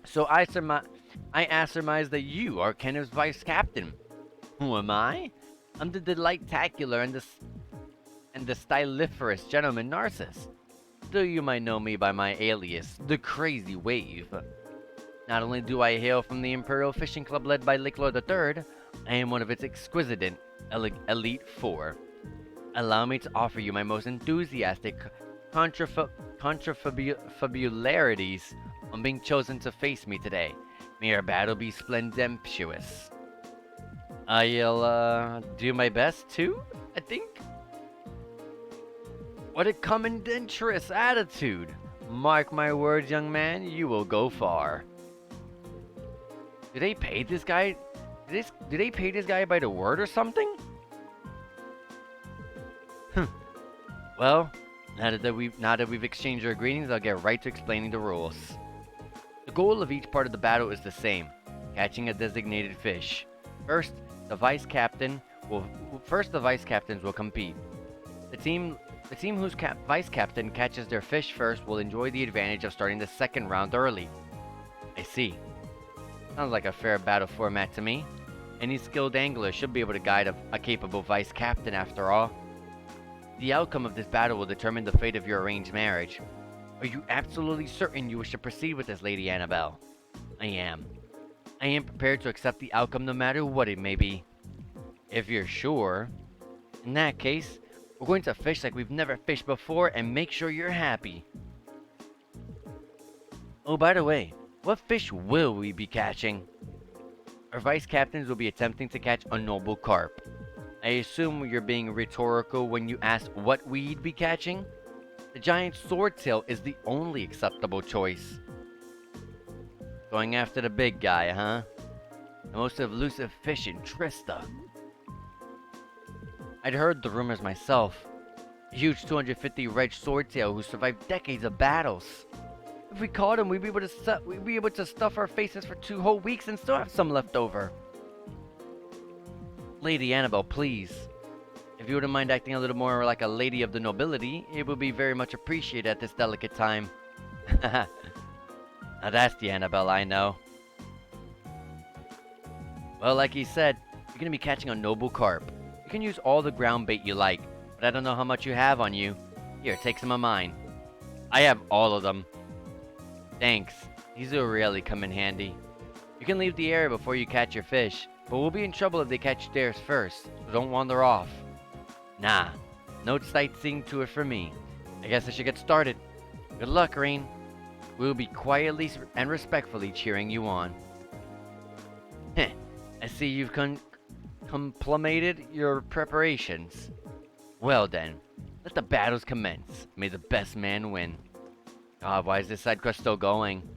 So I surmise that you are Kenneth's vice captain. Who am I? I'm the delighttacular and the styliferous gentleman Narcissus. Though you might know me by my alias, the Crazy Wave. Not only do I hail from the Imperial Fishing Club led by Lake Lord III, I am one of its exquisite elite four. Allow me to offer you my most enthusiastic contrafabularities on being chosen to face me today. May our battle be splendemptuous. I'll do my best too, I think. What a commendentious attitude. Mark my words, young man, you will go far. Do they pay this guy? Do they pay this guy by the word or something? Well, now that we've exchanged our greetings, I'll get right to explaining the rules. The goal of each part of the battle is the same: catching a designated fish. First, the vice captains will compete. The team whose vice captain catches their fish first will enjoy the advantage of starting the second round early. I see. Sounds like a fair battle format to me. Any skilled angler should be able to guide a capable vice captain after all. The outcome of this battle will determine the fate of your arranged marriage. Are you absolutely certain you wish to proceed with this, Lady Annabelle? I am. I am prepared to accept the outcome no matter what it may be. If you're sure, in that case, we're going to fish like we've never fished before and make sure you're happy. Oh, by the way, what fish will we be catching? Our vice captains will be attempting to catch a noble carp. I assume you're being rhetorical when you ask what we'd be catching? The giant swordtail is the only acceptable choice. Going after the big guy, huh? The most elusive fish in Trista. I'd heard the rumors myself. A huge 250 reg swordtail who survived decades of battles. If we caught him, we'd be able to stuff our faces for 2 whole weeks and still have some left over. Lady Annabelle, please. If you wouldn't mind acting a little more like a lady of the nobility, it would be very much appreciated at this delicate time. Now that's the Annabelle I know. Well, like he said, you're gonna be catching a noble carp. You can use all the ground bait you like, but I don't know how much you have on you. Here, take some of mine. I have all of them. Thanks. These will really come in handy. You can leave the area before you catch your fish, but we'll be in trouble if they catch theirs first, so don't wander off. Nah, no sightseeing tour for me. I guess I should get started. Good luck, Rain. We'll be quietly and respectfully cheering you on. Heh, I see you've complemented your preparations. Well then, let the battles commence. May the best man win. God, why is this side quest still going?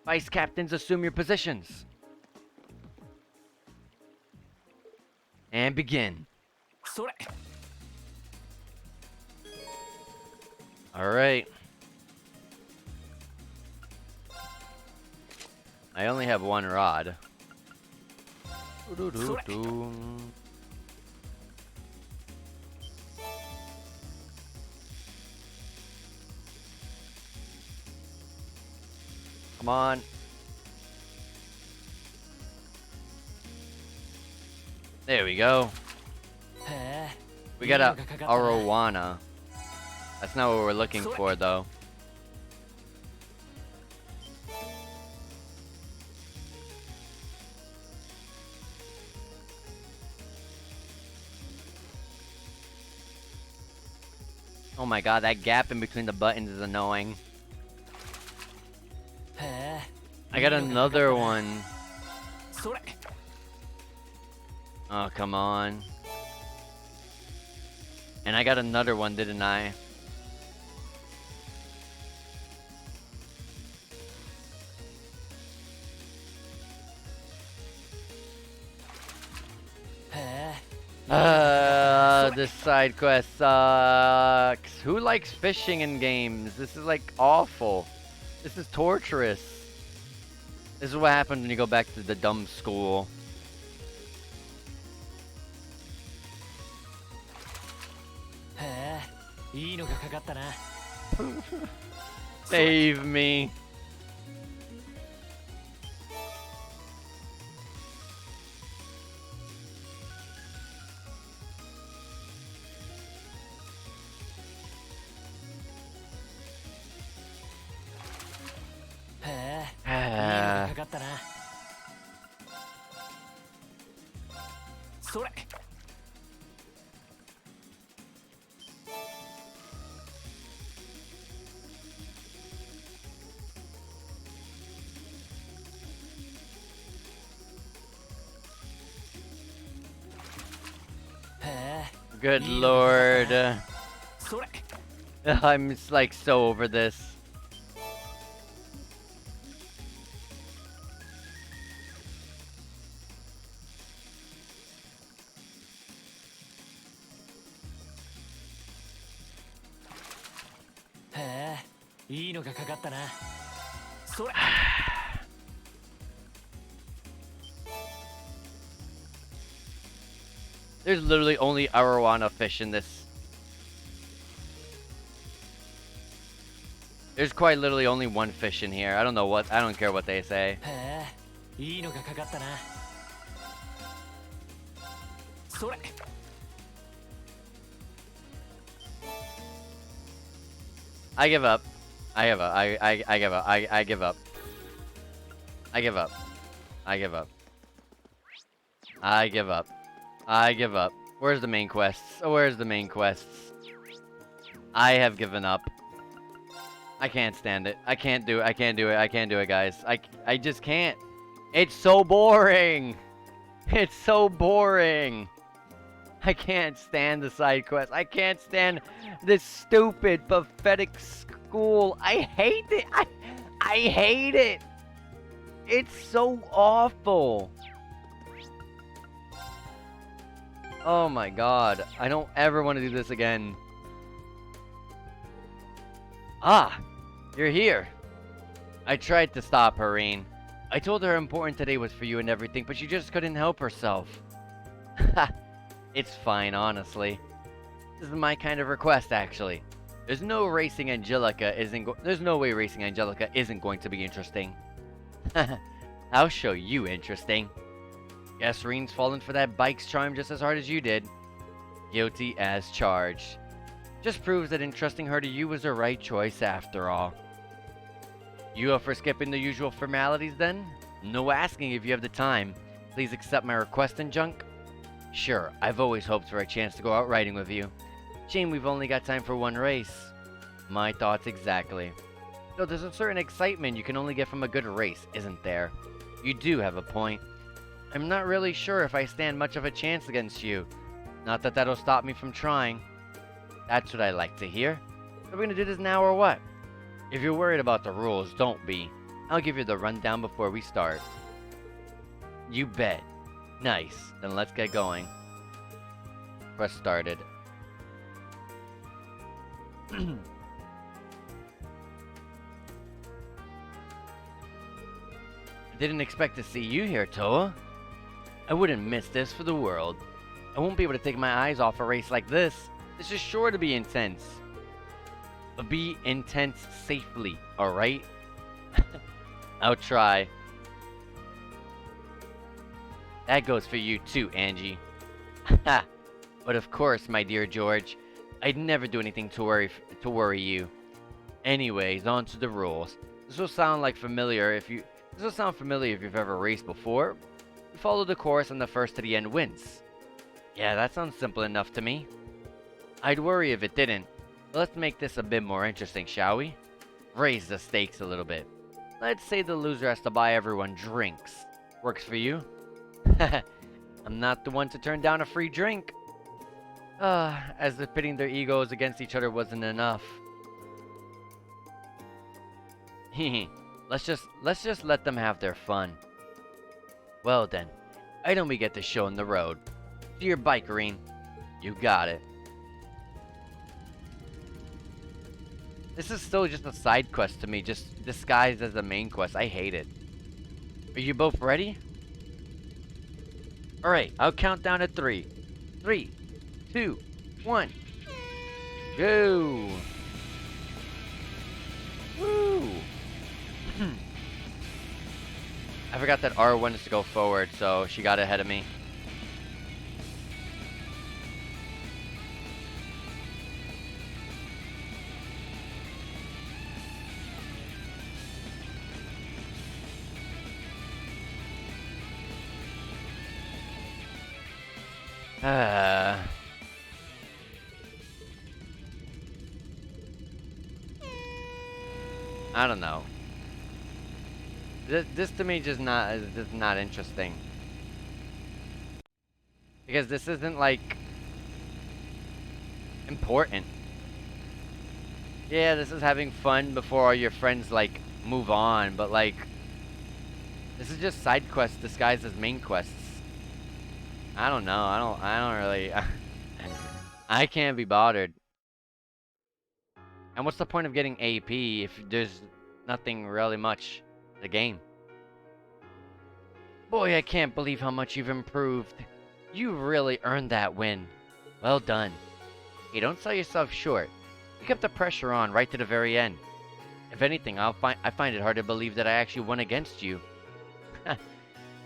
Vice captains, assume your positions. And begin. Alright. I only have one rod. Come on. There we go. We got a arowana. That's not what we're looking for, though. Oh my god, that gap in between the buttons is annoying. I got another one. Oh, come on. And I got another one, didn't I? This side quest sucks. Who likes fishing in games? This is like awful. This is torturous. This is what happens when you go back to the dumb school. Save me. Good lord. I'm just, like so over this. There's literally only arowana fish in this. There's quite literally only one fish in here. I don't know what. I don't care what they say. I give up. I give up. I give up. I give up. I give up. I give up. I give up. I give up. Where's the main quests? Oh, where's the main quests? I have given up. I can't stand it. I can't do it. I can't do it. I can't do it, guys. I just can't. It's so boring. It's so boring. I can't stand the side quest. I can't stand this stupid, pathetic school. I hate it. I hate it. It's so awful. Oh my god. I don't ever want to do this again. Ah, you're here. I tried to stop her, Reen. I told her how important today was for you and everything, but she just couldn't help herself. Ha, it's fine, honestly. This is my kind of request, actually. There's no way racing Angelica isn't going to be interesting. I'll show you interesting. Guess Reen's fallen for that bike's charm just as hard as you did. Guilty as charged. Just proves that entrusting her to you was the right choice after all. You up for skipping the usual formalities then? No asking if you have the time. Please accept my request and junk? Sure, I've always hoped for a chance to go out riding with you. Shame we've only got time for one race. My thoughts exactly. Though there's a certain excitement you can only get from a good race, isn't there? You do have a point. I'm not really sure if I stand much of a chance against you. Not that that'll stop me from trying. That's what I like to hear. Are we gonna do this now or what? If you're worried about the rules, don't be. I'll give you the rundown before we start. You bet. Nice. Then let's get going. Quest started. I didn't expect to see you here, Toa. I wouldn't miss this for the world. I won't be able to take my eyes off a race like this. This is sure to be intense. But be intense safely, alright? I'll try. That goes for you too, Angie. But of course, my dear George, I'd never do anything to worry you. Anyways, on to the rules. This will sound familiar if you've ever raced before. You follow the course and the first to the end wins. Yeah, that sounds simple enough to me. I'd worry if it didn't. Let's make this a bit more interesting, shall we? Raise the stakes a little bit. Let's say the loser has to buy everyone drinks. Works for you? I'm not the one to turn down a free drink. As if pitting their egos against each other wasn't enough. let's just let them have their fun. Well then, item we get to show on the road. To your bike, Reen. You got it. This is still just a side quest to me, just disguised as a main quest. I hate it. Are you both ready? Alright, I'll count down to 3. 3, 2, 1. Go! Woo! I forgot that R1 is to go forward, so she got ahead of me. I don't know. This to me is just not interesting. Because this isn't important. Yeah, this is having fun before all your friends move on, but this is just side quests disguised as main quests. I don't know. I don't really I can't be bothered. And what's the point of getting AP if there's nothing really much to the game? Boy, I can't believe how much you've improved. You really earned that win. Well done. Hey, don't sell yourself short. You kept the pressure on right to the very end. If anything, I find it hard to believe that I actually won against you.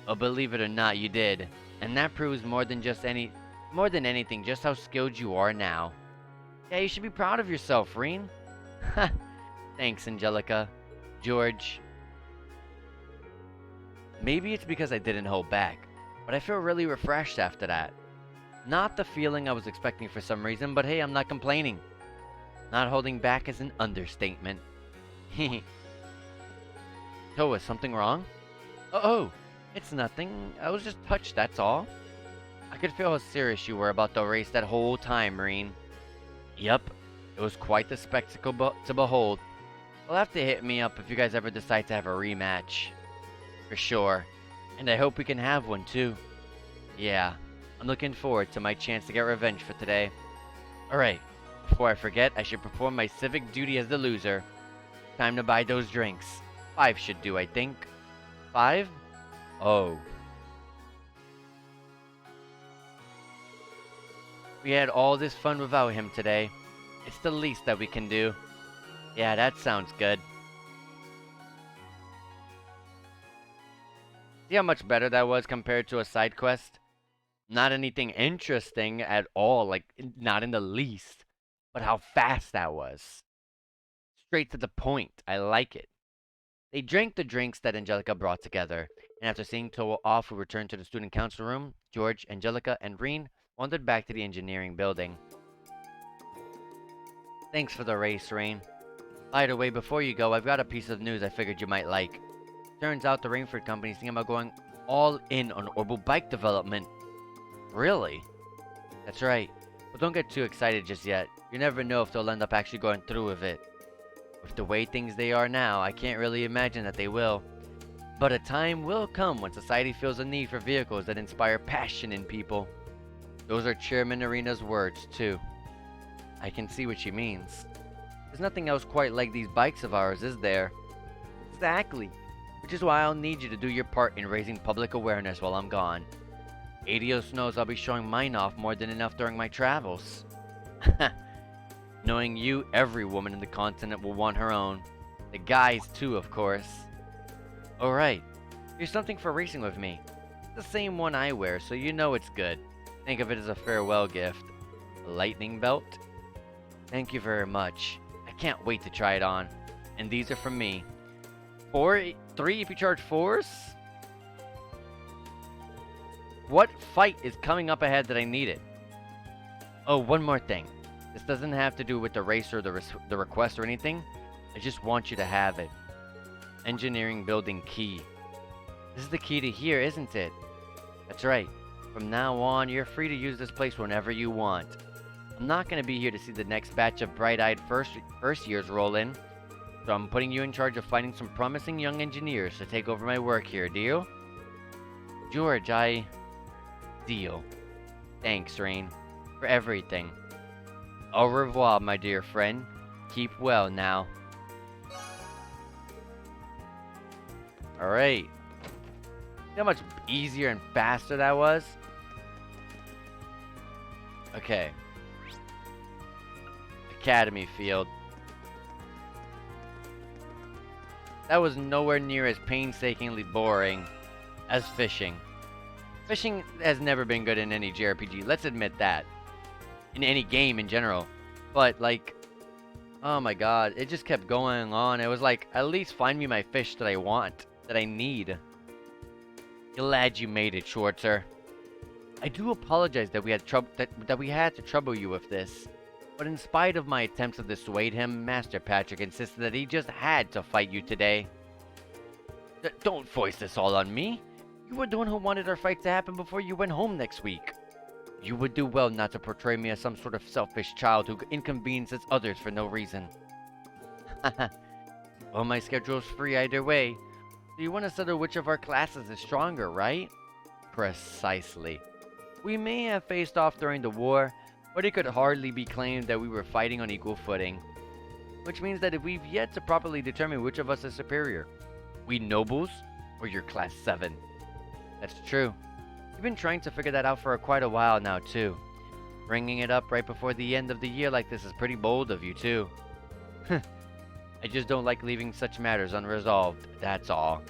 Well, believe it or not, you did. And that proves more than anything just how skilled you are now. Yeah, you should be proud of yourself, Reen. Thanks, Angelica. George. Maybe it's because I didn't hold back, but I feel really refreshed after that. Not the feeling I was expecting for some reason, but hey, I'm not complaining. Not holding back is an understatement. So, is something wrong? Oh, it's nothing. I was just touched, that's all. I could feel how serious you were about the race that whole time, Reen. Yep, it was quite the spectacle to behold. You'll have to hit me up if you guys ever decide to have a rematch. For sure. And I hope we can have one too. Yeah, I'm looking forward to my chance to get revenge for today. Alright, before I forget, I should perform my civic duty as the loser. Time to buy those drinks. 5 should do, I think. 5? Oh. We had all this fun without him today. It's the least that we can do. Yeah, that sounds good. See how much better that was compared to a side quest? Not anything interesting at all, not in the least. But how fast that was. Straight to the point. I like it. They drank the drinks that Angelica brought together, and after seeing Toa off, we returned to the student council room. George, Angelica, and Reen wandered back to the engineering building. Thanks for the race, Reen. By the way, before you go, I've got a piece of news I figured you might like. Turns out the Rainford company is thinking about going all in on orbital bike development. Really? That's right. But don't get too excited just yet. You never know if they'll end up actually going through with it. With the way things they are now, I can't really imagine that they will. But a time will come when society feels a need for vehicles that inspire passion in people. Those are Chairman Arena's words, too. I can see what she means. There's nothing else quite like these bikes of ours, is there? Exactly. Which is why I'll need you to do your part in raising public awareness while I'm gone. Adios knows I'll be showing mine off more than enough during my travels. Knowing you, every woman in the continent will want her own. The guys too, of course. Alright, here's something for racing with me. It's the same one I wear, so you know it's good. Think of it as a farewell gift. A lightning belt? Thank you very much. I can't wait to try it on. And these are from me. 3 if you charge 4s? What fight is coming up ahead that I needed? Oh, one more thing. This doesn't have to do with the race or the request or anything. I just want you to have it. Engineering building key. This is the key to here, isn't it? That's right. From now on, you're free to use this place whenever you want. I'm not going to be here to see the next batch of bright-eyed first years roll in. So I'm putting you in charge of finding some promising young engineers to take over my work here, deal? George, Deal. Thanks, Rain, for everything. Au revoir, my dear friend. Keep well now. Alright. See how much easier and faster that was? Okay. Academy Field. That was nowhere near as painstakingly boring as fishing. Fishing has never been good in any JRPG, let's admit that. In any game in general. But, like, oh my god, it just kept going on. It was like, at least find me my fish that I want, that I need. Glad you made it, Schwarzer. I do apologize that we had that we had to trouble you with this. But in spite of my attempts to dissuade him, Master Patrick insisted that he just had to fight you today. Don't foist this all on me. You were the one who wanted our fight to happen before you went home next week. You would do well not to portray me as some sort of selfish child who inconveniences others for no reason. Well, my schedule's free either way. So you want to settle which of our classes is stronger, right? Precisely. We may have faced off during the war, but it could hardly be claimed that we were fighting on equal footing. Which means that if we've yet to properly determine which of us is superior. We nobles, or your class 7? That's true. We've been trying to figure that out for quite a while now, too. Bringing it up right before the end of the year like this is pretty bold of you, too. I just don't like leaving such matters unresolved, that's all.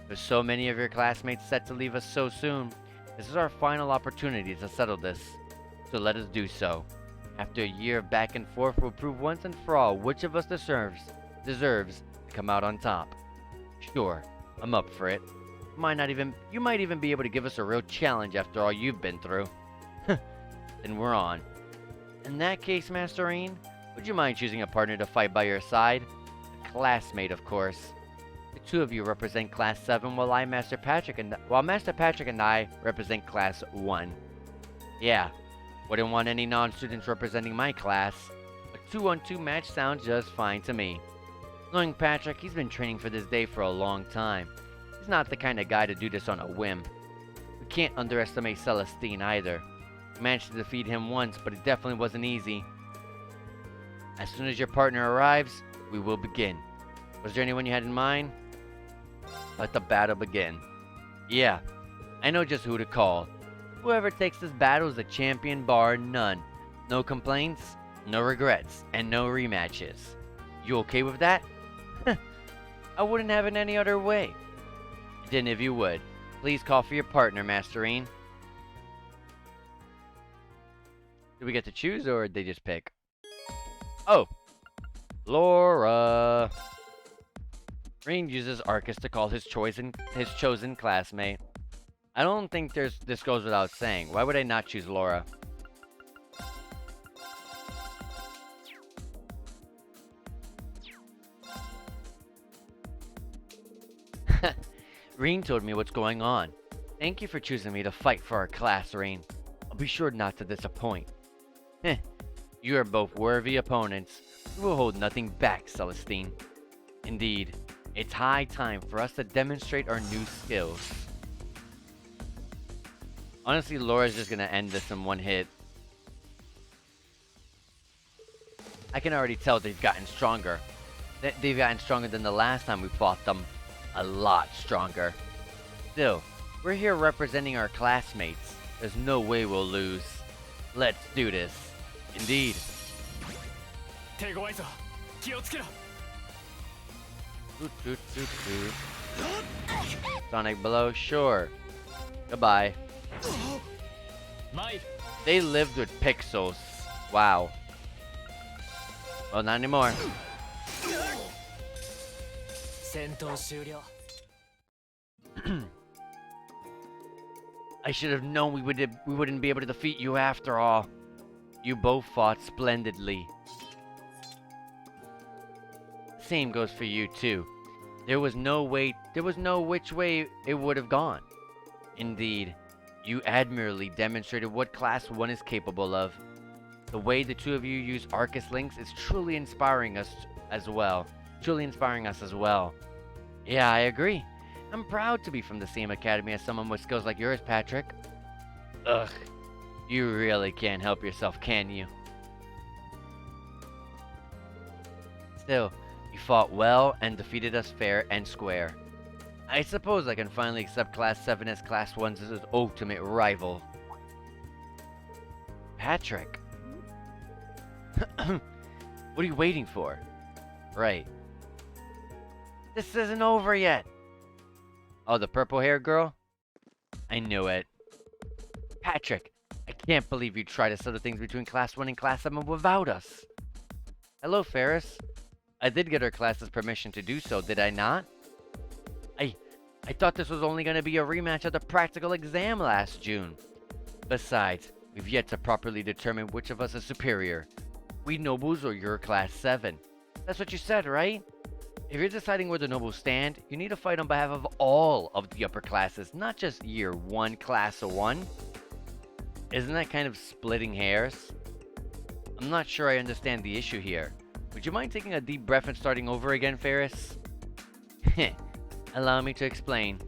With so many of your classmates set to leave us so soon, this is our final opportunity to settle this. So let us do so. After a year of back and forth, we'll prove once and for all which of us deserves to come out on top. Sure, I'm up for it. You might even be able to give us a real challenge after all you've been through. Then we're on. In that case, Master Rain, would you mind choosing a partner to fight by your side? A classmate, of course. The two of you represent Class 7, while Master Patrick and I represent Class 1. Yeah, wouldn't want any non-students representing my class. A 2-on-2 match sounds just fine to me. Knowing Patrick, he's been training for this day for a long time. He's not the kind of guy to do this on a whim. We can't underestimate Celestine either. We managed to defeat him once, but it definitely wasn't easy. As soon as your partner arrives, we will begin. Was there anyone you had in mind? Let the battle begin. Yeah, I know just who to call. Whoever takes this battle is the champion bar none. No complaints, no regrets, and no rematches. You okay with that? I wouldn't have it any other way. Then if you would, please call for your partner, Masterine. Do we get to choose or did they just pick? Oh! Laura! Rain uses Arcus to call his chosen classmate. I don't think this goes without saying. Why would I not choose Laura? Rain told me what's going on. Thank you for choosing me to fight for our class, Rain. I'll be sure not to disappoint. You are both worthy opponents. We will hold nothing back, Celestine. Indeed, it's high time for us to demonstrate our new skills. Honestly, Laura's just gonna end this in one hit. I can already tell they've gotten stronger. They've gotten stronger than the last time we fought them. A lot stronger. Still, we're here representing our classmates. There's no way we'll lose. Let's do this. Indeed. Sonic blow, sure. Goodbye. They lived with pixels. Wow. Well, not anymore. 戦闘終了 I should have known we wouldn't be able to defeat you after all. You both fought splendidly. Same goes for you too. There was no which way it would have gone. Indeed, you admirably demonstrated what Class 1 is capable of. The way the two of you use Arcus links is truly inspiring us as well. Yeah, I agree. I'm proud to be from the same academy as someone with skills like yours, Patrick. Ugh. You really can't help yourself, can you? Still, you fought well and defeated us fair and square. I suppose I can finally accept Class 7 as Class 1's ultimate rival. Patrick. What are you waiting for? Right. This isn't over yet. Oh, the purple-haired girl? I knew it. Patrick, I can't believe you tried to settle things between Class 1 and Class 7 without us. Hello, Ferris. I did get our class's permission to do so, did I not? I thought this was only going to be a rematch of the practical exam last June. Besides, we've yet to properly determine which of us is superior. We nobles or you're Class 7. That's what you said, right? If you're deciding where the nobles stand, you need to fight on behalf of all of the upper classes, not just year 1, Class 1. Isn't that kind of splitting hairs? I'm not sure I understand the issue here. Would you mind taking a deep breath and starting over again, Ferris? Heh. Allow me to explain.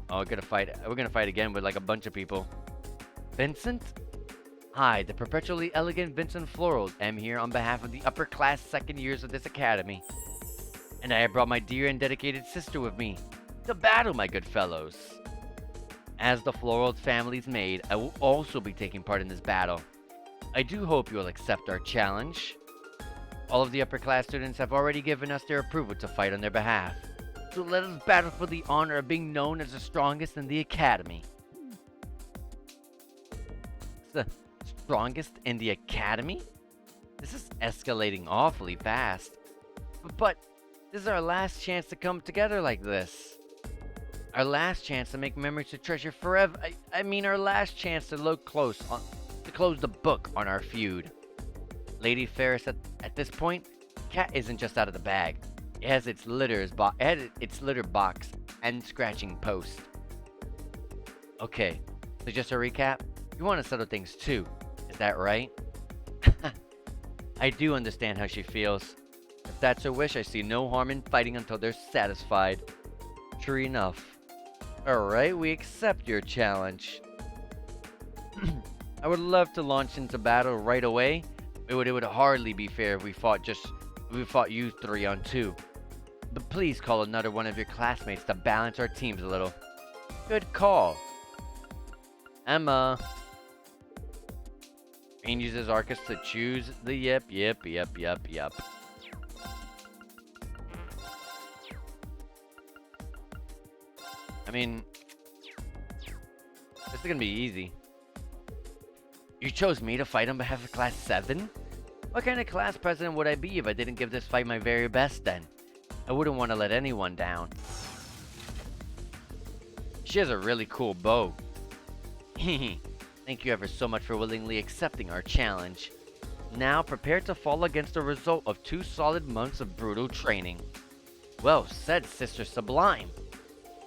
Oh, we're gonna fight again with like a bunch of people. Vincent? I, the perpetually elegant Vincent Floral, am here on behalf of the upper class second years of this academy. And I have brought my dear and dedicated sister with me. To battle, my good fellows. As the Floral family's maid, I will also be taking part in this battle. I do hope you will accept our challenge. All of the upper class students have already given us their approval to fight on their behalf. So let us battle for the honor of being known as the strongest in the academy. The strongest in the academy? This is escalating awfully fast. But this is our last chance to come together like this. Our last chance to make memories to treasure forever. I mean our last chance to close the book on our feud. Lady Ferris, at this point, Cat isn't just out of the bag. It has its litter box and scratching post. Okay, so just a recap. You want to settle things too, is that right? I do understand how she feels. If that's her wish, I see no harm in fighting until they're satisfied. True enough. Alright, we accept your challenge. I would love to launch into battle right away. It would hardly be fair if we fought you 3 on 2. But please call another one of your classmates to balance our teams a little. Good call. Emma. Rain uses Arcus to choose the yep. I mean, this is gonna be easy. You chose me to fight on behalf of Class 7? What kind of class president would I be if I didn't give this fight my very best then? I wouldn't want to let anyone down. She has a really cool bow. Thank you ever so much for willingly accepting our challenge. Now prepare to fall against the result of 2 solid months of brutal training. Well said, Sister Sublime.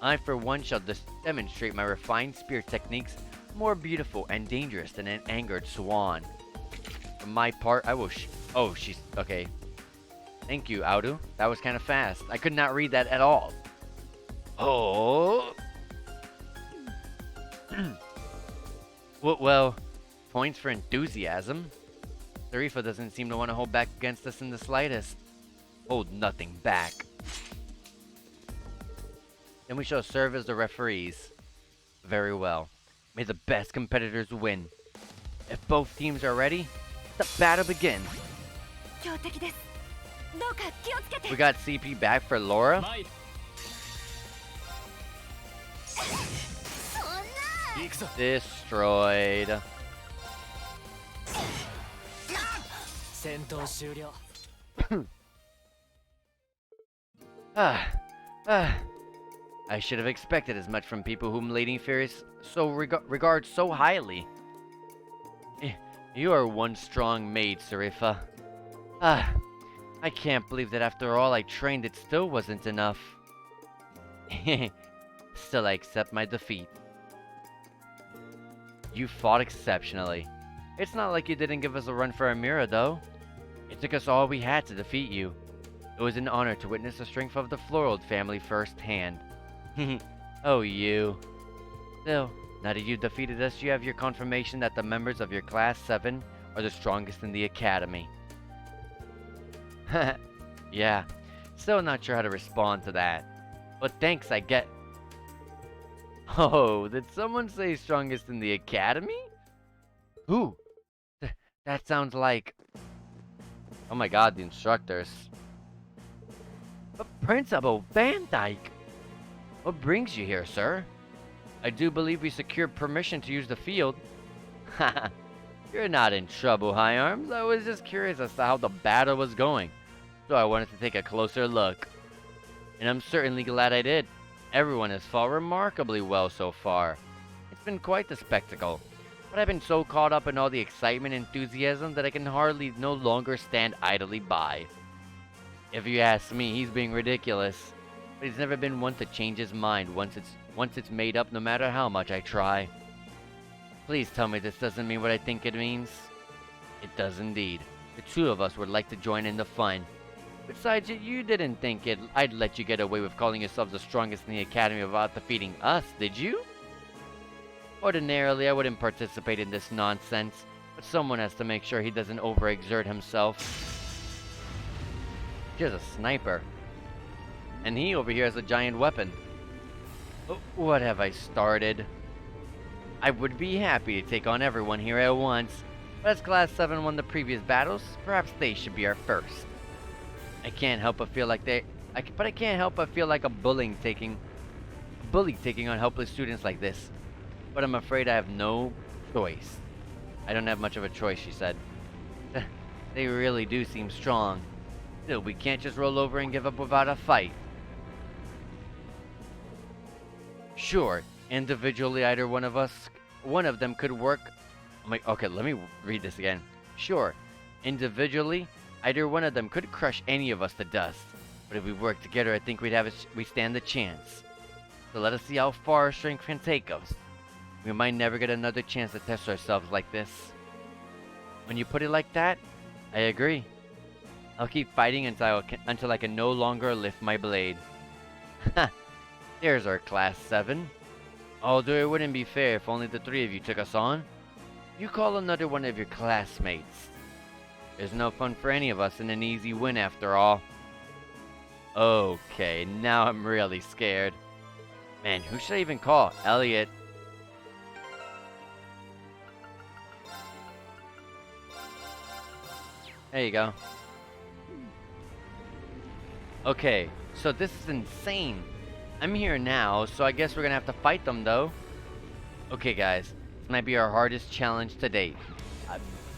I for one shall demonstrate my refined spear techniques, more beautiful and dangerous than an angered swan. For my part, I will oh, she's... okay. Thank you, Audu. That was kind of fast. I could not read that at all. Oh! Well, points for enthusiasm. Tarifa doesn't seem to want to hold back against us in the slightest. Hold nothing back. Then we shall serve as the referees. Very well. May the best competitors win. If both teams are ready, the battle begins. We got CP back for Laura. Destroyed. 戦闘終了 I should have expected as much from people whom Lady Furious regards so highly. You are one strong maid, Serifa. I can't believe that after all I trained, it still wasn't enough. Still, I accept my defeat. You fought exceptionally. It's not like you didn't give us a run for our mirror, though. It took us all we had to defeat you. It was an honor to witness the strength of the Florold family firsthand. Oh, you. Still, now that you've defeated us, you have your confirmation that the members of your Class 7 are the strongest in the Academy. Yeah, still not sure how to respond to that. But thanks, I get... Oh, did someone say strongest in the Academy? Who? That sounds like... Oh my god, the instructors. But Principal Van Dyke! What brings you here, sir? I do believe we secured permission to use the field. Haha, you're not in trouble, High Arms. I was just curious as to how the battle was going, so I wanted to take a closer look. And I'm certainly glad I did. Everyone has fought remarkably well so far. It's been quite the spectacle. But I've been so caught up in all the excitement and enthusiasm that I can hardly no longer stand idly by. If you ask me, he's being ridiculous. But he's never been one to change his mind once it's made up, no matter how much I try. Please tell me this doesn't mean what I think it means. It does indeed. The two of us would like to join in the fun. Besides, you didn't think I'd let you get away with calling yourselves the strongest in the Academy without defeating us, did you? Ordinarily, I wouldn't participate in this nonsense, but someone has to make sure he doesn't overexert himself. Here's a sniper. And he over here has a giant weapon. What have I started? I would be happy to take on everyone here at once, but as Class 7 won the previous battles, perhaps they should be our first. I can't help but feel like I can't help but feel like a bully taking on helpless students like this. But I'm afraid I have no choice. I don't have much of a choice, she said. They really do seem strong. Still, we can't just roll over and give up without a fight. Sure, individually either one of them could work. Okay, let me read this again. Sure, individually, either one of them could crush any of us to dust. But if we work together, I think we stand a chance. So let us see how far our strength can take us. We might never get another chance to test ourselves like this. When you put it like that, I agree. I'll keep fighting until I can no longer lift my blade. Ha! There's our Class 7. Although it wouldn't be fair if only the three of you took us on. You call another one of your classmates. There's no fun for any of us in an easy win after all. Okay, now I'm really scared. Man, who should I even call? Elliot. There you go. Okay, so this is insane. I'm here now, so I guess we're gonna have to fight them though. Okay guys, this might be our hardest challenge to date.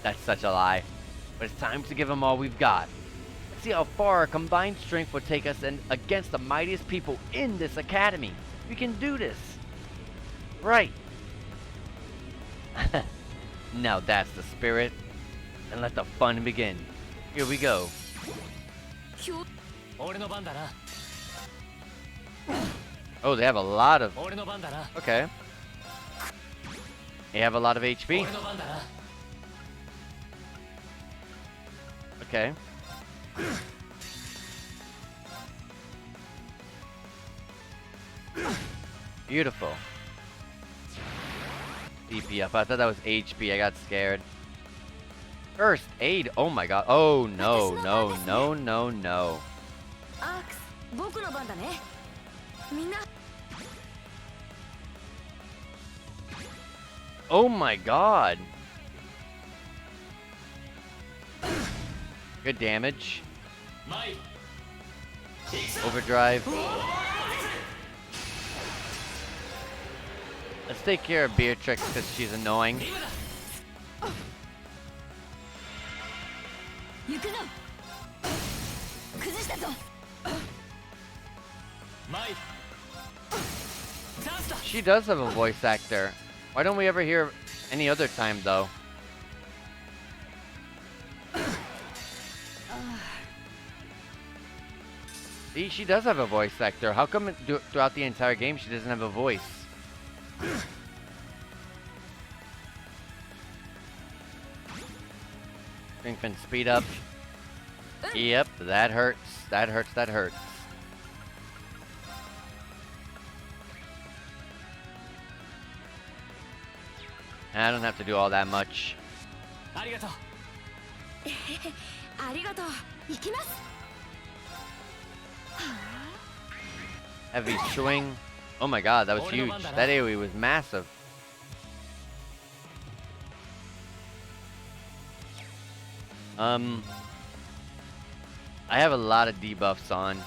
That's such a lie. But it's time to give them all we've got. Let's see how far our combined strength will take us against the mightiest people in this academy. We can do this. Right. Now that's the spirit. And let the fun begin. Here we go. Oh, they have a lot of... Okay. They have a lot of HP. Okay. Beautiful. DP up. I thought that was HP. I got scared. First aid. Oh my god. Oh no, no, no, no, no. Oh my god. Good damage. Overdrive. Let's take care of Beatrix because she's annoying. She does have a voice actor. Why don't we ever hear any other time though? See, she does have a voice actor. How come throughout the entire game she doesn't have a voice? Strength and speed up. Yep, that hurts. That hurts. That hurts. I don't have to do all that much. Heavy swing. Oh my god, that was huge. That AoE was massive. I have a lot of debuffs on.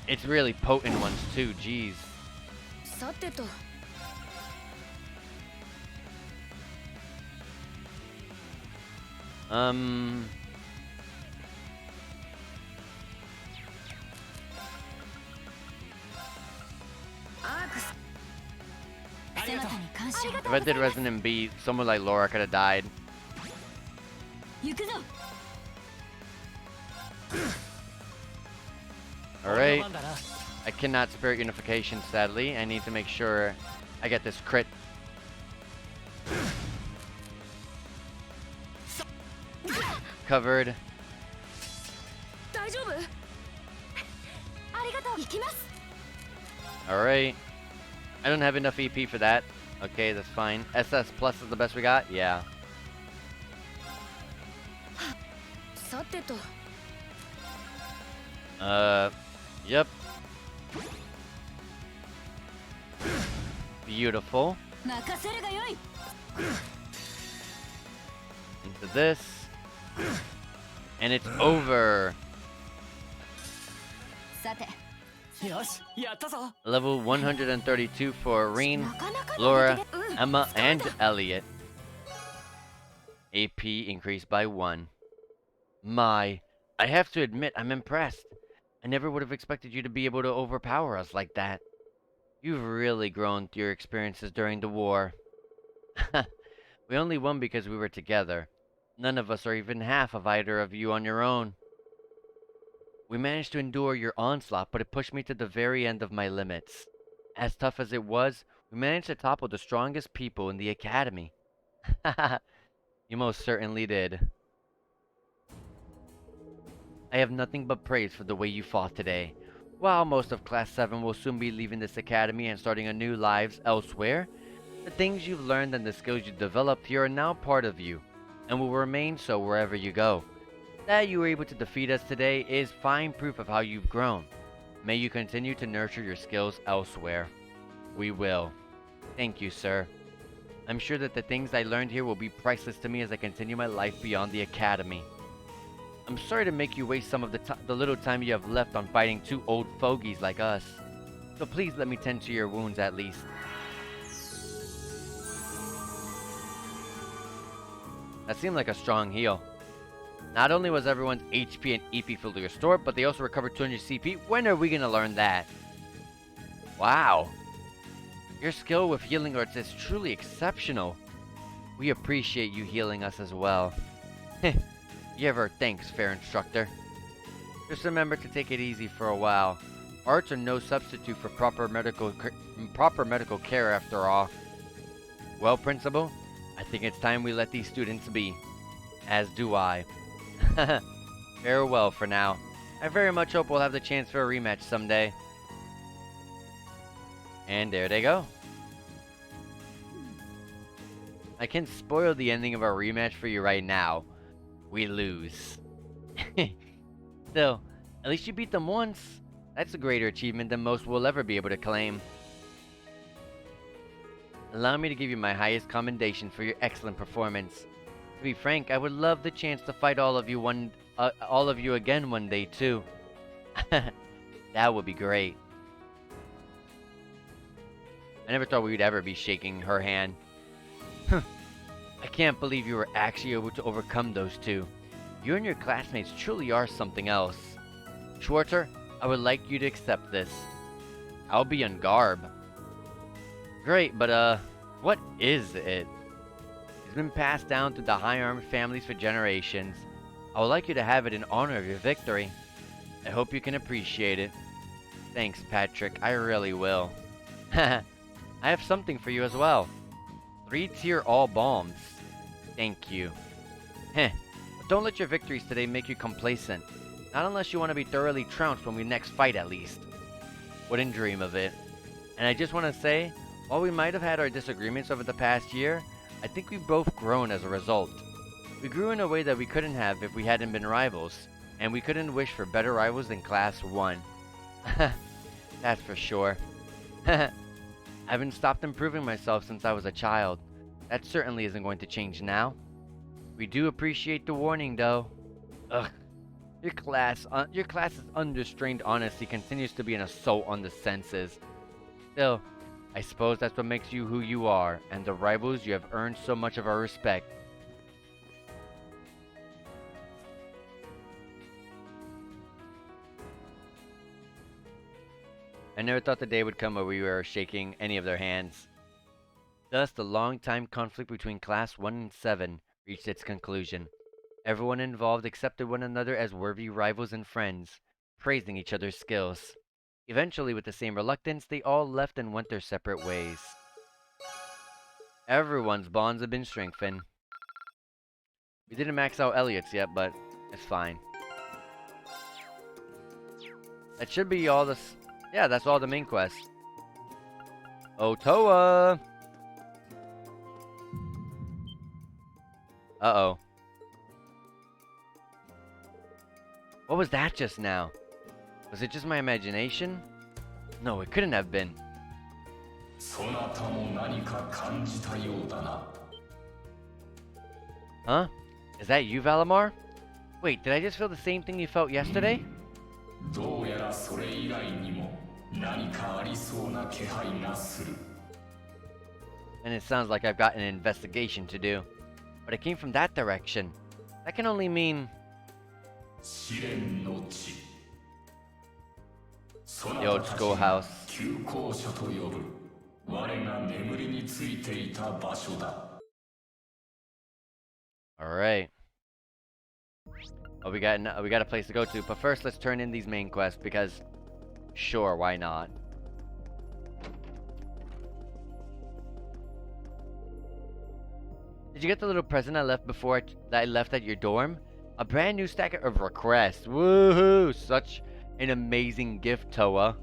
It's really potent ones too, jeez. If I did Resident B, someone like Laura could have died. Alright. I cannot Spirit Unification, sadly. I need to make sure I get this crit. Covered. Alright. I don't have enough EP for that. Okay, that's fine. SS plus is the best we got? Yeah. Yep. Beautiful. Into this. And it's over. Level 132 for Reen, Laura, Emma, and Elliot. AP increased by 1. I have to admit, I'm impressed. I never would have expected you to be able to overpower us like that. You've really grown through your experiences during the war. We only won because we were together. None of us are even half of either of you on your own. We managed to endure your onslaught, but it pushed me to the very end of my limits. As tough as it was, we managed to topple the strongest people in the academy. You most certainly did. I have nothing but praise for the way you fought today. While most of Class 7 will soon be leaving this academy and starting a new lives elsewhere, the things you've learned and the skills you developed here are now part of you, and will remain so wherever you go. That you were able to defeat us today is fine proof of how you've grown. May you continue to nurture your skills elsewhere. We will. Thank you, sir. I'm sure that the things I learned here will be priceless to me as I continue my life beyond the academy. I'm sorry to make you waste some of the little time you have left on fighting 2 old fogies like us. So please let me tend to your wounds at least. That seemed like a strong heal. Not only was everyone's HP and EP fully restored, but they also recovered 200 CP. When are we gonna learn that? Wow. Your skill with healing arts is truly exceptional. We appreciate you healing us as well. You have our thanks, fair instructor. Just remember to take it easy for a while. Arts are no substitute for proper medical care after all. Well, Principal, I think it's time we let these students be. As do I. Farewell for now. I very much hope we'll have the chance for a rematch someday. And there they go. I can spoil the ending of our rematch for you right now. We lose. Still, at least you beat them once. That's a greater achievement than most will ever be able to claim. Allow me to give you my highest commendation for your excellent performance. To be frank, I would love the chance to fight all of you again one day too. That would be great. I never thought we would ever be shaking her hand. I can't believe you were actually able to overcome those two. You and your classmates truly are something else. Schwarzer, I would like you to accept this. I'll be on garb. Great, but what is it? It's been passed down through the high-armed families for generations. I would like you to have it in honor of your victory. I hope you can appreciate it. Thanks, Patrick, I really will. I have something for you as well. 3-tier all bombs. Thank you. Heh, but don't let your victories today make you complacent. Not unless you want to be thoroughly trounced when we next fight, at least. Wouldn't dream of it. And I just want to say, while we might have had our disagreements over the past year, I think we've both grown as a result. We grew in a way that we couldn't have if we hadn't been rivals, and we couldn't wish for better rivals than Class 1. That's for sure. I haven't stopped improving myself since I was a child. That certainly isn't going to change now. We do appreciate the warning, though. Ugh. Your class's unrestrained honesty continues to be an assault on the senses. Still, I suppose that's what makes you who you are, and the rivals you have earned so much of our respect. I never thought the day would come where we were shaking any of their hands. Thus, the long-time conflict between Class 1 and 7 reached its conclusion. Everyone involved accepted one another as worthy rivals and friends, praising each other's skills. Eventually, with the same reluctance, they all left and went their separate ways. Everyone's bonds have been strengthened. We didn't max out Elliot's yet, but it's fine. That should be all this. Yeah, that's all the main quest. Otoa! Uh-oh. What was that just now? Was it just my imagination? No, it couldn't have been. Huh? Is that you, Valimar? Wait, did I just feel the same thing you felt yesterday? And it sounds like I've got an investigation to do. But it came from that direction. That can only mean... The old schoolhouse. Alright. Oh, we got a place to go to, but first let's turn in these main quests because sure, why not? Did you get the little present I left before that I left at your dorm? A brand new stack of requests. Woohoo! Such an amazing gift, Toa.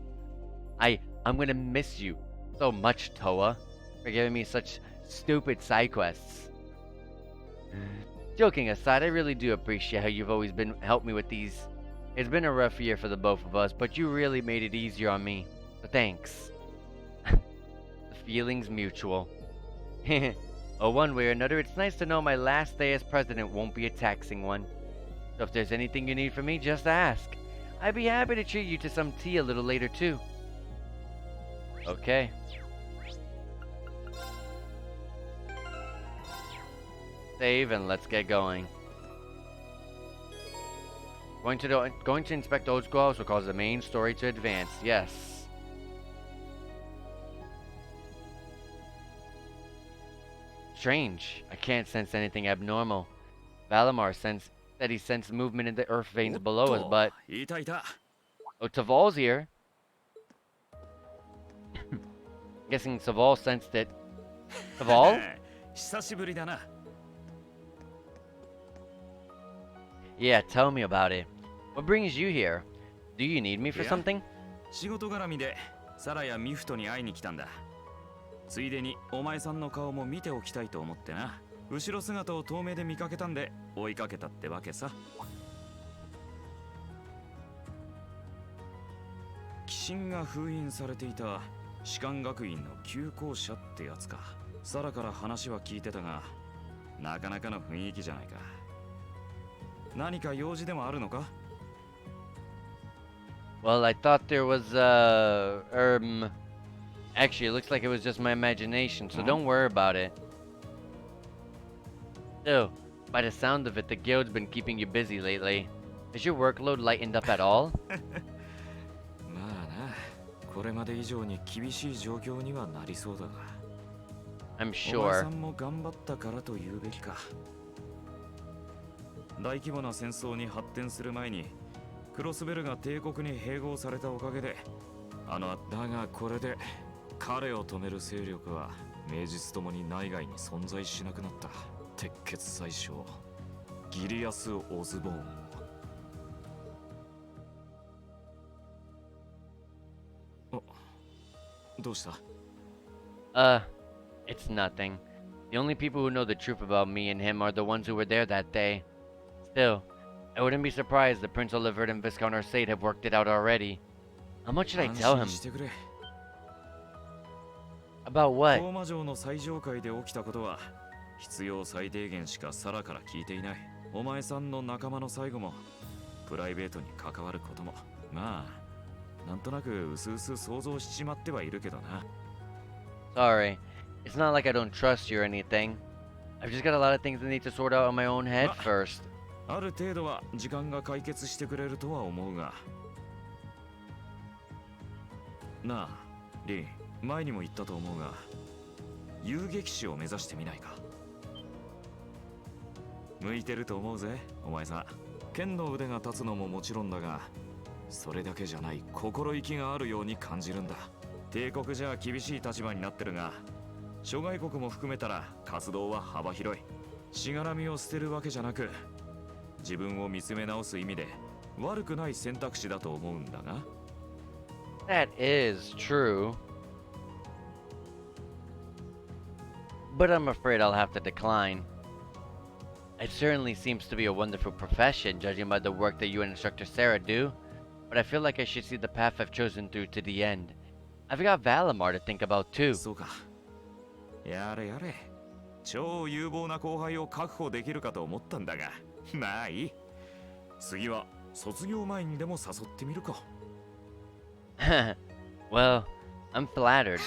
I'm gonna miss you so much, Toa, for giving me such stupid side quests. Joking aside, I really do appreciate how you've always helped me with these. It's been a rough year for the both of us, but you really made it easier on me. So thanks. The feeling's mutual. Oh, one way or another, it's nice to know my last day as president won't be a taxing one. So if there's anything you need from me, just ask. I'd be happy to treat you to some tea a little later too. Okay. Save and let's get going. Going to inspect old schoolhouse will cause the main story to advance. Yes. Strange. I can't sense anything abnormal. Valimar said he sensed movement in the earth veins below us, but... Oh, Taval's here. Guessing Saval sensed it. Saval? Yeah, tell me about it. What brings you here? Do you need me for something? 仕事絡みでサラやミフトに会いに来たんだ。ついでにお前さんの顔も見ておきたいと思ってな。後ろ姿を遠目で見かけたんで追いかけたってわけさ。寄進が封印されていた士官学院の旧校舎ってやつか。サラから話は聞いてたが、なかなかの雰囲気じゃないか。何か用事でもあるのか？ Well, I thought there was, actually, it looks like it was just my imagination, so don't worry about it. So, By the sound of it, the guild's been keeping you busy lately. Has your workload lightened up at all? まあな、これまで以上に厳しい状況にはなりそうだが。I'm お前 sure. さんも頑張ったからと言うべきか。大規模な戦争に発展する前に、クロスベルが帝国に併合されたおかげで、だがこれで彼を止める勢力は名実ともに内外に存在しなくなった。鉄血宰相ギリアス・オズボーン。どうした？ It's nothing. The only people who know the truth about me and him are the ones who were there that day. Still, I wouldn't be surprised if Prince Olivert and Viscount Arsade have worked it out already. How much should I tell him? About what? 高魔城の最上階で起きたことは必要最低限しかサラから聞いていない。お前さんの仲間の最後もプライベートに関わることもまあなんとなくうすうす想像しちまってはいるけどな。Sorry. It's not like I don't trust you or anything. I've just got a lot of things I need to sort out in my own head first. ある程度は時間が解決してくれるとは思うが。なあ、リン、前にも言ったと思うが、遊撃士を目指してみないか。向いてると思うぜ、お前さん。剣の腕が立つのももちろんだが、それだけじゃない心意気があるように感じるんだ。帝国じゃ厳しい立場になってるが、諸外国も含めたら活動は幅広い。しがらみを捨てるわけじゃなく、自分を見つめ直す意味で悪くない選択肢だと思うんだが。That is true. But I'm afraid I'll have to decline. It certainly seems to be a wonderful profession, judging by the work that you and Instructor Sarah do. But I feel like I should see the path I've chosen through to the end. I've got Valimar to think about too. そうか。やれやれ。超有望な後輩を確保できるかと思ったんだが。まあいい。次は卒業前にでも誘ってみるか。Well, I'm flattered. いらっ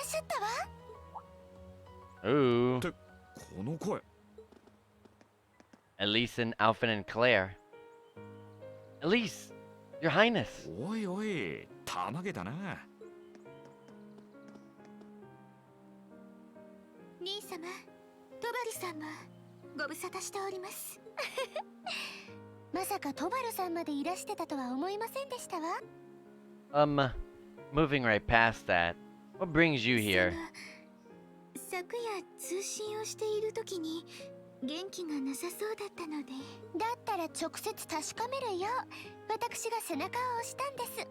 しゃったわ。Ooh. ってこの声。Elise and Alphen and Claire. Elise, Your Highness. おいおい、たまげたな。兄様、トバル様、ご無沙汰しております。まさかトバルさんまでいらしてたとは思いませんでしたわ。Moving right past that. What brings you here? 昨夜通信をしている時に元気がなさそうだったので、だったら直接確かめるよう私が背中を押したんです。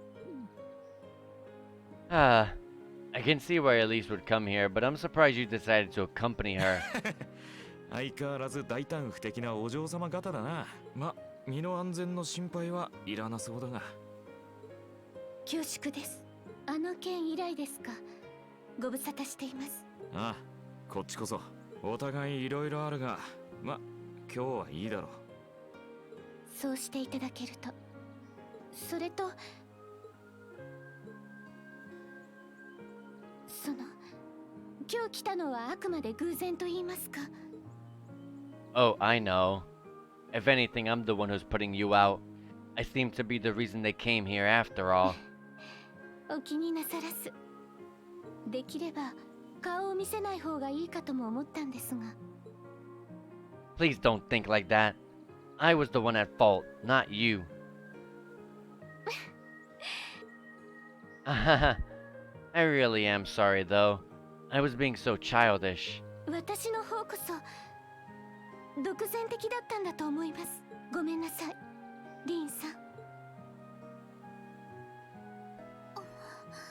I can see why Elise would come here, but I'm surprised you decided to accompany her. 相変わらず大胆不敵なお嬢様方だな。ま、身の安全の心配はいらなそうだが。恐縮です。あの件以来ですか。ご無沙汰しています。ああ、こっちこそお互いいろいろあるが、ま、今日はいいだろう。そうしていただけると。それと今日来たのはあくまで偶然と言いますか。Oh, I know. If anything, I'm the one who's putting you out. I seem to be the reason they came here after all. お気になさらず。できれば顔を見せない方がいいかとも思ったんですが。Please don't think like that. I was the one at fault, not you. I really am sorry, though. I was being so childish. 私の方こそ独善的だったんだと思います。ごめんなさい、リンさん。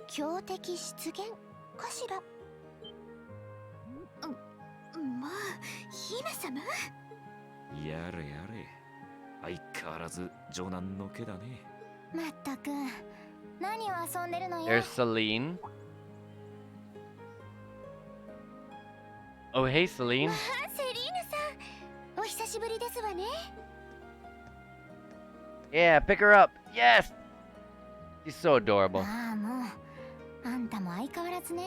強敵出現かしら。まあ、姫様。やれやれ。相変わらず女難の毛だね。まったく、何を遊んでるのよ。There's Celine. Oh, hey, Celine. セリーヌさん、お久しぶりですわね。Yeah, pick her up. Yes! She's so adorable. ああ、もう、あんたも相変わらずね。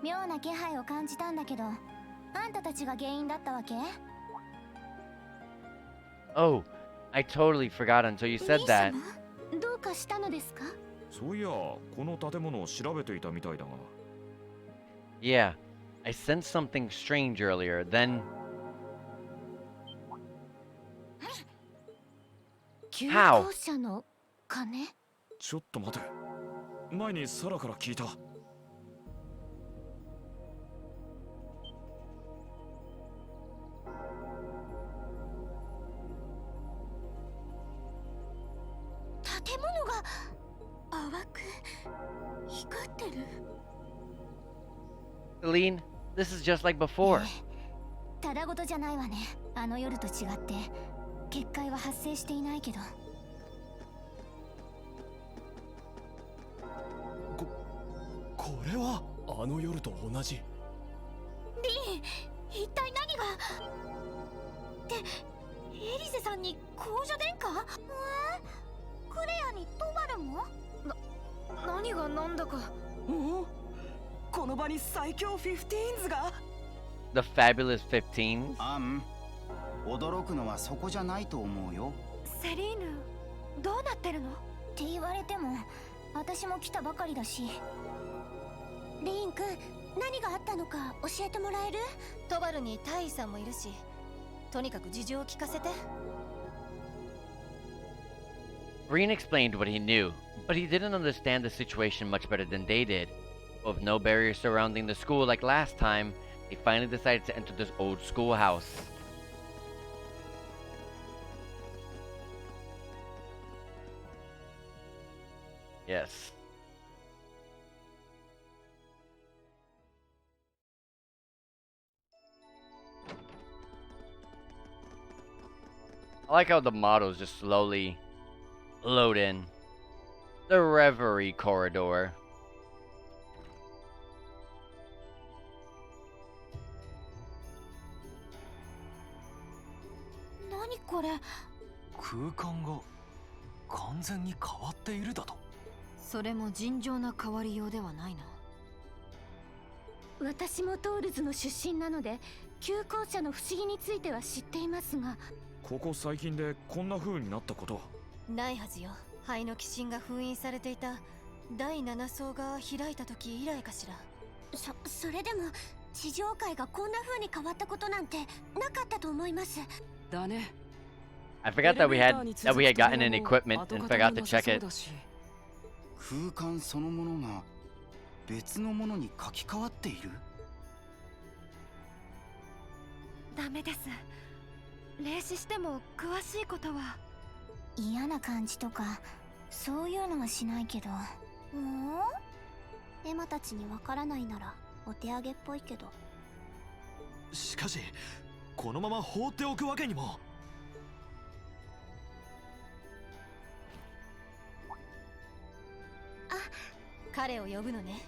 妙な気配を感じたんだけど、あんたたちが原因だったわけ？ Oh, I totally forgot until you said that. どうかしたのですか？そういや、この建物を調べていたみたいだが。Yeah, I sensed something strange earlier, then... 救 How? 護者の鐘？ちょっと待て。前にサラから聞いた。建物が淡く光ってる。Celine, this is just like before. ただごとじゃないわね。あの夜と違って結界は発生していないけど。これはあの夜と同じ。リン、一体何が？ってエリゼさんに公女殿下？クレアにトバルも？何が何だか。この場に最強 15s が？ The fabulous 15s? 驚くのはそこじゃないと思うよ。セリーヌ、どうなってるの？って言われても私も来たばかりだし。リーン君、何があったのか教えてもらえる？トバルに大尉さんもいるし、とにかく事情を聞かせて。Green explained what he knew, but he didn't understand the situation much better than they did. With no barriers surrounding the school like last time, they finally decided to enter this old schoolhouse. Yes. I like how the models just slowly load in. The Reverie Corridor. Nani kore? 空間が完全に変わっているだと。それも尋常な変わりようではないな。私もトールズの出身なので旧校舎の不思議については知っていますが、ここ最近でこんな風になったことないはずよ。灰の鬼神が封印されていた第7層が開いた時以来かしら。それでも地上界がこんな風に変わったことなんてなかったと思います。だね。I forgot that we had gotten an equipment and forgot to check it. 空間そのものが別のものに書き換わっている？ダメです。霊視しても詳しいことは。嫌な感じとかそういうのはしないけど。エマたちにわからないならお手上げっぽいけど。しかしこのまま放っておくわけにも。彼を呼ぶのね。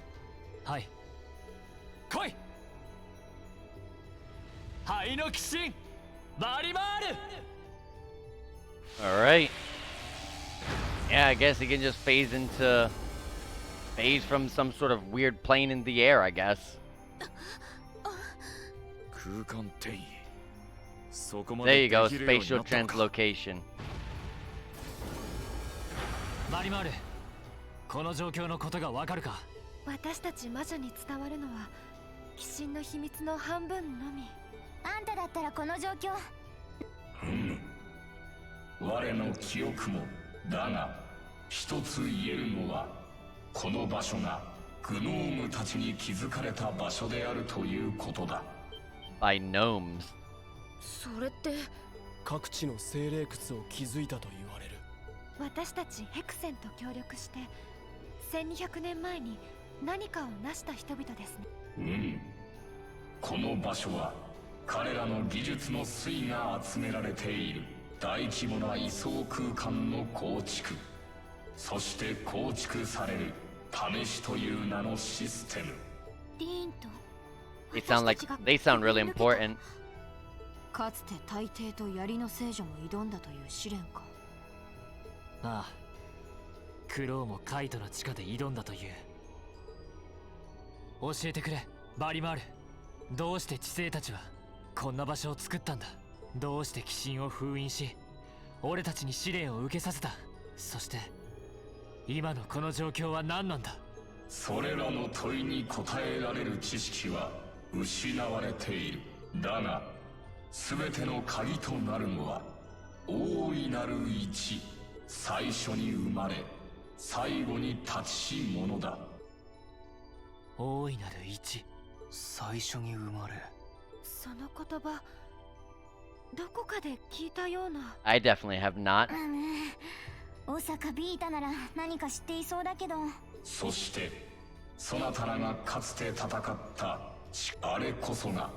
はい。来い。灰の鬼神バリマール。Alright. Yeah, I guess he can just phase from some sort of weird plane in the air, I guess. 空間転移。そこま There で you で go, きるように spatial なったのか。 translocation. バリマール、この状況のことがわかるか？私たち魔女に伝わるのは鬼神の秘密の半分のみ。あんただったらこの状況。我の記憶もだが、一つ言えるのはこの場所がグノームたちに築かれた場所であるということだ。 By gnomes. それって各地の精霊窟を築いたと言われる。私たちヘクセンと協力して1200年前に何かを成した人々ですね。この場所は彼らの技術の粋が集められている大規模な位相空間の構築、そして構築される試しという名のシステム。リーンと They sound really important. かつて大帝と槍の聖女も挑んだという試練か。ああ、クロウもカイトの地下で挑んだという。教えてくれ、バリマール。どうして知性たちはこんな場所を作ったんだ？どうして鬼神を封印し俺たちに試練を受けさせた。そして今のこの状況は何なんだ。それらの問いに答えられる知識は失われている。だが全ての鍵となるのは大いなる一、最初に生まれ最後に立ちし者だ。大いなる一、最初に生まれ。その言葉どこかで聞いたような。 I definitely have not. 大阪ビータなら何か知っていそうだけど。そしてそなたらがかつて戦ったあれこそが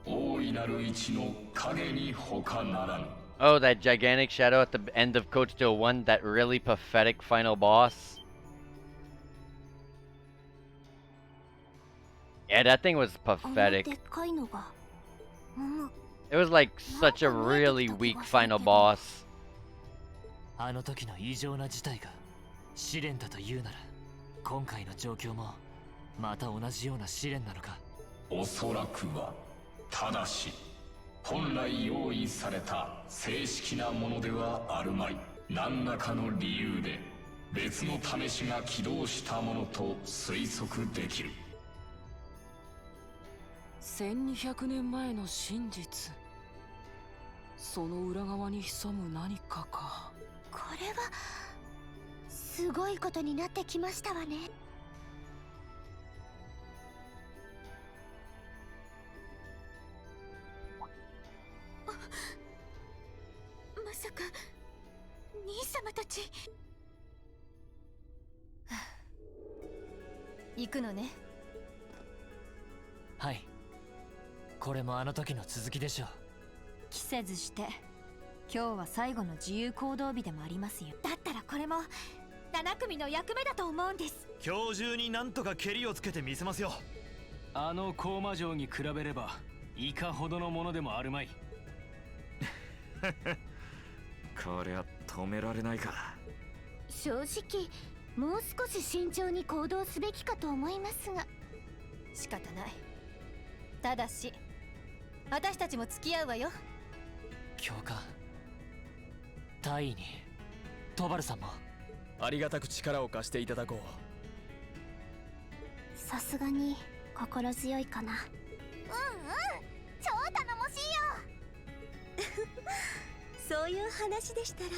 大いなる一の影に他ならぬ。 Oh, that gigantic shadow at the end of Code Steel 1, that really pathetic final boss. Yeah, that thing was pathetic. It was like such a really weak final boss. あの時の異常な事態が試練だと言うなら、今回の状況もまた同じような試練なのか。おそらくは。ただし本来用意された正式なものではあるまい。何らかの理由で別の試しが起動したものと推測できる。1200年前の真実、その裏側に潜む何かか。これはすごいことになってきましたわね。まさか兄様たち。行くのね。はい、これもあの時の続きでしょう。期せずして今日は最後の自由行動日でもありますよ。だったらこれも7組の役目だと思うんです。今日中になんとかケリをつけてみせますよ。あの高魔城に比べればいかほどのものでもあるまい。こりゃ止められないか。正直もう少し慎重に行動すべきかと思いますが。仕方ない。ただし私たちも付き合うわよ。教官、大尉にトバルさんも。ありがたく力を貸していただこう。さすがに心強いかな。超頼もしいよ。そういう話でしたら。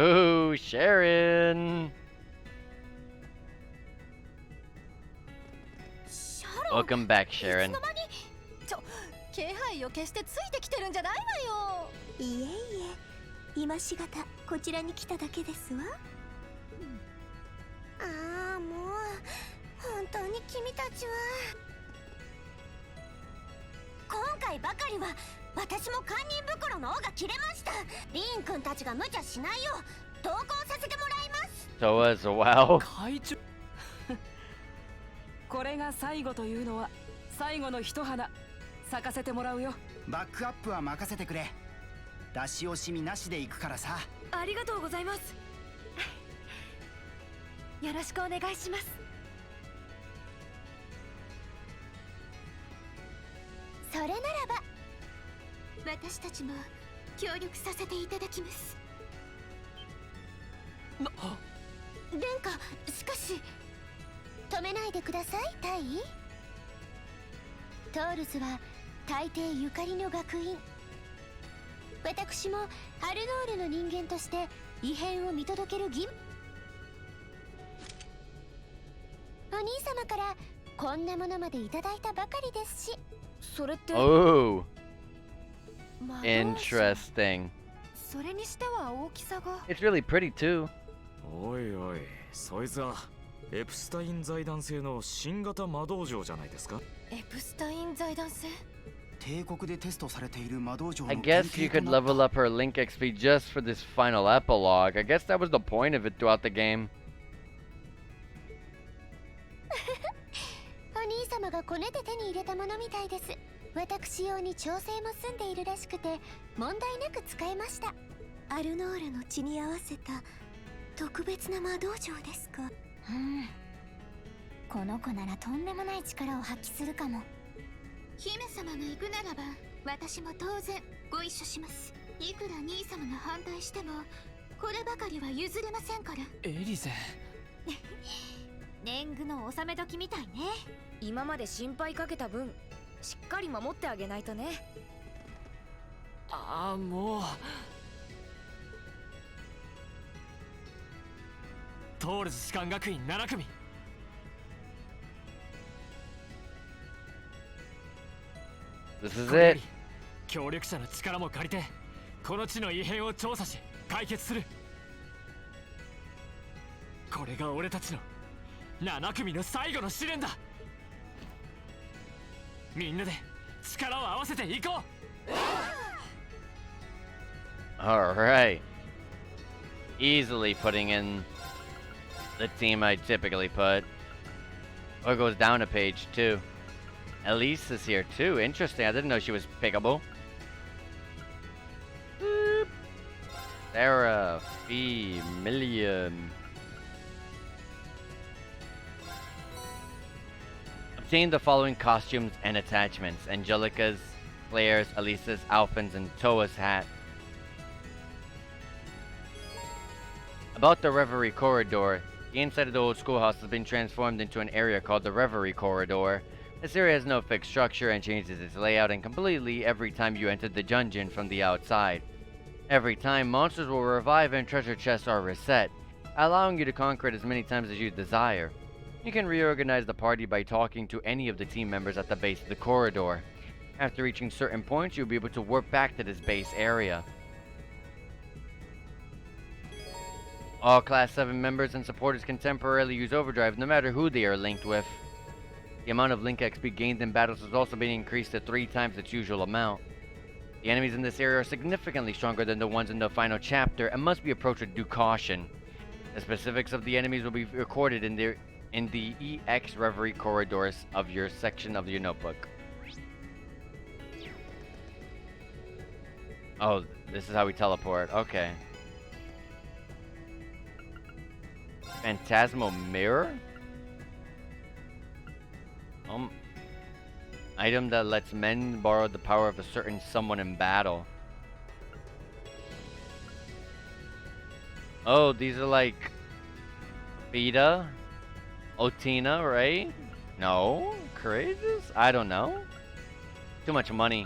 Oh, Sharon. Welcome back, Sharon. 気配を消してついてきてるんじゃないわよ。いえいえ、今しがたこちらに来ただけですわ。ああ、もう本当に君たちは。今回ばかりは私も堪忍袋の尾が切れました。リン君たちが無茶しないよう同行させてもらいます。So as well. 会長。これが最後というのは最後の一花咲かせてもらうよ。バックアップは任せてくれ。出し惜しみなしで行くからさ。ありがとうございます。よろしくお願いします。それならば私たちも協力させていただきます。殿下、しかし止めないでください、大尉。トールズは大抵ゆかりの学院。私もアルノールの人間として異変を見届ける義務。お兄様からこんなものまでいただいたばかりですし。それって。 Oh. Interesting. それにしては大きさが。 It's really pretty too. おいおい、そいつはエプスタイン財団製の新型魔導城じゃないですか。エプスタイン財団製。帝国でテストされている魔導城の I guess you could level up her Link XP just for this final epilogue. I guess that was the point of it throughout the game. お兄様がこねて手に入れたものみたいです。私用に調整も済んでいるらしくて問題なく使えました。アルノールの血に合わせた特別な魔導城ですか。この子ならとんでもない力を発揮するかも。姫様が行くならば私も当然ご一緒します。いくら兄様が反対してもこればかりは譲れませんから。エリゼ。年貢の納め時みたいね。今まで心配かけた分しっかり守ってあげないとね。ああ、もう。トールズ士官学院7組。This is これよ it. り協力者の力も借りてこの地の異変を調査し解決する。これが俺たちの7組の最後の試練だ。みんなで力を合わせていこう。All right. Easily putting in the team I typically put. Or goes down a page too. Elise is here too. Interesting. I didn't know she was pickable. Boop. Sarah, Vermillion. Obtain the following costumes and attachments: Angelica's, Claire's, Elisa's, Alpin's, and Toa's hat. About the Reverie Corridor. The inside of the old schoolhouse has been transformed into an area called the Reverie Corridor. This area has no fixed structure and changes its layout and completely every time you enter the dungeon from the outside. Every time, monsters will revive and treasure chests are reset, allowing you to conquer it as many times as you desire. You can reorganize the party by talking to any of the team members at the base of the corridor. After reaching certain points, you'll be able to warp back to this base area. All Class 7 members and supporters can temporarily use Overdrive no matter who they are linked with. The amount of Link XP gained in battles has also been increased to 3 times its usual amount. The enemies in this area are significantly stronger than the ones in the final chapter and must be approached with due caution. The specifics of the enemies will be recorded in the EX Reverie corridors of your section of your notebook. Oh, this is how we teleport. Okay. Phantasmal Mirror? Item that lets men borrow the power of a certain someone in battle. Oh, these are like Vita, Otina, right? No? Courageous? I don't know. Too much money.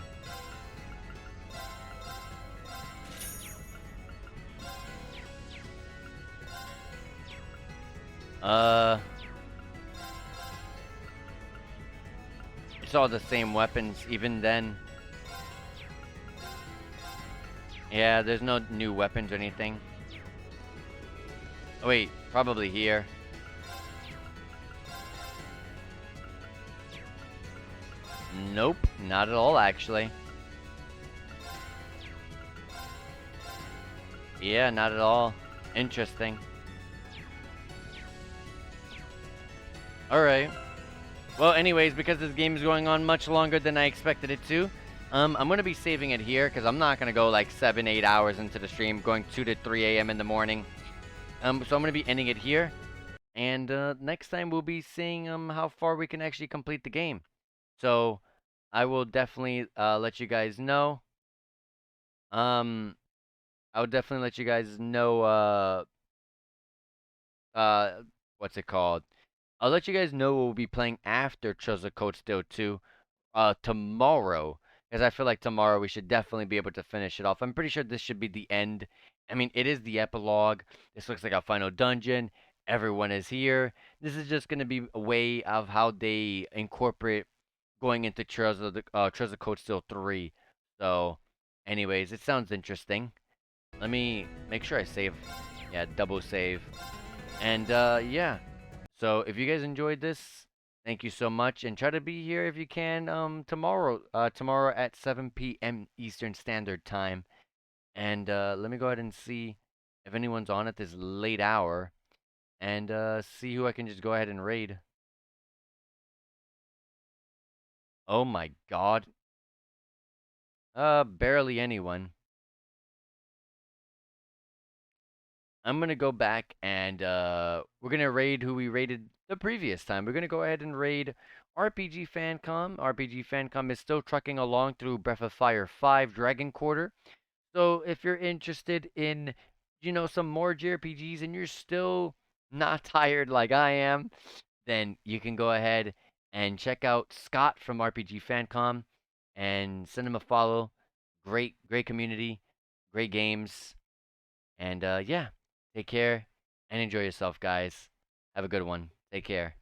It's all the same weapons, even then. Yeah, there's no new weapons or anything. Oh, wait, probably here. Nope, not at all, actually. Yeah, not at all. Interesting. Alright. Well, anyways, because this game is going on much longer than I expected it to, I'm going to be saving it here, because I'm not going to go like 7-8 hours into the stream, going 2 to 3 a.m. in the morning. So I'm going to be ending it here, and next time we'll be seeing how far we can actually complete the game. So, I will definitely let you guys know. I'll definitely let you guys know, what's it called? I'll let you guys know what we'll be playing after Chosen Code Steel 2 tomorrow. Because I feel like tomorrow we should definitely be able to finish it off. I'm pretty sure this should be the end. I mean, it is the epilogue. This looks like a final dungeon. Everyone is here. This is just going to be a way of how they incorporate going into Chosen Code Steel 3. So, anyways, it sounds interesting. Let me make sure I save. Yeah, double save. And, yeah. So if you guys enjoyed this, thank you so much, and try to be here if you can tomorrow at 7 p.m. Eastern Standard Time. And let me go ahead and see if anyone's on at this late hour, and see who I can just go ahead and raid. Oh my god. Barely anyone. I'm gonna go back and we're gonna raid who we raided the previous time. We're gonna go ahead and raid RPG Fancom. RPG Fancom is still trucking along through Breath of Fire 5 Dragon Quarter. So if you're interested in, some more JRPGs and you're still not tired like I am, then you can go ahead and check out Scott from RPG Fancom and send him a follow. Great community, great games, and yeah, take care and enjoy yourself, guys. Have a good one. Take care.